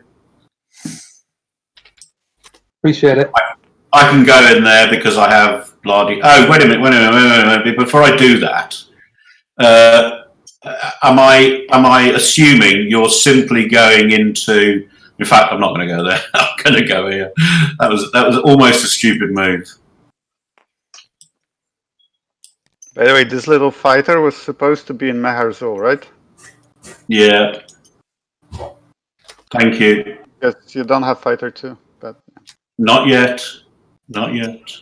Appreciate it. I can go in there because I have bloody. Oh, wait a minute. Before I do that, am I assuming you're simply going into? In fact, I'm not going to go there. I'm going to go here. That was almost a stupid move. By the way, this little fighter was supposed to be in Meharzul, right? Yeah. Thank you. Yes, you don't have fighter 2, but Not yet. Not yet.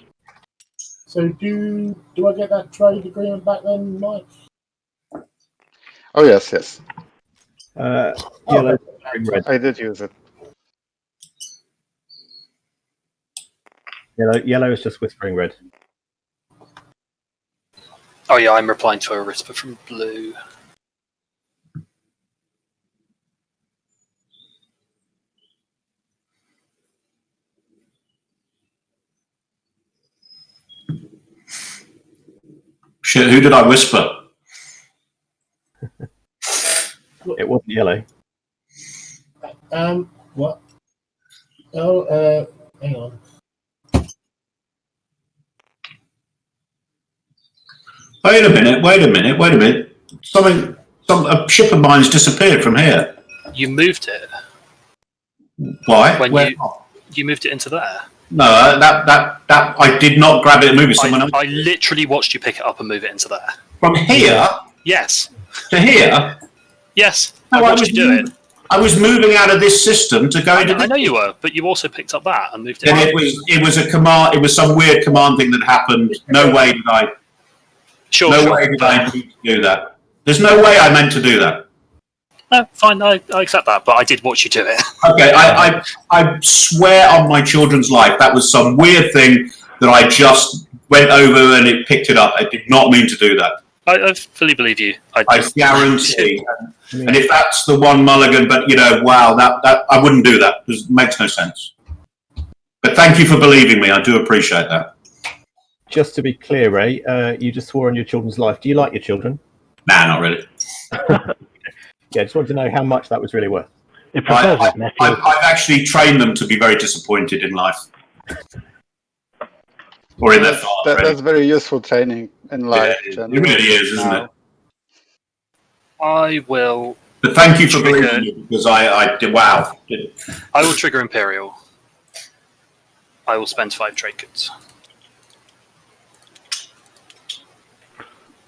so do I get that trade agreement back then, Mike? oh yes. Yellow, red. I did use it. Yellow is just whispering red. Oh yeah, I'm replying to a whisper from blue. Shit, who did I whisper? It wasn't yellow. What? Oh, hang on. Wait a minute. Something A ship of mine's disappeared from here. You moved it. Why? When you moved it into there. No, that I did not grab it and move it. Someone else. I literally watched you pick it up and move it into there. From here Yes. to here. Yes. No, I watched you do it. I was moving out of this system to go into. I know you were, but you also picked up that and moved it. And it was a command. It was some weird command thing that happened. No way did I. Way did I need to do that. There's no way I meant to do that. No, fine. I accept that, but I did watch you do it. Okay, I swear on my children's life that was some weird thing that I just went over and it picked it up. I did not mean to do that. I fully believe you. I guarantee. And if that's the one mulligan, but wow, that I wouldn't do that. It makes no sense. But thank you for believing me. I do appreciate that. Just to be clear, Ray, you just swore on your children's life. Do you like your children? Nah, not really. Yeah, just wanted to know how much that was really worth. I've actually trained them to be very disappointed in life. Or in their father. That's very useful training in life. Yeah, it really is, isn't it? I will. But thank you for believing me, because I did. Wow. I will trigger Imperial. I will spend 5 trade goods.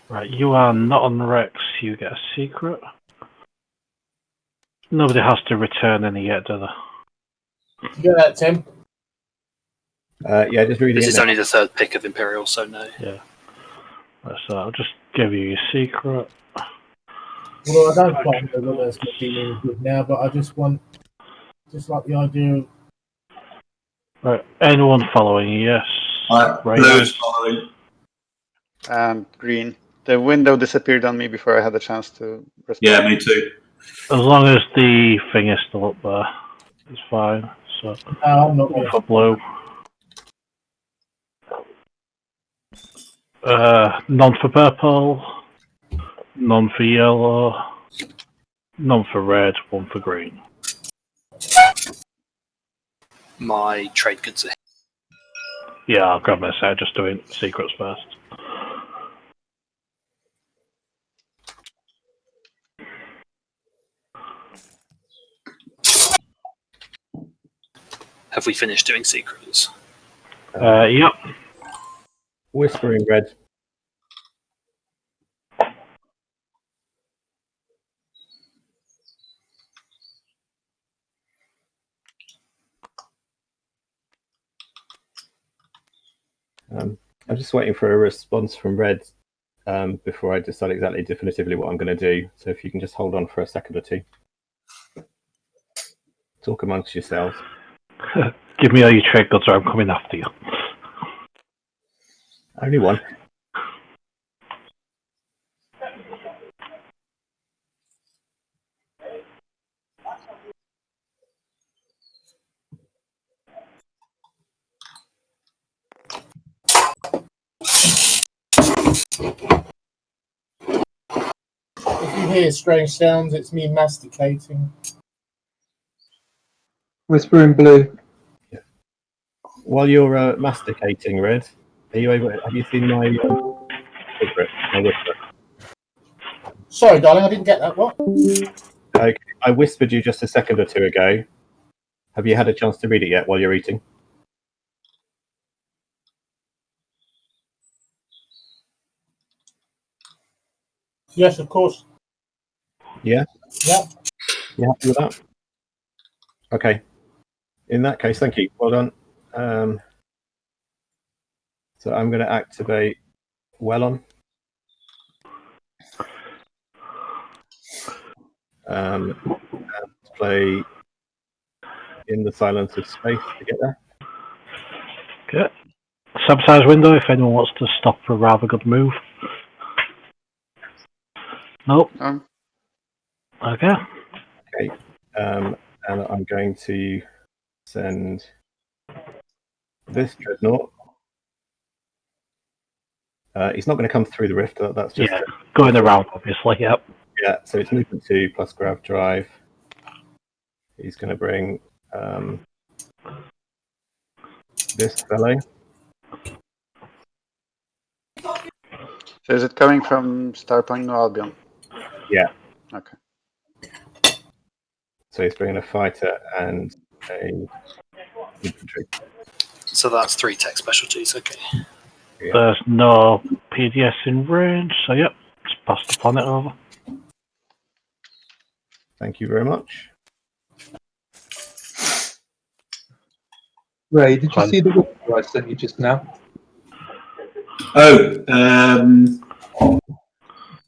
Right, you are not on Rex. You get a secret. Nobody has to return any yet, do they? You get that, Tim? Yeah, just reading. This is only the 3rd pick of Imperial, so no. Yeah. So I'll just give you your secret. Well, I don't quite know what that's going to be good now, but I just like the idea of. Right, anyone following you? Yes. Blue's following. And green. The window disappeared on me before I had a chance to respond. Yeah, me too. As long as the thing is still up there, it's fine. So I'm not going for blue. None for purple. None for yellow. None for red. 1 for green. My trade goods are. Yeah, I'll grab my set. Just doing secrets first. Have we finished doing secrets? Yep. Whispering red. I'm just waiting for a response from red before I decide exactly definitively what I'm going to do. So if you can just hold on for a second or two. Talk amongst yourselves. Give me all your trade goods or I'm coming after you. Only one. If you hear strange sounds, it's me masticating. Whispering blue. Yeah. While you're masticating, Red, are you able? Have you seen my secret? My whisper. Sorry, darling, I didn't get that. What? Okay, I whispered you just a second or two ago. Have you had a chance to read it yet while you're eating? Yes, of course. Yeah? Yeah. You happy with that? Okay. In that case, thank you. Well done. So I'm going to activate Wellon. And play In the Silence of Space to get there. Okay. Sabotage window if anyone wants to stop for a rather good move. Nope. Okay. Okay. And I'm going to send this dreadnought. He's not going to come through the rift. That's just going around, obviously. Yep. Yeah. So it's movement 2 plus grav drive. He's going to bring this fellow. So is it coming from Starpoint Albion? Yeah. Okay. So he's bringing a fighter and a infantry. So that's 3 tech specialties. Okay. Yeah. There's no PDS in range, so yep, just pass the planet over. Thank you very much. Ray, did you see the whisper I sent you just now? Oh,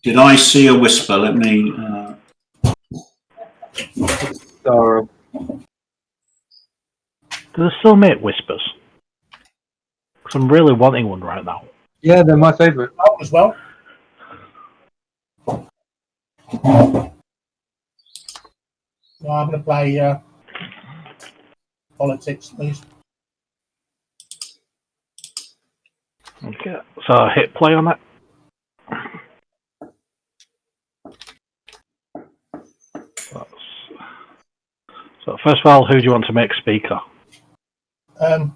did I see a whisper? Let me. Sorrow. Do they still make whispers? Because I'm really wanting one right now. Yeah, they're my favourite. Oh, as well. No, I'm going to play politics, please. Okay, so hit play on that. So first of all, who do you want to make speaker? What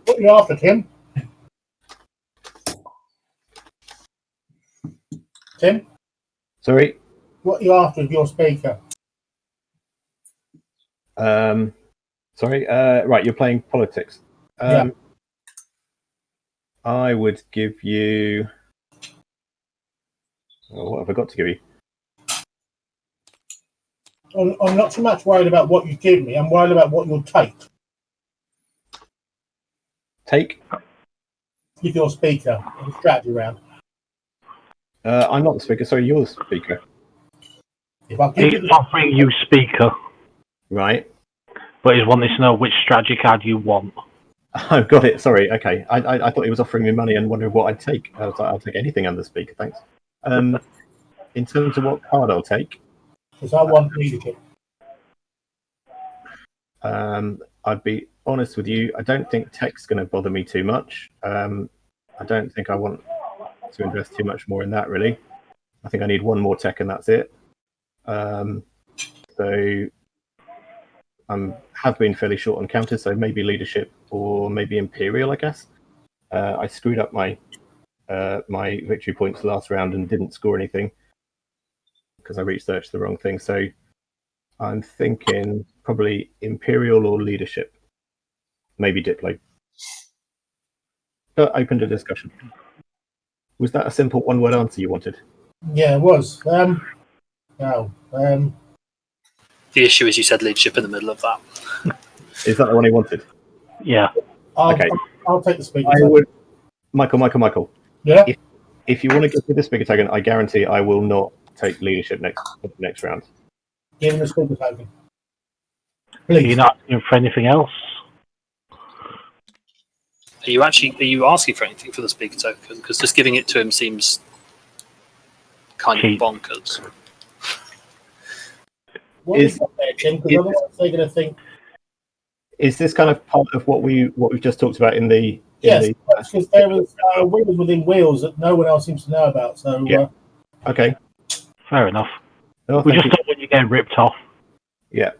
are you after, Tim? Tim? Sorry. What are you after with your speaker? Sorry. Right, you're playing politics. Yeah. I would give you. Oh, what have I got to give you? I'm not too much worried about what you give me. I'm worried about what you'll take. Take? With your speaker, the strategy round. I'm not the speaker. Sorry, you're the speaker. If I give He's you offering you speaker, Right. but he's wanting to know which strategy card you want. I've got it. Sorry. Okay. I thought he was offering me money and wondering what I'd take. I was like, I'll take anything under speaker, thanks. In terms of what card I'll take, because I want leadership. I'd be honest with you. I don't think tech's going to bother me too much. I don't think I want to invest too much more in that, really. I think I need one more tech and that's it. So I have been fairly short on counters, so maybe leadership or maybe Imperial, I guess. I screwed up my my victory points last round and didn't score anything because I researched the wrong thing. So I'm thinking probably Imperial or leadership, maybe Diplo. Open to discussion. Was that a simple one-word answer you wanted? Yeah, it was. The issue is you said leadership in the middle of that. Is that the one he wanted? Yeah. Okay. I'll take the speaker. I would, Michael. Yeah. If you want to give me the speaker token, I guarantee I will not take leadership next round. Give him the speaker token. You're Please. not asking for anything else? Are you asking for anything for the speaker token? Because just giving it to him seems kind Cheap. of bonkers. What is up there, Tim? Because otherwise they're going to think. Is this kind of part of what we've just talked about in the? Yes, because there was wheels within wheels that no one else seems to know about. So yeah. Okay. Fair enough. Oh, We just don't want you getting ripped off. Yeah.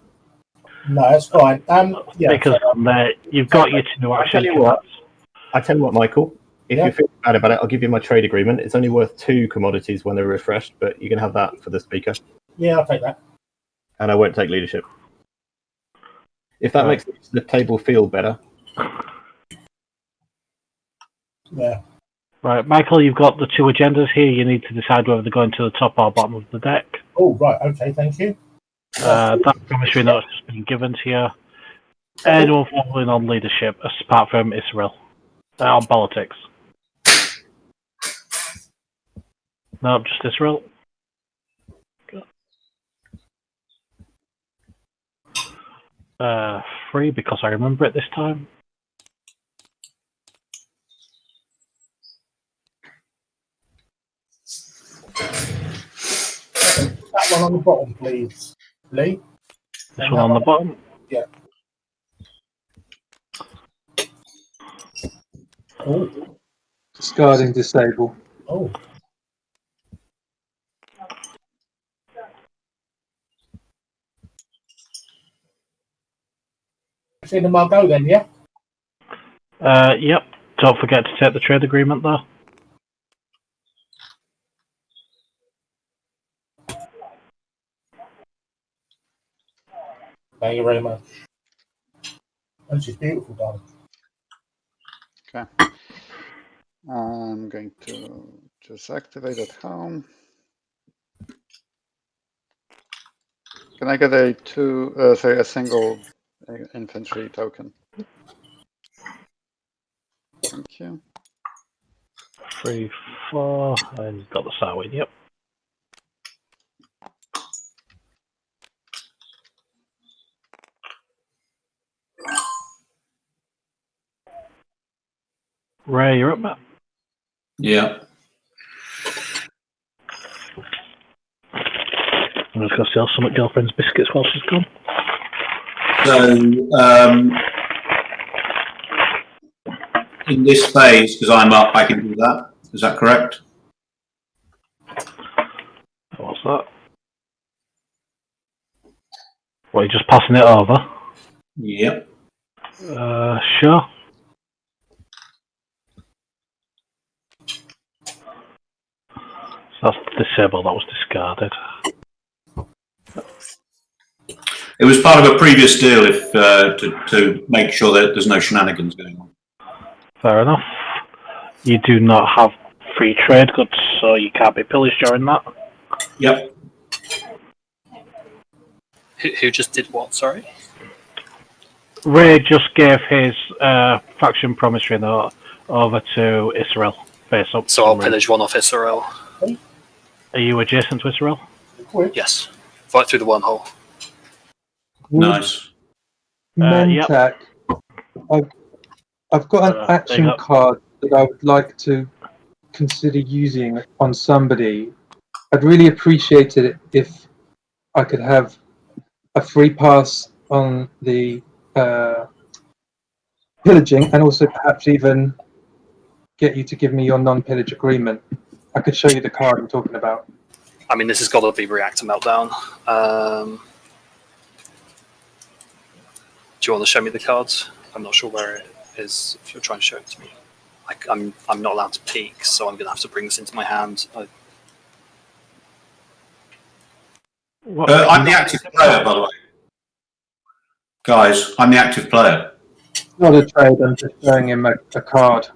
No, that's fine. Yeah. Because on there, you've got your two action cards. I tell you what, Michael. If you feel bad about it, I'll give you my trade agreement. It's only worth 2 commodities when they're refreshed, but you can have that for the speaker. Yeah, I'll take that. And I won't take leadership. If that makes the table feel better. Yeah. Right, Michael, you've got the 2 agendas here. You need to decide whether they're going to the top or bottom of the deck. Oh, right. Okay, thank you. That promissory note has been given to you. Anyone following on leadership, apart from Yssaril. On politics. No, just Yssaril. Free because I remember it this time. That one on the bottom, please, Lee. This one on the bottom? Yeah. Oh. Discarding disable. Oh. Seen them all go then, yeah? Yep. Don't forget to take the trade agreement though. Thank you very much. And she's beautiful, darling. Okay. I'm going to just activate at home. Can I get a a single infantry token? Thank you. 3, 4, and got the Sarwin, yep. Ray, you're up, Matt. Yeah. I'm just going to steal some of girlfriend's biscuits while she's gone. So, in this phase, because I'm up, I can do that. Is that correct? What's that? What, you're just passing it over? Yep. Sure. So that's disabled, that was discarded. It was part of a previous deal if to make sure that there's no shenanigans going on. Fair enough. You do not have free trade goods, so you can't be pillaged during that. Yep. Who just did what, sorry? Ray just gave his faction promissory note over to Yssaril. Face up. So I'll pillage one off Yssaril. Are you adjacent to Yssaril? Yes. Right through the wormhole. Nice. Mentak, I've got an action card that I would like to consider using on somebody. I'd really appreciate it if I could have a free pass on the pillaging, and also perhaps even get you to give me your non-pillage agreement. I could show you the card I'm talking about. I mean, this has got to be Reactor Meltdown. Do you want to show me the cards? I'm not sure where it is. If you're trying to show it to me, I'm not allowed to peek, so I'm going to have to bring this into my hand. I'm the active player, by the way. Guys, I'm the active player. Not a trade. I'm just showing him a card.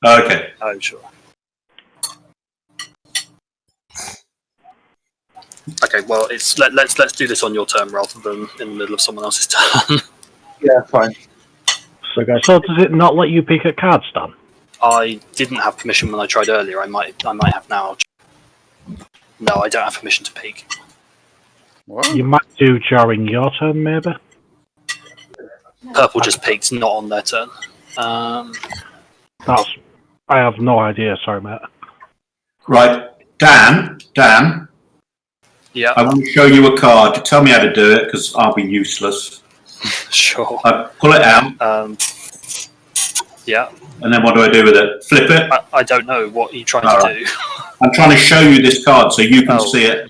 Okay. Oh, sure. Okay, well, let's do this on your turn rather than in the middle of someone else's turn. Yeah, fine. So does it not let you pick a card, Stan? I didn't have permission when I tried earlier. I might have now. No, I don't have permission to peek. What? You might do during your turn, maybe. Purple just peeked, not on their turn. I have no idea. Sorry, mate. Right, Dan. Yeah. I want to show you a card. Tell me how to do it, because I'll be useless. Sure. I pull it out. Yeah. And then what do I do with it? Flip it? I don't know. What are you trying to do? I'm trying to show you this card so you can see it.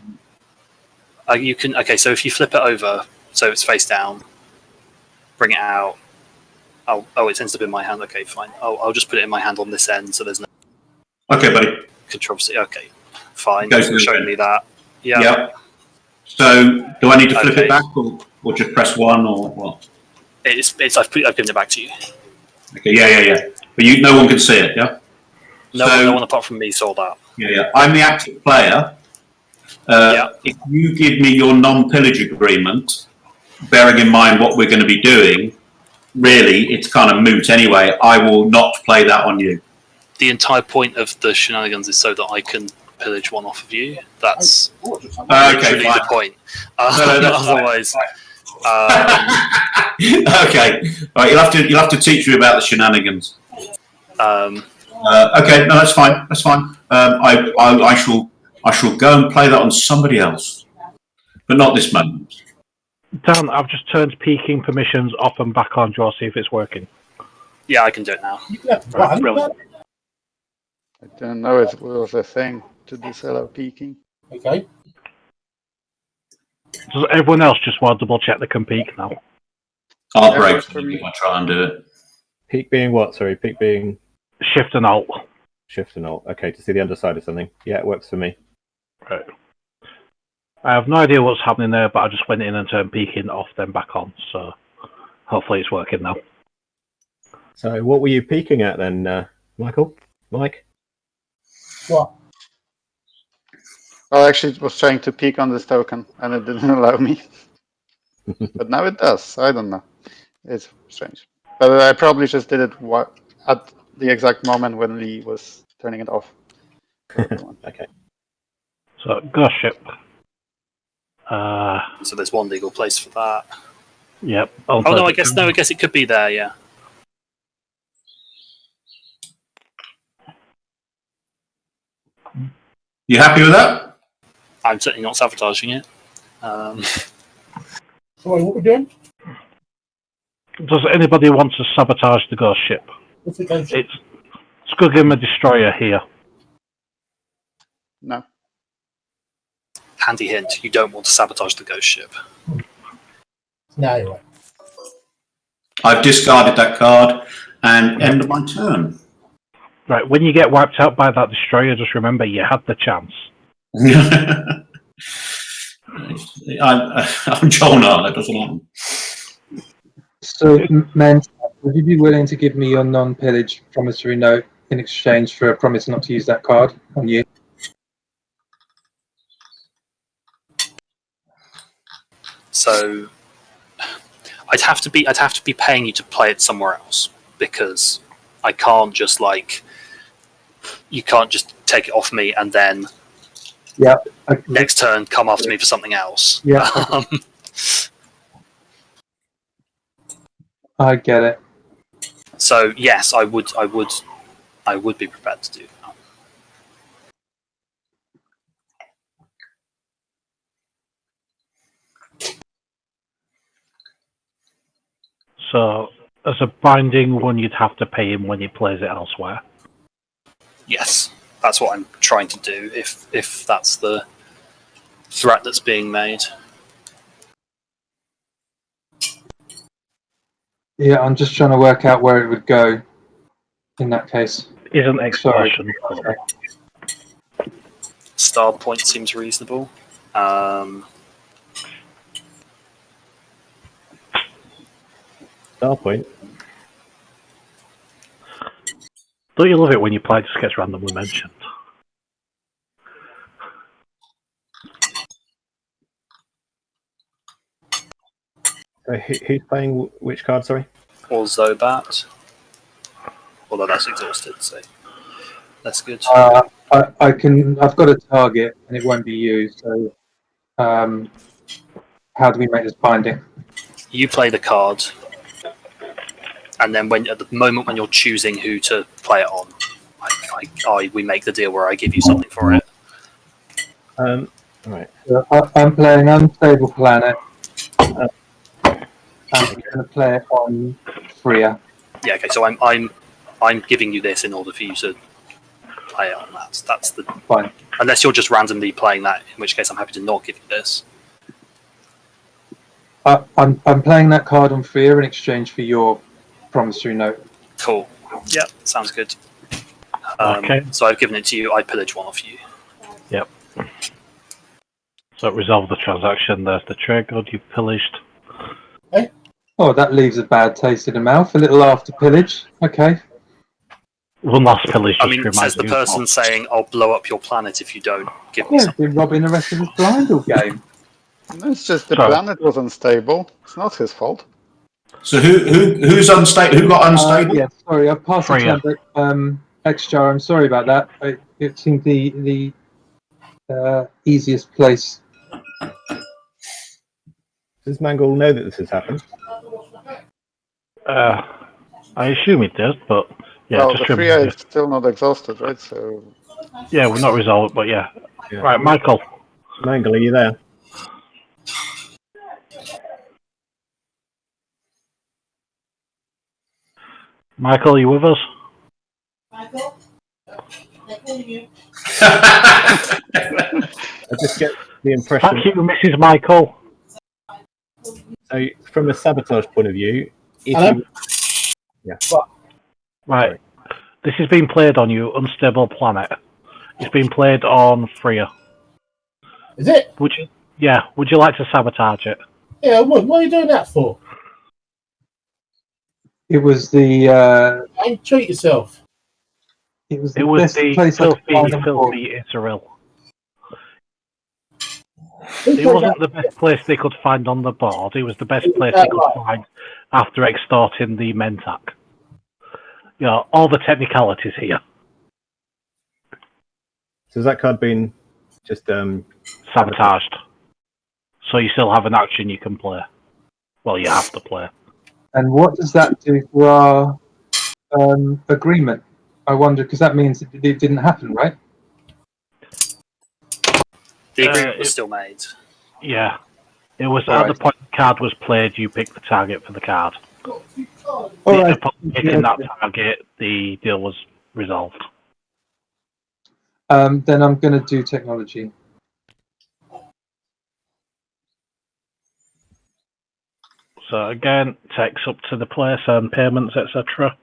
You can. Okay, so if you flip it over, so it's face down, bring it out. Oh, it ends up in my hand. Okay, fine. I'll just put it in my hand on this end, so there's no. Okay, buddy. Controversy. Okay, fine. Go Show me that. Yeah. Yep. So, do I need to flip it back, or just press 1, or what? I've given it back to you. Okay. Yeah. But no one can see it. Yeah. No one apart from me saw that. Yeah. I'm the active player. If you give me your non-pillage agreement, bearing in mind what we're going to be doing, really, it's kind of moot anyway. I will not play that on you. The entire point of the shenanigans is so that I can pillage one off of you. That's literally the point. Otherwise, okay. Right, you'll have to teach me about the shenanigans. Okay, no, that's fine. That's fine. I shall go and play that on somebody else, but not this moment. Dan, I've just turned peeking permissions off and back on. Do you want to see if it's working? Yeah, I can do it now. Right, brilliant. I didn't know it was a thing to disallow peeking. Okay. Does everyone else just want to double check they can peek now? I'll break if I try and do it. Peek being what? Sorry, peek being Shift and Alt. shift and alt. Okay, to see the underside of something. Yeah, it works for me. Right. I have no idea what's happening there, but I just went in and turned peeking off, then back on. So hopefully it's working now. So, what were you peeking at then, Michael? Mike? What? Well, actually, it was trying to peek on this token, and it didn't allow me. But now it does. So I don't know. It's strange. But I probably just did it at the exact moment when Lee was turning it off. Okay. So Ghost Ship. So there's one legal place for that. Yep. Oh no, I guess it could be there. Yeah. You happy with that? I'm certainly not sabotaging it. Sorry, what we're doing? Does anybody want to sabotage the Ghost Ship? What's the ghost ship? It's good to give him a destroyer here. No. Handy hint: you don't want to sabotage the ghost ship. No, you're right. I've discarded that card and end of my turn. Right, when you get wiped out by that destroyer, just remember you had the chance. I'm Jol Nar, that doesn't happen. So, Mentak, would you be willing to give me your non-pillage promissory note in exchange for a promise not to use that card on you? So I'd have to be paying you to play it somewhere else, because I can't just you can't just take it off me and then next turn come after me for something else. Yeah. I get it. So yes, I would be prepared to do that. So, as a binding one, you'd have to pay him when he plays it elsewhere. Yes, that's what I'm trying to do. If that's the threat that's being made. Yeah, I'm just trying to work out where it would go in that case. Isn't expulsion. Star point seems reasonable. Star point. Don't you love it when your player just gets randomly mentioned? So who's playing which card? Sorry. Or Zobat. Although that's exhausted, so that's good. I've got a target and it won't be used. So, how do we make this binding? You play the card, and then at the moment when you're choosing who to play it on, we make the deal where I give you something for it. Right. So I'm playing Unstable Planet. And I'm going to play it on Freya. Yeah. Okay. So I'm giving you this in order for you to play it on that. That's the Fine. Unless you're just randomly playing that, in which case I'm happy to not give you this. I'm playing that card on Freya in exchange for your promissory note. Cool. Yep. Sounds good. Okay. So I've given it to you. I pillage one off you. Yep. So resolve the transaction. There's the trade god you pillaged. Oh, that leaves a bad taste in the mouth. A little after pillage. Okay. One last pillage. I mean, says the person saying, "I'll blow up your planet if you don't give me Yeah, something." been robbing the rest of his blind all game. It's just the Sorry. planet was unstable. It's not his fault. So who's unstable? Who got unstable? Yeah, sorry, I've passed the Freya. turn, but Xxcha, I'm sorry about that. It seemed the easiest place. Does Mangle know that this has happened? I assume it does, but yeah, Well, just the Freya remember. is still not exhausted, right? So Yeah, we're not resolved, but yeah. Yeah. Right, Michael. Mangle, are you there? Michael, are you with us? Michael? They're calling you. I just get the impression. Thank you, Mrs. Michael. So, from a sabotage point of view, if Hello? you, Right. This is being played on you, unstable planet. It's being played on Freya. Is it? Would you? Yeah. Would you like to sabotage it? Yeah, what are you doing that for? It was the Don't treat yourself. it was It the was best the place I could find them for. filthy Yssaril. It wasn't the best place they could find on the board. It was the best place they could find after extorting the Mentak. You know, all the technicalities here. So has that card been just Sabotaged. So you still have an action you can play. Well, you have to play. And what does that do for our agreement? I wonder, because that means it didn't happen, right? The agreement was still made. Yeah. It was All at right. the point the card was played, you picked the target for the card. All right. Upon picking that target, the deal was resolved. Then I'm going to do technology. So again, takes up to the place and payments, etc.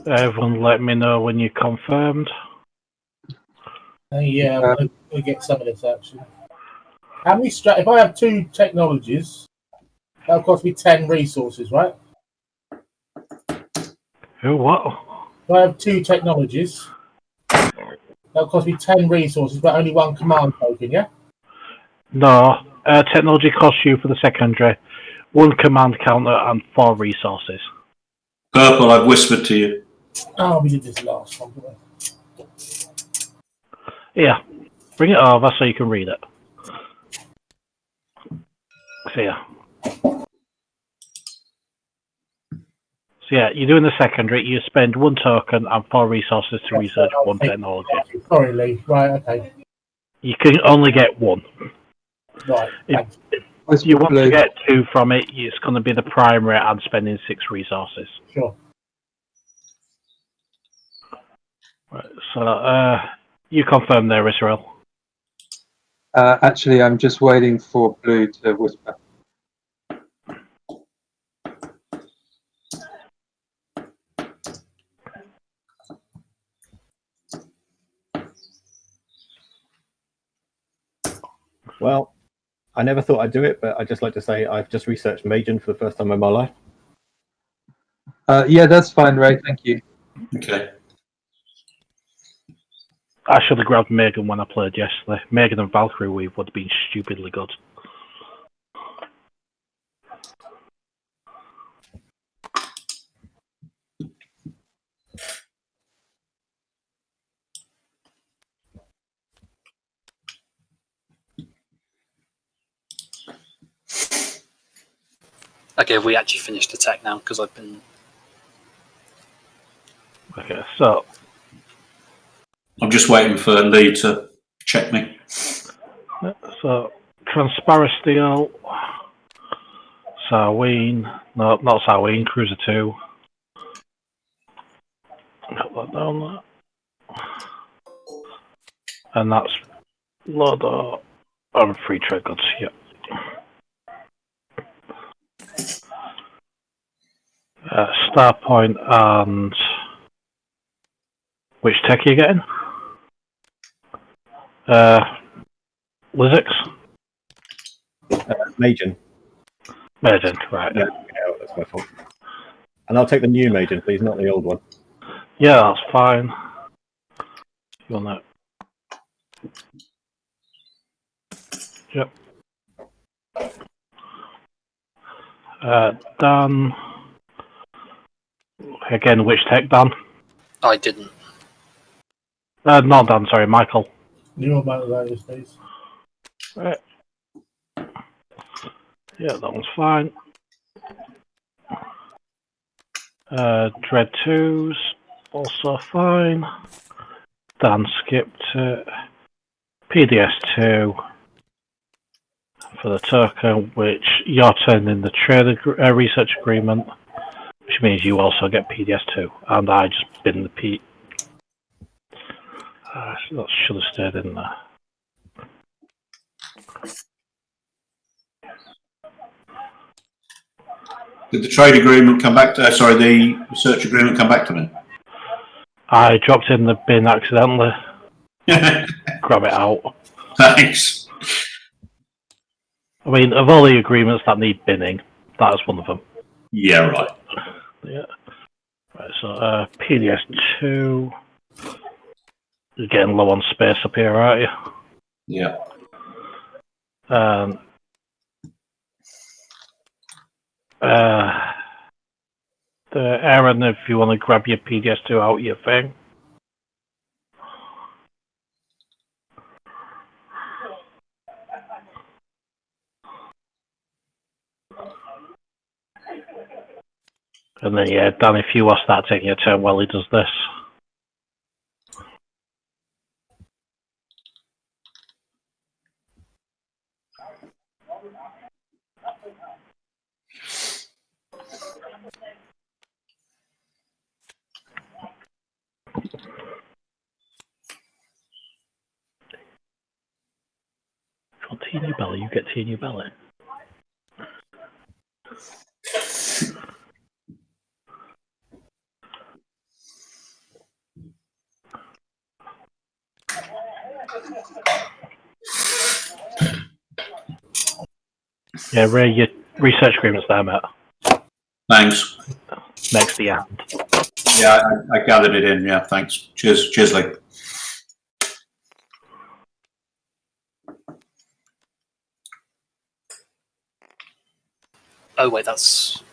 Everyone let me know when you're confirmed. Yeah, we'll get some of this actually. How many if I have 2 technologies, that'll cost me 10 resources, right? Who, what? If I have 2 technologies, that'll cost me 10 resources, but only 1 command token, yeah? No. Technology costs you for the secondary 1 command counter and 4 resources. Purple, I've whispered to you. Oh, we did this last one, didn't we? Yeah. Bring it over so you can read it. So yeah. So yeah, you're doing the secondary, you spend 1 token and 4 resources to research 1 technology. Sorry, Lee. Right, okay. You can only get 1. Right, thanks. If you want to get 2 from it, it's going to be the primary and spending 6 resources. Sure. Right, so you confirm there, Yssaril. Actually, I'm just waiting for Blue to whisper. Well, I never thought I'd do it, but I'd just like to say I've just researched Magen for the first time in my life. Yeah, that's fine, Ray. Thank you. Okay. I should have grabbed Megan when I played yesterday. Megan and Valkyrie Weave would have been stupidly good. Okay, have we actually finished the tech now? Because I've been... Okay, so... I'm just waiting for Lee to check me. So, Transparisteel, Sarween, no, not Sarween, Cruiser 2. Put that down there. And that's Lodo and free trade goods, yeah. Starpoint and... Which tech are you getting? Lizix? Magen. Magen, right. Yeah, that's my fault. And I'll take the new Magen, please, not the old one. Yeah, that's fine. You want that? Yep. Dan. Again, which tech, Dan? I didn't. Not Dan, sorry, Michael. You're about those days. Right. Yeah, that one's fine. Dread 2's also fine. Dan skipped it. PDS 2 for the token, which you're turning the trade research agreement, which means you also get PDS 2, and I just bin the P. That should have stayed in there. Did the trade agreement come back to? The research agreement come back to me. I dropped in the bin accidentally. Grab it out. Thanks. I mean, of all the agreements that need binning, that is one of them. Yeah, right. Yeah. Right, so PDS 2. You're getting low on space up here, aren't you? Yeah. Aaron, if you want to grab your PDS 2 out your thing. And then, yeah, Dan, if you want to start taking your turn while he does this. If you want tea in your belly, you get tea in your belly. Yeah, Ray, your research agreement's there, mate. Thanks. Next to the end. Yeah, I gathered it in. Yeah, thanks. Cheers, Lee. Oh wait, that's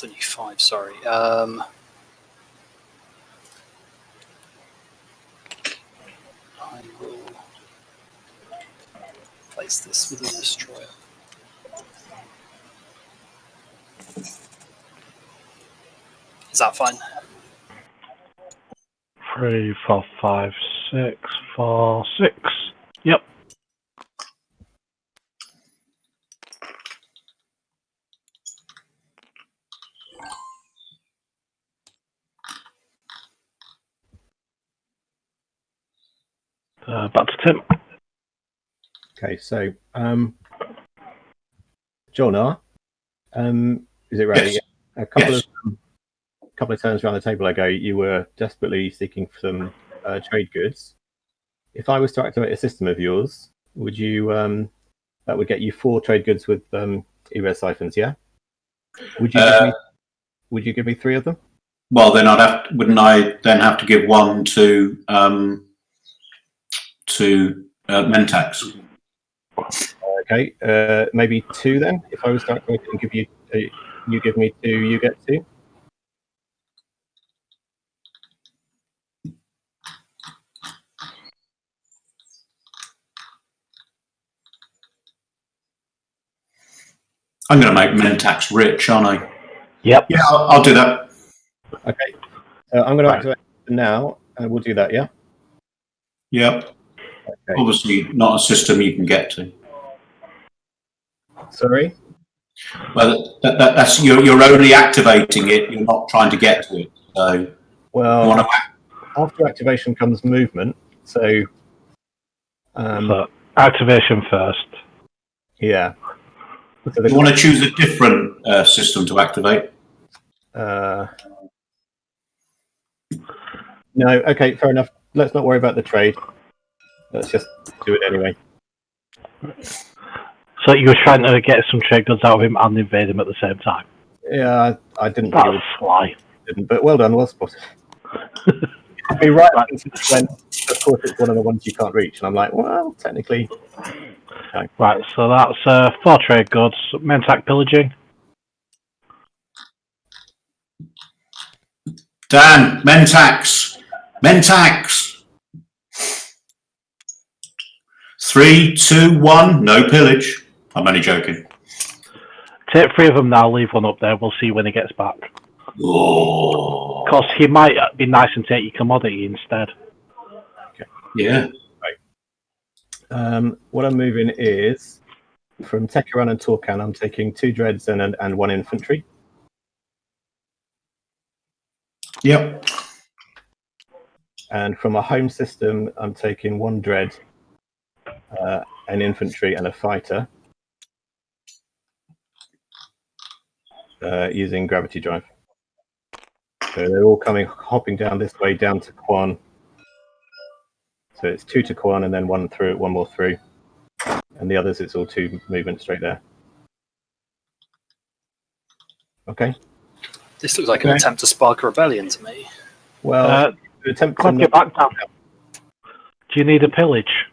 only 5. Sorry. I will place this with a destroyer. Is that fine? 3, 4, 5, 6, 4, 6. Yep. Back to Tim. Okay, so Jol Nar, is it right? Yes. A couple Yes. of turns around the table ago, you were desperately seeking some trade goods. If I was to activate a system of yours, would you? That would get you 4 trade goods with e-res siphons. Yeah. Would you give me 3 of them? Well, then wouldn't I then have to give 1 to Mentax? Okay, maybe 2 then. If I was to activate it and give you, you give me 2, you get 2. I'm going to make Mentax rich, aren't I? Yep. Yeah, I'll do that. Okay, I'm going to activate it now, and we'll do that. Yeah. Yep. Okay. Obviously, not a system you can get to. Sorry. Well, that's you're only activating it. You're not trying to get to it. So, well, after activation comes movement. So, So activation first. Yeah. So you want to choose a different system to activate. No. Okay. Fair enough. Let's not worry about the trade. Let's just do it anyway. So you were trying to get some trade goods out of him and invade him at the same time. Yeah, I didn't. That's sly. But well done, well spotted. Be right back when, of course, it's one of the ones you can't reach, and I'm like, well, technically. No. Right, so that's 4 trade goods. Mentak pillaging. Dan, Mentax. 3, 2, 1. No pillage. I'm only joking. Take 3 of them now, leave 1 up there. We'll see when he gets back. Oh. Because he might be nice and take your commodity instead. Yeah. What I'm moving is from Tekeran and Torkan. I'm taking 2 dreads and 1 infantry. Yep. And from a home system, I'm taking 1 dread, an infantry, and a fighter, using gravity drive. So they're all hopping down this way, down to Quan. So it's 2 to Quan, and then 1 through, 1 more through, and the others it's all 2 movement straight there. Okay. This looks like an attempt to spark a rebellion to me. Well, the attempt to Get back down. Do you need a pillage?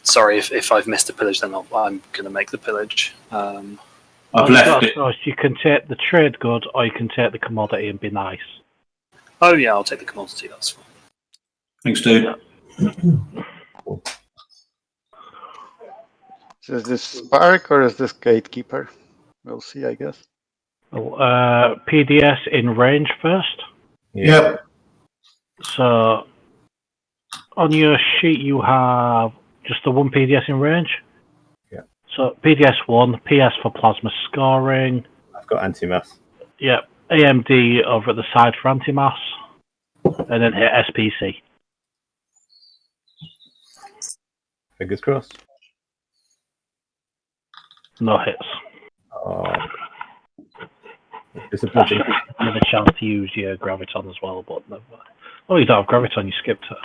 Sorry, if I've missed a pillage, then I'm going to make the pillage. I've left it. You can take the trade good, or you can take the commodity and be nice. Oh yeah, I'll take the commodity. That's fine. Thanks, dude. So is this Spark or is this Gatekeeper? We'll see, I guess. PDS in range first. Yep. So on your sheet you have just the 1 PDS in range. Yeah. So PDS 1, PS for plasma scoring. I've got anti-mass. Yep. AMD over at the side for anti-mass. And then hit SPC. Fingers crossed. No hits. Oh. Disappointing. You have a chance to use your graviton as well, but never. Oh, you don't have graviton, you skipped it.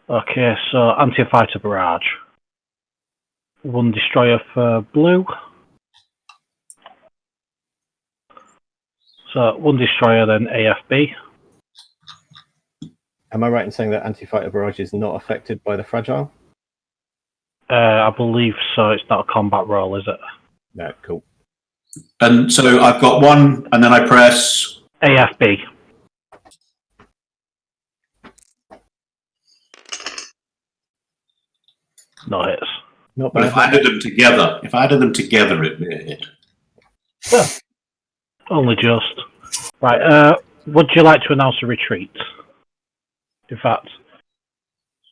Okay, so anti-fighter barrage. 1 destroyer for blue. So 1 destroyer, then AFB. Am I right in saying that anti-fighter barrage is not affected by the fragile? I believe so. It's not a combat roll, is it? No, cool. And so I've got 1, and then I press AFB. No hits. Not But bad. if I added them together, it'd be a hit. Only just. Right, would you like to announce a retreat? In fact,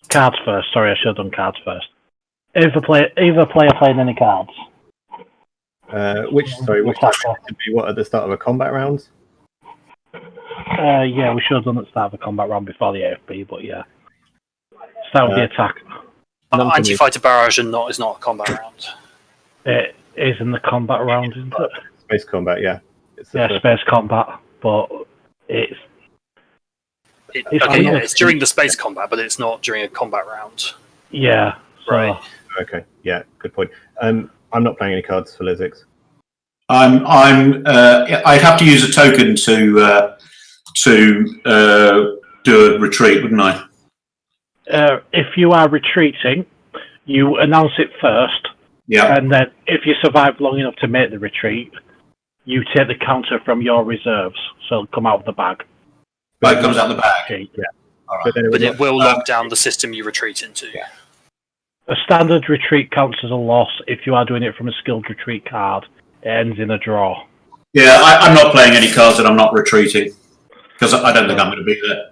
cards first. Sorry, I should have done cards first. Either player playing any cards. Which time to be what at the start of a combat round? Yeah, we should have done at the start of the combat round before the AFB, but yeah. Start with the attack. Anti-fighter barrage and is not a combat round. It is in the combat round, isn't it? Space combat, yeah. It's space combat, but it's it's during the space combat, but it's not during a combat round. Yeah. Right. Okay. Yeah. Good point. I'm not playing any cards for Lizix. I'd have to use a token to do a retreat, wouldn't I? If you are retreating, you announce it first. Yeah. And then if you survive long enough to make the retreat, you take the counter from your reserves, so it'll come out of the bag. But it comes out the bag. Yeah. All right. But it will lock down the system you retreat into. Yeah. A standard retreat counts as a loss. If you are doing it from a skilled retreat card, it ends in a draw. Yeah, I'm not playing any cards and I'm not retreating because I don't think I'm going to be there.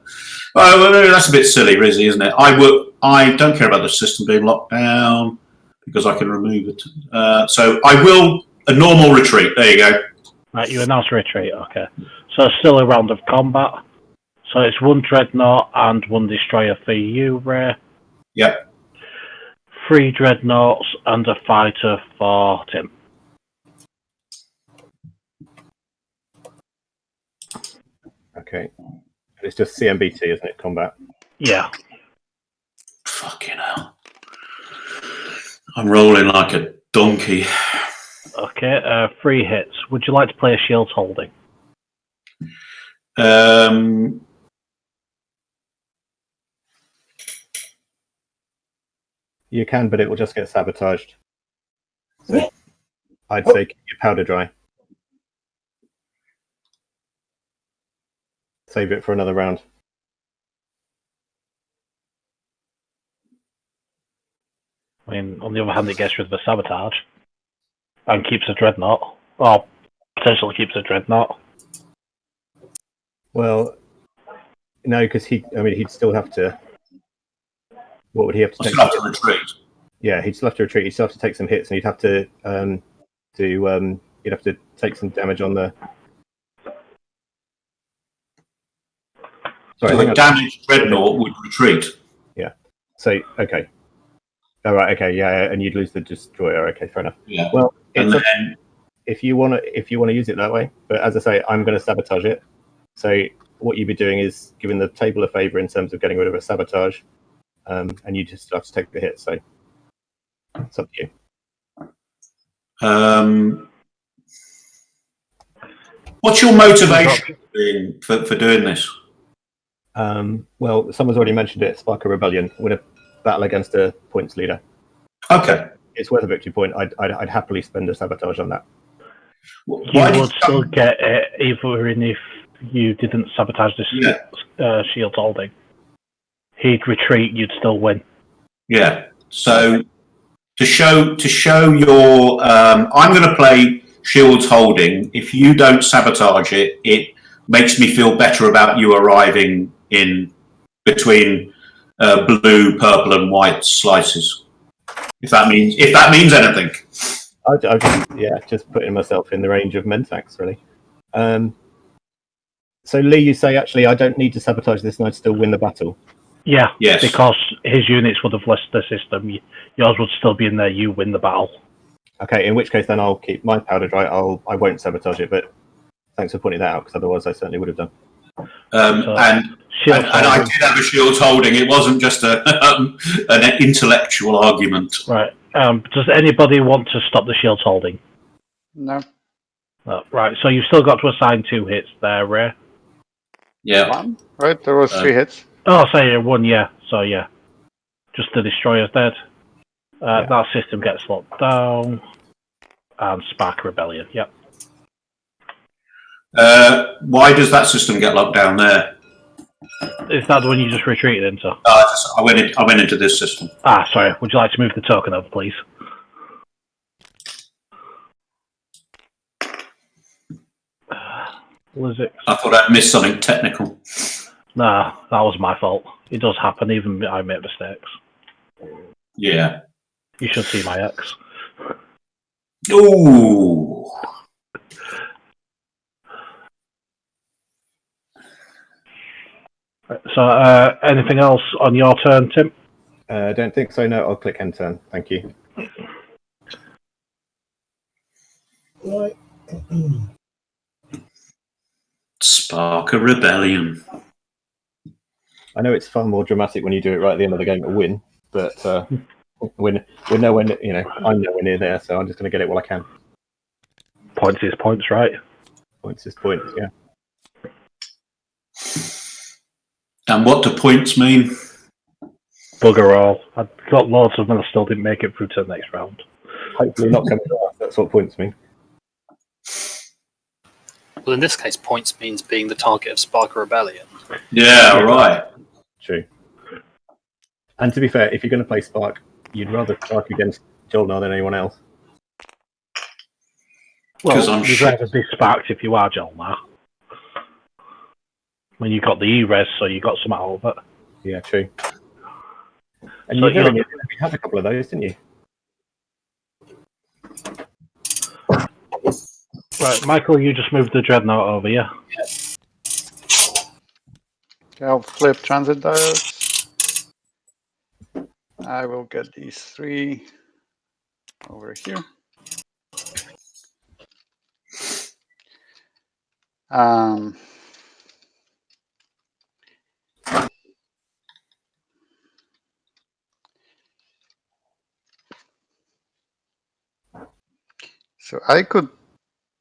Well, that's a bit silly, Rizzy, isn't it? I don't care about the system being locked down because I can remove it. So I will a normal retreat. There you go. Right, you announce retreat. Okay, so it's still a round of combat. So it's 1 dreadnought and 1 destroyer for you, Ray. Yep. 3 dreadnoughts and a fighter for Tim. Okay. It's just CMBT, isn't it? Combat. Yeah. Fucking hell. I'm rolling like a donkey. Okay, 3 hits. Would you like to play a shield holding? You can, but it will just get sabotaged. So I'd say keep your powder dry. save it for another round. I mean, on the other hand, it gets rid of the sabotage and keeps a dreadnought, or potentially keeps a dreadnought. Well, no, because he'd still have to. What would he have to take? Still have to retreat. Yeah, he'd still have to retreat. He'd still have to take some hits, and he'd have to You'd have to take some damage on the. Sorry, So a damaged dreadnought would retreat. Yeah. So okay. All right. Okay. Yeah, and you'd lose the destroyer. Okay, fair enough. Yeah. Well, And it's then, if you want to use it that way, but as I say, I'm going to sabotage it. So what you'd be doing is giving the table a favour in terms of getting rid of a sabotage, and you just have to take the hit. So it's up to you. what's your motivation for doing this? Well, someone's already mentioned it. Spark a rebellion. Win a battle against a points leader. Okay. It's worth a victory point. I'd happily spend a sabotage on that. You would still get it even if you didn't sabotage this shield holding. He'd retreat. You'd still win. Yeah. So to show your, I'm going to play shields holding. If you don't sabotage it, it makes me feel better about you arriving in between blue, purple, and white slices. If that means anything. I just putting myself in the range of Mentax, really. So Lee, you say actually I don't need to sabotage this and I'd still win the battle. Yeah, yes, because his units would have left the system. Yours would still be in there. You win the battle. Okay, in which case then I'll keep my powder dry. I won't sabotage it, but thanks for pointing that out because otherwise I certainly would have done. And I did have a shields holding. It wasn't just an intellectual argument. Right. Does anybody want to stop the shields holding? No. Right. So you've still got to assign 2 hits there, Ray. Yeah. 1, right? There was 3 hits. Oh, sorry, 1. Yeah. So yeah, just the destroyer's dead. That system gets locked down. And Spark Rebellion. Yep. Why does that system get locked down there? Is that the one you just retreated into? I went into this system. Sorry. Would you like to move the token over, please? I thought I'd missed something technical. Nah, that was my fault. It does happen. Even I make mistakes. Yeah. You should see my X. Ooh. So, anything else on your turn, Tim? I don't think so. No, I'll click end turn. Thank you. Right. Spark a rebellion. I know it's far more dramatic when you do it right at the end of the game to win, but we're nowhere. I'm nowhere near there, so I'm just going to get it while I can. Points is points, right? Points is points. Yeah. And what do points mean? Bugger all. I've got loads of them that still didn't make it through to the next round. Hopefully not coming to us. That's what points mean. Well, in this case, points means being the target of Spark a Rebellion. Yeah, right. True. And to be fair, if you're going to play Spark, you'd rather Spark against Jol Nar than anyone else. Well, you'd rather be sparked if you are Jol Nar. When you got the E-res, so you got some out of it. Yeah, true. And So you had a couple of those, didn't you? Right, Michael, you just moved the Dreadnought over, yeah? Okay, I'll flip transit diodes. I will get these 3 over here. So I could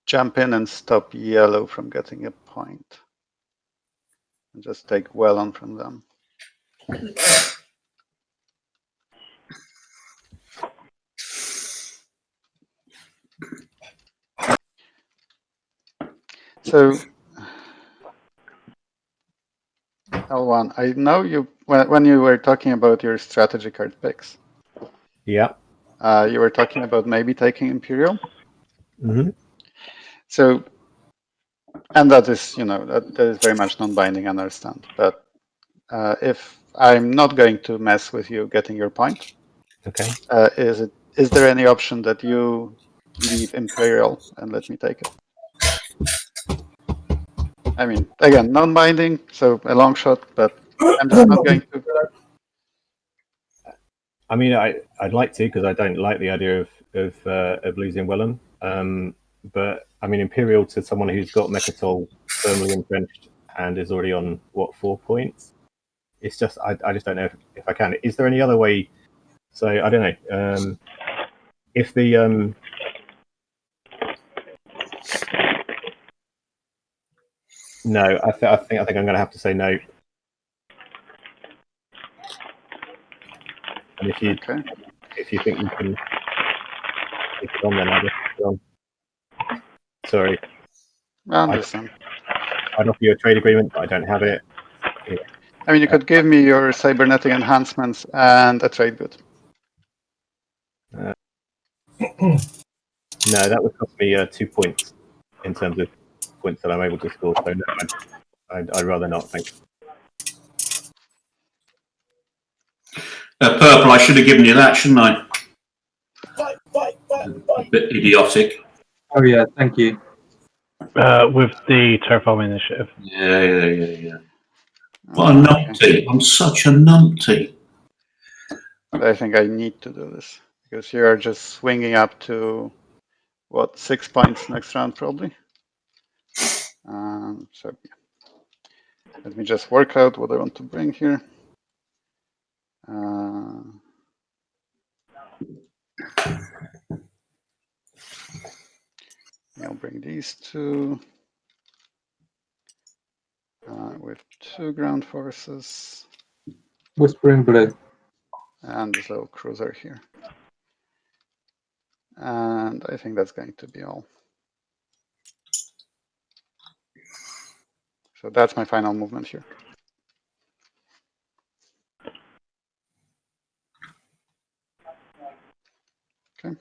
jump in and stop yellow from getting a point. And just take well on from them. So L1. I know you when you were talking about your strategy card picks. Yeah. You were talking about maybe taking Imperial. Mm-hmm. So, and that is, that is very much non-binding, I understand. But if I'm not going to mess with you getting your point, Okay. Is there any option that you leave Imperial and let me take it? I mean, again, non-binding, so a long shot, but I'm just not going to. I mean, I'd like to, because I don't like the idea of losing Willem. But I mean, Imperial to someone who's got Mechatol firmly entrenched and is already on what 4 points. It's just I just don't know if I can. Is there any other way? So I don't know. If the no, I think I'm going to have to say no. And if you think you can take it on, then I'll just put it on. Sorry. I understand. I'd offer you a trade agreement, but I don't have it. Yeah. I mean, you could give me your cybernetic enhancements and a trade good. No, that would cost me 2 points in terms of points that I'm able to score. So no, I'd rather not. Thanks. Purple, I should have given you that, shouldn't I? A bit idiotic. Oh yeah, thank you. With the Terraform Initiative. Yeah. What a numpty. I'm such a numpty. I think I need to do this because you are just swinging up to what 6 points next round probably. So yeah. Let me just work out what I want to bring here. I'll bring these two with 2 ground forces. Whispering Blue. And this little cruiser here. And I think that's going to be all. So that's my final movement here. Okay.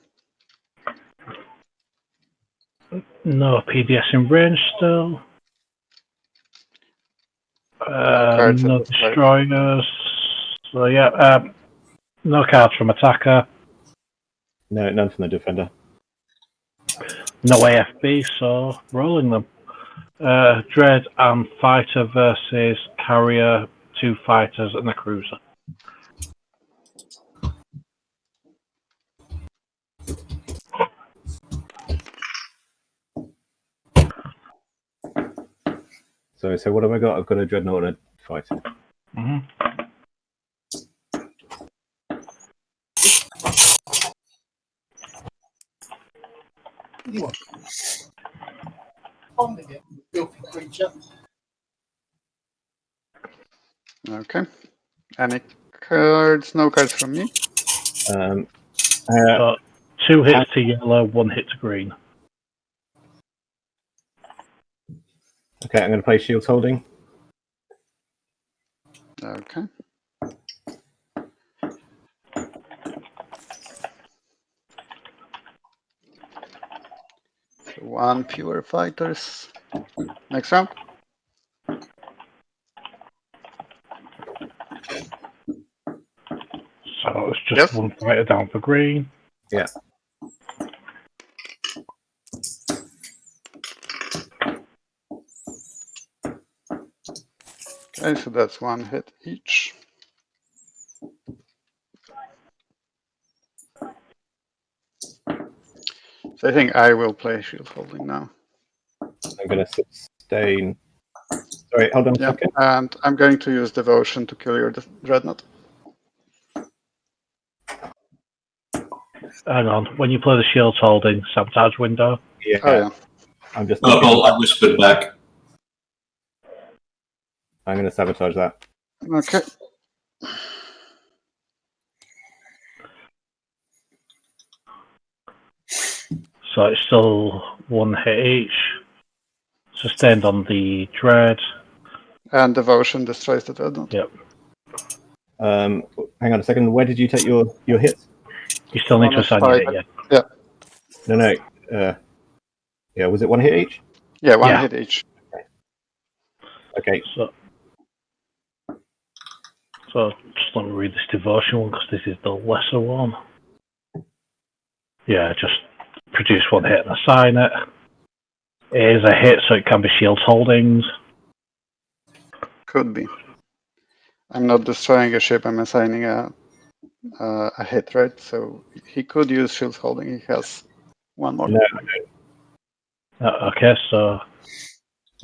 No PDS in range still. No destroyers. So yeah, no cards from attacker. No, none from the defender. No AFB, so rolling them. Dread and fighter versus carrier, 2 fighters and a cruiser. So what have I got? I've got a dreadnought and a fighter. Mm-hmm. Filthy creature. Okay. Any cards? No cards from me. So 2 hits to yellow, 1 hit to green. Okay, I'm going to play Shields Holding. Okay. So 1 pure fighters. Next round. So it's just 1 fighter down for green. Yeah. Okay, so that's 1 hit each. So I think I will play Shield Holding now. I'm going to sustain. Sorry, hold on a second. And I'm going to use Devotion to kill your Dreadnought. Hang on, when you play the Shields Holding, sabotage window. Yeah. Oh yeah. I'm just. Purple, I whispered back. I'm going to sabotage that. Okay. So it's still 1 hit each. Sustained on the Dread. And devotion destroys the dreadnought. Yep. Hang on a second. Where did you take your hits? You still need to assign your hit, yeah. No. Yeah, was it one hit each? Yeah, one hit each. Okay. So just let me read this devotion one because this is the lesser one. Yeah, just produce one hit and assign it. It is a hit, so it can be shield holdings. Could be. I'm not destroying a ship. I'm assigning a hit, right? So he could use shield holding. He has one more. No. Okay, so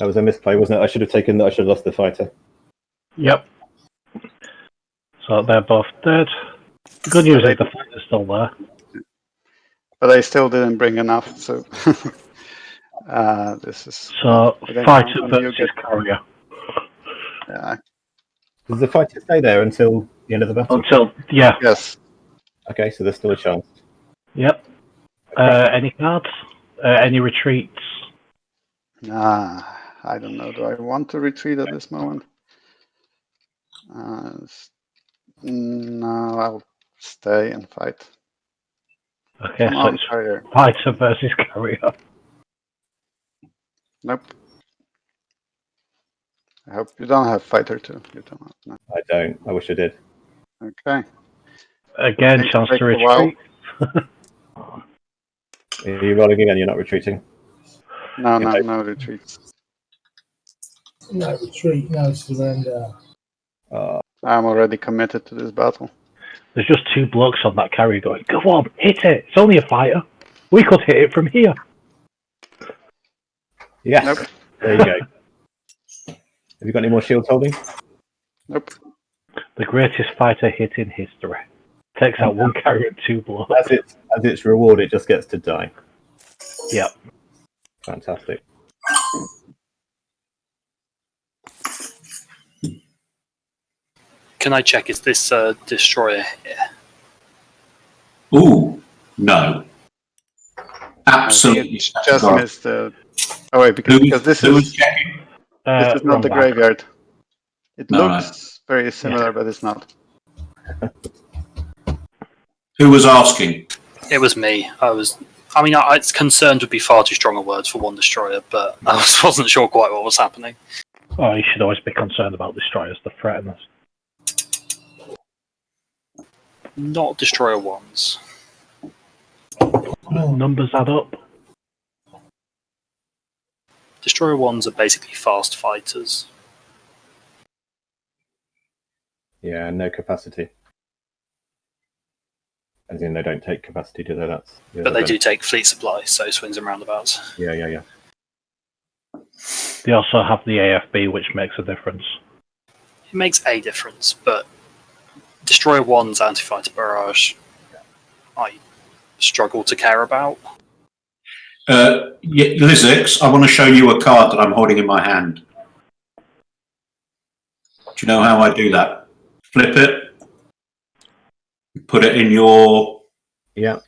That was a misplay, wasn't it? I should have lost the fighter. yep. So they're both dead. The good news is the fighter's still there. But I still didn't bring enough, so this is... So fighter versus carrier. Yeah. Does the fighter stay there until the end of the battle? Yes. Okay, so there's still a chance. Yep. Any cards? Any retreats? I don't know. Do I want to retreat at this moment? No, I'll stay and fight. Okay, Come so on, it's carrier. fighter versus carrier. Nope. I hope you don't have fighter too. You don't have, no. I don't. I wish I did. Okay. Again, chance to retreat. Are you rolling again? You're not retreating? No retreats. No retreat, no surrender. I'm already committed to this battle. There's just two blokes on that carrier going, go on, hit it. It's only a fighter. We could hit it from here. Yeah. Nope. There you go. Have you got any more shields holding? Nope. The greatest fighter hit in history. Takes out one carrier and two blokes. As its reward, it just gets to die. Yep. Fantastic. Can I check? Is this destroyer here? Ooh, no. Absolutely. Just missed the... Oh wait, because this is checking? this is not the graveyard. It No, looks very similar, but it's not. Who was asking? It was me. It's concerned would be far too strong a word for one destroyer, but I wasn't sure quite what was happening. Oh, you should always be concerned about destroyers that threaten us. Not destroyer ones. Numbers add up. Destroyer ones are basically fast fighters. Yeah, no capacity. As in, they don't take capacity, do they? But they do take fleet supply, so swings and roundabouts. Yeah. They also have the AFB, which makes a difference. It makes a difference, but Destroyer 1's anti-fighter barrage, I struggle to care about. Lizix, I want to show you a card that I'm holding in my hand. Do you know how I do that? Flip it, put it in your... Yeah,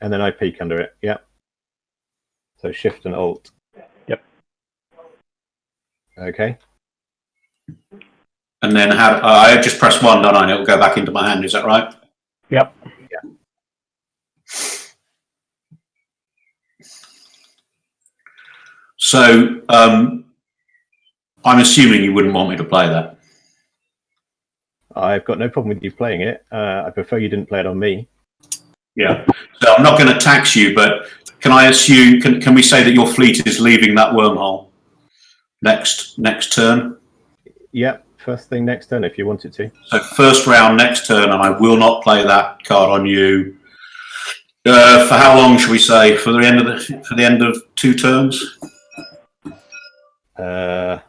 and then I peek under it, yeah. So Shift and Alt. Yep. Okay. And then I just press 1, don't I? And it'll go back into my hand, is that right? Yep. Yeah. So, I'm assuming you wouldn't want me to play that. I've got no problem with you playing it. I prefer you didn't play it on me. Yeah. So I'm not going to tax you, but can I assume? Can we say that your fleet is leaving that wormhole next turn? Yeah, first thing next turn if you wanted to. So first round next turn, and I will not play that card on you. For how long should we say? For the end of 2 turns? I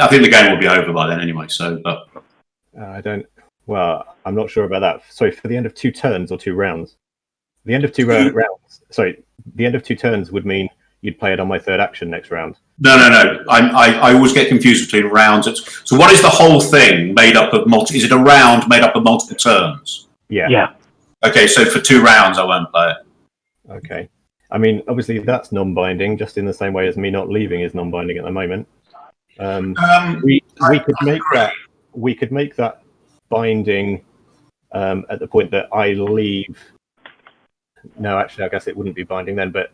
think the game will be over by then anyway. So, but I don't. Well, I'm not sure about that. Sorry, for the end of 2 turns or 2 rounds. The end of 2 rounds. Sorry, the end of 2 turns would mean you'd play it on my third action next round. No. I always get confused between rounds. So what is the whole thing made up of multi? Is it a round made up of multiple turns? Yeah. Yeah. Okay, so for 2 rounds I won't play it. Okay. I mean, obviously that's non-binding, just in the same way as me not leaving is non-binding at the moment. We could make that. We could make that binding at the point that I leave. No, actually, I guess it wouldn't be binding then. But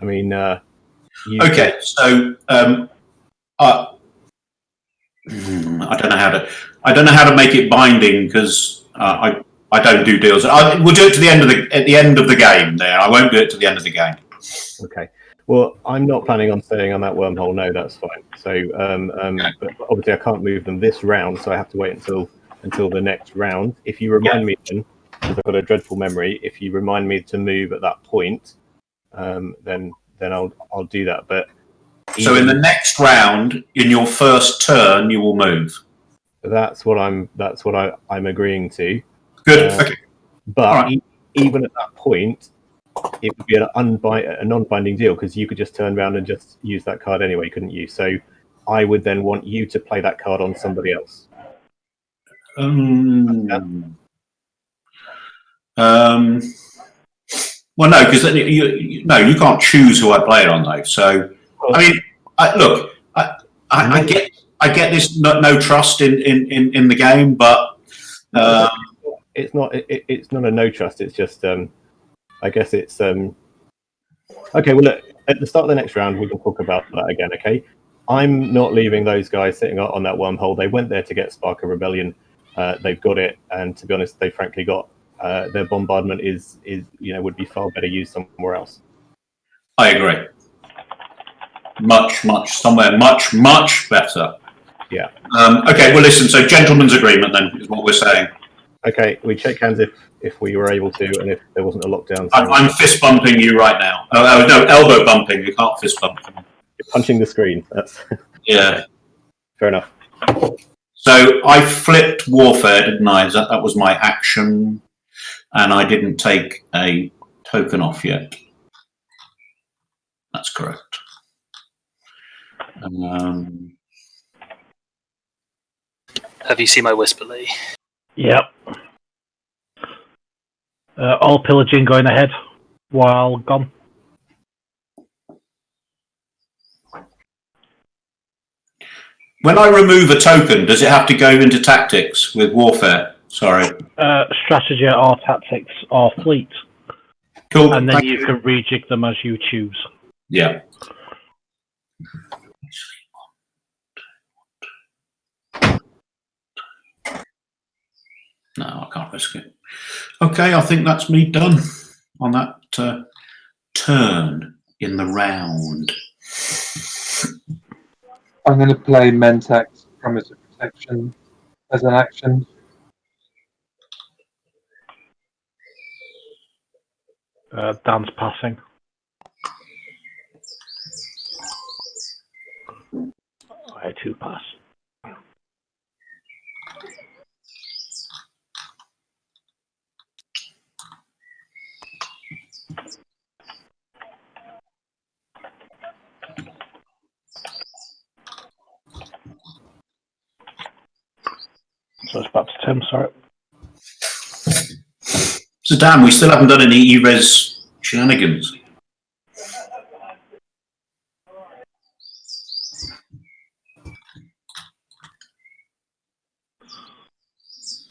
I mean, okay. So I don't know how to make it binding because I don't do deals. We'll do it to the end of the game. There, I won't do it to the end of the game. Okay. Well, I'm not planning on staying on that wormhole. No, that's fine. So, but obviously, I can't move them this round, so I have to wait until the next round. If you remind me, then, because I've got a dreadful memory, if you remind me to move at that point, then I'll do that. But so in the next round, in your first turn, you will move. That's what I'm agreeing to. Good. Okay. But even at that point, it would be a non-binding deal because you could just turn around and just use that card anyway, couldn't you? So I would then want you to play that card on somebody else. Well, no, because you can't choose who I play it on, though. So, I mean, I get this no trust in the game, but it's not a no trust. It's just I guess it's okay. Well, look, at the start of the next round, we can talk about that again. Okay, I'm not leaving those guys sitting on that wormhole. They went there to get Spark of Rebellion. They've got it, and to be honest, they frankly got their bombardment is would be far better used somewhere else. I agree. Much better. Yeah. Okay. Well, listen. So, gentleman's agreement then is what we're saying. Okay, we shake hands if we were able to, and if there wasn't a lockdown. I'm fist bumping you right now. Oh no, elbow bumping. You can't fist bump. You're punching the screen. That's yeah. Fair enough. So I flipped warfare, didn't I? That was my action, and I didn't take a token off yet. That's correct. Have you seen my Whisper, Lee? Yep. All pillaging going ahead while gone. When I remove a token, does it have to go into tactics with warfare? Sorry. Strategy or tactics or fleet. Cool. And then you can rejig them as you choose. Yeah. No, I can't risk it. Okay, I think that's me done on that turn in the round. I'm going to play Mentak's Promise of Protection as an action. Dan's passing. I had 2 pass. So it's back to Tim, sorry. So, Dan, we still haven't done any E-Res shenanigans.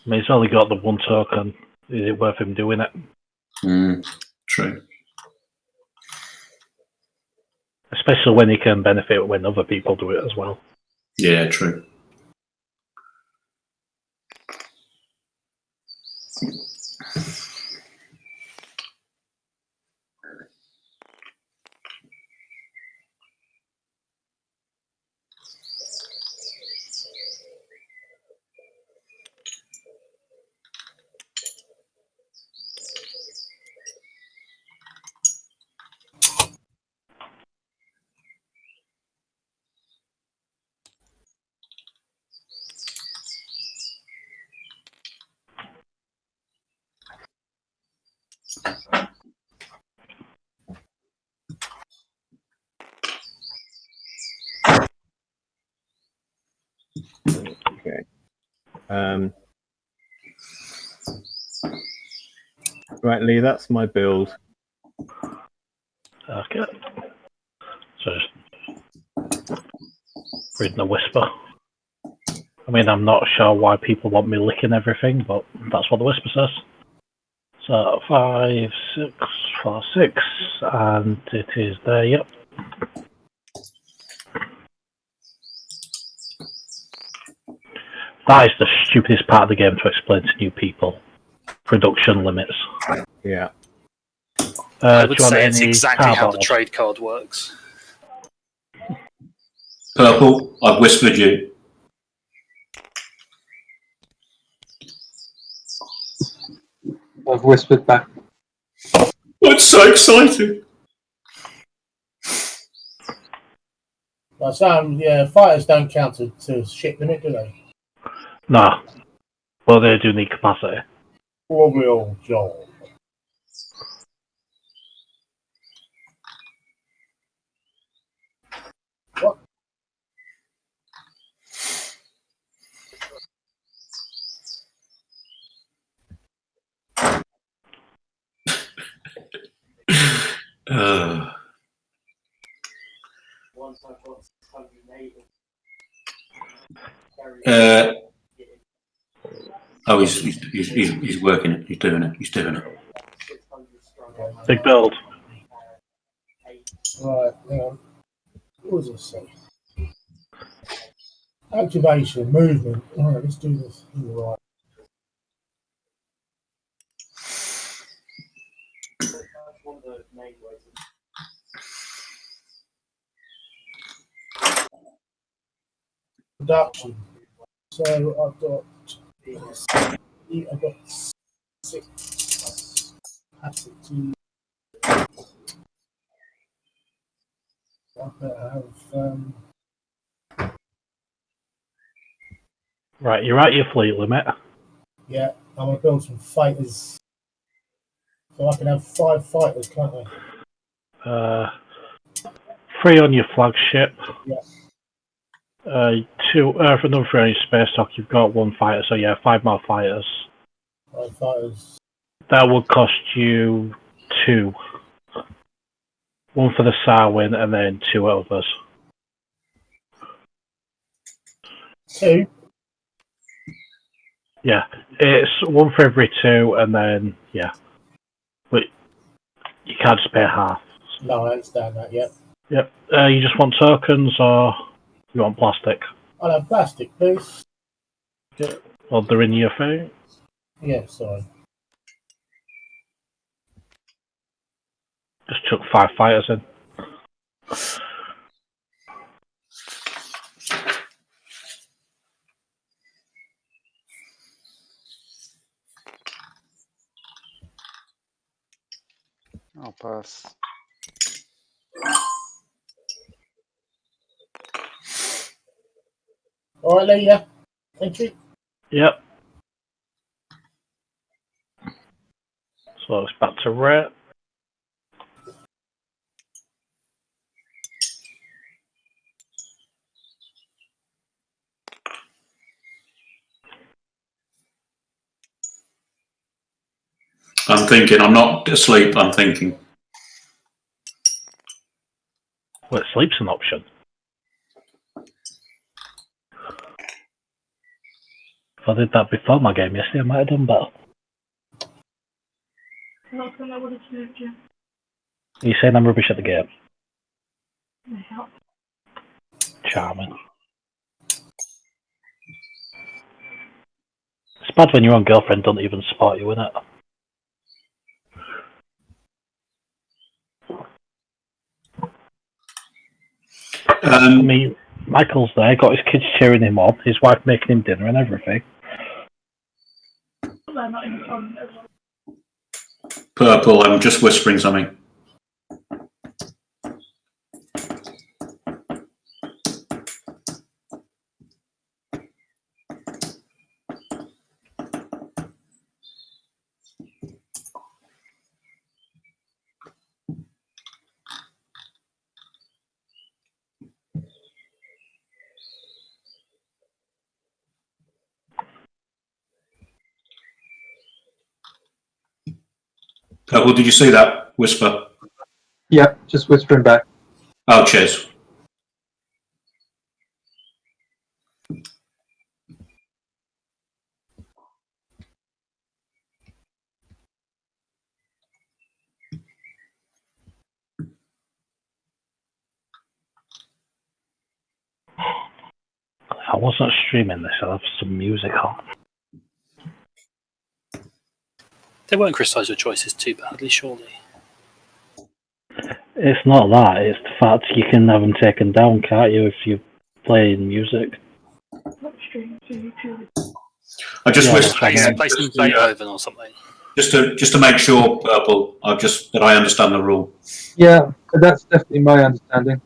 I mean, he's only got the 1 token. Is it worth him doing it? True. Especially when he can benefit when other people do it as well. Yeah, true. Okay. Right, Lee, that's my build. Okay. So Reading a whisper. I mean, I'm not sure why people want me licking everything, but that's what the whisper says. So 5, 6, 4, 6, and it is there. Yep. That is the stupidest part of the game to explain to new people. Production limits. Yeah. I would do you want say it's any exactly how the cardboard? trade card works. Purple, I've whispered you. I've whispered back. It's so exciting. But some, fighters don't count to ship limit, do they? No. Well, they do need capacity. Probably all Joel. What? Oh, he's working it. He's doing it. He's doing it. Big build. Right, hang on. What does it say? Activation, movement. Alright, let's do this. Right. Production. So I've got 6 capacity. I better have Right, you're at your fleet limit. I'm gonna build some fighters. So I can have 5 fighters, can't I? 3 on your flagship. Yeah. 2 for another 3 on your space dock. You've got 1 fighter, so yeah, 5 more fighters. 5 fighters. That would cost you 2. 1 for the Sarwin and then 2 others. 2. Yeah, it's 1 for every 2, and then but you can't just pay half. No, I understand that. Yep. Yep. You just want tokens, or you want plastic? I'll have plastic, please. Or they're in your thing. Yeah, sorry. Just chuck 5 fighters in. I'll pass. All right, Leah. Entry. Yep. So it's back to red. I'm thinking. I'm not asleep. I'm thinking. Well, sleep's an option. If I did that before my game yesterday, I might have done better. I don't think I would have saved you. Are you saying I'm rubbish at the game? Yeah. Charming. It's bad when your own girlfriend doesn't even support you in it. I mean, Michael's there, got his kids cheering him on, his wife making him dinner and everything. They're not in the phone. Purple, I'm just whispering something. Purple, did you see that whisper? Yeah, just whispering back. Oh, cheers. I wasn't streaming this, I'll have some music on. They won't criticise your choices too badly, surely. It's not that, it's the fact you can have them taken down, can't you, if you're playing music? Not stream to YouTube. I just Yeah, wish Play some Beethoven or something. just to make sure, Purple. That I understand the rule. Yeah, that's definitely my understanding.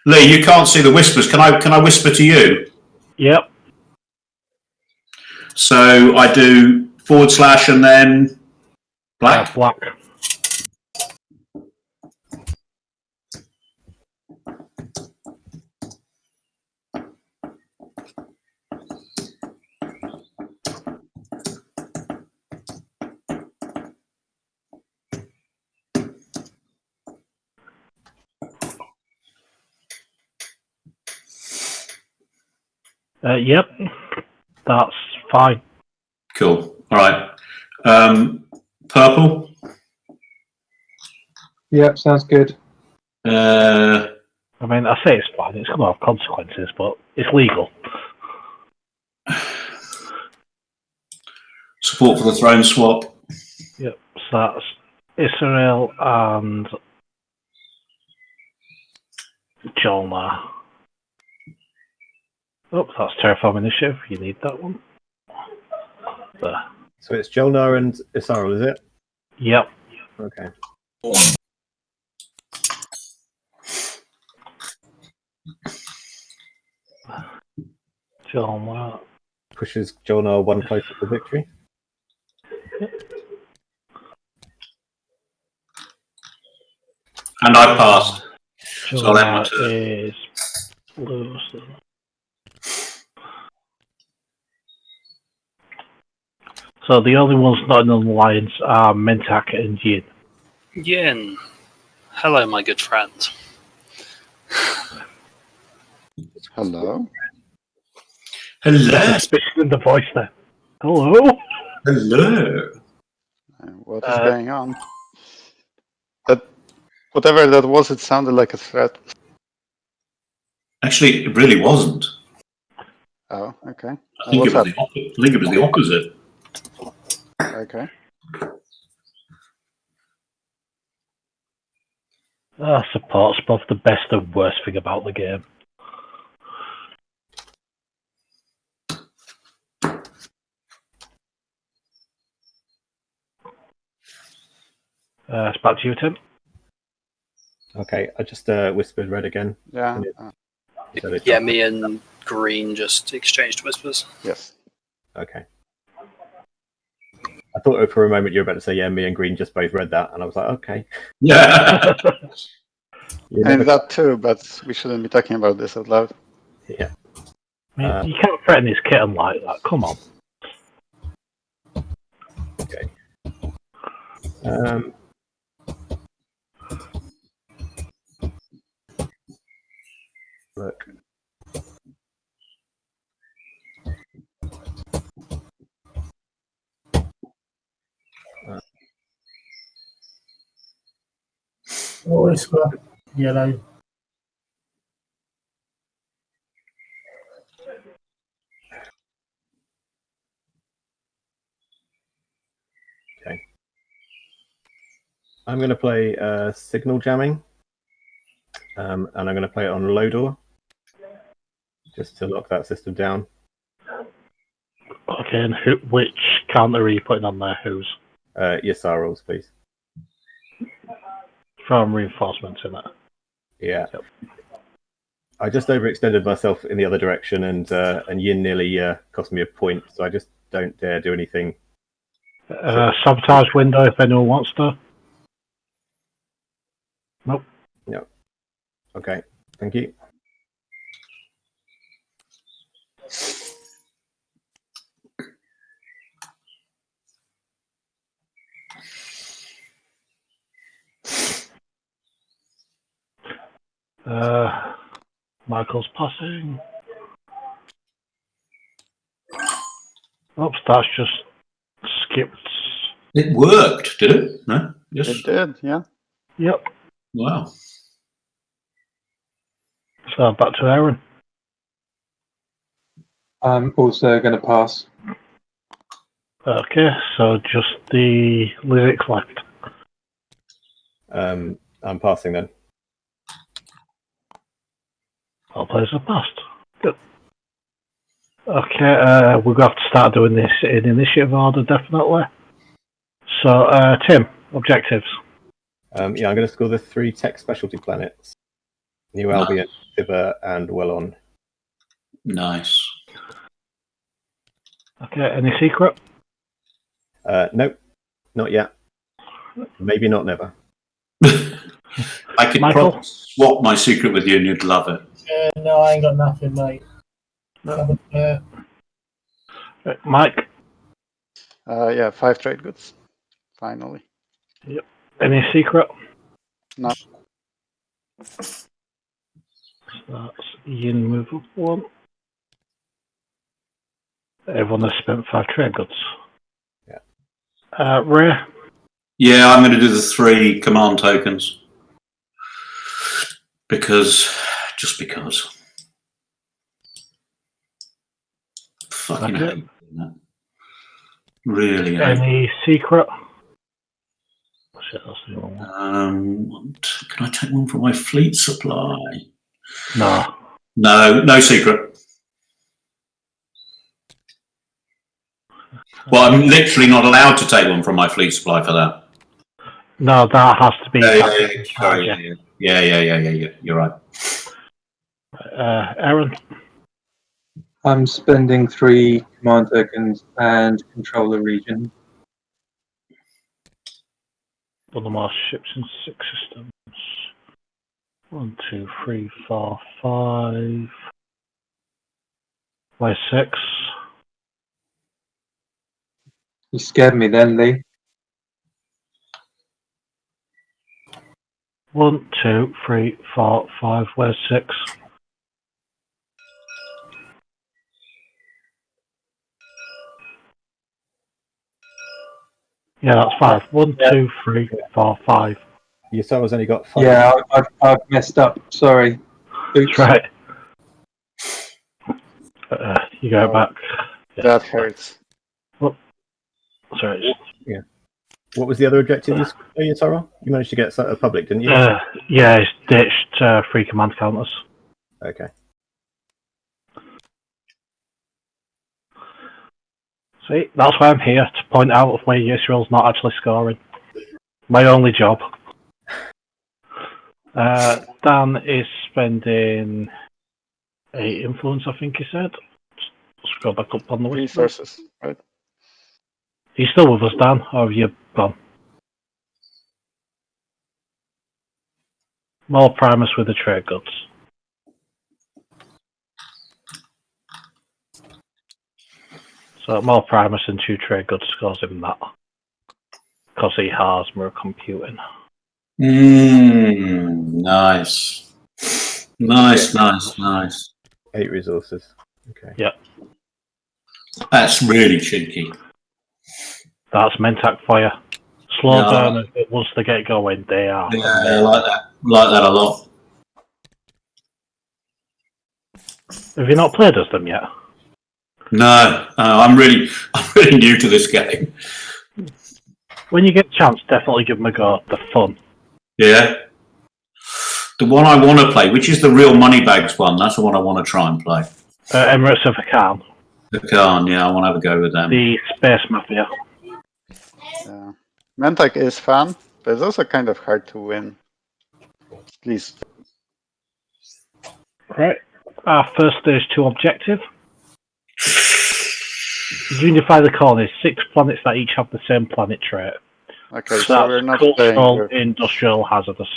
Lee, you can't see the whispers. Can I whisper to you? Yep. So I do / and then black. Black. Yep. That's fine. Cool. All right. Purple. Yep, sounds good. I mean, I say it's fine, it's going to have consequences, but it's legal. Support for the throne swap. Yep, so that's Yssaril and Jol Nar. Oh, that's Terraform Initiative. You need that one. There. So it's Jol Nar and Yssaril, is it? Yep. Okay. Jol Nar. Pushes Jol Nar one closer to victory. And I passed. Jol So then Nar my turn. is blue. So the only ones not in an alliance are Mentak and Yin. Yin. Hello, my good friend. Hello. Hello. In the voice there. Hello. Hello. What is going on? That whatever that was, it sounded like a threat. Actually, it really wasn't. Oh, okay. I think it was the opposite. Okay. Support's both the best and worst thing about the game. It's back to you, Tim. Okay, I just whispered red again. Yeah. Yeah, me and Green just exchanged whispers. Yes. Okay. I thought for a moment you were about to say, yeah, me and Green just both read that, and I was like, okay. Yeah. And that too, but we shouldn't be talking about this out loud. Yeah. I mean, you can't threaten his kitten like that. Come on. Okay. Look. Whisper. Yellow. Okay. I'm going to play Signal Jamming, and I'm going to play it on Lodor, just to lock that system down. Okay, and which counter are you putting on there? Who's? Yssaril, please. From reinforcements in it. Yeah. Yep. I just overextended myself in the other direction, and Yin nearly cost me a point, so I just don't dare do anything. Sabotage window if anyone wants to. Nope. Yep. Okay. Thank you. Michael's passing. Oops, that's just skipped. It worked, did it? No? Yes. It did, yeah. Yep. Wow. So back to Aaron. I'm also going to pass. Okay, so just the lyrics left. I'm passing then. All players have passed. Good. Okay, we're going to have to start doing this in initiative order, definitely. So, Tim, objectives. Yeah, I'm going to score the 3 tech specialty planets. New Albion, Tiber, and Wellon. Nice. Okay, any secret? Nope, not yet. Maybe not never. I could Michael? probably swap my secret with you and you'd love it. No, I ain't got nothing, mate. No. Mike? Yeah, 5 trade goods. Finally. Yep. Any secret? No. So that's Ian move up 1. Everyone has spent 5 trade goods. Yeah. Ray? Yeah, I'm going to do the 3 command tokens. Just because. Fucking Okay. hate that. Really hate. Any secret? Shit, that's the wrong one. Can I take one from my fleet supply? No. No secret. Well, I'm literally not allowed to take one from my fleet supply for that. No, that has to be. Sorry. Yeah. You're right. Aaron? I'm spending 3 command tokens and control the region. One of more ships in 6 systems. 1, 2, 3, 4, 5. Where's 6? You scared me then, Lee. 1, 2, 3, 4, 5. Where's 6? Yeah, that's 5. 1, 2, 3, 4, 5. Yssaril only got 5. Yeah, I've messed up. Sorry. Oops. Right. You go back. That hurts. Sorry. Yeah. What was the other objective, Yssaril? You managed to get a public, didn't you? Yeah, it's ditched 3 command counters. Okay. See, that's why I'm here, to point out where Yssaril not actually scoring. My only job. Dan is spending 8 influence, I think he said. Let's go back up on the list. Resources, right? He's still with us, Dan, or have you gone? More Primus with the trade goods. So more Primus and 2 trade goods scores him that. Because he has more computing. Nice. Nice. 8 resources. Okay. Yep. That's really cheeky. That's Mentak for you. Slow burner, but once they get going, they are. Yeah, I like that. Like that a lot. Have you not played as them yet? No, I'm really new to this game. When you get a chance, definitely give them a go. They're fun. Yeah. The one I want to play, which is the real Moneybags one, that's the one I want to try and play. Emirates of Khan. The Khan, yeah, I want to have a go with them. The Space Mafia. Yeah. Mentak is fun, but it's also kind of hard to win. At least. Right. Our first stage 2 objective. Unify the colonies. 6 planets that each have the same planet trait. Okay, so that's we're not cultural, playing. industrial, hazardous.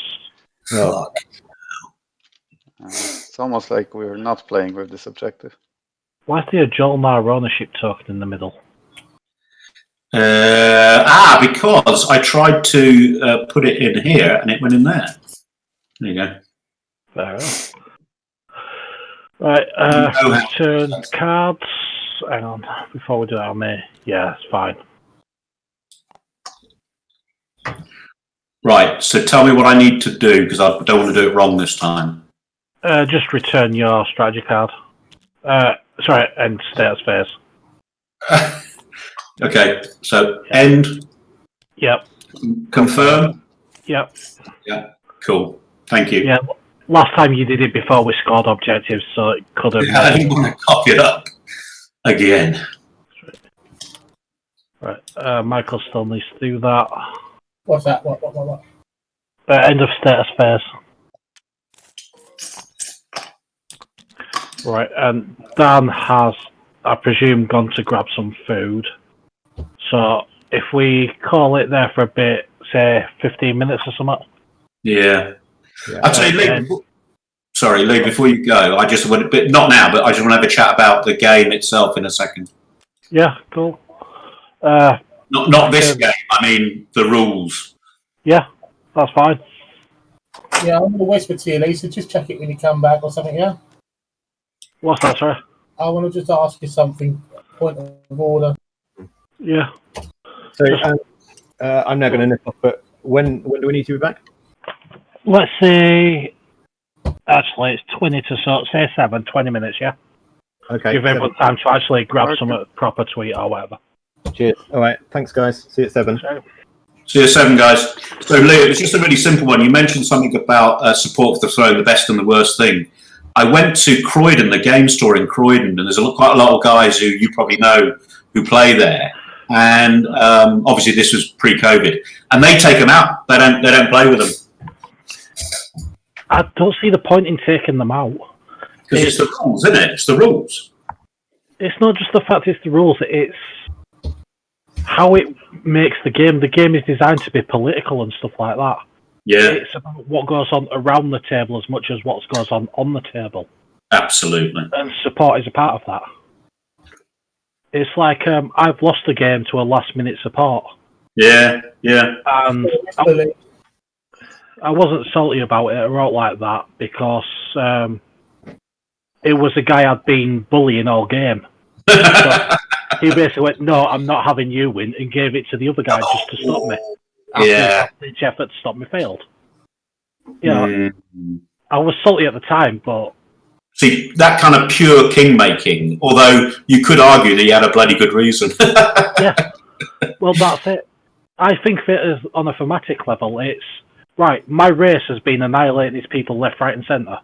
Fuck. It's almost like we're not playing with this objective. Why is there a Jol Nar ownership token in the middle? Because I tried to put it in here and it went in there. There you go. Fair enough. Right, No. return cards. Hang on, before we do that on me. Yeah, it's fine. Right, so tell me what I need to do, because I don't want to do it wrong this time. Just return your strategy card. Sorry, and status phase. Okay, so end, Yep, confirm. yep. Yeah, cool. Thank you. Yeah, last time you did it before we scored objectives, so it could have... I didn't want to cock it up again. Right, Michael still needs to do that. What's that? What? End of status phase. Right, and Dan has, I presume, gone to grab some food. So if we call it there for a bit, say 15 minutes or something. Yeah. I'll tell you, Okay. Lee, before you go, I just want, but not now, but I just want to have a chat about the game itself in a second. Yeah, cool. Not this game, I mean the rules. Yeah, that's fine. Yeah, I'm going to whisper to you, Lee, so just check it when you come back or something, yeah? What's that, sorry? I want to just ask you something, point of order. Yeah. So I'm now going to nip off, but when do we need to be back? Let's say, actually, it's 20 to so, say 20 minutes, yeah? Okay. Give everyone time to actually grab some proper tweet or whatever. Cheers. All right. Thanks, guys. See you at 7. See you at 7, guys. So, Lee, it's just a really simple one. You mentioned something about support for the throne, the best and the worst thing. I went to Croydon, the game store in Croydon, and there's quite a lot of guys who you probably know who play there. And obviously, this was pre-COVID, and they take them out. They don't play with them. I don't see the point in taking them out. Because it's the rules, isn't it? It's the rules. It's not just the fact it's the rules, it's how it makes the game. The game is designed to be political and stuff like that. Yeah. It's about what goes on around the table as much as what goes on the table. Absolutely. And support is a part of that. It's like I've lost the game to a last-minute support. Yeah, yeah. And I wasn't salty about it. I wrote like that because it was a guy I'd been bullying all game. So he basically went, "No, I'm not having you win," and gave it to the other guy just to stop me. Yeah. Each effort to stop me failed. Yeah, I was salty at the time, but see that kind of pure king-making. Although you could argue that he had a bloody good reason. yeah. Well, that's it. I think that is on a thematic level. It's right. My race has been annihilating these people left, right, and centre.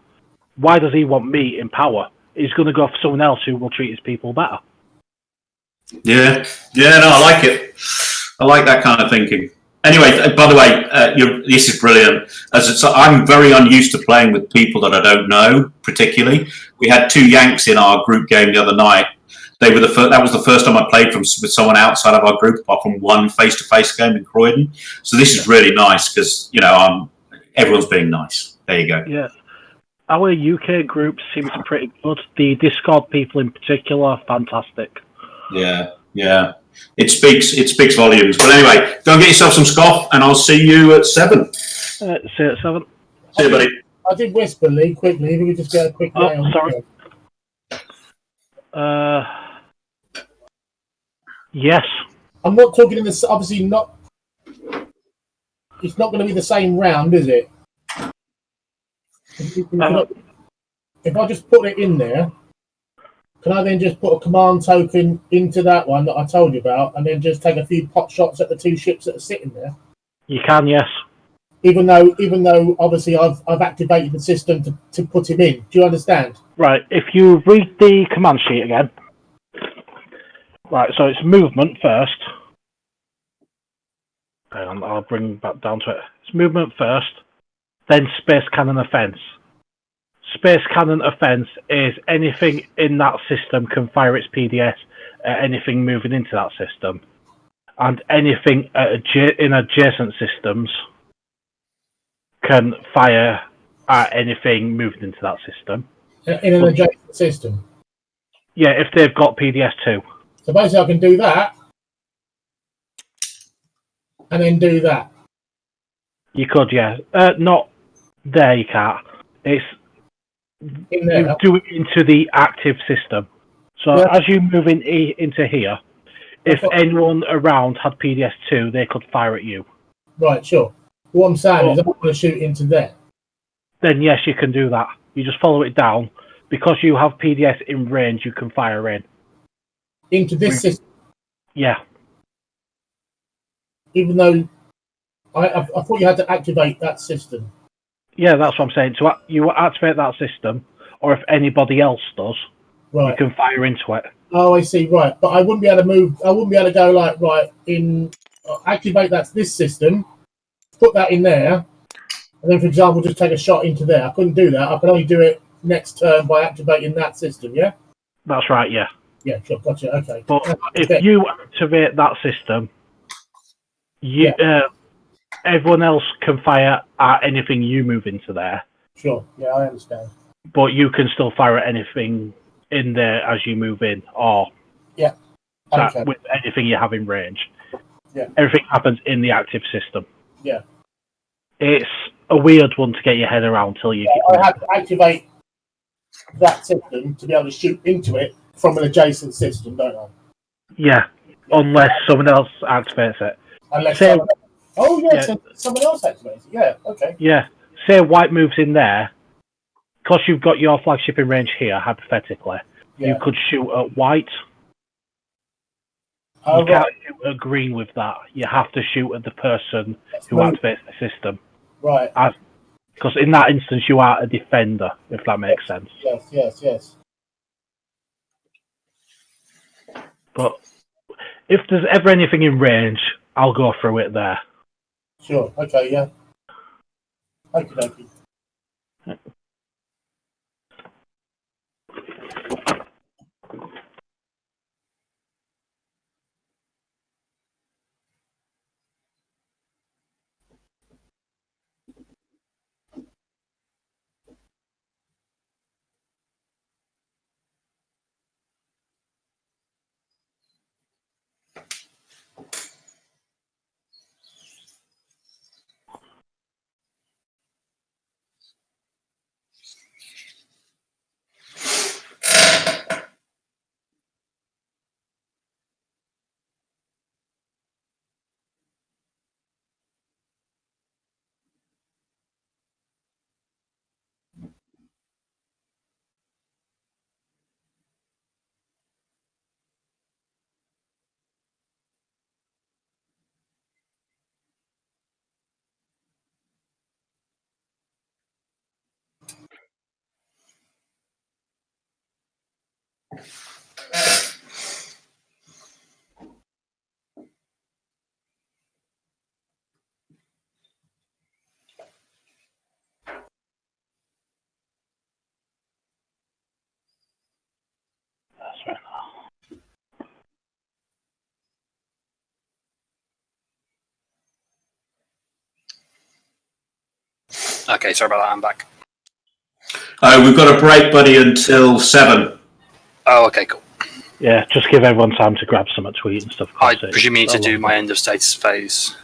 Why does he want me in power? He's going to go for someone else who will treat his people better. Yeah, no, I like it. I like that kind of thinking. Anyway, by the way, this is brilliant. I'm very unused to playing with people that I don't know particularly. We had 2 Yanks in our group game the other night. They were that was the first time I played with someone outside of our group, apart from one face-to-face game in Croydon. So this is really nice because everyone's being nice. There you go. Yeah, our UK group seems pretty good. The Discord people in particular, fantastic. Yeah. It speaks volumes. But anyway, go and get yourself some scoff, and I'll see you at 7. See you at 7. See you, buddy. I did whisper, Lee, quickly. If we could just get a quick Oh, sorry. Yes. I'm not talking in this. Obviously, not. It's not going to be the same round, is it? If I just put it in there, can I then just put a command token into that one that I told you about, and then just take a few pot shots at the 2 ships that are sitting there? You can, yes. Even though obviously I've activated the system to put him in. Do you understand? Right. If you read the command sheet again. Right. So it's movement first. Hang on, I'll bring back down to it. It's movement first, then space cannon offense. Space cannon offense is anything in that system can fire its PDS at anything moving into that system, and anything in adjacent systems can fire at anything moving into that system. In an adjacent system? Yeah, if they've got PDS too. So basically I can do that, and then do that. You could, yeah. Not there, you can't. It's In there. You do it into the active system. So Yeah. as you move into here, if anyone around had PDS2, they could fire at you. Right, sure. What I'm saying is I want to shoot into there. Then yes, you can do that. You just follow it down. Because you have PDS in range, you can fire in. Into this system. Yeah. Even though I thought you had to activate that system. Yeah, that's what I'm saying. So you activate that system, or if anybody else does, Right. you can fire into it. Oh, I see. Right, but I wouldn't be able to move. I wouldn't be able to go like activate this system, put that in there, and then, for example, just take a shot into there. I couldn't do that. I can only do it next turn by activating that system. Yeah. That's right. Yeah. Yeah. Sure. Gotcha. Okay. But if you activate that system, everyone else can fire at anything you move into there. Sure. Yeah, I understand. But you can still fire at anything in there as you move in, or with anything you have in range. Yeah. Everything happens in the active system. Yeah. It's a weird one to get your head around till you. I have to activate that system to be able to shoot into it from an adjacent system, don't I? Yeah, unless someone else activates it. Unless say, someone else activates it. Yeah. Okay. Yeah. Say white moves in there, because you've got your flagship in range here. Hypothetically, you could shoot at white. You can't shoot at green with that. You have to shoot at the person who activates the system. Right. Because in that instance, you are a defender, if that makes sense. Yes. But if there's ever anything in range, I'll go through it there. Sure. Okay. Yeah. Okay. Okay, sorry about that. I'm back. We've got a break, buddy, until 7. Oh, okay, cool. Yeah, just give everyone time to grab some to eat and stuff. I presume you need to do my end of status phase.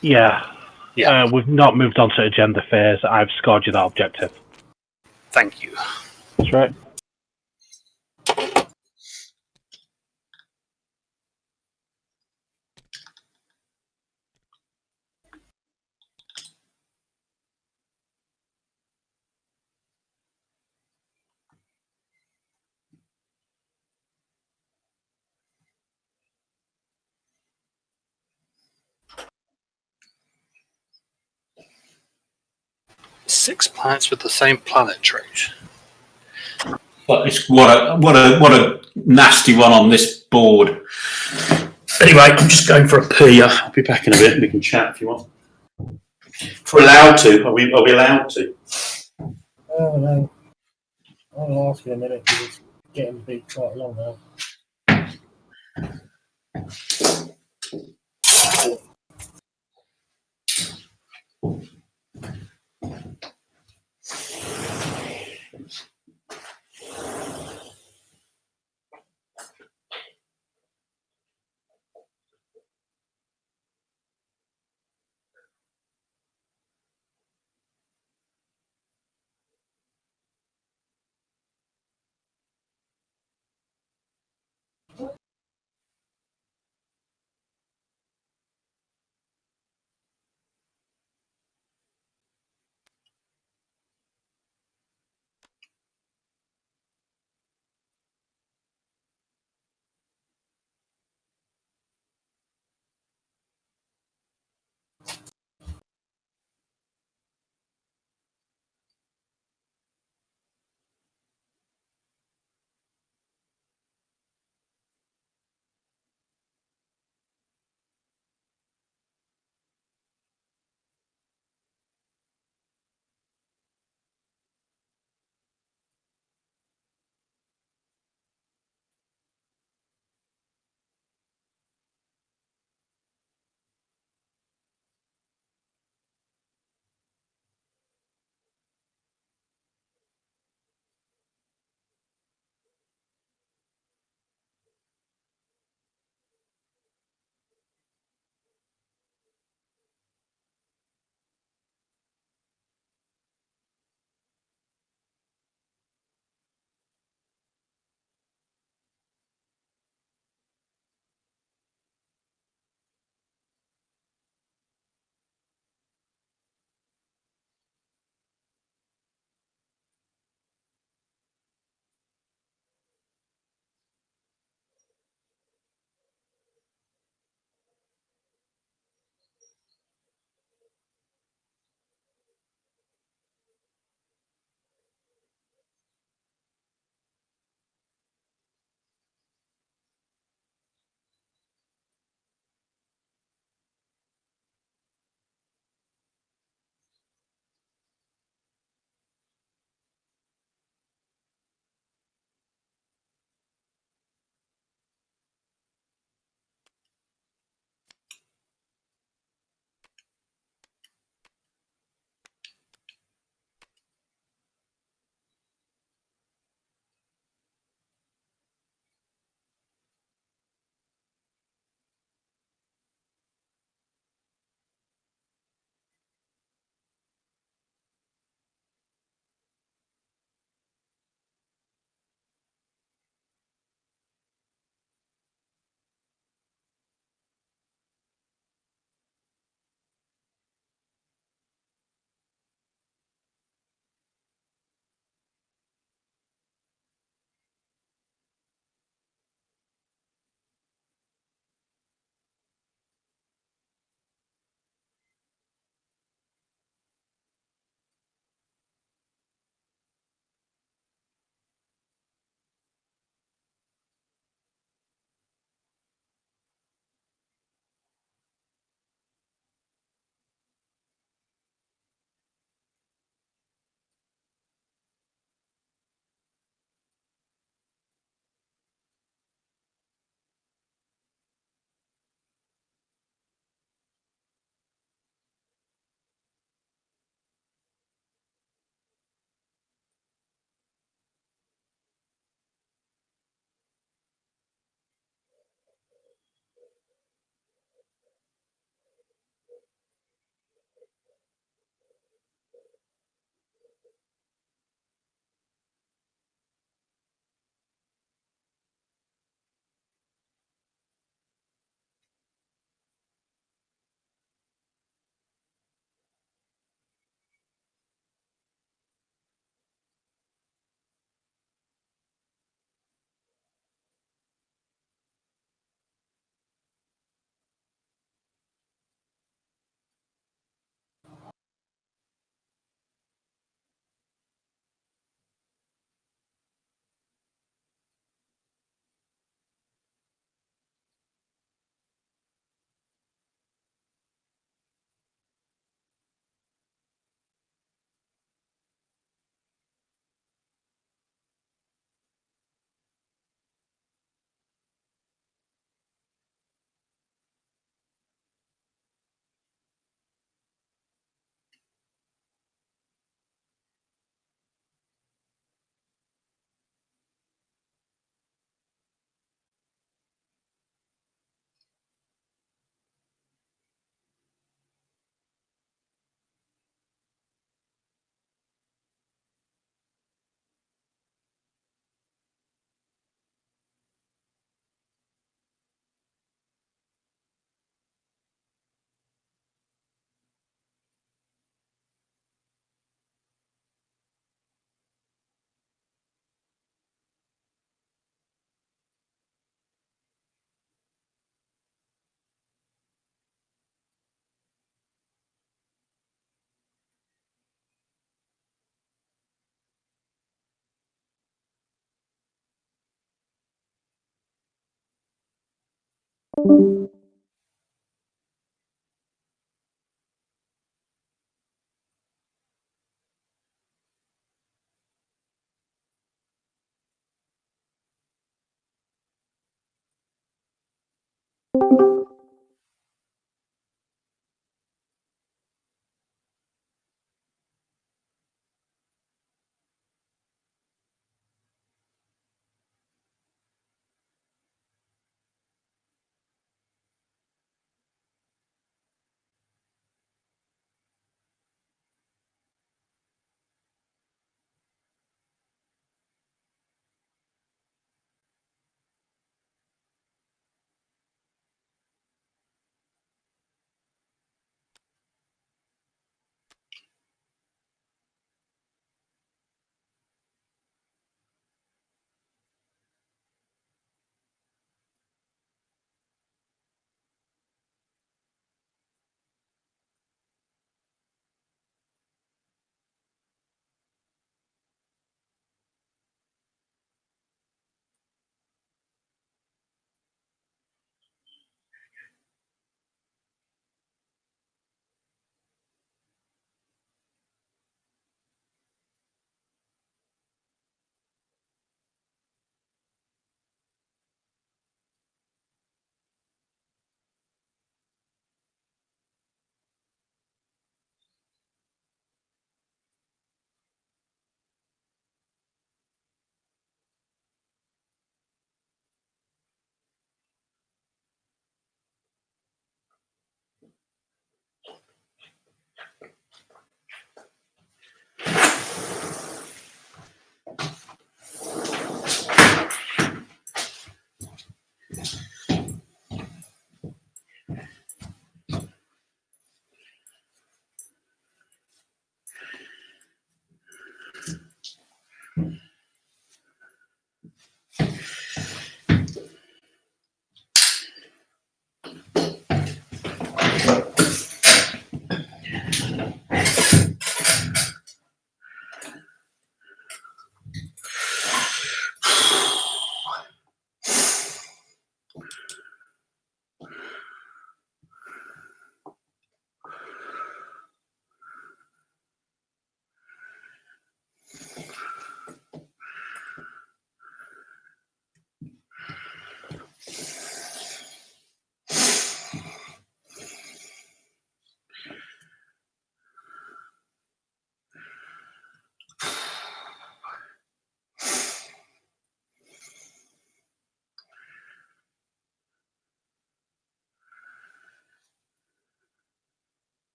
Yeah. Yeah. We've not moved on to agenda phase. I've scored you that objective. Thank you. That's right. Six planets with the same planet trait. But it's what a nasty one on this board. Anyway, I'm just going for a pee. I'll be back in a bit. We can chat if you want. If we're allowed to, are we allowed to? Oh no. I'll ask you in a minute because it's getting to be quite long now.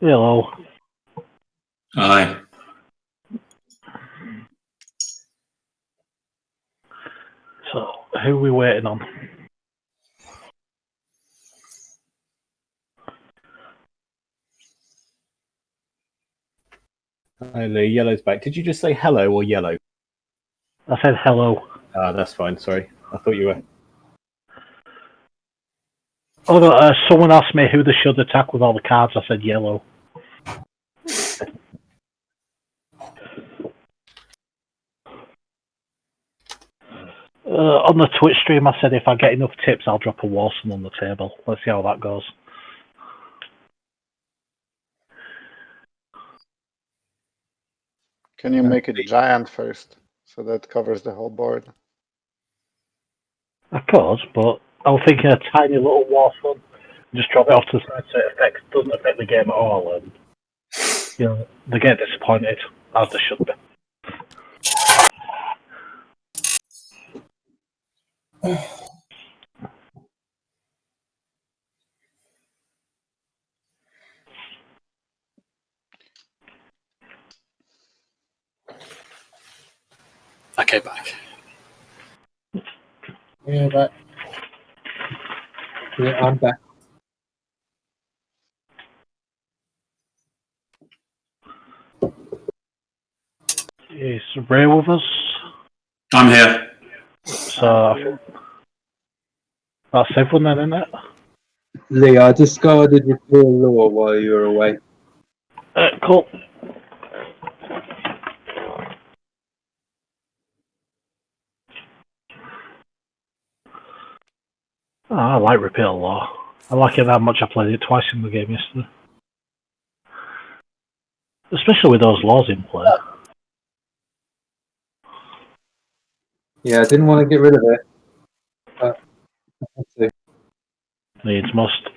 Hello. Aye. So, who are we waiting on? Hi, Lee. Yellow's back. Did you just say hello or yellow? I said hello. Ah, that's fine. Sorry. I thought you were. Oh, no, someone asked me who they should attack with all the cards. I said yellow. On the Twitch stream, I said if I get enough tips, I'll drop a Warson on the table. Let's see how that goes. Can you make it giant first, so that covers the whole board? I could, but I was thinking a tiny little Warson. Just drop it off to the side so it doesn't affect the game at all, and you know they get disappointed, as they should be. Okay, back. Yeah, but Yeah, I'm back. Is Ray with us? I'm here. So I think that's everyone then, isn't it? Lee, I discarded Repeal Law while you were away. Cool. Oh, I like Repeal Law. I like it that much I played it twice in the game yesterday. Especially with those laws in play. Yeah, I didn't want to get rid of it. But let's see. Needs must.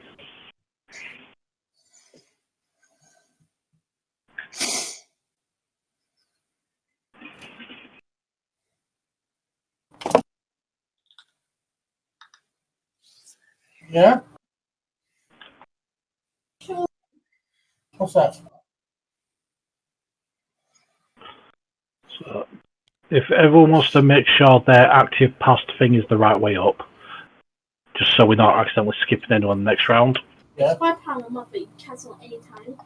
yeah. What's that? So, if everyone wants to make sure their active past thing is the right way up, just so we're not accidentally skipping anyone next round. Yeah. £5 a month, but you can cancel at any time.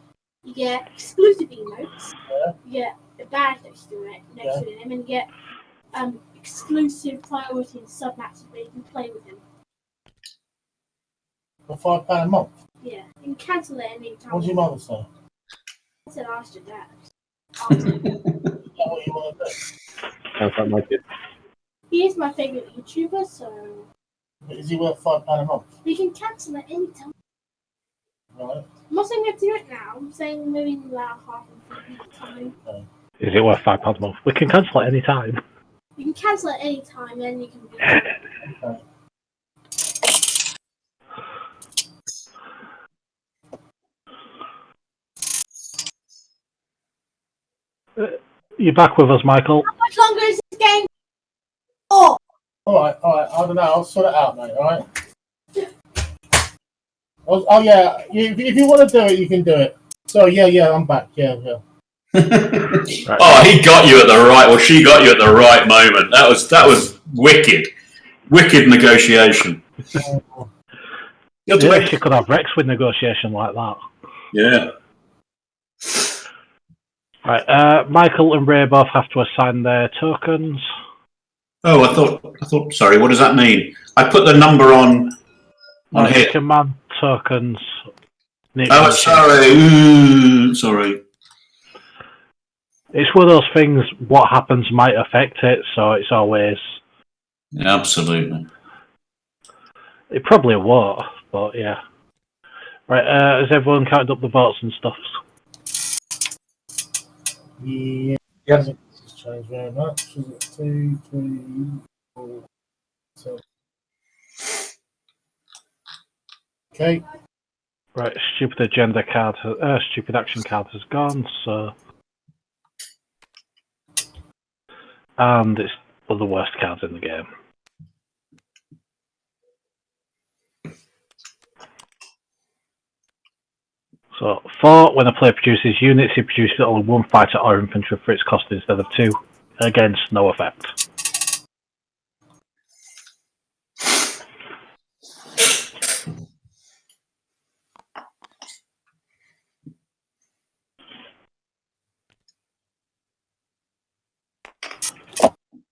You get exclusive emotes. Yeah. You get a badge next to it, to him, and you get exclusive priority and sub-matches where you can play with him. For £5 a month. Yeah, you can cancel it any time. What do your mother say? I said ask your dad. Is that what you want to do? Sounds like my kid. He is my favourite YouTuber, so But is he worth £5 a month? you can cancel it any time. Right. I'm not saying we have to do it now. I'm saying maybe in about half a time. Okay. Is it worth £5 a month? We can cancel at any time. You can cancel at any time, then you can be. Okay. You're back with us, Michael. How much longer is this game? Oh! Alright. I don't know. I'll sort it out, mate. Alright? Oh, yeah. If you want to do it, you can do it. So, yeah, I'm back. Yeah. Right. Oh, he got you at the right, or she got you at the right moment. That was wicked. Wicked negotiation. You have to Yeah, make- she could have Rex with negotiation like that. Yeah. Right, Michael and Ray both have to assign their tokens. Oh, I thought. Sorry, what does that mean? I put the number on here. Command tokens. Oh, sorry. Sorry. It's one of those things. What happens might affect it, so it's always. Absolutely. It probably won't, but yeah. Right, has everyone counted up the votes and stuff? Yeah. Yep. Hasn't changed very much. Is it 2, 3, 4, 7? Okay. Right, stupid action card has gone, so. And it's one of the worst cards in the game. So 4, when a player produces units, he produces only 1 fighter or infantry for its cost instead of 2. Against no effect.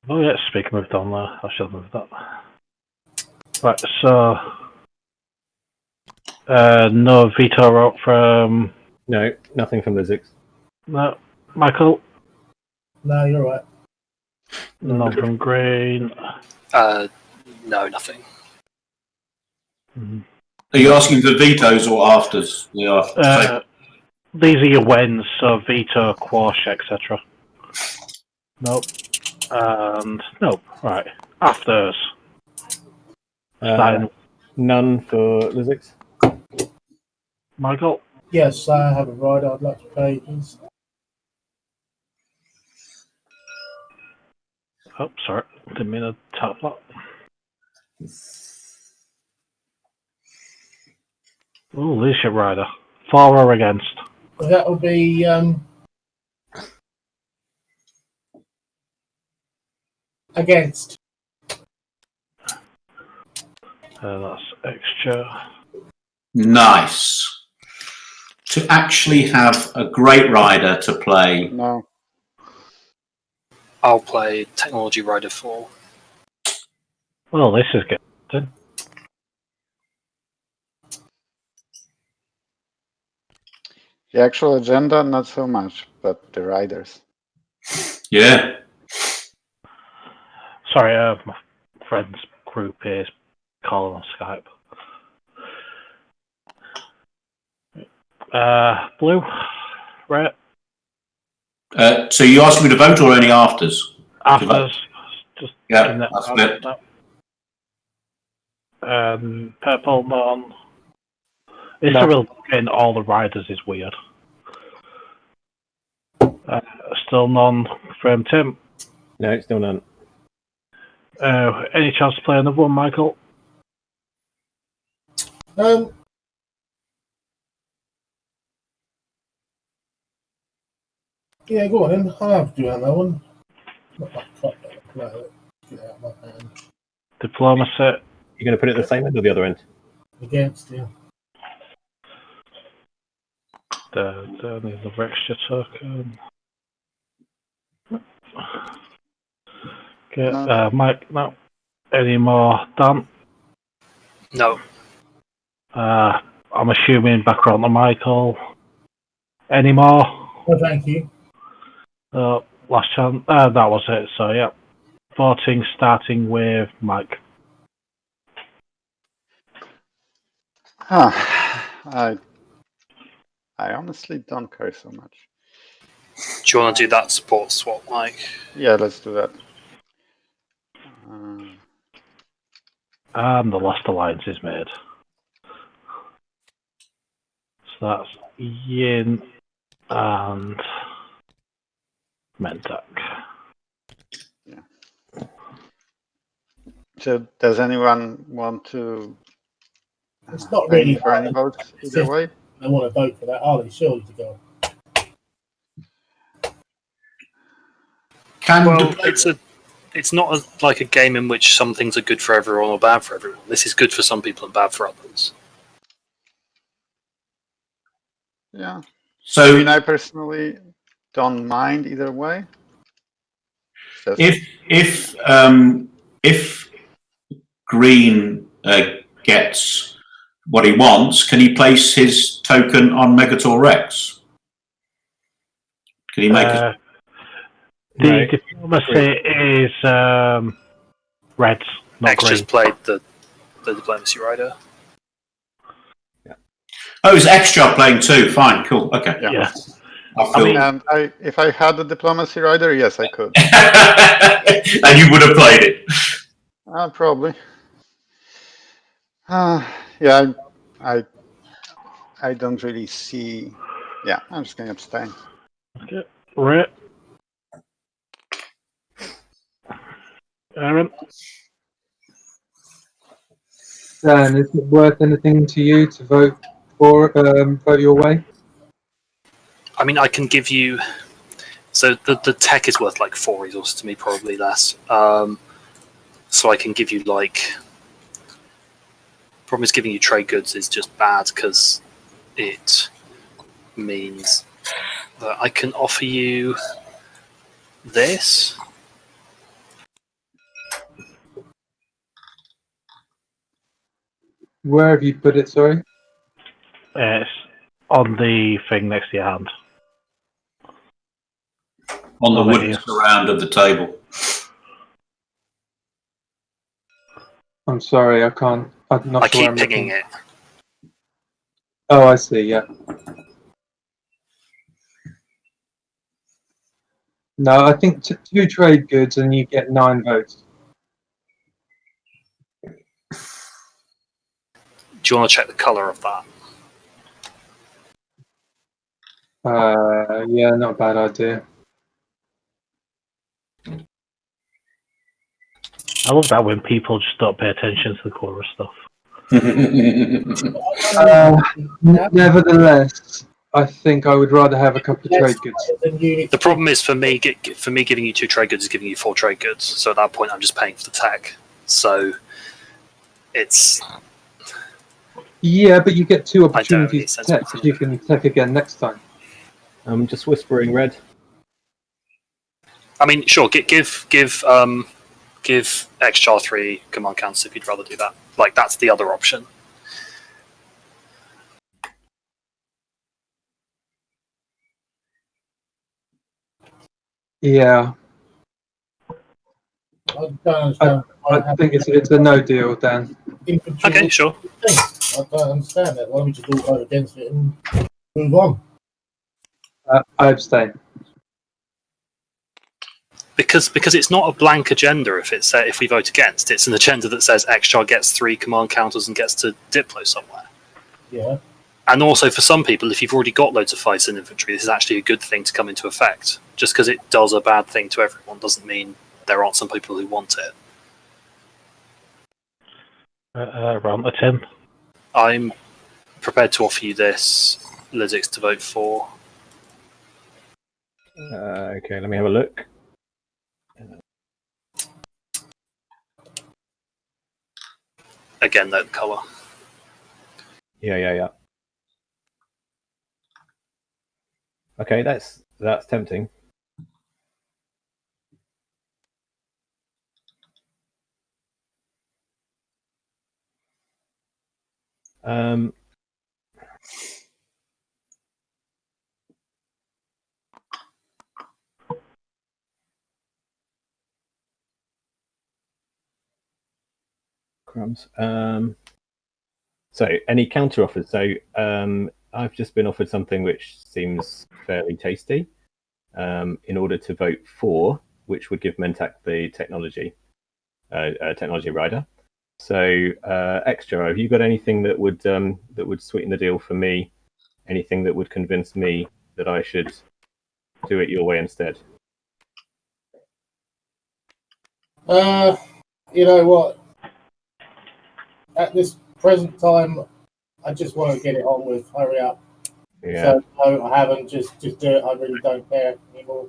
Oh yeah, speaking of down there, I should have moved that. Right, so no veto wrote from No, nothing from the Zix. no Michael. No, you're right. None from Green. No, nothing. Are you asking for vetoes or afters? These are your wins, so veto, quash, etc. Nope. And nope. Right. Afters. None for the Zix. Michael. Yes, I have a rider I'd like to play, please. Oh, sorry. Didn't mean to tap that. Ooh, leadership rider. For or against? That will be against. That's Xxcha. Nice. To actually have a great rider to play. No. I'll play Technology Rider 4. Well, this is good. The actual agenda, not so much, but the riders. Yeah. Sorry, my friend's group is calling on Skype. Blue, red. So you asked me to vote or any afters? Afters. Just yeah, in that that's it. Purple, none. Yssaril getting all the riders is weird. Still none from Tim. No, still none. Any chance to play another one, Michael? Yeah, go on then. I'll have to do that one. Not my cup, but get out of my hand. Diplomacy. You're going to put it at the same end or the other end? Against, yeah. There's the Xxcha token. Okay, No. Mike, no. Any more? Dan? No. I'm assuming back around to Michael. Any more? Well, thank you. Last chance. That was it, so yeah. Voting starting with Mike. I honestly don't care so much. Do you want to do that support swap, Mike? Yeah, let's do that. And the last alliance is made. So that's Yin and Mentak. Yeah. So, does anyone want to? It's not really for any votes either way. I want to vote for that. Are they surely to go? Well, it's not like a game in which some things are good for everyone or bad for everyone. This is good for some people and bad for others. Yeah. So, I mean, I personally don't mind either way. If Green gets what he wants, can he place his token on Megator Rex? Can he make it? The diplomacy is reds, not X green. just played the diplomacy rider. Yeah. Oh, it's Xxcha playing too. Fine, cool. Okay. Yeah. If I had the diplomacy rider, yes, I could. And you would have played it. Probably. Yeah, I don't really see. Yeah, I'm just going to abstain. Okay. Right. Aaron? Dan, is it worth anything to you to vote for, vote your way? I mean, I can give you. So the tech is worth like 4 resources to me, probably less. So I can give you like. Problem is, giving you trade goods is just bad because it means that I can offer you this. Where have you put it? Sorry. It's on the thing next to your hand. On the Oh, wooden yeah. surround of the table. I'm sorry, I can't. I'm not I sure. keep I'm pinging looking. it. Oh, I see. Yeah. No, I think 2 trade goods and you get 9 votes. Do you want to check the color of that? Yeah, not a bad idea. I love that when people just don't pay attention to the colour of stuff. Nevertheless, I think I would rather have a couple of trade goods. The problem is for me giving you 2 trade goods is giving you 4 trade goods. So at that point, I'm just paying for the tech. So it's. Yeah, but you get 2 I don't opportunities to tech, because you can tech again next time. I'm just whispering red. I mean, sure. Give Xxcha 3 command counts if you'd rather do that. Like that's the other option. Yeah. I don't understand. I think it's a no deal, Dan. Okay, sure. I don't understand that. Why don't we just all vote against it and move on? I abstain. Because it's not a blank agenda if we vote against. It's an agenda that says Xxcha gets 3 command counters and gets to Diplo somewhere. Yeah. And also for some people, if you've already got loads of fights in inventory, this is actually a good thing to come into effect. Just because it does a bad thing to everyone doesn't mean there aren't some people who want it. Around the 10. I'm prepared to offer you this, Lizix to vote for. Okay, let me have a look. Again, note the colour. Yeah. Okay, that's tempting. Crumbs. So any counter offers? So I've just been offered something which seems fairly tasty. In order to vote for, which would give Mentak the technology rider. So Xxcha, have you got anything that would sweeten the deal for me? Anything that would convince me that I should do it your way instead? You know what? At this present time, I just want to get it on with. Hurry up. Yeah. So no, I haven't. Just do it. I really don't care anymore.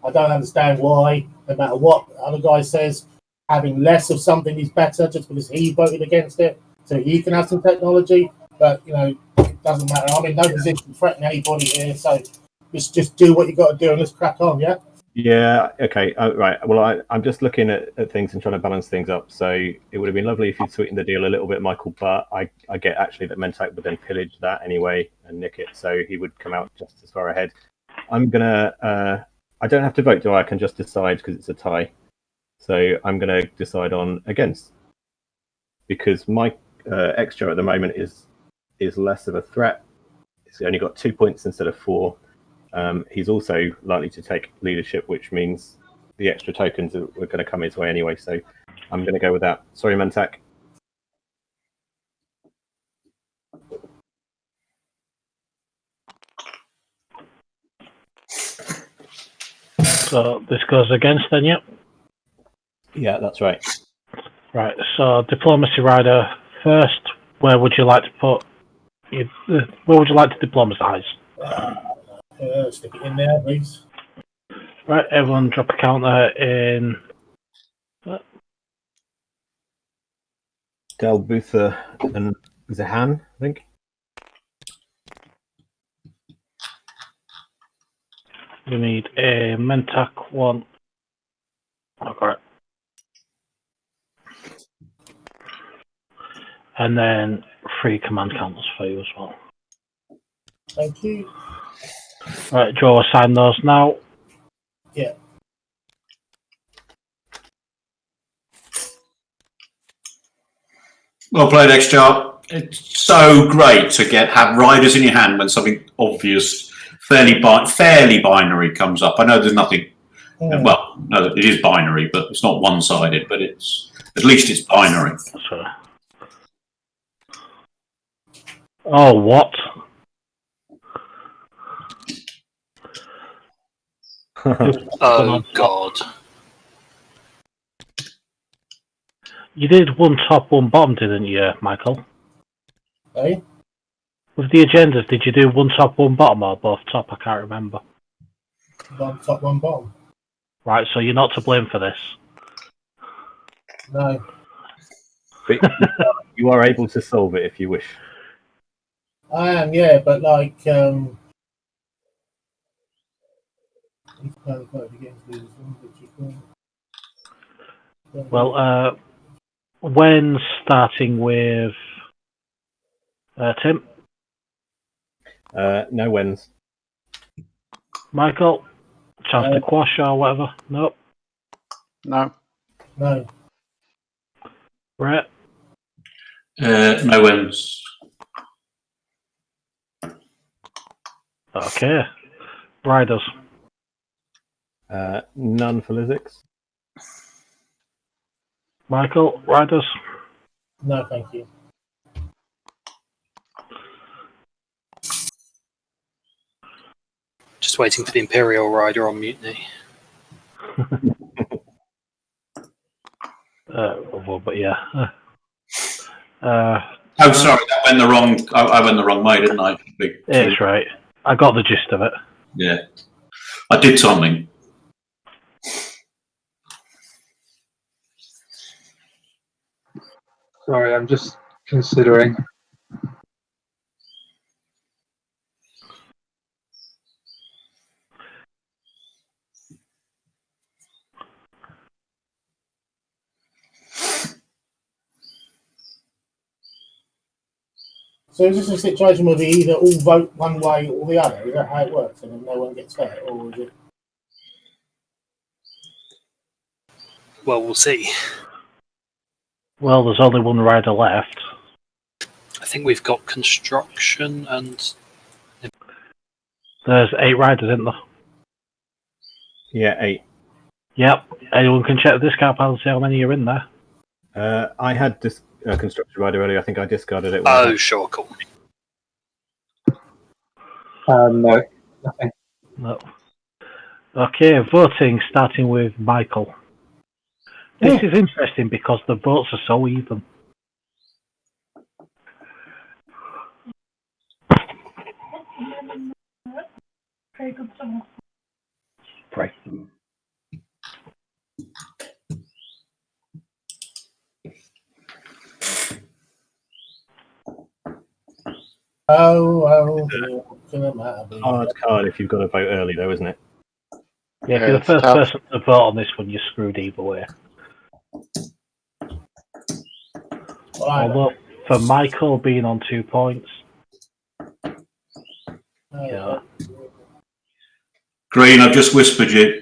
I don't understand why, no matter what the other guy says, having less of something is better just because he voted against it, so he can have some technology. But you know, it doesn't matter. I'm in no position to threaten anybody here. So just do what you got to do and let's crack on. Yeah. Yeah. Okay. Right. Well, I'm just looking at things and trying to balance things up. So it would have been lovely if you'd sweetened the deal a little bit, Michael. But I get actually that Mentak would then pillage that anyway and nick it, so he would come out just as far ahead. I'm gonna. I don't have to vote, do I? I can just decide because it's a tie. So I'm gonna decide on against because my Xxcha at the moment is less of a threat. He's only got 2 points instead of 4. He's also likely to take leadership, which means the extra tokens are going to come his way anyway. So I'm going to go with that. Sorry, Mentak. So this goes against then, yep. Yeah, that's right. Right, so Diplomacy Rider first. Where would you like to put? Where would you like to diplomatise? Stick it in there, please. Right, everyone drop a counter in. Dalbutha and Zahan, I think. We need a Mentak 1. Oh, got it. And then 3 command counters for you as well. Thank you. Right, Joe, assign those now. Yeah. Well played, Xxcha. It's so great to have riders in your hand when something obvious, fairly binary comes up. I know there's nothing. Well, no, it is binary, but it's not one-sided. But at least it's binary. Sorry. Oh, what? Oh God! You did one top, one bottom, didn't you, Michael? Hey? With the agendas, did you do one top, one bottom, or both top? I can't remember. One top, one bottom. Right, so you're not to blame for this. No. But you are able to solve it if you wish. I am, yeah, but like, well, when starting with Tim? No wins. Michael? Chance to quash or whatever? Nope. No. No. Brett? No wins. Okay. Riders? None for Lizzix. Michael? Riders? No, thank you. Just waiting for the Imperial Rider on Mutiny. But yeah. Oh, sorry, that went the wrong. I went the wrong way, didn't I? It's right. I got the gist of it. Yeah, I did something. Sorry, I'm just considering. So is this a situation where they either all vote one way or the other? Is that how it works? And then no one gets hurt, or is it? Well, we'll see. Well, there's only one rider left. I think we've got construction and. There's 8 riders, isn't there? Yeah, 8. Yep. Anyone can check the discount pile and see how many are in there. I had this construction rider earlier. I think I discarded it. Oh, sure, cool. No, nothing. No. Okay, voting starting with Michael. This is interesting because the votes are so even. Right. Hard card if you've got to vote early, though, isn't it? Yeah, if you're the first person to vote on this one, you're screwed either way. Although, for Michael being on 2 points, yeah. Green, I've just whispered you.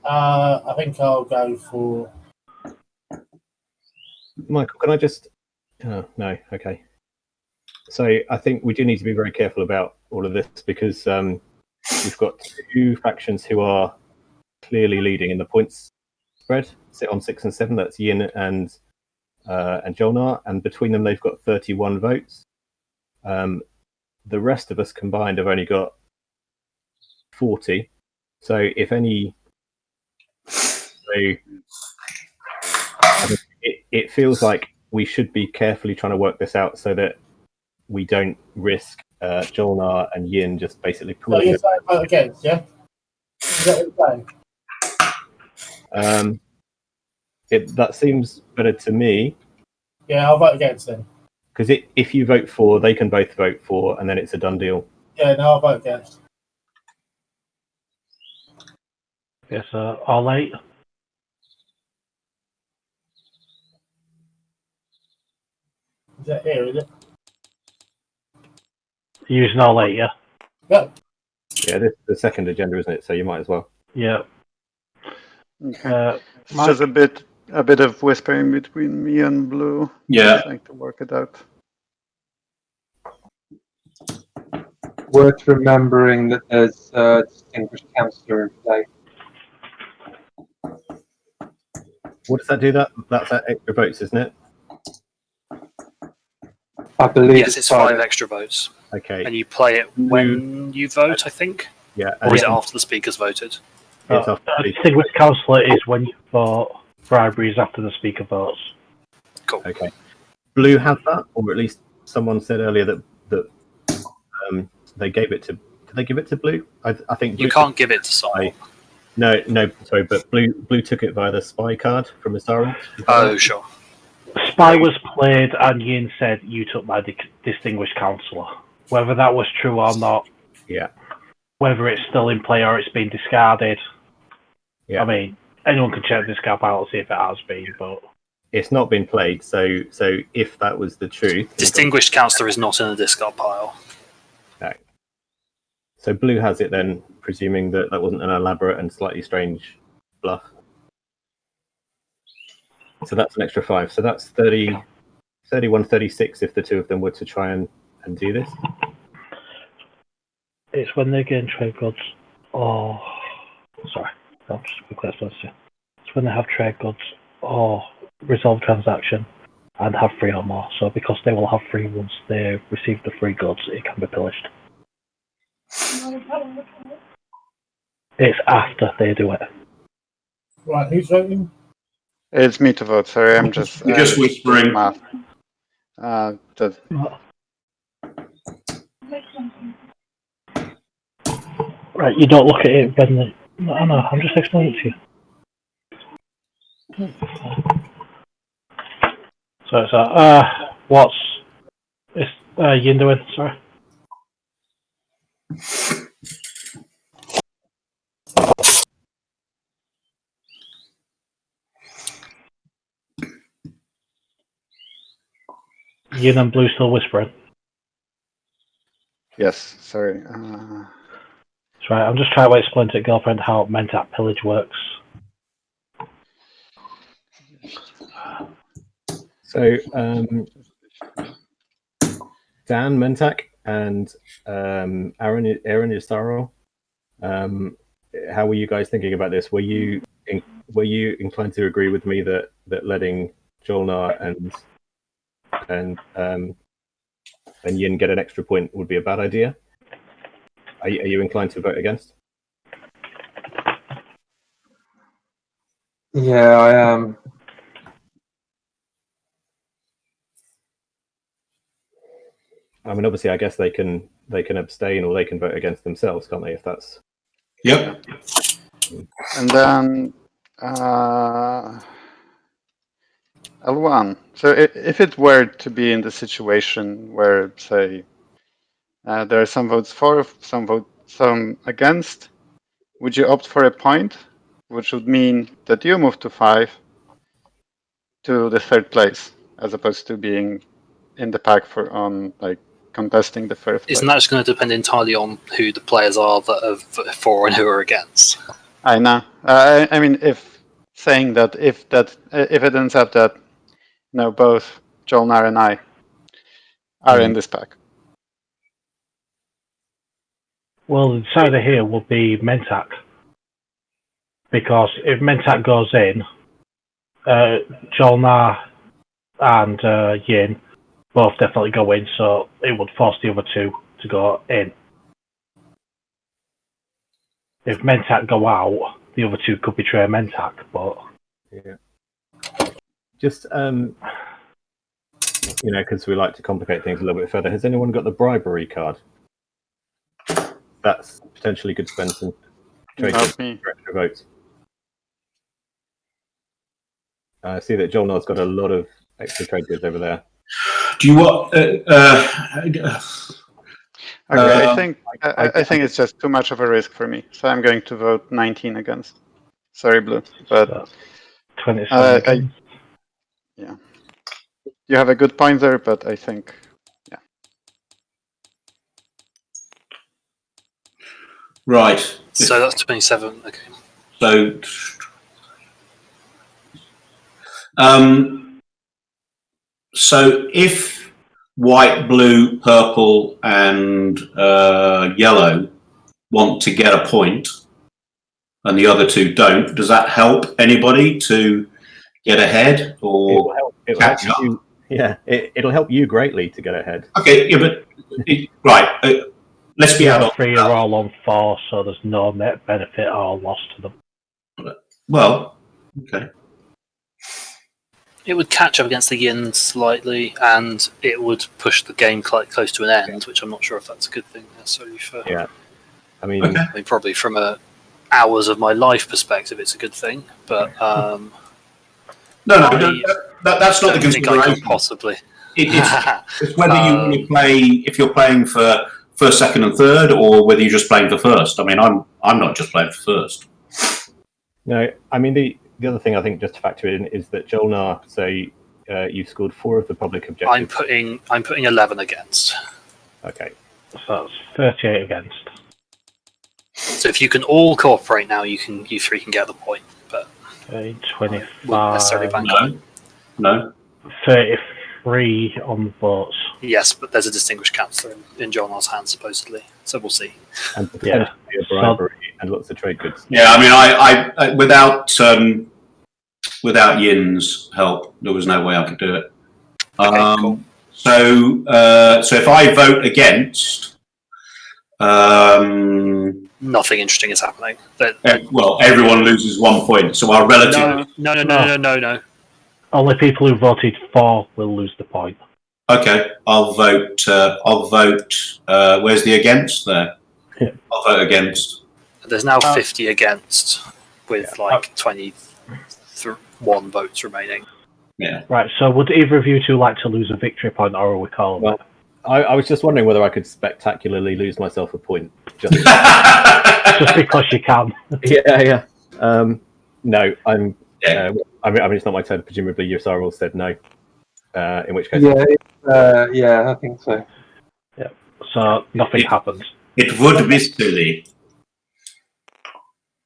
I think I'll go for. Michael, can I just... Oh, no, okay. So I think we do need to be very careful about all of this because we've got 2 factions who are clearly leading in the points spread, sit on 6 and 7. That's Yin and Jol Nar, and between them they've got 31 votes. The rest of us combined have only got 40. So if any, it feels like we should be carefully trying to work this out so that we don't risk Jol Nar and Yin just basically So pulling you're it. saying vote against, yeah? Is that what you're saying? That seems better to me, Yeah, I'll vote against then. because if you vote for, they can both vote for, and then it's a done deal. Yeah, no, I'll vote against. Yes, all 8. Is that here, is it? Using all 8, yeah? Yep. Yeah, this is the second agenda, isn't it? So you might as well. Yeah. Okay. It's Mike? just a bit of whispering between me and Blue. Yeah. Trying to work it out. Worth remembering that there's a distinguished councillor in play. What does that do? That's extra votes, isn't it? I believe Yes, it's 5 extra votes. Okay. And you play it when you vote, I think? Yeah. Or is it after the speaker's voted? It's after A distinguished councillor is when you vote. Briberies after the speaker votes. Cool. Okay. Blue has that, or at least someone said earlier that they gave it to. Did they give it to Blue? I think Blue You can't give it to someone. No, sorry, but Blue took it via the spy card from Yssaril. Oh, sure. Spy was played, and Yin said you took my distinguished councillor. Whether that was true or not, yeah. Whether it's still in play or it's been discarded, Yeah. I mean, anyone can check this discard pile and see if it has been, but it's not been played. So if that was the truth, distinguished councillor is not in the discard pile. No. So Blue has it then, presuming that wasn't an elaborate and slightly strange bluff. So that's an extra 5. So that's 30, 31, 36 if the two of them were to try and do this. it's when they're getting trade goods. Oh, sorry. I'll just quickly explain this to you. It's when they have trade goods or resolve transaction and have 3 or more. So because they will have 3 once they receive the 3 goods, it can be pillaged. It's after they do it. Right, who's voting? It's me to vote. Sorry, I'm just. You're just whispering. Math. Right, you don't look at it when the... No, no, I'm just explaining it to you. So it's what's Yin doing? Sorry. Yin and Blue still whispering. Yes, sorry. That's right. I'm just trying to explain to girlfriend how Mentak pillage works. So Dan, Mentak, and Aaron Yssaril, how were you guys thinking about this? Were you inclined to agree with me that letting Jol Nar and Yin get an extra point would be a bad idea? Are you inclined to vote against? Yeah, I am. I mean, obviously, I guess they can abstain or they can vote against themselves, can't they? If that's Yep. And then L1. So if it were to be in the situation where, say, there are some votes for, some against, would you opt for a point, which would mean that you move to 5 to the 3rd place, as opposed to being in the pack contesting the 1st place? Isn't that just going to depend entirely on who the players are that are for and who are against? I know. I mean, if it ends up that both Jol Nar and I are in this pack. Well, the decider here will be Mentak. Because if Mentak goes in, Jol Nar and Yin both definitely go in, so it would force the other 2 to go in. If Mentak go out, the other 2 could betray Mentak, but... Yeah. Just because we like to complicate things a little bit further. Has anyone got the bribery card? That's potentially could spend some trade goods Not me. for extra votes. I see that Jol Nar's got a lot of extra trade goods over there. Do you want? Okay, I think it's just too much of a risk for me, so I'm going to vote 19 against. Sorry, Blue, but So 27. yeah, you have a good point there, but I think Right. So that's 27. Okay. So, so if white, blue, purple, and yellow want to get a point, and the other two don't, does that help anybody to get ahead or It'll catch help up? you. Yeah, it'll help you greatly to get ahead. Okay, yeah, but right. Let's be The out other three are all on 4, so there's no net benefit or loss to them. Well, okay. It would catch up against the yin slightly, and it would push the game quite close to an end, which I'm not sure if that's a good thing necessarily for. Yeah, I mean, Okay. I mean, probably from a hours of my life perspective, it's a good thing, but No, I that's not the don't think I could consideration. possibly. It's whether you want to play, if you're playing for first, second, and third, or whether you're just playing for first. I mean, I'm not just playing for first. no, I mean the other thing I think just to factor in is that Jol Nar, so you've scored 4 of the public objectives. I'm putting 11 against. Okay. So that's 38 against. So if you can all cooperate now, you three can get the point, but 25. wouldn't necessarily bank on it. No. 33 on votes. Yes, but there's a distinguished councillor in Jol Nar's hands supposedly, so we'll see. And Yeah. potentially a bribery and lots of trade goods. Yeah, I mean, I without Yin's help, there was no way I could do it. Okay, cool. So if I vote against, Nothing interesting is happening. well, everyone loses 1 point. So our relative. No. Only people who voted for will lose the point. Okay, I'll vote. Where's the against there? Yeah. I'll vote against. There's now 50 against, with 21 votes remaining. Yeah. Right, so would either of you two like to lose a victory point, or are we calling Well, it? I was just wondering whether I could spectacularly lose myself a point. Just Just because you can. yeah. No, I'm. Yeah. I mean, it's not my turn. Presumably, Yssaril said no. In which case, Yeah, I think so. So nothing happens. It would be silly.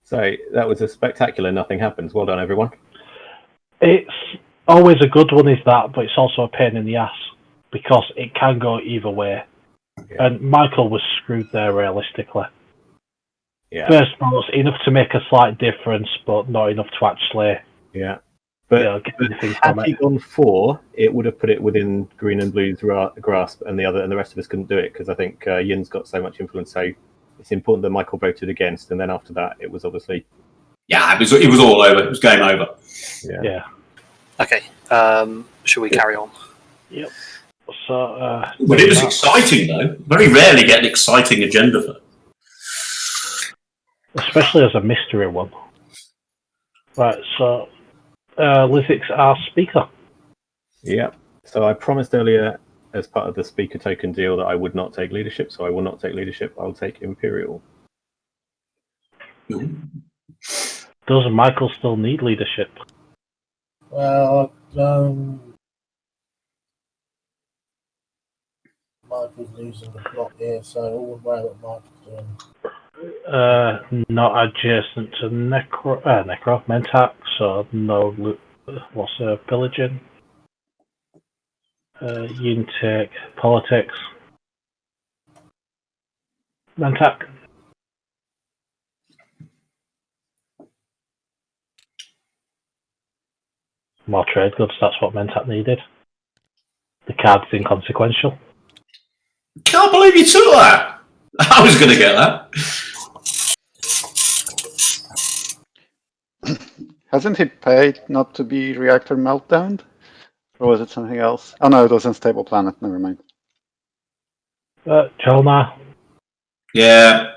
So that was a spectacular nothing happens. Well done, everyone. It's always a good one, is that, but it's also a pain in the ass because it can go either way. Yeah. And Michael was screwed there realistically. Yeah. First votes enough to make a slight difference, but not enough to actually Yeah. But get anything had from he it. gone 4, it would have put it within green and blue's grasp, and the rest of us couldn't do it because I think Yin's got so much influence. So it's important that Michael voted against, and then after that, it was obviously. Yeah, it was all over. It was game over. Yeah. Okay, shall we carry on? Yep. So. But it was exciting though. Very rarely get an exciting agenda for. Especially as a mystery one. Right, so Lizix, our speaker. Yeah. So I promised earlier, as part of the speaker token deal, that I would not take leadership. So I will not take leadership. I'll take Imperial. Does Michael still need leadership? Well, Michael's losing the plot here, so all the way what Michael's doing. Not adjacent to Necro Mentak, so no loss of pillaging. Unitech politics. Mentak. More trade goods, that's what Mentak needed. The card's inconsequential. Can't believe you took that. I was going to get that. Hasn't he paid not to be reactor meltdown? Or was it something else? Oh no, it was Unstable Planet. Never mind. Jol Nar. Yeah,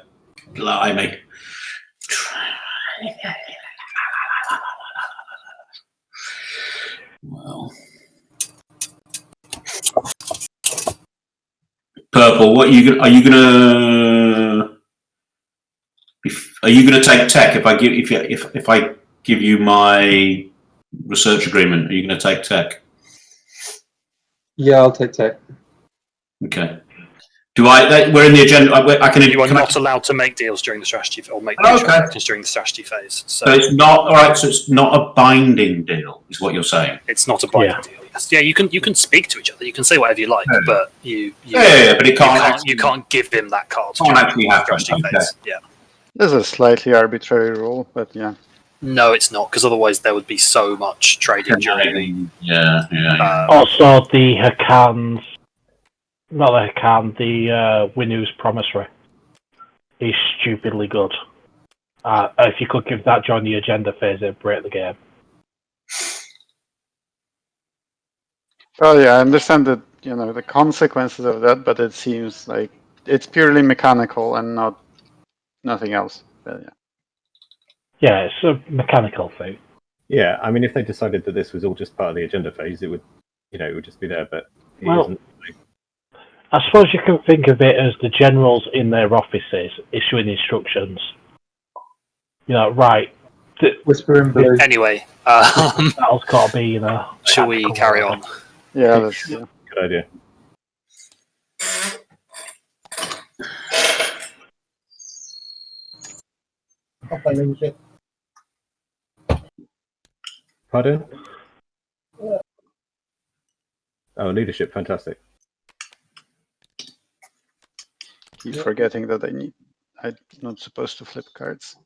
blimey. Well, Purple. What are you gonna take tech if I give you my research agreement? Are you gonna take tech? Yeah, I'll take tech. Okay. We're in the agenda. I can. You are can not allowed to make deals during the strategy or make Okay. transactions during the strategy phase. So it's not all right. So it's not a binding deal, is what you're saying. It's not a binding deal. Yes. Yeah, you can speak to each other. You can say whatever you like, but but it can't. You can't give him that card. Can't actually happen. Strategy Okay. phase. Yeah. This is a slightly arbitrary rule, but yeah. No, it's not, because otherwise there would be so much trading during the. Yeah. Also, the Hakan's. Not the Hakan, the Winu's Promissory is stupidly good. If you could give that during the agenda phase, it'd break the game. Oh yeah, I understand that, the consequences of that, but it seems like it's purely mechanical and nothing else. But yeah. Yeah, it's a mechanical thing. Yeah, I mean, if they decided that this was all just part of the agenda phase, it would just be there. But it isn't. I suppose you can think of it as the generals in their offices issuing instructions. Right. Whispering blue. Anyway, Battle's got to be, Shall we carry on? Yeah, that's good idea. I'll play leadership. Pardon? Oh, leadership, fantastic. Keep forgetting that I'm not supposed to flip cards.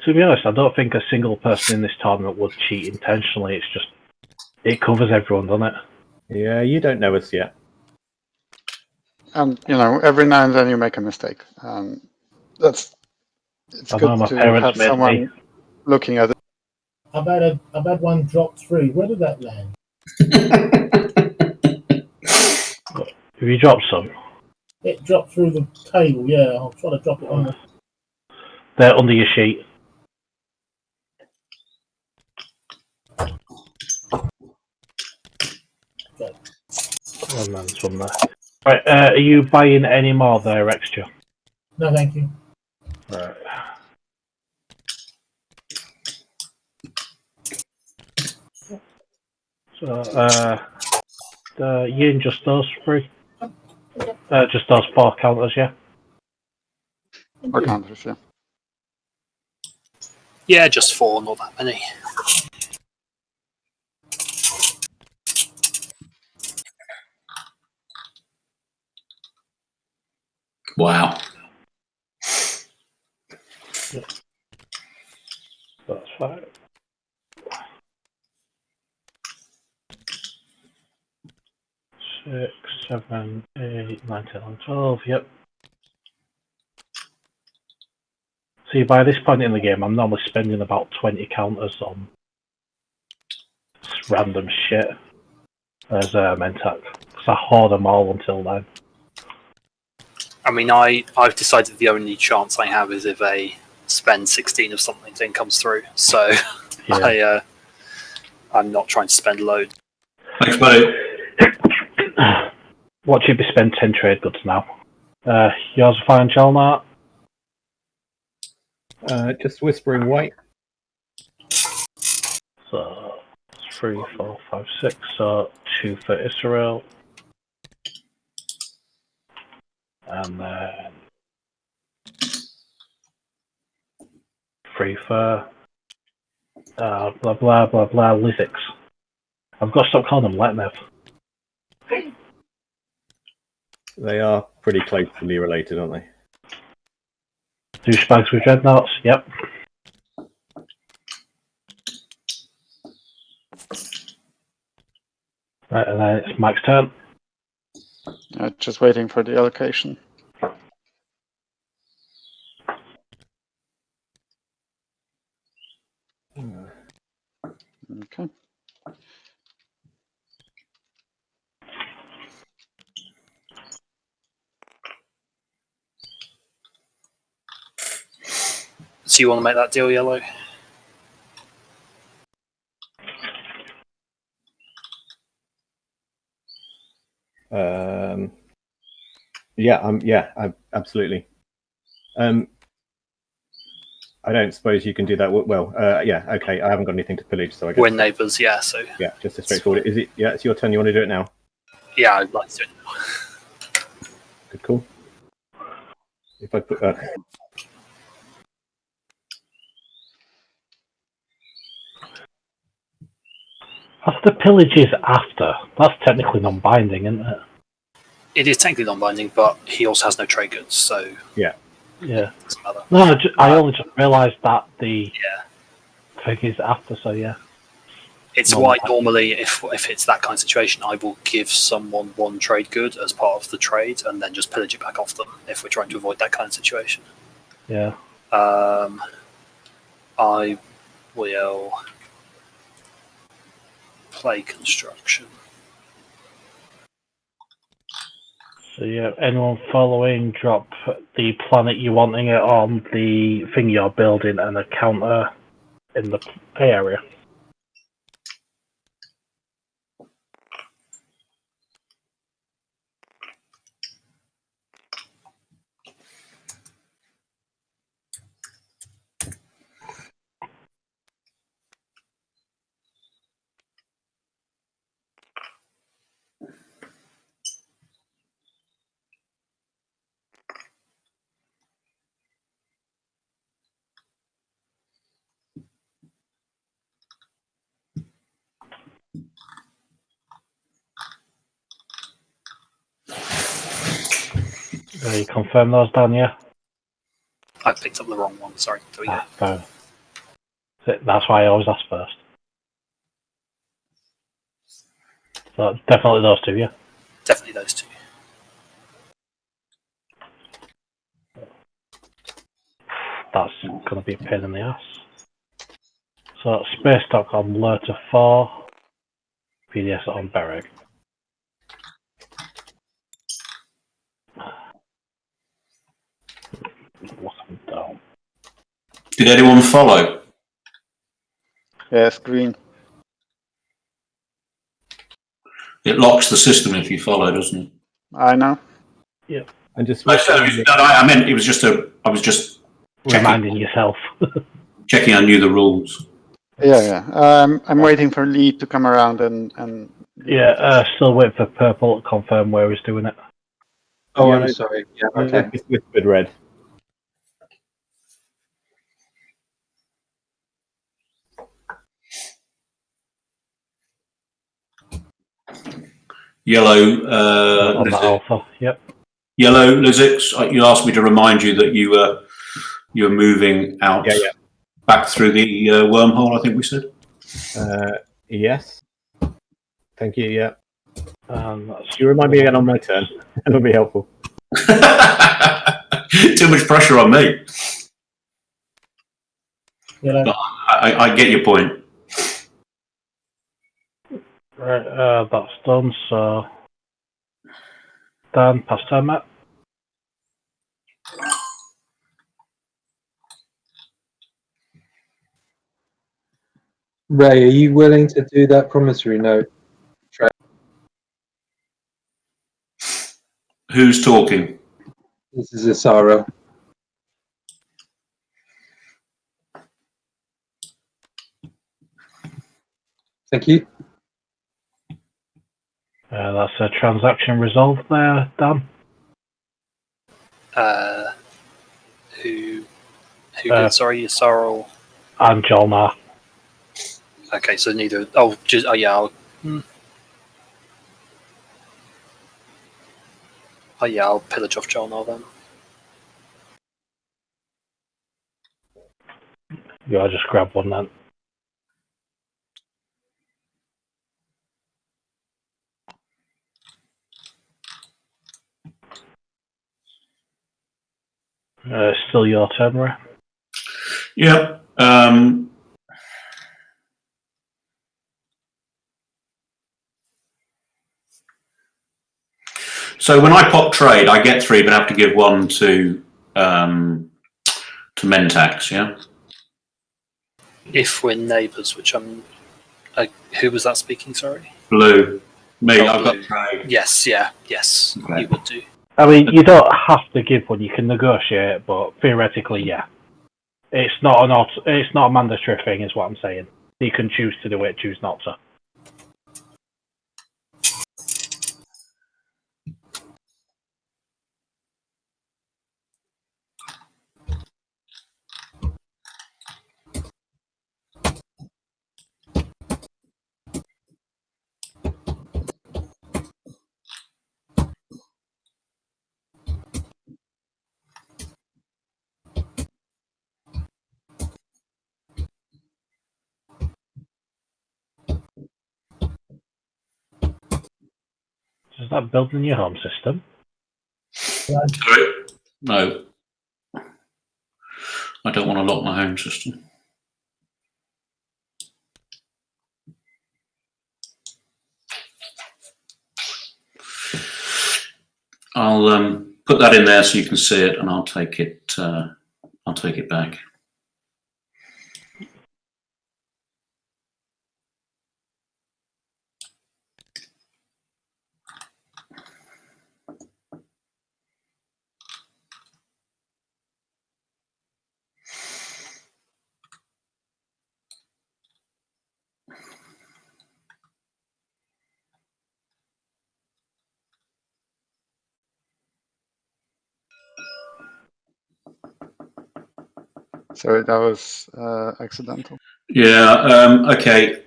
To be honest, I don't think a single person in this tournament would cheat intentionally. It's just, it covers everyone, doesn't it? Yeah, you don't know us yet. And, every now and then you make a mistake. It's good to have someone looking at it. I've had one drop through. Where did that land? Have you dropped some? It dropped through the table, yeah. I'll try to drop it on the... They're under your sheet. Okay. Oh man, there's one there. Right, are you buying any more there, Xxcha? No, thank you. Right. So, Yin, just those three? Just those 4 counters, yeah? 4 counters, yeah. Yeah, just 4, not that many. Wow. That's fine. 6, 7, 8, 9, 10, 11, 12, yep. See, by this point in the game, I'm normally spending about 20 counters on random shit as Mentak, because I hoard them all until then. I mean, I've decided the only chance I have is if a spend 16 of something thing comes through, so yeah. I'm not trying to spend loads. Thanks, buddy. Watch you be spend 10 trade goods now. Yours fine, Jol Nar? Just whispering white. So 3, 4, 5, 6. So 2 for Yssaril. And then 3 for blah blah blah blah Lizix. I've got to stop calling them Letnev. They are pretty closely related, aren't they? Douchebags with dreadnoughts, yep. Right, and then it's Mike's turn. Just waiting for the allocation. Okay. So you want to make that deal, Yellow? Absolutely. I don't suppose you can do that. Well, yeah, okay. I haven't got anything to pillage, so I guess. We're neighbours, yeah. So yeah, just a straightforward. Is it? Yeah, it's your turn. You want to do it now? yeah, I'd like to do it now. Good call. If I put That's the pillages after. That's technically non-binding, isn't it? It is technically non-binding, but he also has no trade goods, so Yeah. it doesn't matter. No, I only just realised that the Yeah. thing is after, so yeah. It's why normally, if it's that kind of situation, I will give someone one trade good as part of the trade, and then just pillage it back off them if we're trying to avoid that kind of situation. Yeah. I will play construction. So yeah, anyone following, drop the planet you're wanting it on, the thing you're building, and a counter in the area. You confirm those, Dan, yeah? I picked up the wrong one, sorry. There we go. Fair. That's why I always ask first. So definitely those two, yeah? Definitely those two. That's going to be a pain in the ass. So space stock on Lerta 4, PDS on Bereg. Down. Did anyone follow? Yes, green. It locks the system if you follow, doesn't it? I know. Yeah. and just I meant it was just I was just reminding yourself. checking I knew the rules. Yeah. I'm waiting for Lee to come around and. Yeah, still wait for Purple to confirm where he's doing it. Oh, Yeah, I'm sorry. Yeah, okay. with red. Yellow. On the Alpha, yep. Yellow, Lizix, you asked me to remind you that you were moving out back through the wormhole, I think we said. Yes. Thank you, yeah. You remind me again on my turn. That'll be helpful. Too much pressure on me. Yellow. I get your point. Right, that's done, so... Dan, pass turn, Matt. Ray, are you willing to do that promissory note? Who's talking? This is Yssaril. Thank you. That's a transaction resolved there, Dan. Who did? Sorry, Yssaril and Jol Nar. Okay, so neither. Oh, just yeah. I'll pillage off Jol Nar then. Yeah, I'll just grab one then. Still your turn, Ray. Yeah. So when I pop trade, I get 3, but I have to give 1 to Mentax, yeah? If we're neighbours, which I'm... who was that speaking, sorry? Blue. Me, Oh, I've Blue. got trade. Yes, yes, Okay. you would do. I mean, you don't have to give one. You can negotiate, but theoretically, yeah. It's not a mandatory thing, is what I'm saying. You can choose to do it, choose not to. Is that building your home system? Sorry? No. I don't want to lock my home system. I'll put that in there so you can see it, and I'll take it. I'll take it back. Sorry, that was accidental. Yeah. Okay.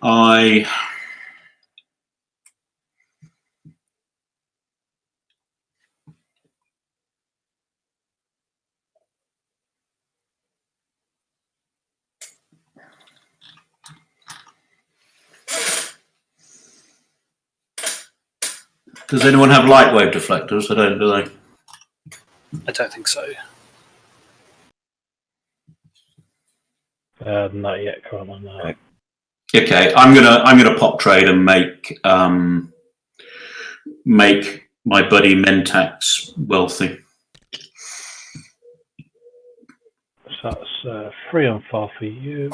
Does anyone have light wave deflectors? I don't, do they? I don't think so. Not yet, currently, no. Okay, I'm gonna pop trade and make my buddy Mentax wealthy. So that's 3 and 4 for you.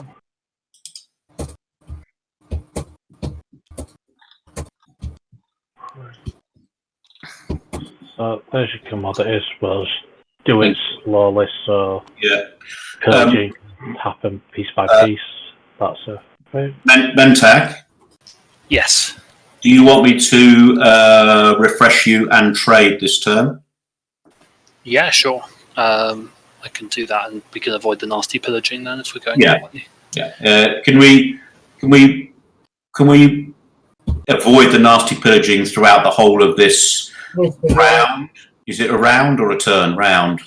So there's your commodities. Well, do it slowly, so Yeah. pillaging can happen piece by piece. That's a thing. Mentak, Yes. do you want me to refresh you and trade this turn? Yeah, sure. I can do that, and we can avoid the nasty pillaging then if we're going Yeah. that way. Yeah. Can we avoid the nasty pillaging throughout the whole of this round? Is it a round or a turn? Round.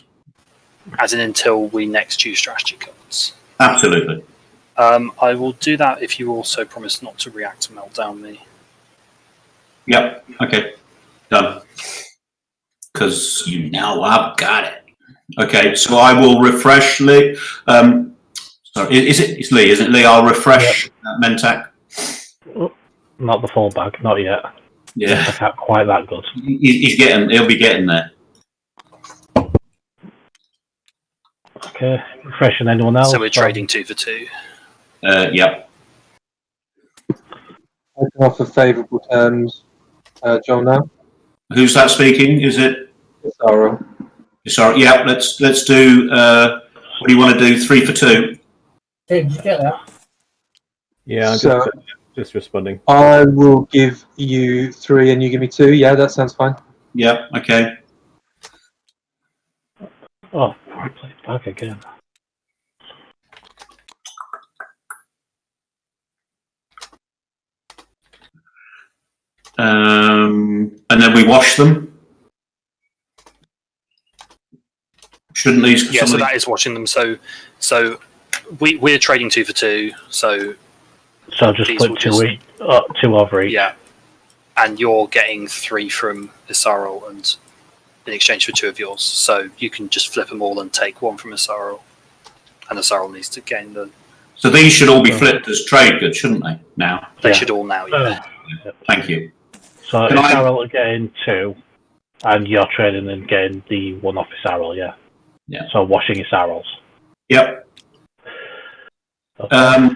As in until we next choose strategy cards. Absolutely. I will do that if you also promise not to react to meltdown me. Yep. Okay. Done. Because you know I've got it. Okay. So I will refresh Lee. Sorry, it's Lee, isn't it, Lee? I'll refresh Mentak. Not the full bag, not yet. Yeah. I can't quite that good. He'll be getting there. Okay, refreshing anyone else? So we're trading 2 for 2. Yep. I can offer favourable terms, Jol Nar. Who's that speaking? Is it? Yssaril. Sorry. Yeah. Let's do. What do you want to do? 3 for 2. Hey, did you get that? Yeah, I'm So- just responding. I will give you 3 and you give me 2. Yeah, that sounds fine. Yeah. Okay. Oh, I played back again. And then we wash them. Shouldn't these? Yeah, so that is watching them. So we're trading 2 for 2. So just these put will 2 over each. yeah, and you're getting 3 from Yssaril and in exchange for 2 of yours. So you can just flip them all and take 1 from Yssaril, and Yssaril needs to gain the. So these should all be flipped as trade goods, shouldn't they? Now. They should all now. Yeah. Thank you. So Can I- Yssaril are getting 2, And you're trading and getting the one off Yssaril, yeah? Yeah. So washing Yssarils. Yep. Okay.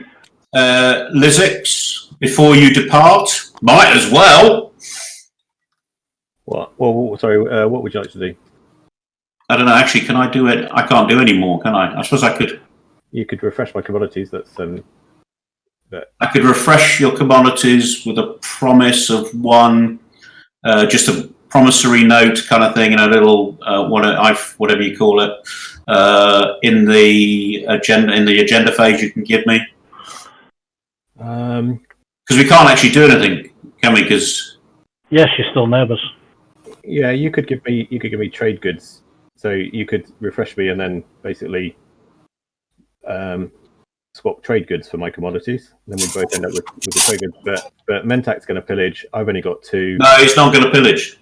Lizix, before you depart, might as well. What? Well, sorry. What would you like to do? I don't know. Actually, can I do it? I can't do any more, can I? I suppose I could. You could refresh my commodities. That's I could refresh your commodities with a promise of one, just a promissory note kind of thing, and a little whatever you call it, in the agenda phase you can give me. Because we can't actually do anything, can we? Because yes, you're still neighbours. yeah, you could give me trade goods. So you could refresh me and then basically swap trade goods for my commodities. Then we both end up with the trade goods. But Mentak's going to pillage. I've only got 2. no, he's not going to pillage.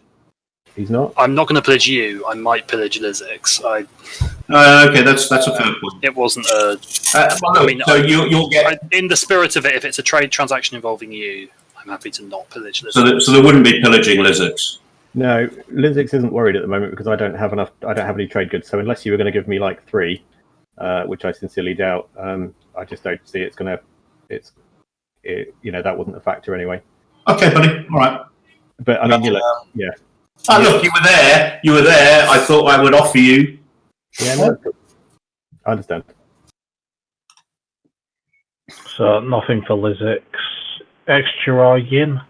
He's not. I'm not going to pillage you. I might pillage Lizix. Okay, that's a fair point. It wasn't a. I mean, so you'll get. In the spirit of it, if it's a trade transaction involving you, I'm happy to not pillage Lizix. So there wouldn't be pillaging Lizix. No, Lizix isn't worried at the moment because I don't have enough. I don't have any trade goods. So unless you were going to give me like 3, which I sincerely doubt, I just don't see it's going to. That wasn't a factor anyway. Okay, buddy. All right. But I mean, yeah. Oh, look, you were there. You were there. I thought I would offer you. Yeah, no, I understand. So nothing for Lizix. Xxcha or Yin?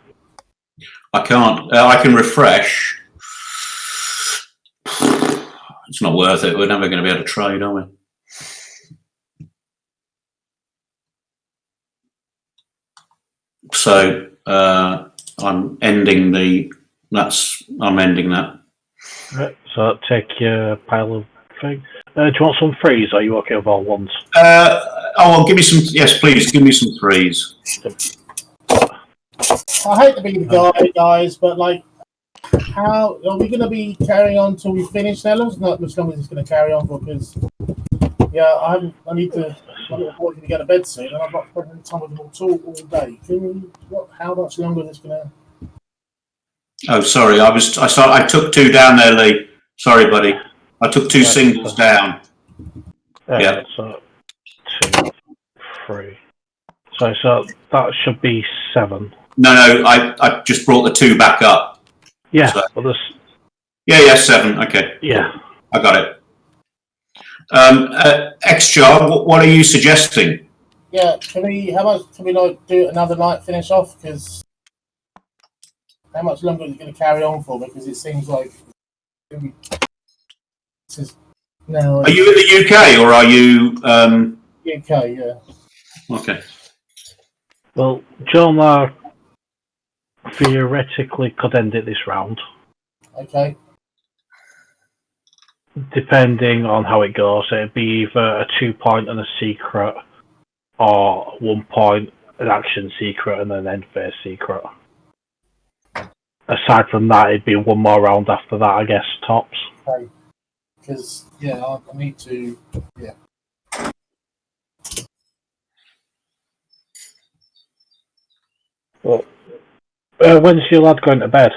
I can't. I can refresh. It's not worth it. We're never going to be able to trade, are we? So I'm ending the. I'm ending that. Right, so take your pile of things. Do you want some threes? Or are you okay with all ones? Give me some. Yes, please. Give me some 3s. I hate to be the guy, guys, but like, how are we going to be carrying on till we finish Netherlands? Not as long as it's going to carry on because, I need to. I'm going to get to bed soon, and I'm not spending time with them all day. How much longer is this going to? Oh, sorry. I took 2 down there, Lee. Sorry, buddy. I took 2 singles down. Yeah. So 2, 3. So that should be 7. No. I just brought the 2 back up. Yeah. So. Well, Yeah. 7. Okay. Yeah. I got it. Xxcha, what are you suggesting? Yeah. Can we like do another night finish off? Because how much longer is it going to carry on for? Because it seems like now. Are you in the UK or are you? UK, yeah. Okay. Well, Jol Nar theoretically could end it this round. Okay. Depending on how it goes, it'd be either a 2-point and a secret, or 1 point, an action secret, and an end phase secret. Aside from that, it'd be 1 more round after that, I guess, tops. Okay. Because, I need to, Well, when's your lad going to bed?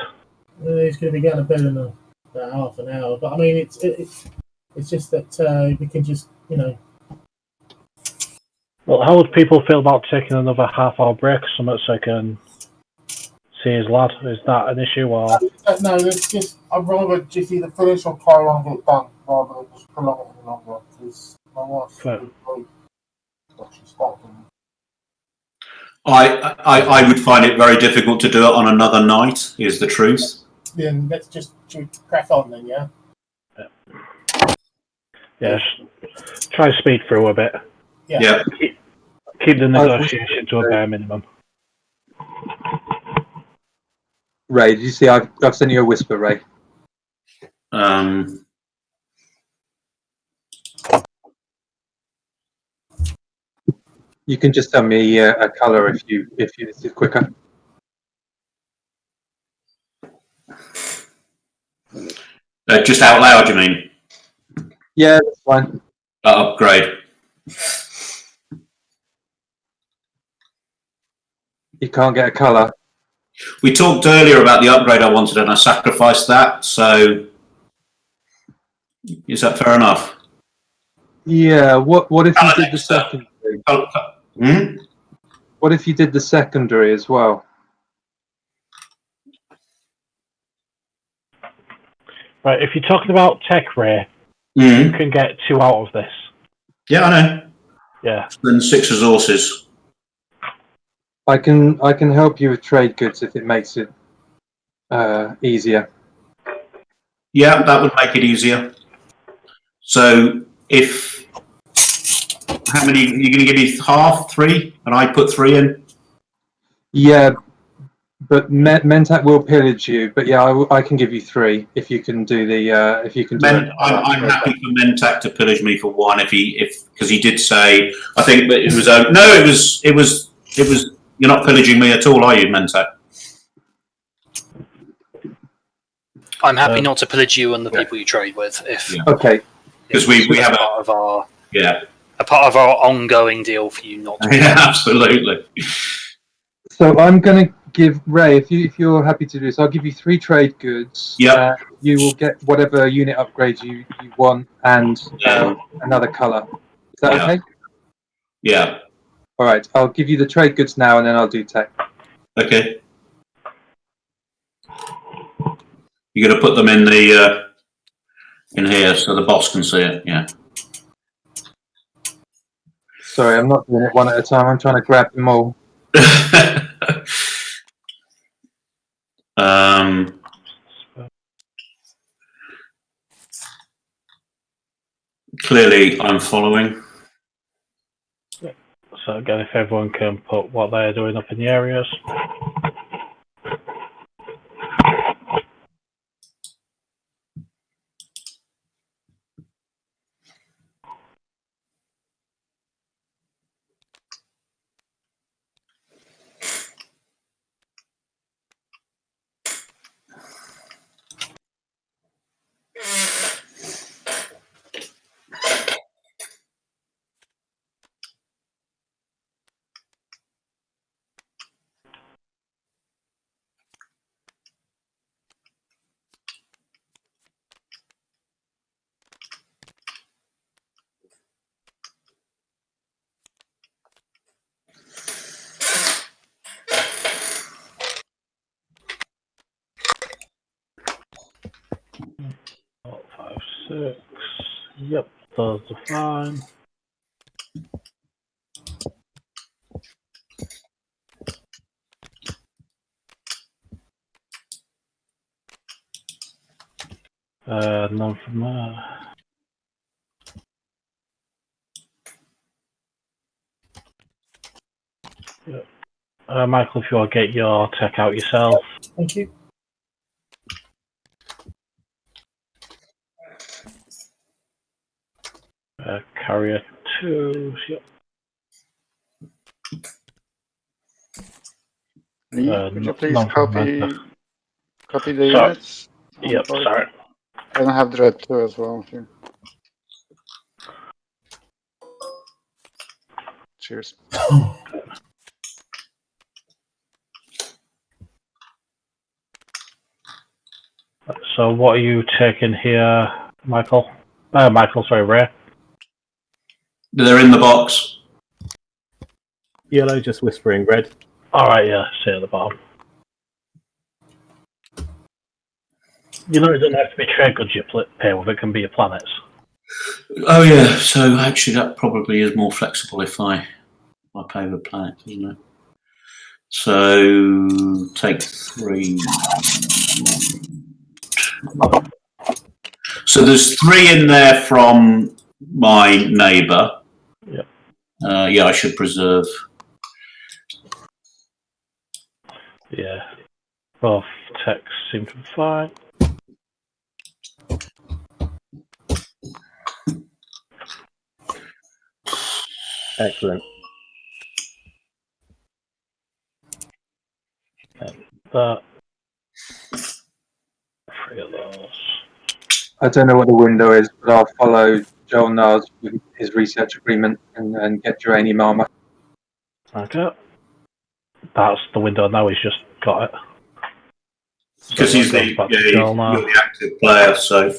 He's going to be getting to bed in about half an hour. But, I mean, it's just that we can just, Well, how would people feel about taking another half-hour break or something so I can see his lad? Is that an issue, or...? No, it's just, I'd rather just either finish or carry on and get it done, rather than just prolong it any longer, because my wife's I would find it very difficult to do it on another night, is the truth. Then let's just crack on then, yeah? Yeah, try and speed through a bit. Yeah. Keep the negotiation to a bare minimum. Ray, did you see I've sent you a whisper, Ray? You can just tell me a colour if this is quicker. Just out loud, you mean? Yeah, that's fine. Upgrade. You can't get a colour. We talked earlier about the upgrade I wanted, and I sacrificed that. So, is that fair enough? Yeah. What if you did the secondary? What if you did the secondary as well? Right, if you're talking about tech, Ray, Mm. you can get 2 out of this. Yeah, I know. Yeah. Then 6 resources. I can help you with trade goods if it makes it easier. Yeah, that would make it easier. So, how many? You're going to give me half, 3, and I put 3 in. Yeah, but Mentak will pillage you. But yeah, I can give you 3 if you can do the if you can do it. I'm happy for Mentak to pillage me for 1 because he did say, I think that it was it was you're not pillaging me at all, are you, Mentak? I'm happy not to pillage you and the people you trade with. Okay. Because we have part of our a part of our ongoing deal for you not to. Yeah, absolutely. So I'm going to give Ray, if you're happy to do this, I'll give you 3 trade goods. Yeah. You will get whatever unit upgrades you want and another color. Is that okay? Yeah. All right. I'll give you the trade goods now, and then I'll do tech. Okay. You're going to put them in the in here so the boss can see it. Yeah. Sorry, I'm not doing it one at a time. I'm trying to grab them all. Clearly, I'm following. So again, if everyone can put what they're doing up in the areas. Four, 5, 6. Yep, those are fine. None from there. Yep. Michael, if you want to get your tech out yourself. Thank you. Carrier 2. Yep. Could you please none from copy the Sorry. units? Yep, sorry. And I have Dread 2 as well here. Cheers. So what are you taking here, Michael? Michael, sorry, Ray. They're in the box. Yellow just whispering red. Alright, yeah, see at the bottom. You know, it doesn't have to be trade goods you pay with, it can be your planets. Oh yeah, so actually that probably is more flexible if I pay with planets, isn't it? So take 3. So there's 3 in there from my neighbour. Yep. Yeah, I should preserve. Yeah. Both techs seem to be fine. Excellent. And that. 3 of those. I don't know what the window is, but I'll follow Jol Nar's with his research agreement and get uranium armor. Okay. That's the window now, he's just got it. Because he's that goes back to Jol Nar. you're the active player, so.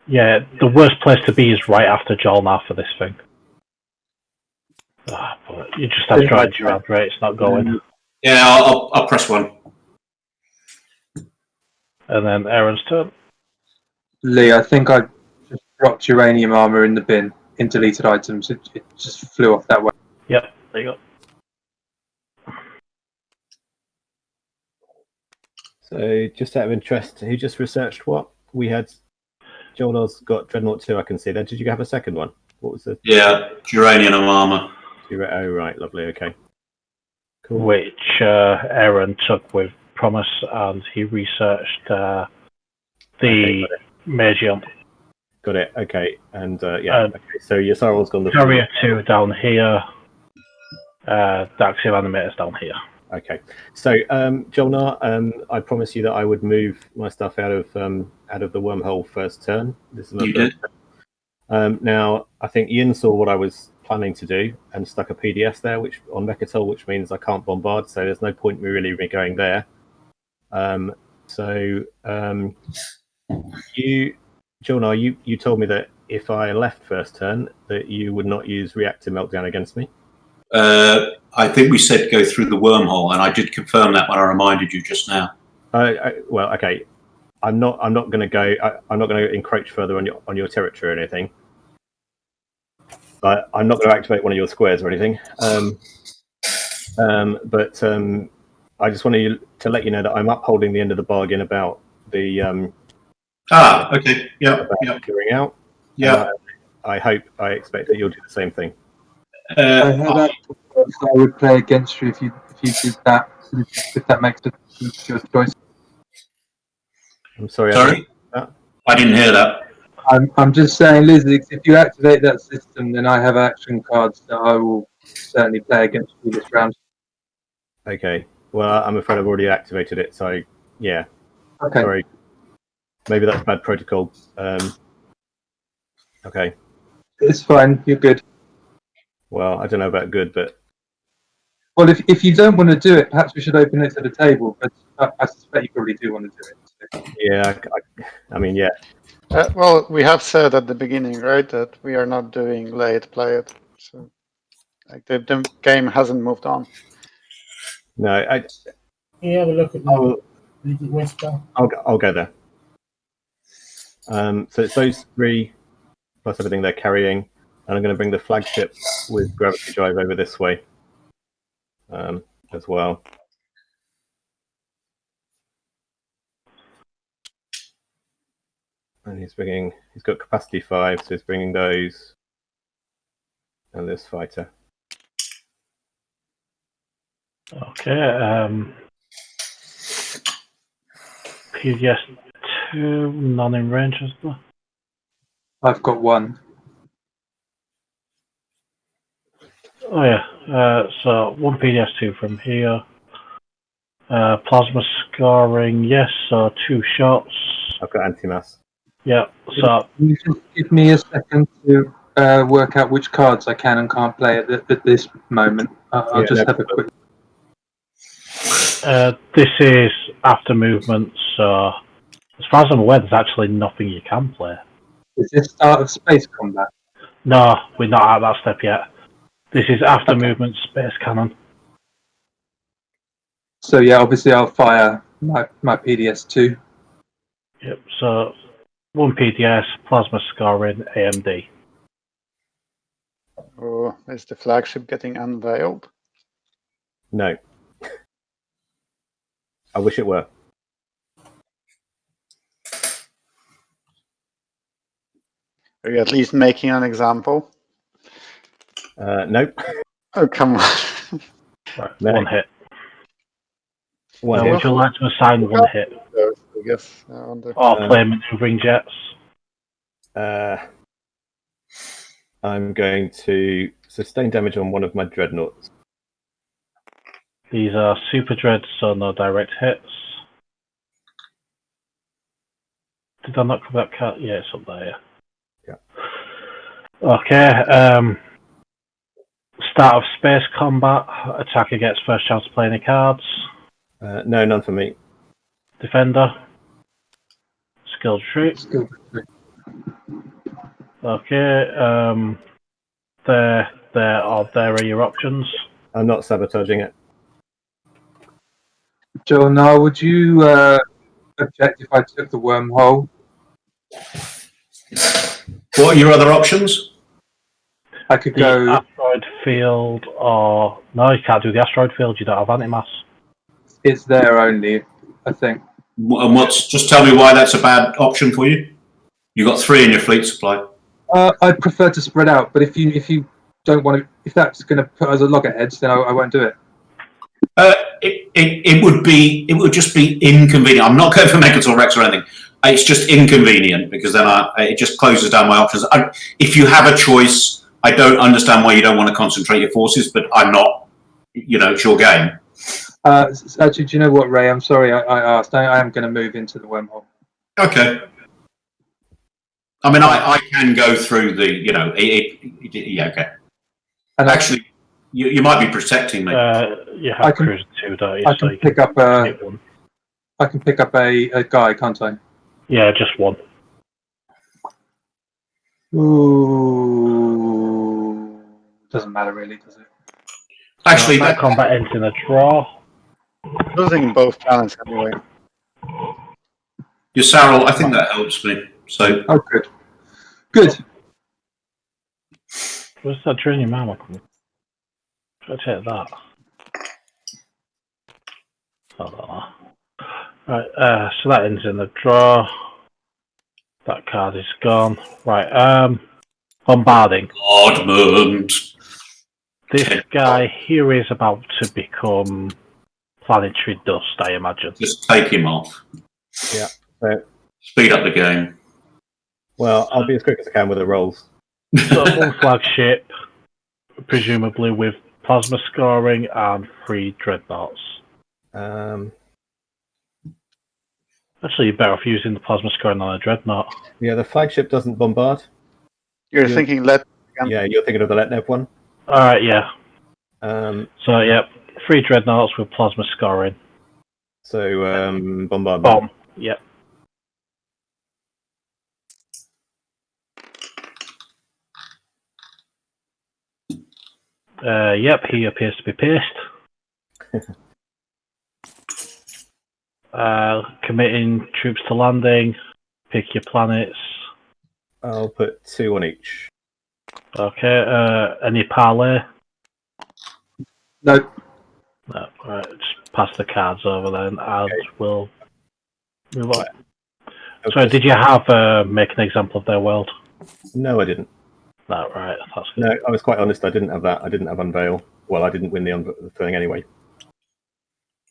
Yeah, the worst place to be is right after Jol Nar for this thing. But you just have strategy around rate, it's not going. Yeah, I'll press 1. And then Aaron's turn. Lee, I think I just dropped uranium armor in the bin in deleted items. It just flew off that way. Yep, there you go. So, just out of interest, who just researched what? We had Jol Nar's got Dreadnought 2, I can see there. Did you have a second one? What was the... Yeah, uranium armor. Oh, right, lovely, okay. Cool. Which Aaron took with Promise, and he researched the Magium. Got it, okay. And, okay. So, Yssaril's gone the... Carrier 2 down here. Daxium Animator's down here. Okay, so Jol Nar, I promised you that I would move my stuff out of the wormhole first turn. This is my first turn. Now, I think Yin saw what I was planning to do and stuck a PDS there, which on Mechatol, which means I can't bombard. So there's no point in me really going there. You, Jol Nar, you told me that if I left first turn, that you would not use reactor meltdown against me. I think we said go through the wormhole, and I did confirm that when I reminded you just now. Well, okay. I'm not going to go. I'm not going to encroach further on your territory or anything. But I'm not going to activate one of your squares or anything. But I just wanted to let you know that I'm upholding the end of the bargain about the. Okay. Yeah. Clearing out. Yeah. I expect that you'll do the same thing. I would play against you if you did that. If that makes it your choice. I'm sorry. I didn't hear that. I'm just saying, Liz, if you activate that system, then I have action cards that I will certainly play against you this round. Okay. Well, I'm afraid I've already activated it, so yeah. Okay. Sorry. Maybe that's bad protocol. Okay. It's fine. You're good. Well, I don't know about good, but... Well, if you don't want to do it, perhaps we should open it to the table, but I suspect you probably do want to do it. So. Yeah, I mean, yeah. Well, we have said at the beginning, right, that we are not doing late play it. So, like, the game hasn't moved on. No, You have a look at the Whisper. I'll go there. So it's those 3 plus everything they're carrying, and I'm going to bring the flagship with gravity drive over this way as well. And he's got capacity 5, so he's bringing those and this fighter. Okay. PDS 2, none in range, is there? I've got 1. Oh yeah. So 1 PDS 2 from here. Plasma scoring, yes. So 2 shots. I've got anti-mass. Yeah. So Can you just give me a second to work out which cards I can and can't play at this moment? I'll just have a quick. this is after movement. So as far as I'm aware, there's actually nothing you can play. Is this start of space combat? No, we're not at that step yet. This is after movement space cannon. So yeah, obviously I'll fire my PDS 2. Yep. So 1 PDS, plasma scoring, AMD. Oh, is the flagship getting unveiled? No. I wish it were. Are you at least making an example? Nope. Oh, come on. Right, No. 1 hit. One Would you like to assign 1 hit? I guess. Or play maneuvering jets? I'm going to sustain damage on one of my dreadnoughts. These are super dreads, so no direct hits. Did I not cover that card? Yeah, it's up there, Yeah. Okay, start of space combat. Attacker gets first chance to play any cards. No, none for me. Defender. Skilled retreat. Skill retreat. Okay. There are your options. I'm not sabotaging it. Jol Nar, would you object if I took the wormhole? What are your other options? I could The go. asteroid field, or no, you can't do the asteroid field. You don't have antimass. It's there only, I think. And just tell me why that's a bad option for you. You've got 3 in your fleet supply. I'd prefer to spread out, but if you don't want to, if that's going to put us at loggerheads, then I won't do it. It would just be inconvenient. I'm not going for Megator Rex or anything. It's just inconvenient because then it just closes down my options. If you have a choice, I don't understand why you don't want to concentrate your forces, but I'm not. It's your game. Actually, do you know what, Ray? I'm sorry I asked. I am going to move into the wormhole. Okay. I mean, I can go through the, yeah, okay. And actually, you might be protecting me. You have cruise 2, don't you? I can pick up one. I can pick up a guy, can't I? Yeah, just one. Ooh, doesn't matter really, does it? Actually, that combat ends in a draw. Losing both planets anyway. Yssaril, I think that helps me. So. Oh, good. Good. Where's that Timunium armor coming? Should I take that? Right, so that ends in a draw. That card is gone. Right, bombarding. Bombardment. This guy here is about to become planetary dust, I imagine. Just take him off. Yeah. So, speed up the game. Well, I'll be as quick as I can with the rolls. So one flagship, presumably with plasma scoring and 3 dreadnoughts. Actually, you're better off using the plasma scoring on a dreadnought. Yeah, the flagship doesn't bombard. You're thinking Let. Yeah, you're thinking of the Letnev one. Alright, yeah. So yeah, 3 dreadnoughts with plasma scoring. So bombardment. Bomb. Yep. Yep, he appears to be pissed. Committing troops to landing. Pick your planets. I'll put 2 on each. Okay. Any parlay? No. No. Right. Just pass the cards over then, and we'll move on. Okay. So, did you have make an example of their world? No, I didn't. No, right. That's good. No, I was quite honest. I didn't have that. I didn't have unveil. Well, I didn't win the thing anyway.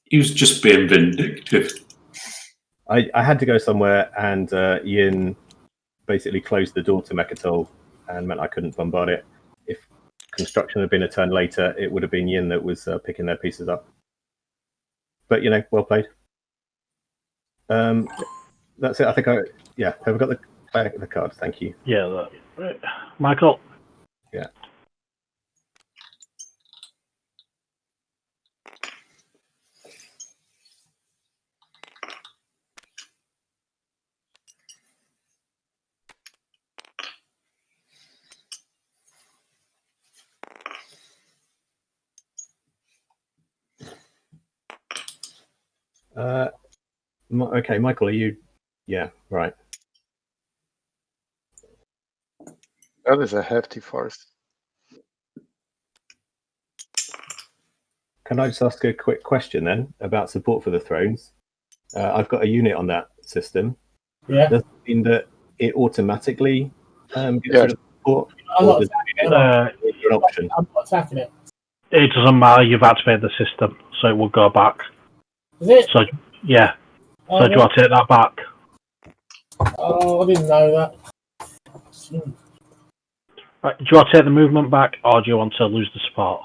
He was just being vindictive. I had to go somewhere, and Yin basically closed the door to Mechatol and meant I couldn't bombard it. If construction had been a turn later, it would have been Yin that was picking their pieces up. But, well played. That's it. I think have we got the cards? Thank you. Yeah, right. Michael? Yeah. Okay, Michael, are you? Yeah, right. That is a hefty force. Can I just ask a quick question then about support for the thrones? I've got a unit on that system. Yeah. Does it mean that it automatically gets rid of support? I'm not attacking it? An option? I'm not attacking it. It doesn't matter. You've activated the system, so it will go back. Is it? So, yeah. So, do you want to take that back? Oh, I didn't know that. Right, do you want to take the movement back, or do you want to lose the support?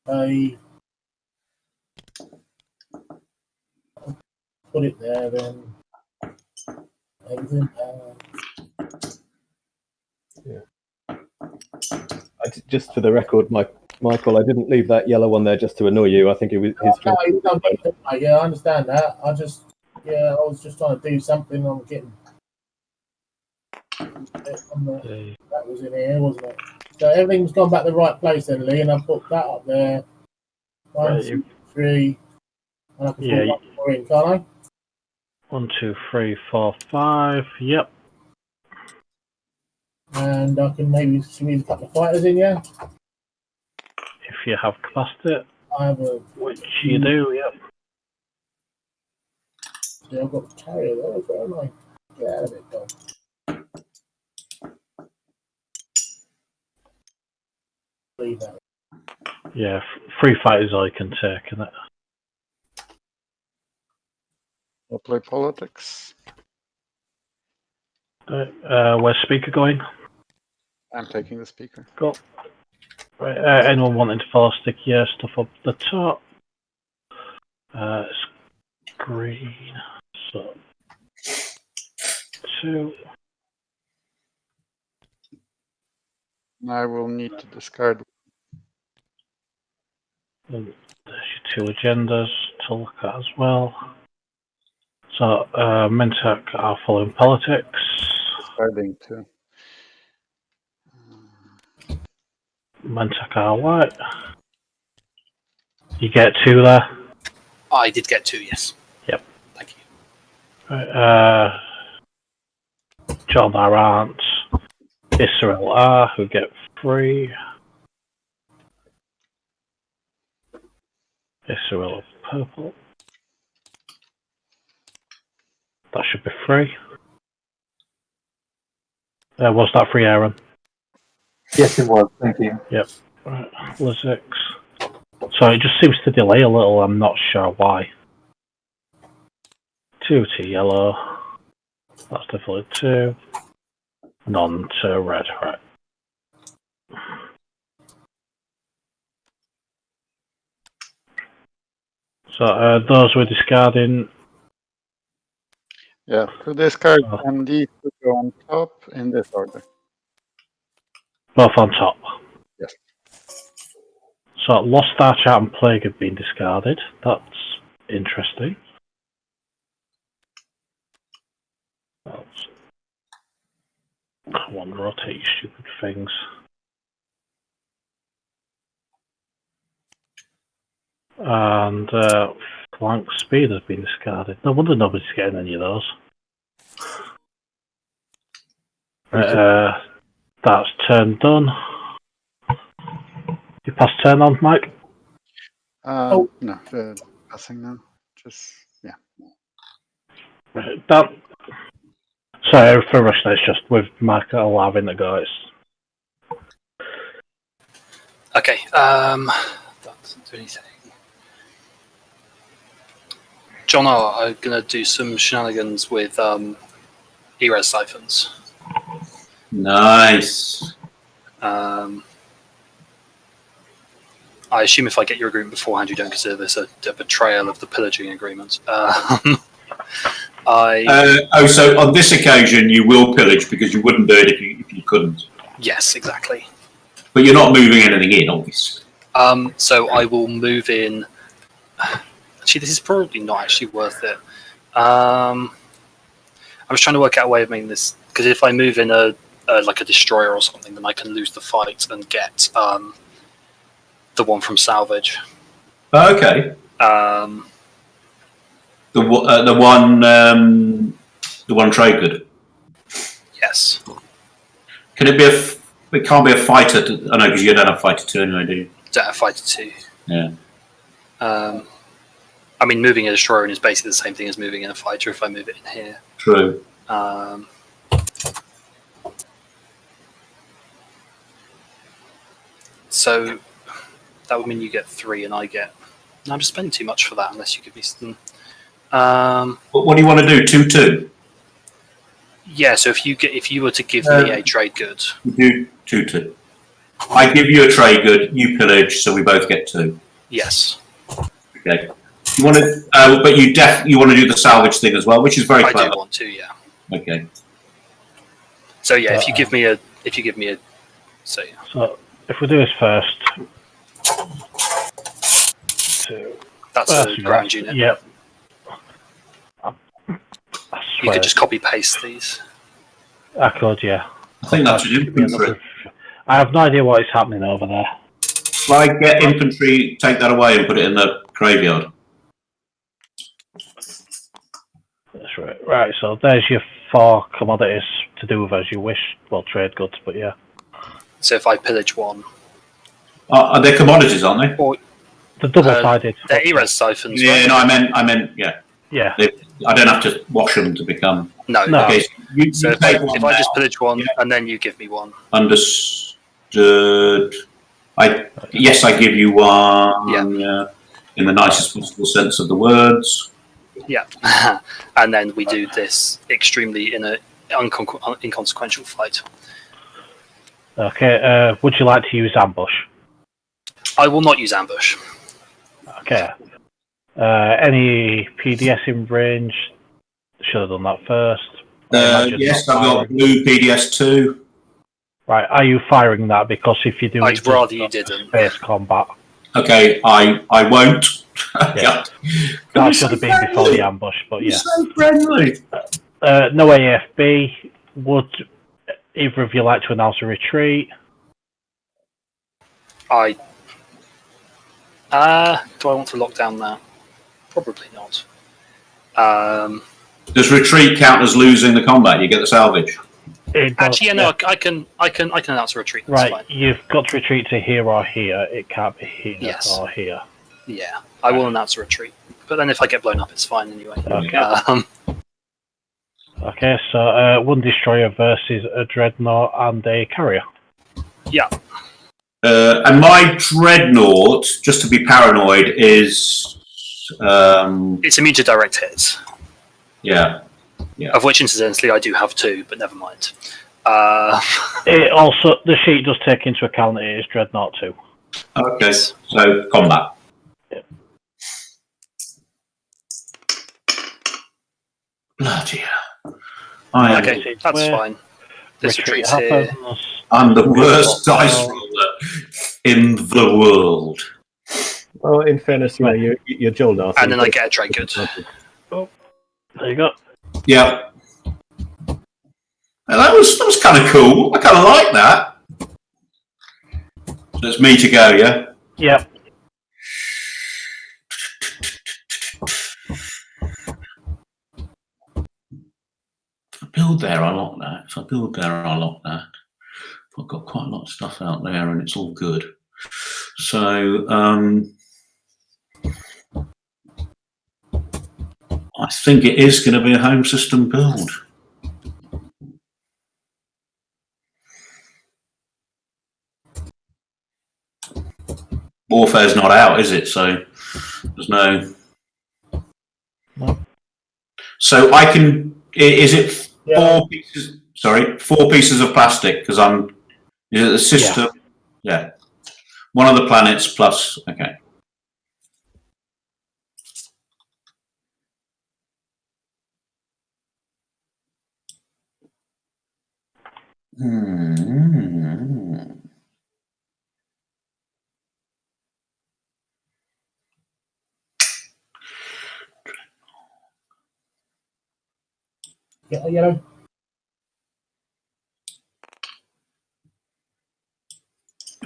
I put it there then. Everything. just for the record, Michael, I didn't leave that yellow one there just to annoy you. I think it was his. Yeah, I understand that. I was just trying to do something. I'm getting. That was in here, wasn't it? So everything's gone back to the right place then, Lee, and I put that up there. 1, 2, 3. And I can put one more in, can't I? 1, 2, 3, 4, 5. Yep. And I can maybe squeeze a couple of fighters in, yeah? If you have capacity. I have which you do, yep. Yeah, I've got the carrier there, where am I? Get out of it, dog. Leave that. Yeah, 3 fighters I can take, innit? I'll play politics. Where's speaker going? I'm taking the speaker. Go. Right, anyone wanting to follow stick your stuff up the top? It's green. So 2. I will need to discard. And there's your 2 agendas to look at as well. So Mentak are following politics. Discarding 2. Mentak are white. You get 2 there. I did get 2, yes. Yep. Thank you. Right, Jol Nar aren't. Yssaril are, who get 3. Yssaril of purple. That should be 3. Was that 3, Aaron? Yes, it was. Thank you. Yep. Right, Lizix. So it just seems to delay a little. I'm not sure why. 2 to yellow. That's definitely 2. None to red. Right. So those we're discarding. Yeah, to discard and these to go on top in this order. Both on top. Yes. So Lost Star Chart and Plague have been discarded. That's interesting. I want to rotate you stupid things. And Flank Speed has been discarded. No wonder nobody's getting any of those. That's turn done. You pass turn on, Mike? No, passing now. Just, yeah. That. Sorry, for Russian, it's just with Mike allowing to go. Okay, that doesn't do anything. Jol Nar are going to do some shenanigans with E-res siphons. Nice. I assume if I get your agreement beforehand, you don't consider this a betrayal of the pillaging agreement. So on this occasion, you will pillage because you wouldn't do it if you couldn't. Yes, exactly. But you're not moving anything in, obviously. So I will move in. Actually, this is probably not actually worth it. I was trying to work out a way of making this, because if I move in a destroyer or something, then I can lose the fight and get the one from salvage. Okay. The one trade good. Yes. Can it be it can't be a fighter. I know, because you don't have fighter 2 anyway, do you? Don't have fighter 2. Yeah. I mean, moving a destroyer in is basically the same thing as moving in a fighter if I move it in here. True. So that would mean you get 3 and I get... No, I'm just spending too much for that unless you give me some... What do you want to do? 2-2? Yeah, so if you were to give me a trade good... You do 2-2. I give you a trade good, you pillage, so we both get 2. Yes. Okay. You want to, but you want to do the salvage thing as well, which is very clever. I do want to, yeah. Okay. So yeah, if you give me a, so if we do this first, That's a ground unit. Yep. I You swear. could just copy paste these. I could, yeah. I think that's an infantry. I have no idea what is happening over there. Like, get infantry, take that away and put it in the graveyard. That's right. Right, so there's your 4 commodities to do with as you wish. Well, trade goods, but yeah. So if I pillage one, Are they commodities, aren't they? or The double-sided. they're ERES siphons, Yeah, right? no, I meant, yeah. Yeah. I don't have to wash them to become. No. No. Okay, so you So take one if I just now. pillage one Yeah. and then you give me one. Understood. Yes, I give you one. Yeah. In the nicest possible sense of the words. Yeah. And then we do this extremely inconsequential fight. Okay, would you like to use ambush? I will not use ambush. Okay. Any PDS in range? Should have done that first. Yes, I've got blue PDS2. Right, are you firing that? Because if you do, I'd rather you didn't. Space combat. Okay, I won't. Yeah. That should have been before the ambush, but yeah. So friendly. No AFB. Would either of you like to announce a retreat? Do I want to lock down now? Probably not. Does retreat count as losing the combat? You get the salvage. Actually, yeah, no, I can announce a retreat. That's Right, fine. you've got to retreat to here or here. It can't be here or here. Yeah, I will announce a retreat. But then if I get blown up, it's fine anyway. Okay. Okay, so one destroyer versus a dreadnought and a carrier. Yeah. And my dreadnought, just to be paranoid, is it's immune to direct hits. Yeah. Of which, incidentally, I do have 2, but never mind. It also, the sheet does take into account it is dreadnought 2. Okay, so combat. Yep. Bloody hell. Okay, that's fine. This retreat's here. I'm the worst dice roller in the world. Well, in fairness, you know, you're Jol Nar. And then I get a trade good. Oh, there you go. Yeah. And that was kind of cool. I kind of like that. So it's me to go, yeah? Yep. If I build there, I lock that. If I build there, I lock that. I've got quite a lot of stuff out there and it's all good. So, I think it is going to be a home system build. Warfare's not out, is it? So there's no. So I can. Is it 4 pieces? Sorry, 4 pieces of plastic because I'm. Is it the system? Yeah. One of the planets plus. Okay. Yellow.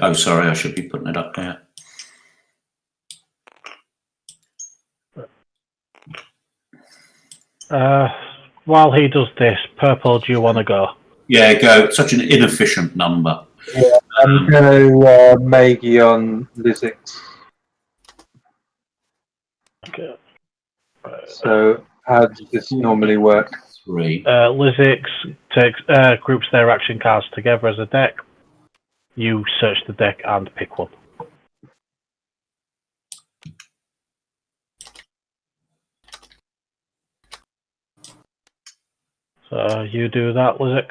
Oh, sorry, I should be putting it up there. While he does this, purple, do you want to go? Yeah, go. Such an inefficient number. Yeah, I'm going to Maggie on Lizix. Okay. So how does this normally work? 3. Lizix takes groups their action cards together as a deck. You search the deck and pick one. So you do that, Lizix.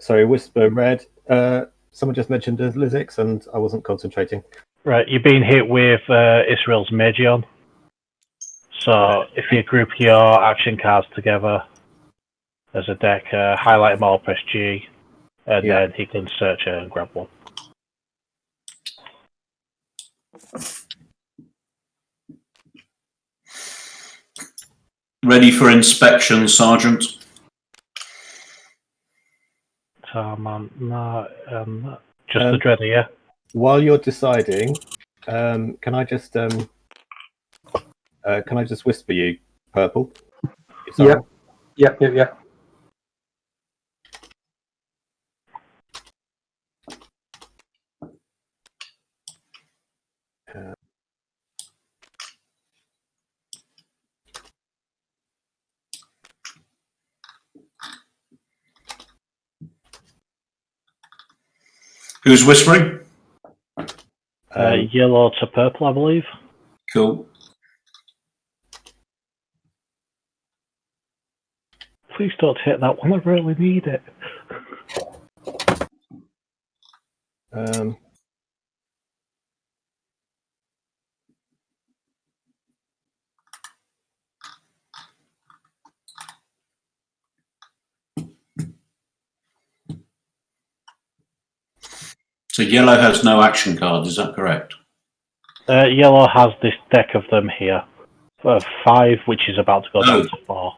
Sorry, Whisper Red. Someone just mentioned Lizix, and I wasn't concentrating. Right, you're being hit with Yssaril Magion. So if you group your action cards together as a deck, highlight them all, press G, and then he can search it and grab one. Ready for inspection, Sergeant. Just the dreader, yeah. While you're deciding, can I just whisper you, Purple? Yep. Who's whispering? Yellow to purple, I believe. Cool. Please don't hit that one. I really need it. So yellow has no action cards, is that correct? Yellow has this deck of them here. 5, which is about to go down to 4.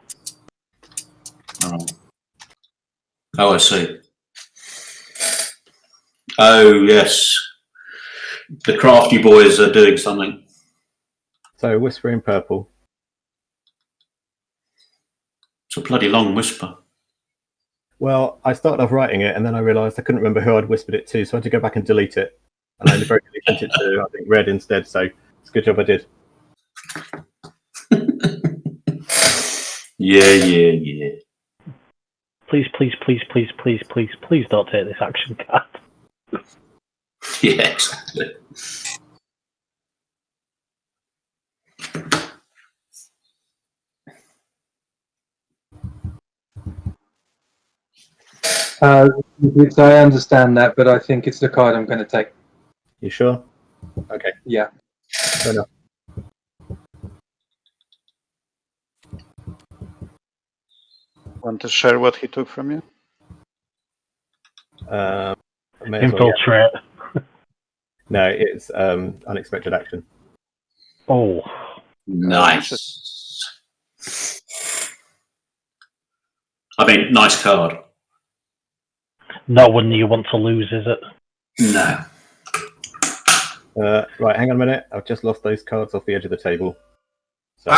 Oh, I see. Oh, yes. The crafty boys are doing something. So, whispering Purple. It's a bloody long whisper. Well, I started off writing it, and then I realised I couldn't remember who I'd whispered it to, so I had to go back and delete it. And I very nearly sent it to, I think, Red instead, so it's a good job I did. Yeah. Please don't take this action card. Yeah, exactly. I understand that, but I think it's the card I'm going to take. You sure? Okay. Yeah. Fair enough. Want to share what he took from you? Infiltrate. No, it's unexpected action. Oh. Nice. I mean, nice card. Not one you want to lose, is it? No. Right, hang on a minute. I've just lost those cards off the edge of the table. So,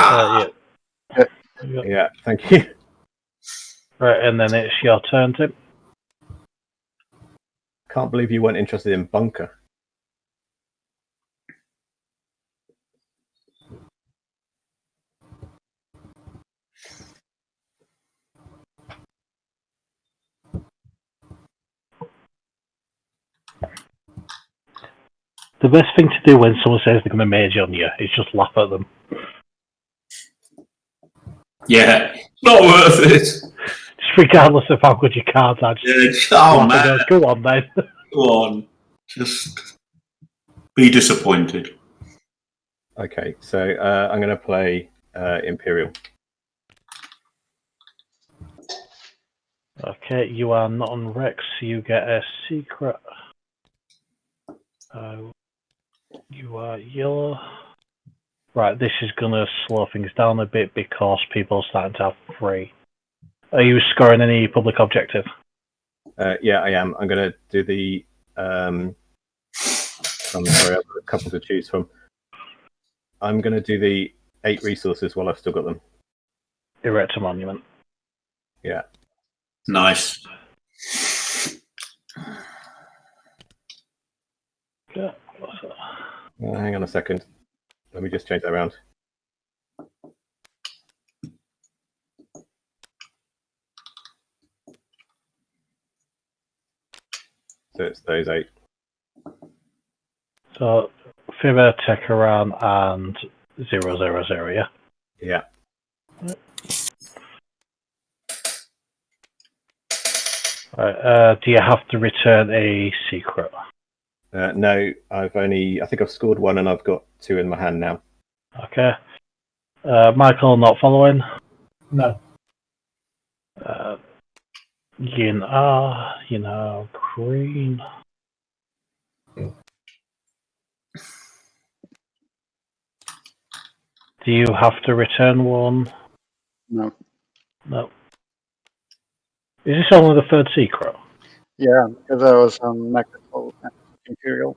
yeah, thank you. Right, and then it's your turn, Tim. Can't believe you weren't interested in Bunker. The best thing to do when someone says they're going to mage on you is just laugh at them. Yeah, not worth it. Just regardless of how good your cards are. Just Man. Go on, then. Go on. Just be disappointed. Okay, so I'm going to play Imperial. Okay, you are not on Rex. You get a secret. You are yellow. Right, this is going to slow things down a bit because people are starting to have 3. Are you scoring any public objective? Yeah, I am. I'm going to do the... I'm sorry, I've got a couple to choose from. I'm going to do the 8 resources while I've still got them. Erect a monument. Yeah. Nice. Yeah. Hang on a second. Let me just change that around. So it's those 8. So, Fibber, Techeran, and 000, yeah? Yeah. Right, do you have to return a secret? No, I think I've scored 1 and I've got 2 in my hand now. Okay. Michael, not following? No. Green. Do you have to return one? No. No. Is this only the third secret? Yeah, because I was on Macrophone and Imperial.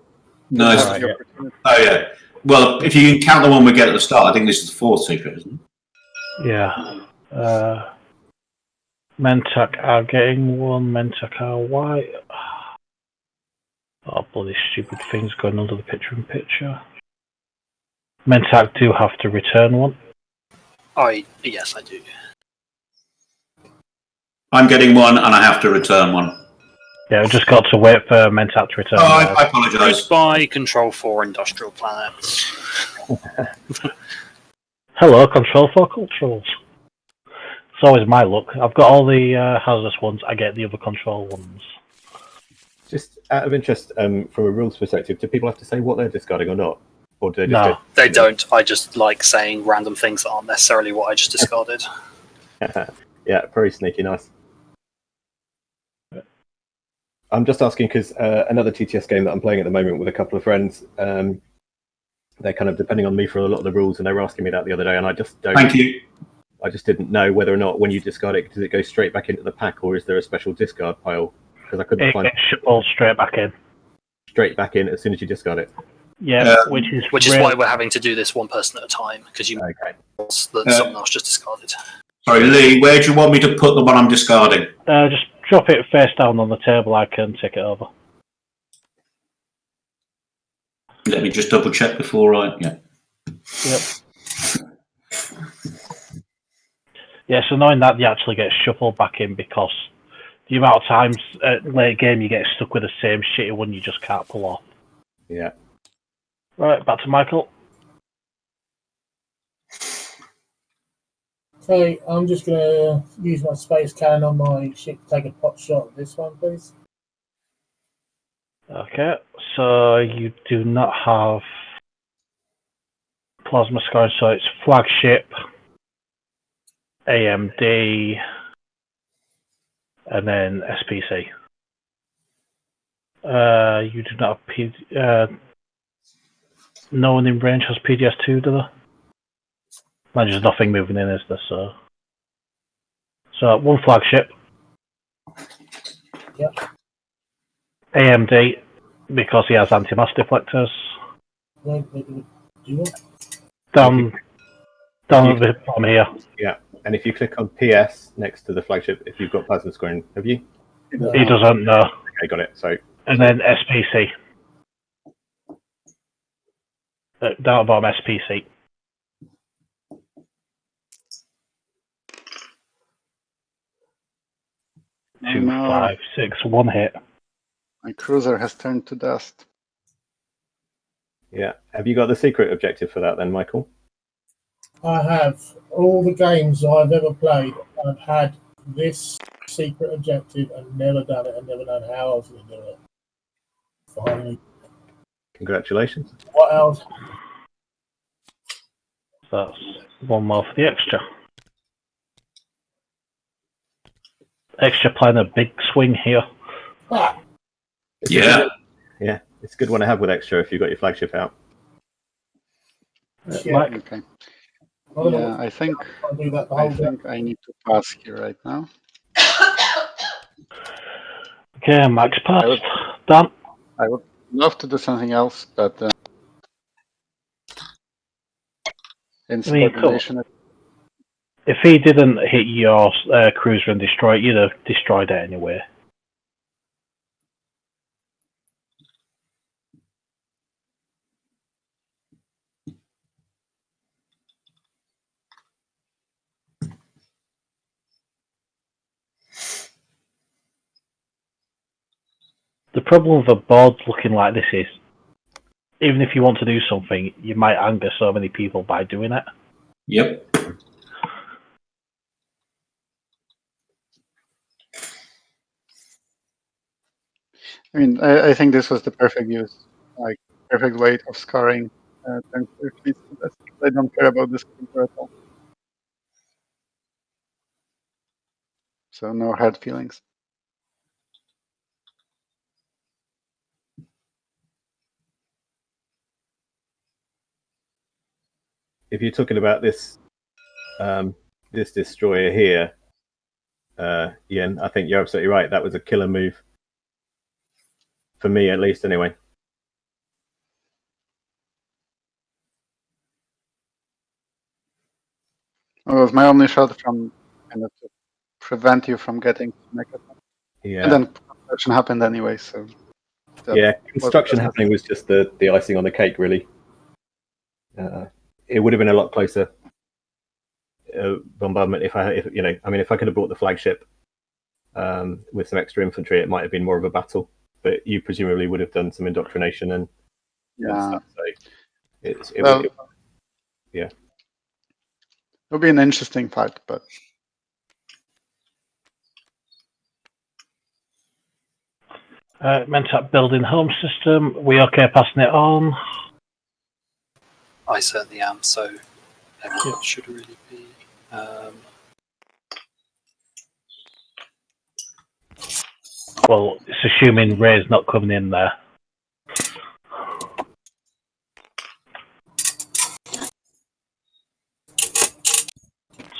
No, it's Right, the yeah. opportunity. Oh yeah. Well, if you count the one we get at the start, I think this is the fourth secret, isn't it? Yeah. Mentak are getting one. Mentak are white. Oh, bloody stupid things going under the picture-in-picture. Mentak do have to return one. Yes, I do. I'm getting one, and I have to return one. Yeah, we just got to wait for Mentak to return. Oh, I apologise. Goodbye, Control 4 Industrial Planets. Hello, Control 4 Controls. It's always my luck. I've got all the hazardous ones. I get the other control ones. Just out of interest, from a rules perspective, do people have to say what they're discarding or not? Or do they just No. go, They don't. I just like saying random things that aren't necessarily what I just discarded. Yeah, very sneaky, nice. I'm just asking because another TTS game that I'm playing at the moment with a couple of friends, they're kind of depending on me for a lot of the rules, and they were asking me that the other day, and I just don't. Thank you. I just didn't know whether or not when you discard it, does it go straight back into the pack, or is there a special discard pile? Because I couldn't It find gets shuffled straight back in. straight back in as soon as you discard it. Yeah, which is why we're having to do this one person at a time, because you Okay. that someone else just discarded. Sorry, Lee, where do you want me to put the one I'm discarding? Just drop it face down on the table. I can take it over. Let me just double check before I... Yeah. Yep. Yeah, so knowing that, you actually get shuffled back in because the amount of times at late game you get stuck with the same shitty one you just can't pull off. Yeah. Right, back to Michael. Okay, I'm just going to use my space cannon on my ship to take a pot shot at this one, please. Okay, so you do not have plasma scoring, so it's flagship, AMD, and then SPC. You do not have no one in range has PDS2, do they? There's nothing moving in, is there? So one flagship. Yep. AMD, because he has anti-mass deflectors. Wait, do what? Down at the bottom here. Yeah. And if you click on PS next to the flagship, if you've got plasma scoring, have you? No. He doesn't know. Okay, got it. So. And then SPC. Down at the bottom, SPC. Oh, 2, no. 5, 6, 1 hit. My cruiser has turned to dust. Yeah. Have you got the secret objective for that then, Michael? I have all the games I've ever played. I've had this secret objective and never done it and never known how I was going to do it. Finally. Congratulations. What else? That's one more for the Xxcha. Xxcha playing a big swing here. Ah, Yeah. Yeah. It's a good one to have with Xxcha if you've got your flagship out. Mike? Okay. I Yeah, I think I'll do that the whole game. I need to pass here right now. Okay, Mike's passed. I would- Done. I would love to do something else, but insubordination. If he didn't hit your cruiser and destroy it, you'd have destroyed it anyway. The problem with a board looking like this is, even if you want to do something, you might anger so many people by doing it. Yep. I mean, I think this was the perfect use, like perfect way of scoring. I don't care about this cruiser at all. So no hard feelings. if you're talking about this this destroyer here, Ian, I think you're absolutely right. That was a killer move for me, at least, anyway. It was my only shot from kind of to prevent you from getting naked. Yeah. And then construction happened anyway, so Yeah, construction happening was just the icing on the cake, really. It would have been a lot closer bombardment if I could have brought the flagship with some extra infantry, it might have been more of a battle. But you presumably would have done some indoctrination and stuff. So yeah. It'll be an interesting fight, but Mentak building home system. We okay passing it on? I certainly am. So everything should really be. Well, it's assuming Ray's not coming in there.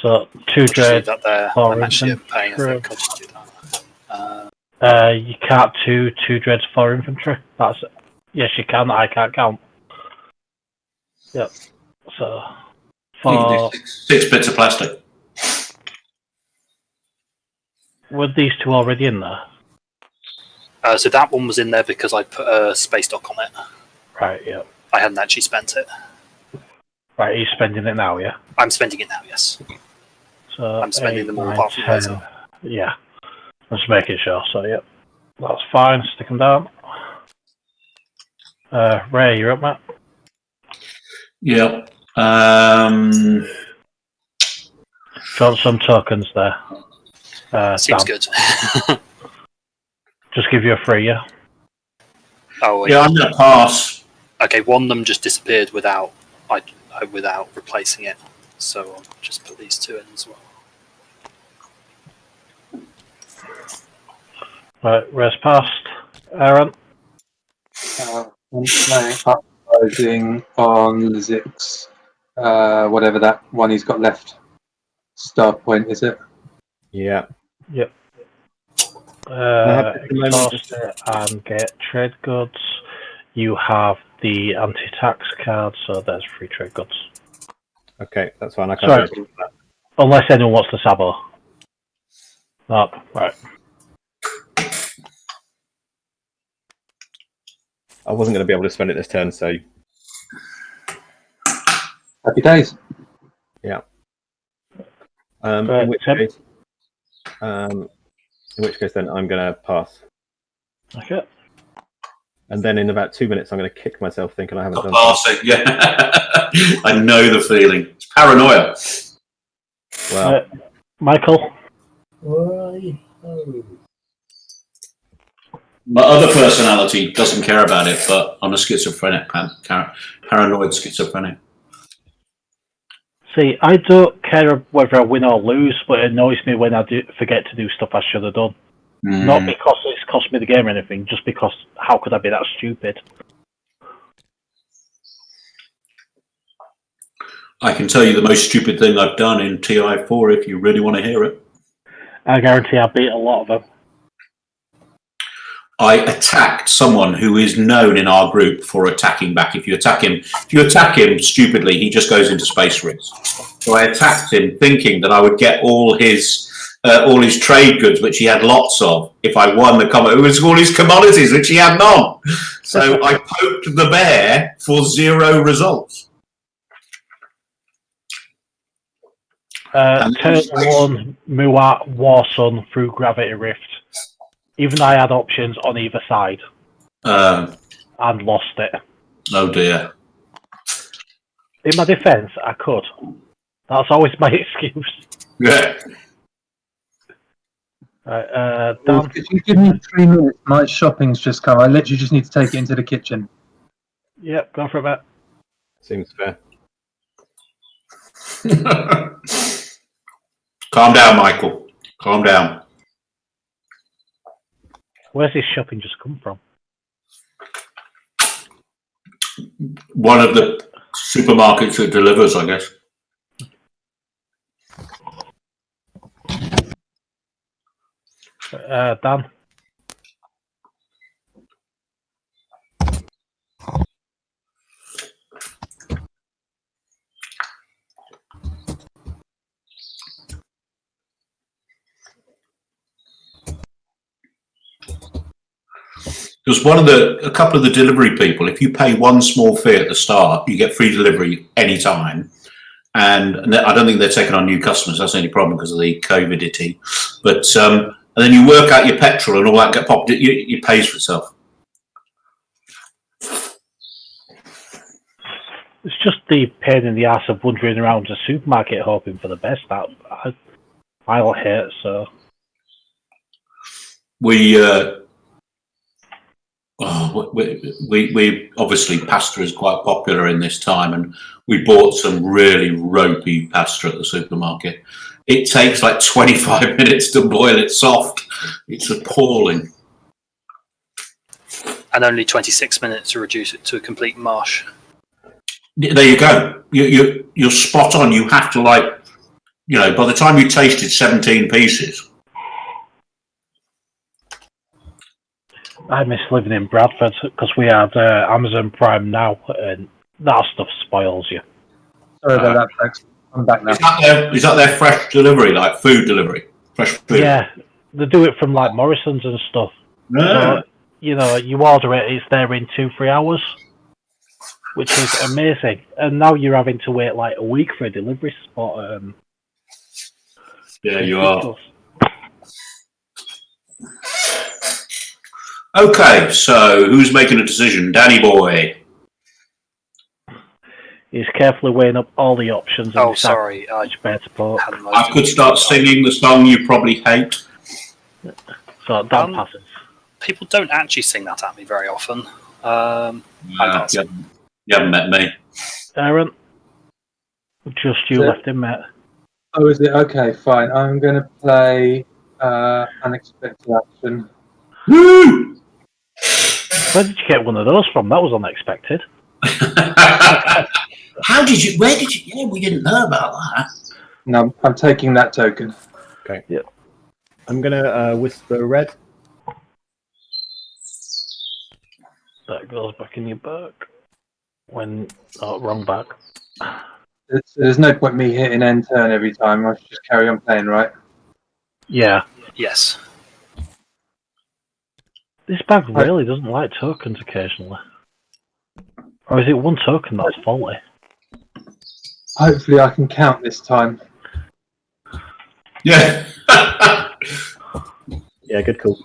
So 2 dreads. That there. I'm actually paying. I think I'll just do that. You can't 2 dreads 4 infantry. That's yes, you can. I can't count. Yep. So You can do 6 bits of plastic. Were these 2 already in there? So that one was in there because I put a space dock on it. Right. Yeah. I hadn't actually spent it. Right. Are you spending it now? Yeah. I'm spending it now. Yes. So I'm spending 8, them all 9, apart from 10. those. Yeah. I'm just making sure. So yep, that's fine. Stick them down. Ray, you're up, Matt. Yep. Got some tokens there. Seems Dan. good. Just give you a 3, yeah? Oh, Yeah, I'm going to pass. Okay, one of them just disappeared without replacing it. So I'll just put these 2 in as well. Right, Ray's passed. Aaron? I'm playing uprising on Xxcha, whatever that one he's got left. Star point, is it? Yeah. Yep. Exhaust it and get trade goods. You have the anti-tax card, so there's free trade goods. Okay, that's fine. I can't do that. Unless anyone wants to sabo. No, right. I wasn't going to be able to spend it this turn, so Happy days. yeah. Right, in which case, then I'm going to pass. Okay. And then in about 2 minutes, I'm going to kick myself thinking I haven't done Passing, yeah. I know the feeling. It's paranoia. Well, Michael? My other personality doesn't care about it, but I'm a schizophrenic, paranoid schizophrenic. See, I don't care whether I win or lose, but it annoys me when I forget to do stuff I should have done. Not because it's cost me the game or anything, just because how could I be that stupid? I can tell you the most stupid thing I've done in TI4 if you really want to hear it. I guarantee I beat a lot of them. I attacked someone who is known in our group for attacking back. If you attack him stupidly, he just goes into space risk. So I attacked him thinking that I would get all his trade goods, which he had lots of, if I won the it was all his commodities, which he had none. So I poked the bear for 0 results. Turn 1, Muat, Warsun through Gravity Rift. Even I had options on either side. And lost it. Oh dear. In my defence, I could. That's always my excuse. Yeah. Right, Well, Dan? if you give me 3 minutes, my shopping's just come. I literally just need to take it into the kitchen. Yep, go for a bit. seems fair. Calm down, Michael. Calm down. Where's this shopping just come from? One of the supermarket that delivers, I guess. Dan. Because a couple of the delivery people, if you pay one small fee at the start, you get free delivery anytime. And I don't think they're taking on new customers. That's the only problem because of the COVID-ity. But and then you work out your petrol and all that get popped. It pays for itself. It's just the pain in the ass of wandering around a supermarket hoping for the best. I'll hate so. We obviously pasta is quite popular in this time, and we bought some really ropey pasta at the supermarket. It takes like 25 minutes to boil it soft. It's appalling. And only 26 minutes to reduce it to a complete mush. There you go. You're spot on. You have to by the time you tasted 17 pieces. I miss living in Bradford because we had Amazon Prime Now, and that stuff spoils you. Sorry about that, folks. I'm back now. Is that their fresh delivery, like food delivery? Fresh food? Yeah, they do it from like Morrison's and stuff. No. So, you order it, it's there in 2-3 hours, which is amazing. And now you're having to wait like a week for a delivery spot. Yeah, you are. Okay, so who's making a decision? Danny boy. He's carefully weighing up all the options. Oh, sorry. Which bear to put. I could start singing the song you probably hate. So Dan passes. People don't actually sing that at me very often. You haven't met me. Aaron, just you left him, mate. Oh, is it? Okay, fine. I'm going to play Unexpected Action. Woo! Where did you get one of those from? That was unexpected. How did you? Where did you? Yeah, we didn't know about that. No, I'm taking that token. Okay. Yep. I'm gonna whisper red. That goes back in your bag. Wrong bag. There's no point me hitting end turn every time. I should just carry on playing, right? Yeah. Yes. This bag really doesn't like tokens occasionally. Or is it one token that's faulty? Hopefully I can count this time. Yeah. Yeah, good call.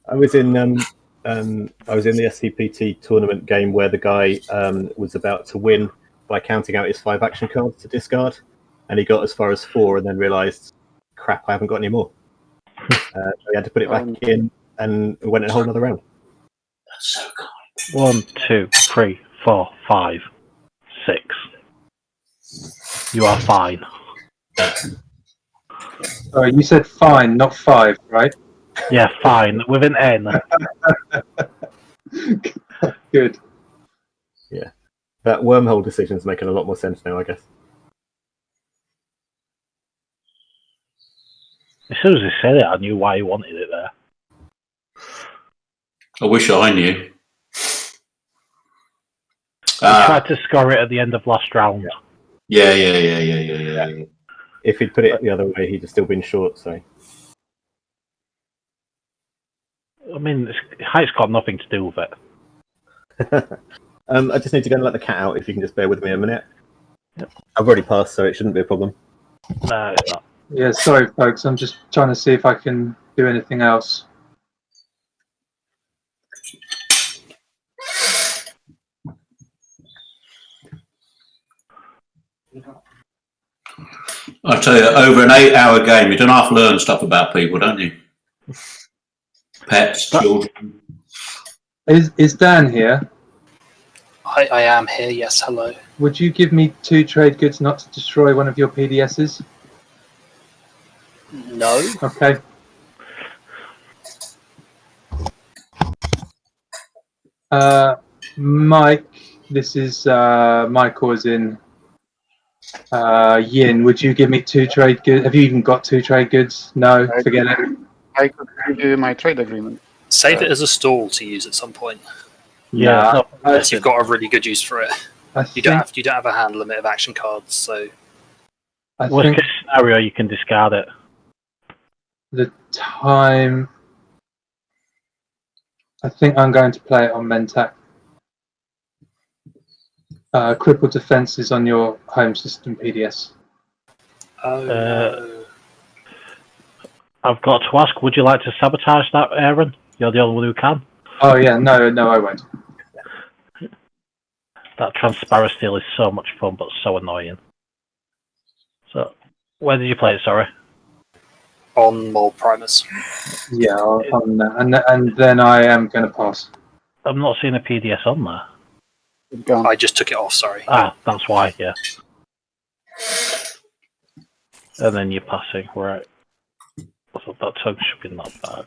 I was in the SCPT tournament game where the guy was about to win by counting out his 5 action cards to discard, and he got as far as 4 and then realised, crap, I haven't got any more. So he had to put it back in and went in a whole other round. That's so kind. 1, 2, 3, 4, 5, 6. You are fine. Sorry, you said fine, not 5, right? Yeah, fine, with an N. Good. Yeah. That wormhole decision's making a lot more sense now, I guess. As soon as he said it, I knew why he wanted it there. I wish I knew. He tried to score it at the end of last round. Yeah. If he'd put it the other way, he'd have still been short, so... I mean, height's got nothing to do with it. I just need to go and let the cat out, if you can just bear with me a minute. Yep. I've already passed, so it shouldn't be a problem. No, it's not. Yeah, sorry, folks. I'm just trying to see if I can do anything else. I tell you, over an 8-hour game, you don't half learn stuff about people, don't you? Pets, children. Is Dan here? I am here, yes, hello. Would you give me 2 trade goods not to destroy one of your PDSs? No. Okay. Mike, This is Michael as in Yin. Would you give me 2 trade goods? Have you even got 2 trade goods? No, forget it. I could give you my trade agreement. Save it as a stall to use at some point. Yeah, Nah, no, Unless you've got a really good use for it. I You don't think have a hand limit of action cards, so I worst think case scenario, you can discard it. the time. I think I'm going to play it on Mentak. Crippled defenses on your home system PDS. no. I've got to ask, would you like to sabotage that, Aaron? You're the only one who can. Oh yeah, no, I won't. That Transpara steal is so much fun, but so annoying. So, where did you play it, sorry? On Mold Primus. Yeah, on that. And then I am going to pass. I'm not seeing a PDS on there. Gone. I just took it off, sorry. Ah, that's why, yeah. And then you're passing, right. So that tug should be not bad.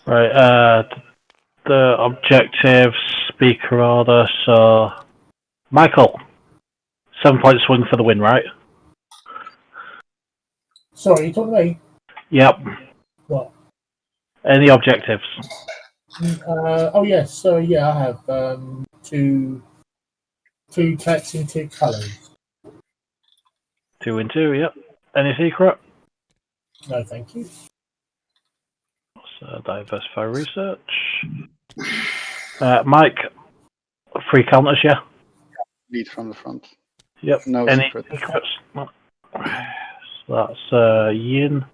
Right, the objectives, speaker order, so... Michael, 7-point swing for the win, right? Sorry, you talking to me? Yep. What? Any objectives? Oh yes. So yeah, I have two texts in 2 colours. 2 and 2, yep. Any secret? No, thank you. So diversify research. Mike, 3 counters, yeah? Lead from the front. Yep. No Any secret. secrets? No. So that's Yin.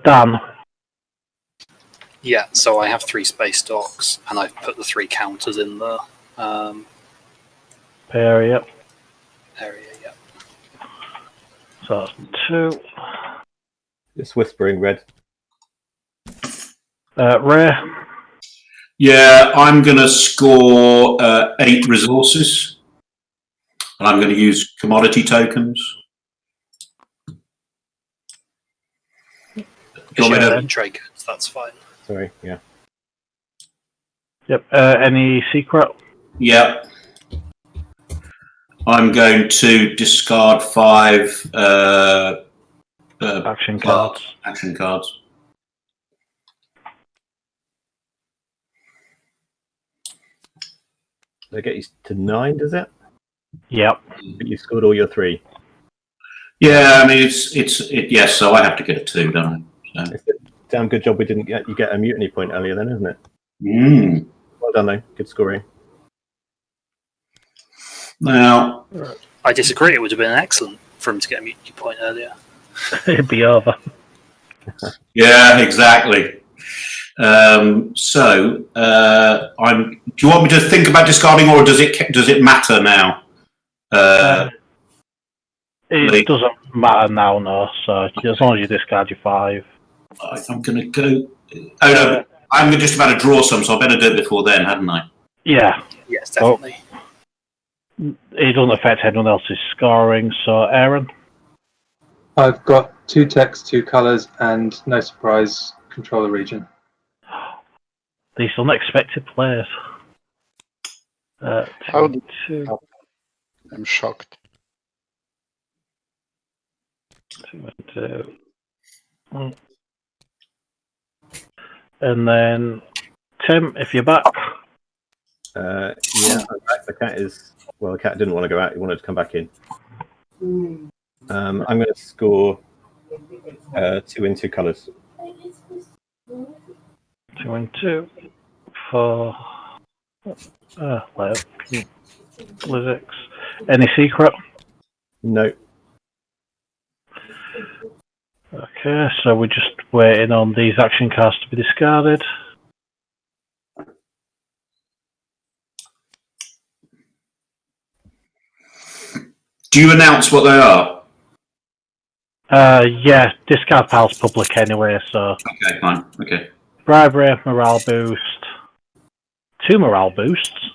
Dan. Yeah, so I have 3 space docks, and I've put the 3 counters in the Area. area. Yeah. So that's 2. Just whispering red. Ray. Yeah, I'm going to score 8 resources, and I'm going to use commodity tokens. Do you want me to- Trade goods, that's fine. Sorry, yeah. Yep. Any secret? Yeah. I'm going to discard 5 Action cards. Action cards. They get you to 9, does it? Yep. But you scored all your 3. Yeah, I mean it's yes. So I have to get a 2, don't I? So. It's a damn good job we didn't get you get a mutiny point earlier, then, isn't it? Mm. Well done, though. Good scoring. Now, I disagree. It would have been excellent for him to get a mutiny point earlier. It'd be over. yeah, exactly. So, I'm. Do you want me to think about discarding, or does it matter now? It doesn't matter now, no. So as long as you discard your 5. I'm going to go. Oh no, I'm just about to draw some, so I better do it before then, hadn't I? Yeah. Yes, definitely. It doesn't affect anyone else's scoring. So Aaron. I've got 2 texts, 2 colours, and no surprise, control the region. These unexpected players. How did 2 I'm shocked. and 2. And then Tim, if you're back. Yeah, I'm back. The cat is. Well, the cat didn't want to go out. He wanted to come back in. I'm going to score 2 in 2 colours. 2 and 2 for Blizzix. Any secret? No. Okay, so we're just waiting on these action cards to be discarded. Do you announce what they are? Yeah, discard pile's public anyway, so. Okay, fine. Okay. Bribery, morale boost. 2 morale boosts.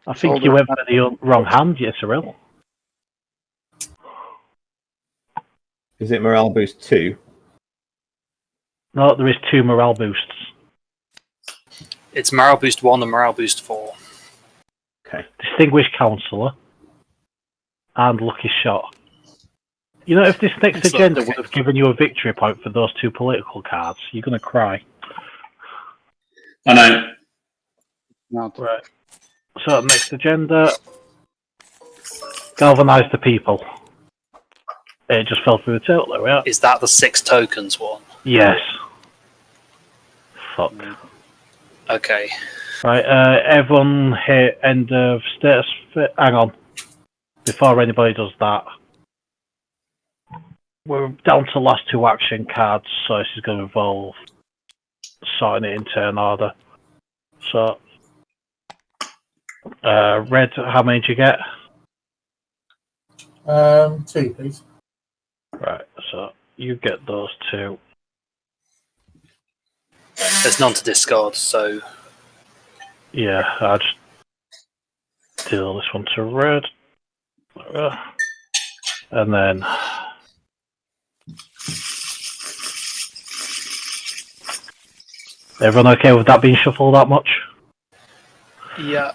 I think you went for the wrong hand, Yssaril. Is it morale boost 2? No, there is 2 morale boosts. It's morale boost 1 and morale boost 4. Okay. Distinguished Counsellor and Lucky Shot. You know, if this next It's agenda okay. would have given you a victory point for those 2 political cards, you're going to cry. I know. Not. Right. So, next agenda. Galvanise the people. It just fell through the table, there we are. Is that the 6 tokens one? Yes. Fuck. Okay. Right, everyone hit end of status. Hang on. Before anybody does that, we're down to the last 2 action cards, so this is going to involve sorting it in turn order. So, Red, how many did you get? 2, please. Right, so you get those 2. There's none to discard, so Yeah, I'll just deal this one to Red. And then everyone okay with that being shuffled that much? yeah.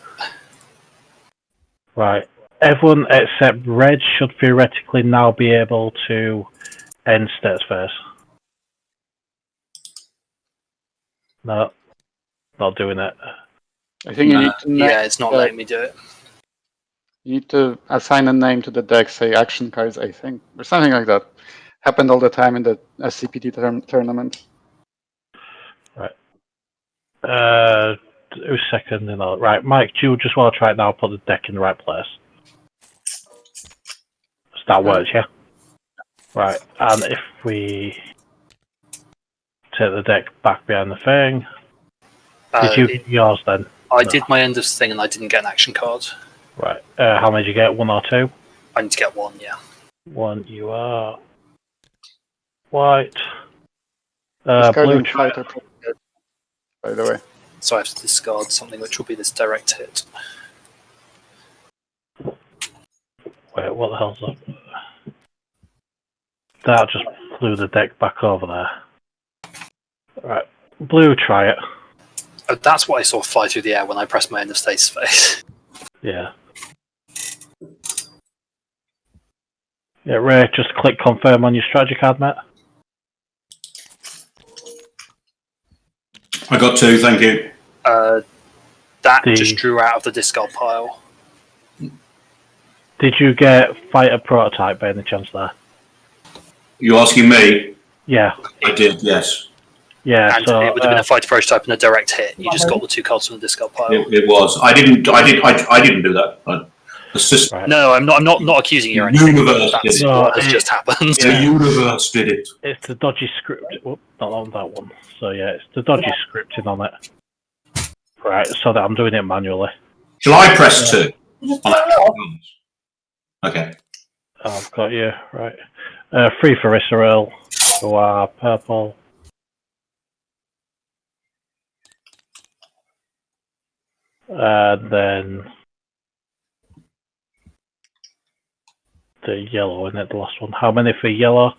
Right. Everyone except Red should theoretically now be able to end status phase. No, not doing it. I think you need to Yeah, it's not letting me do it. You need to assign a name to the deck, say action cards, I think, or something like that. Happened all the time in the SCPT tournament. Right. Who's second in all? Right, Mike, do you just want to try it now? Put the deck in the right place. So that works, yeah. Right, and if we take the deck back behind the thing, did you get yours then? I did my end of thing and I didn't get an action card. Right. How many did you get? 1 or 2? I need to get 1, yeah. 1. You are white. Blue. Discarding fighter, by the way. So I have to discard something which will be this direct hit. Wait, what the hell's that? That just flew the deck back over there. Right. Blue, try it. Oh, that's what I saw fly through the air when I pressed my end of status phase. Yeah. Yeah, Ray, just click confirm on your strategy card, mate. I got 2, thank you. That just drew out of the discard pile. Did you get fighter prototype by any chance there? You asking me? Yeah. I did, yes. Yeah, And so it would have been a fighter prototype and a direct hit. You just got the 2 cards from the discard pile. It was. I didn't do that. The system. right. No, I'm not accusing you or anything. Universe That's did it. what has just happened. The universe did it. It's the dodgy script. Whoop, not on that one. So yeah, it's the dodgy scripting on it. Right, so that I'm doing it manually. Shall I press 2? Just On turn it off. that? Okay. I've got you, right. 3 for Yssaril, who are purple. Then the yellow, isn't it, the last one? How many for yellow?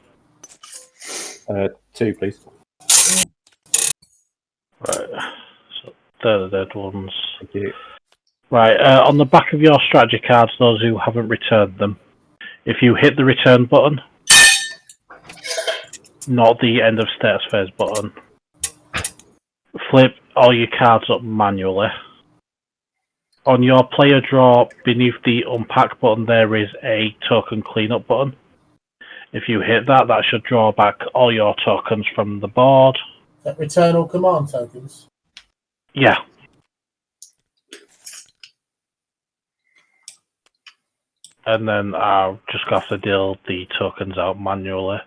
2, please. Right, so they're the dead ones. Thank you. Right, on the back of your strategy cards, those who haven't returned them, if you hit the return button, not the end of status phase button, flip all your cards up manually. On your player draw, beneath the unpack button, there is a token cleanup button. If you hit that, that should draw back all your tokens from the board. That return all command tokens. Yeah. And then I'll just have to deal the tokens out manually.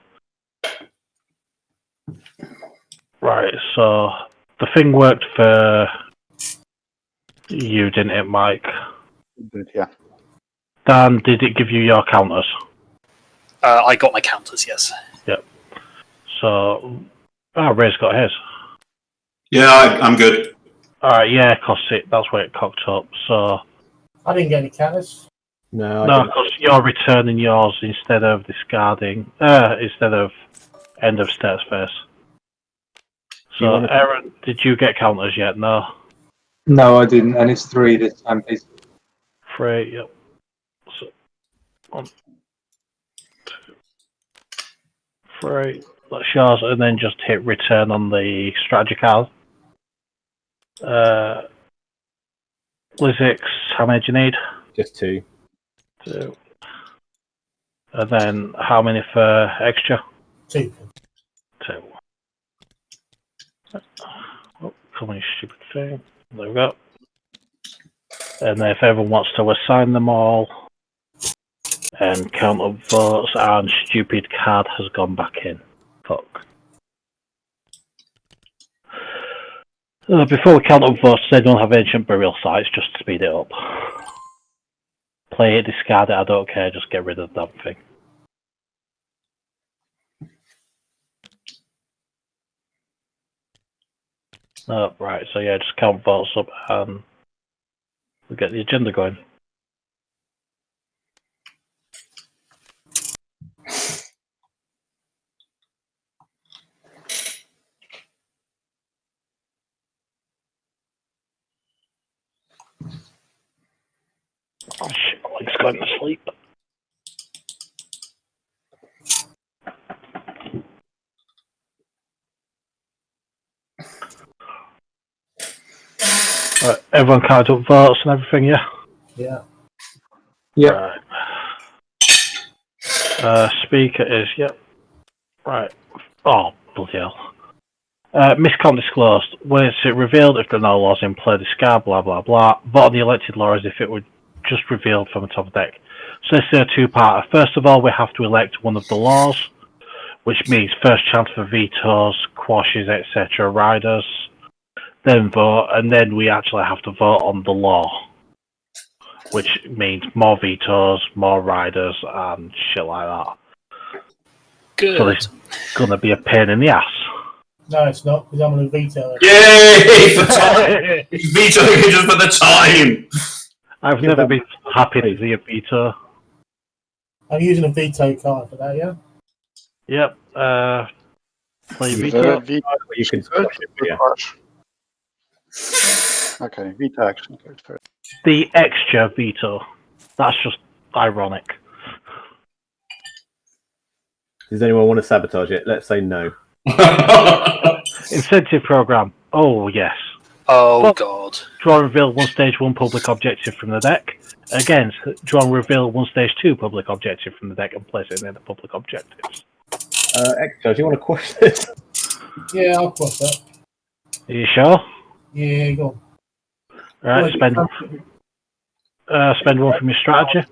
Right, so the thing worked for you, didn't it, Mike? Yeah. Dan, did it give you your counters? I got my counters, yes. Yep. So, Ray's got his. Yeah, I'm good. Alright, yeah, because that's where it cocked up. So, I didn't get any counters. No, No, because you're returning yours instead of discarding, instead of end of steps first. So, Aaron, did you get counters yet? No. No, I didn't, and it's 3 this time, please. 3, yep. So, 1, 2, 3. That's yours, and then just hit return on the strategy card. Lizix, how many do you need? Just 2. 2. And then how many for Xxcha? 2. 2. Oh, come on, you stupid thing. There we go. And then if everyone wants to assign them all and count up votes, and stupid card has gone back in. Fuck. Before we count up votes, they don't have ancient burial sites just to speed it up. Play it, discard it, I don't care, just get rid of that thing. Right, so yeah, just count votes up and we'll get the agenda going. Oh shit, my leg's going to sleep. Right, everyone counted up votes and everything, yeah? Yeah. Yeah. Right. Speaker is, yep. Right. Oh, bloody hell. Miscount disclosed. Was it revealed if there are no laws in play, discard, blah, blah, blah. Vote on the elected law as if it were just revealed from the top of the deck. So this is a two-parter. First of all, we have to elect one of the laws, which means first chance for vetoes, quashes, etc., riders. Then vote, and then we actually have to vote on the law, which means more vetoes, more riders, and shit like that. Good. So this is going to be a pain in the ass. No, it's not, because I'm going to veto it. Yay! For time! He's vetoing it just for the time! I've never been happy to see a veto. I'm using a veto card for that, yeah? Yep. Play veto. You can squash it, yeah. Okay, veto action card first. The Xxcha veto. That's just ironic. Does anyone want to sabotage it? Let's say no. Incentive program. Oh, yes. Oh, God. Draw and reveal one stage 1 public objective from the deck. Again, draw and reveal one stage 2 public objective from the deck and place it in the public objectives. Xxcha, do you want to quash this? Yeah, I'll cross that. Are you sure? Yeah, go on. Right, spend one from your strategy.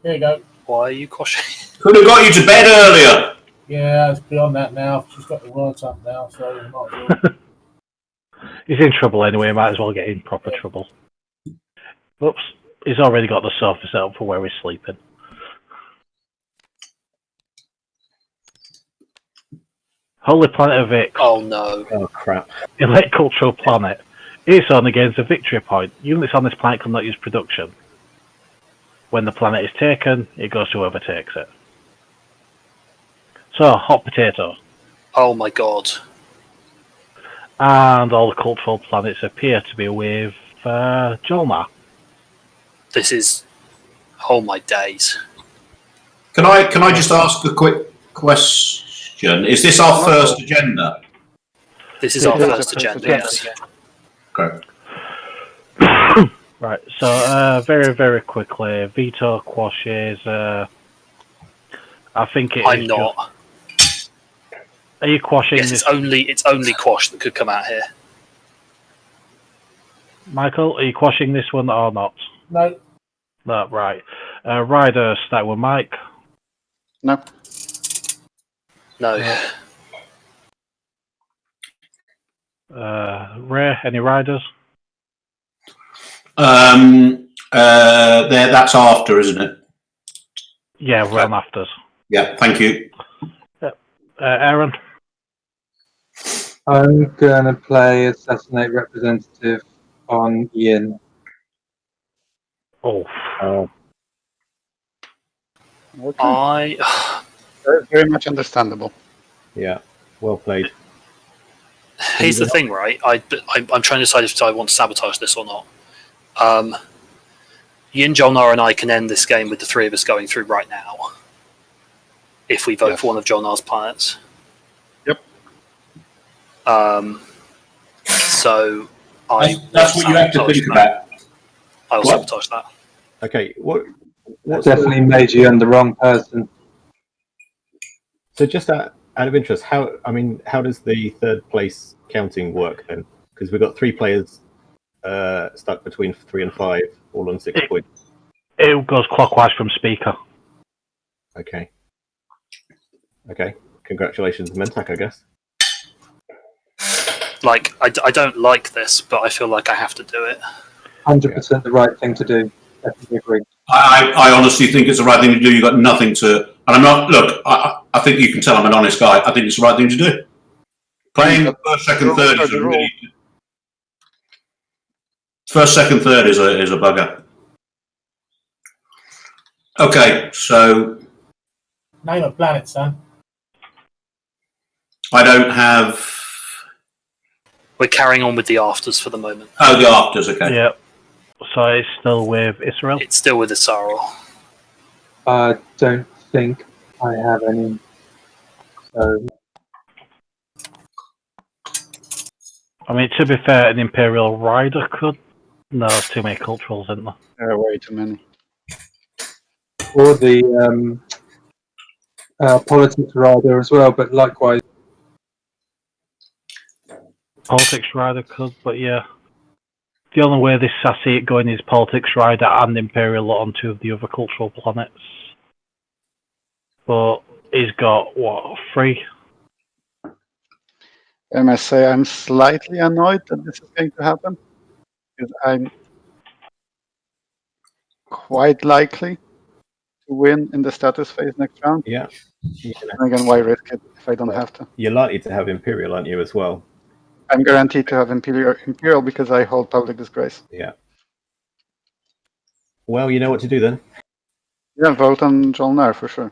There you go. Why are you quashing? Could have got you to bed earlier! Yeah, it's beyond that now. She's got the words up now, so you might as well. He's in trouble anyway, might as well get in proper trouble. Oops, he's already got the sofa set up for where he's sleeping. Holy Planet of Ix. Oh, no. Oh, crap. Elect Cultural Planet. Its owner gains a victory point. Units on this planet cannot use production. When the planet is taken, it goes to whoever takes it. So, hot potato. Oh, my God. And all the cultural planets appear to be with Jol Nar. This is... Oh, my days. Can I just ask a quick question? Is this our first agenda? This is our first agenda, yes. Okay. Right, so very, very quickly, veto quashes. I think it. I'm not. Are you quashing Yes, this? it's only quash that could come out here. Michael, are you quashing this one or not? No. No, right. Ryder, start with Mike. No. No. Ray, any riders? That's after, isn't it? Yeah, we're on afters. Yeah, thank you. Aaron? I'm going to play Assassinate Representative on Ian. Oh. Okay. Very much understandable. Yeah, well played. Here's the thing, right? I'm trying to decide if I want to sabotage this or not. Jol Nar and I can end this game with the three of us going through right now. If we vote for one of Jol Nar's planets. Yep. So that's what you have to think about. I'll sabotage that. Okay, what's definitely made you on the wrong person. So just out of interest, how does the third place counting work then? Because we've got 3 players stuck between 3 and 5, all on 6 points. It goes clockwise from speaker. Okay. Congratulations, Mentak, I guess. Like, I don't like this, but I feel like I have to do it. 100% the right thing to do. Definitely agree. I honestly think it's the right thing to do. You've got nothing to... And I'm not... Look, I think you can tell I'm an honest guy. I think it's the right thing to do. Playing first, second, third is a really... First, second, third is a bugger. Okay, so... Name a planet, son. I don't have... We're carrying on with the afters for the moment. Oh, the afters, okay. Yep. So it's still with Yssaril? It's still with Yssaril. I don't think I have any. So. I mean, to be fair, an Imperial Rider could. No, there's too many culturals, isn't there? There are way too many. Or the politics rider as well, but likewise. Politics Rider could, but yeah. The only way I see it going is Politics Rider and Imperial on 2 of the other cultural planets. But he's got, 3? I must say I'm slightly annoyed that this is going to happen. Because I'm quite likely to win in the status phase next round. Yeah. And again, why risk it if I don't have to? You're likely to have Imperial, aren't you, as well? I'm guaranteed to have Imperial because I hold Public Disgrace. Yeah. Well, you know what to do then. Yeah, vote on Jol Nar for sure.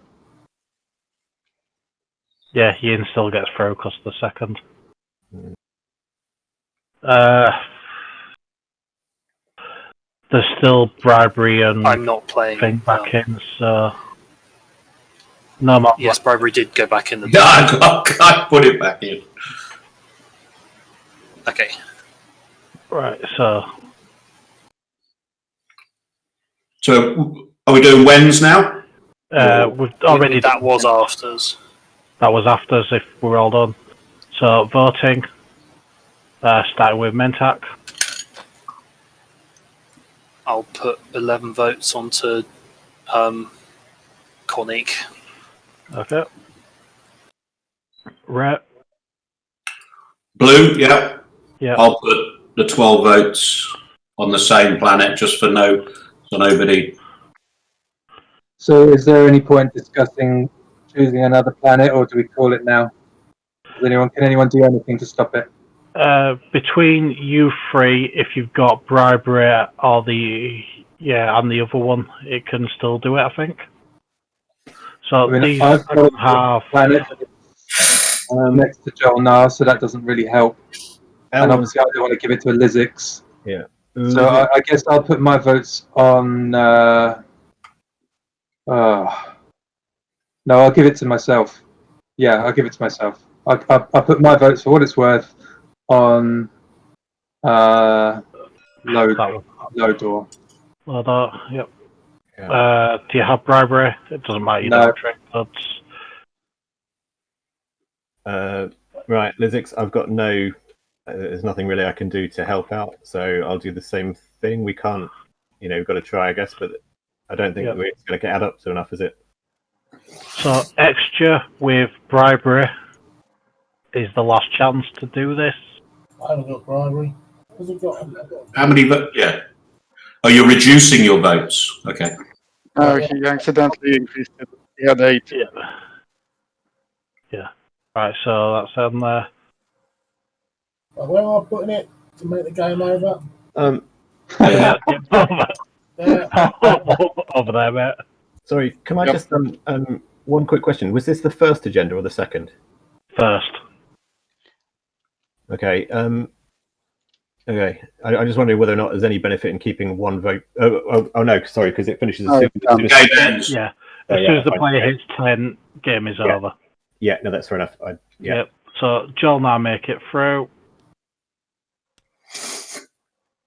Yeah, Yin still gets through because of the second. There's still bribery and I'm not playing thing back in, so... No, yes, bribery did go back in the... No, I put it back in. Okay. Right, so... So, are we doing wins now? We've already... That was afters. That was afters, if we're all done. So, voting. Starting with Mentak. I'll put 11 votes onto Cornique. Okay. Red. Blue, yeah. Yeah. I'll put the 12 votes on the same planet just for nobody. So is there any point discussing choosing another planet, or do we call it now? Can anyone do anything to stop it? Between you 3, if you've got bribery or and the other one, it can still do it, I think. So these I've got have planet next to Jol Nar, so that doesn't really help. And obviously, I don't want to give it to a Lizix. Yeah. So I guess I'll put my votes on. No, I'll give it to myself. Yeah, I'll give it to myself. I'll put my votes for what it's worth on Lodor. Yep. Yeah. Do you have bribery? It doesn't matter. You don't trick clubs. Right, Lizix, I've got no. There's nothing really I can do to help out, so I'll do the same thing. We can't, we've got to try, I guess, but I don't think we're going to add up to enough, is it? So Xxcha with bribery is the last chance to do this. I haven't got bribery. What's it got? How many votes? Yeah. Oh, you're reducing your votes. Okay. Oh, he accidentally increased it. He had 8. Yeah. Right, so that's on there. Where am I putting it to make the game over? Over there, mate. Sorry, can I just one quick question? Was this the first agenda or the second? First. Okay. Okay. I'm just wondering whether or not there's any benefit in keeping one vote. Oh no, sorry, because it finishes as soon as Game ends. Yeah. As soon as the player hits 10, game is over. Yeah, no, that's fair enough. Yep. So Jol Nar make it through.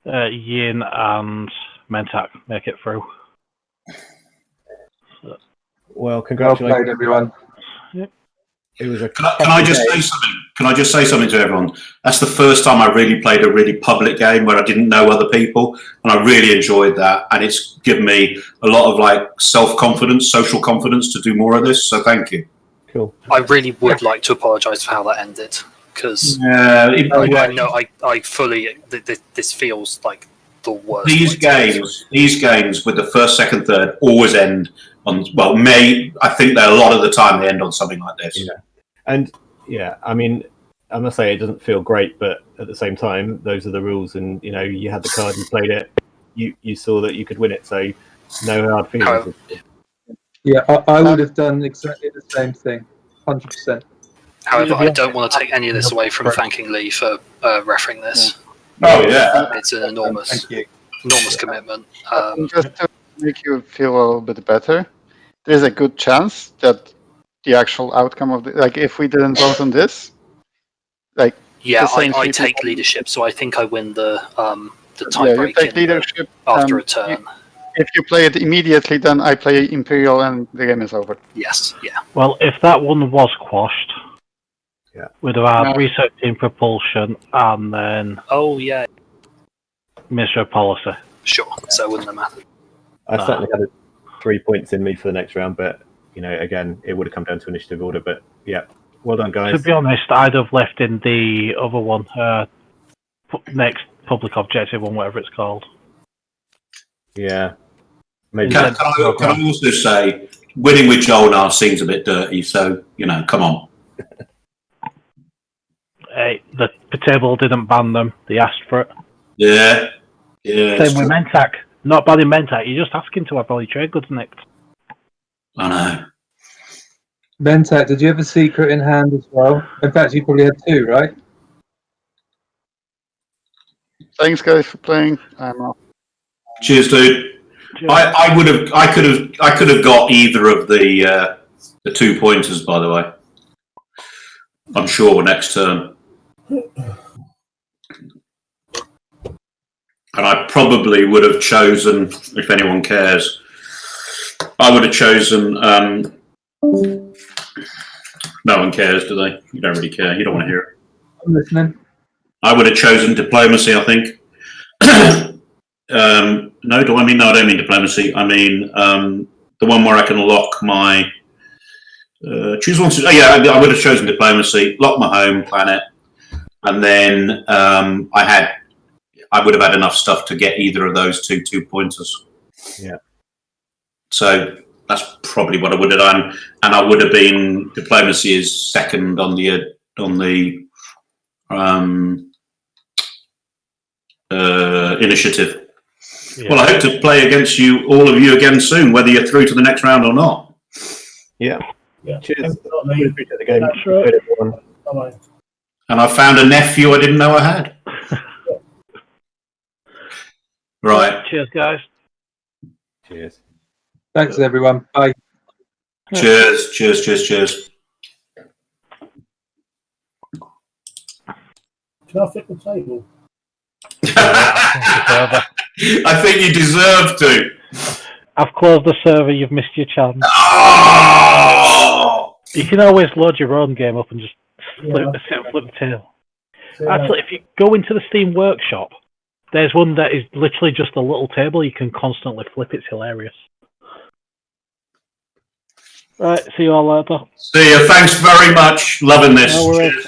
Yin and Mentak make it through. Well, Well congratulations. played, everyone. It was a Can I just say something? Can I just say something to everyone? That's the first time I really played a really public game where I didn't know other people, and I really enjoyed that. And it's given me a lot of like self-confidence, social confidence to do more of this. So thank you. Cool. I really would like to apologise for how that ended, because I fully this feels like the worst. These games with the first, second, third always end on I think that a lot of the time they end on something like this. Yeah. And I mean, I must say it doesn't feel great, but at the same time, those are the rules. And you had the card, you played it, you saw that you could win it, so no hard feelings. Yeah, I would have done exactly the same thing, 100%. However, I don't want to take any of this away from thanking Lee for refereeing this. Oh yeah, it's an enormous commitment. Just to make you feel a little bit better, there's a good chance that the actual outcome of if we didn't vote on this, I take leadership, so I think I win the tiebreak. You take leadership after a turn. If you play it immediately, then I play Imperial and the game is over. Yes, yeah. Well, if that one was quashed, we'd have had research in propulsion and then Ministry of Policy. Sure, so it wouldn't have mattered. I certainly had 3 points in me for the next round, but again, it would have come down to initiative order. But yeah, well done, guys. To be honest, I'd have left in the other one, next public objective one, whatever it's called. Yeah. Maybe. Can I also say, winning with Jol Nar seems a bit dirty, so, come on. Hey, the table didn't ban them. They asked for it. Yeah. Same with Mentak. Not banning Mentak. You're just asking to have all your trade goods nicked. I know. Mentak, did you have a secret in hand as well? In fact, you probably had 2, right? Thanks, guys, for playing. I'm off. Cheers, dude. I could have got either of the 2 pointers, by the way. I'm sure next turn. And I probably would have chosen, if anyone cares, I would have chosen. No one cares, do they? You don't really care. You don't want to hear it. I'm listening. I would have chosen diplomacy, I think. No, I don't mean diplomacy. I mean the one where I can lock my choose one. I would have chosen diplomacy, lock my home planet, and then I would have had enough stuff to get either of those 2 pointers. Yeah. So that's probably what I would have done, and I would have been diplomacy is second on the initiative. Yeah. Well, I hope to play against all of you again soon, whether you're through to the next round or not. Yeah. Cheers. Really appreciate the game. Right. Bye-bye. And I found a nephew I didn't know I had. Right. Cheers, guys. Cheers. Thanks, everyone. Bye. Cheers. Can I fit the table? I think you deserve to. I've closed the server, you've missed your chance. Oh! You can always load your own game up and just flip the tail. Actually, if you go into the Steam Workshop, there's one that is literally just a little table. You can constantly flip. It's hilarious. Right, see you all later. See you. Thanks very much. Loving this. No worries.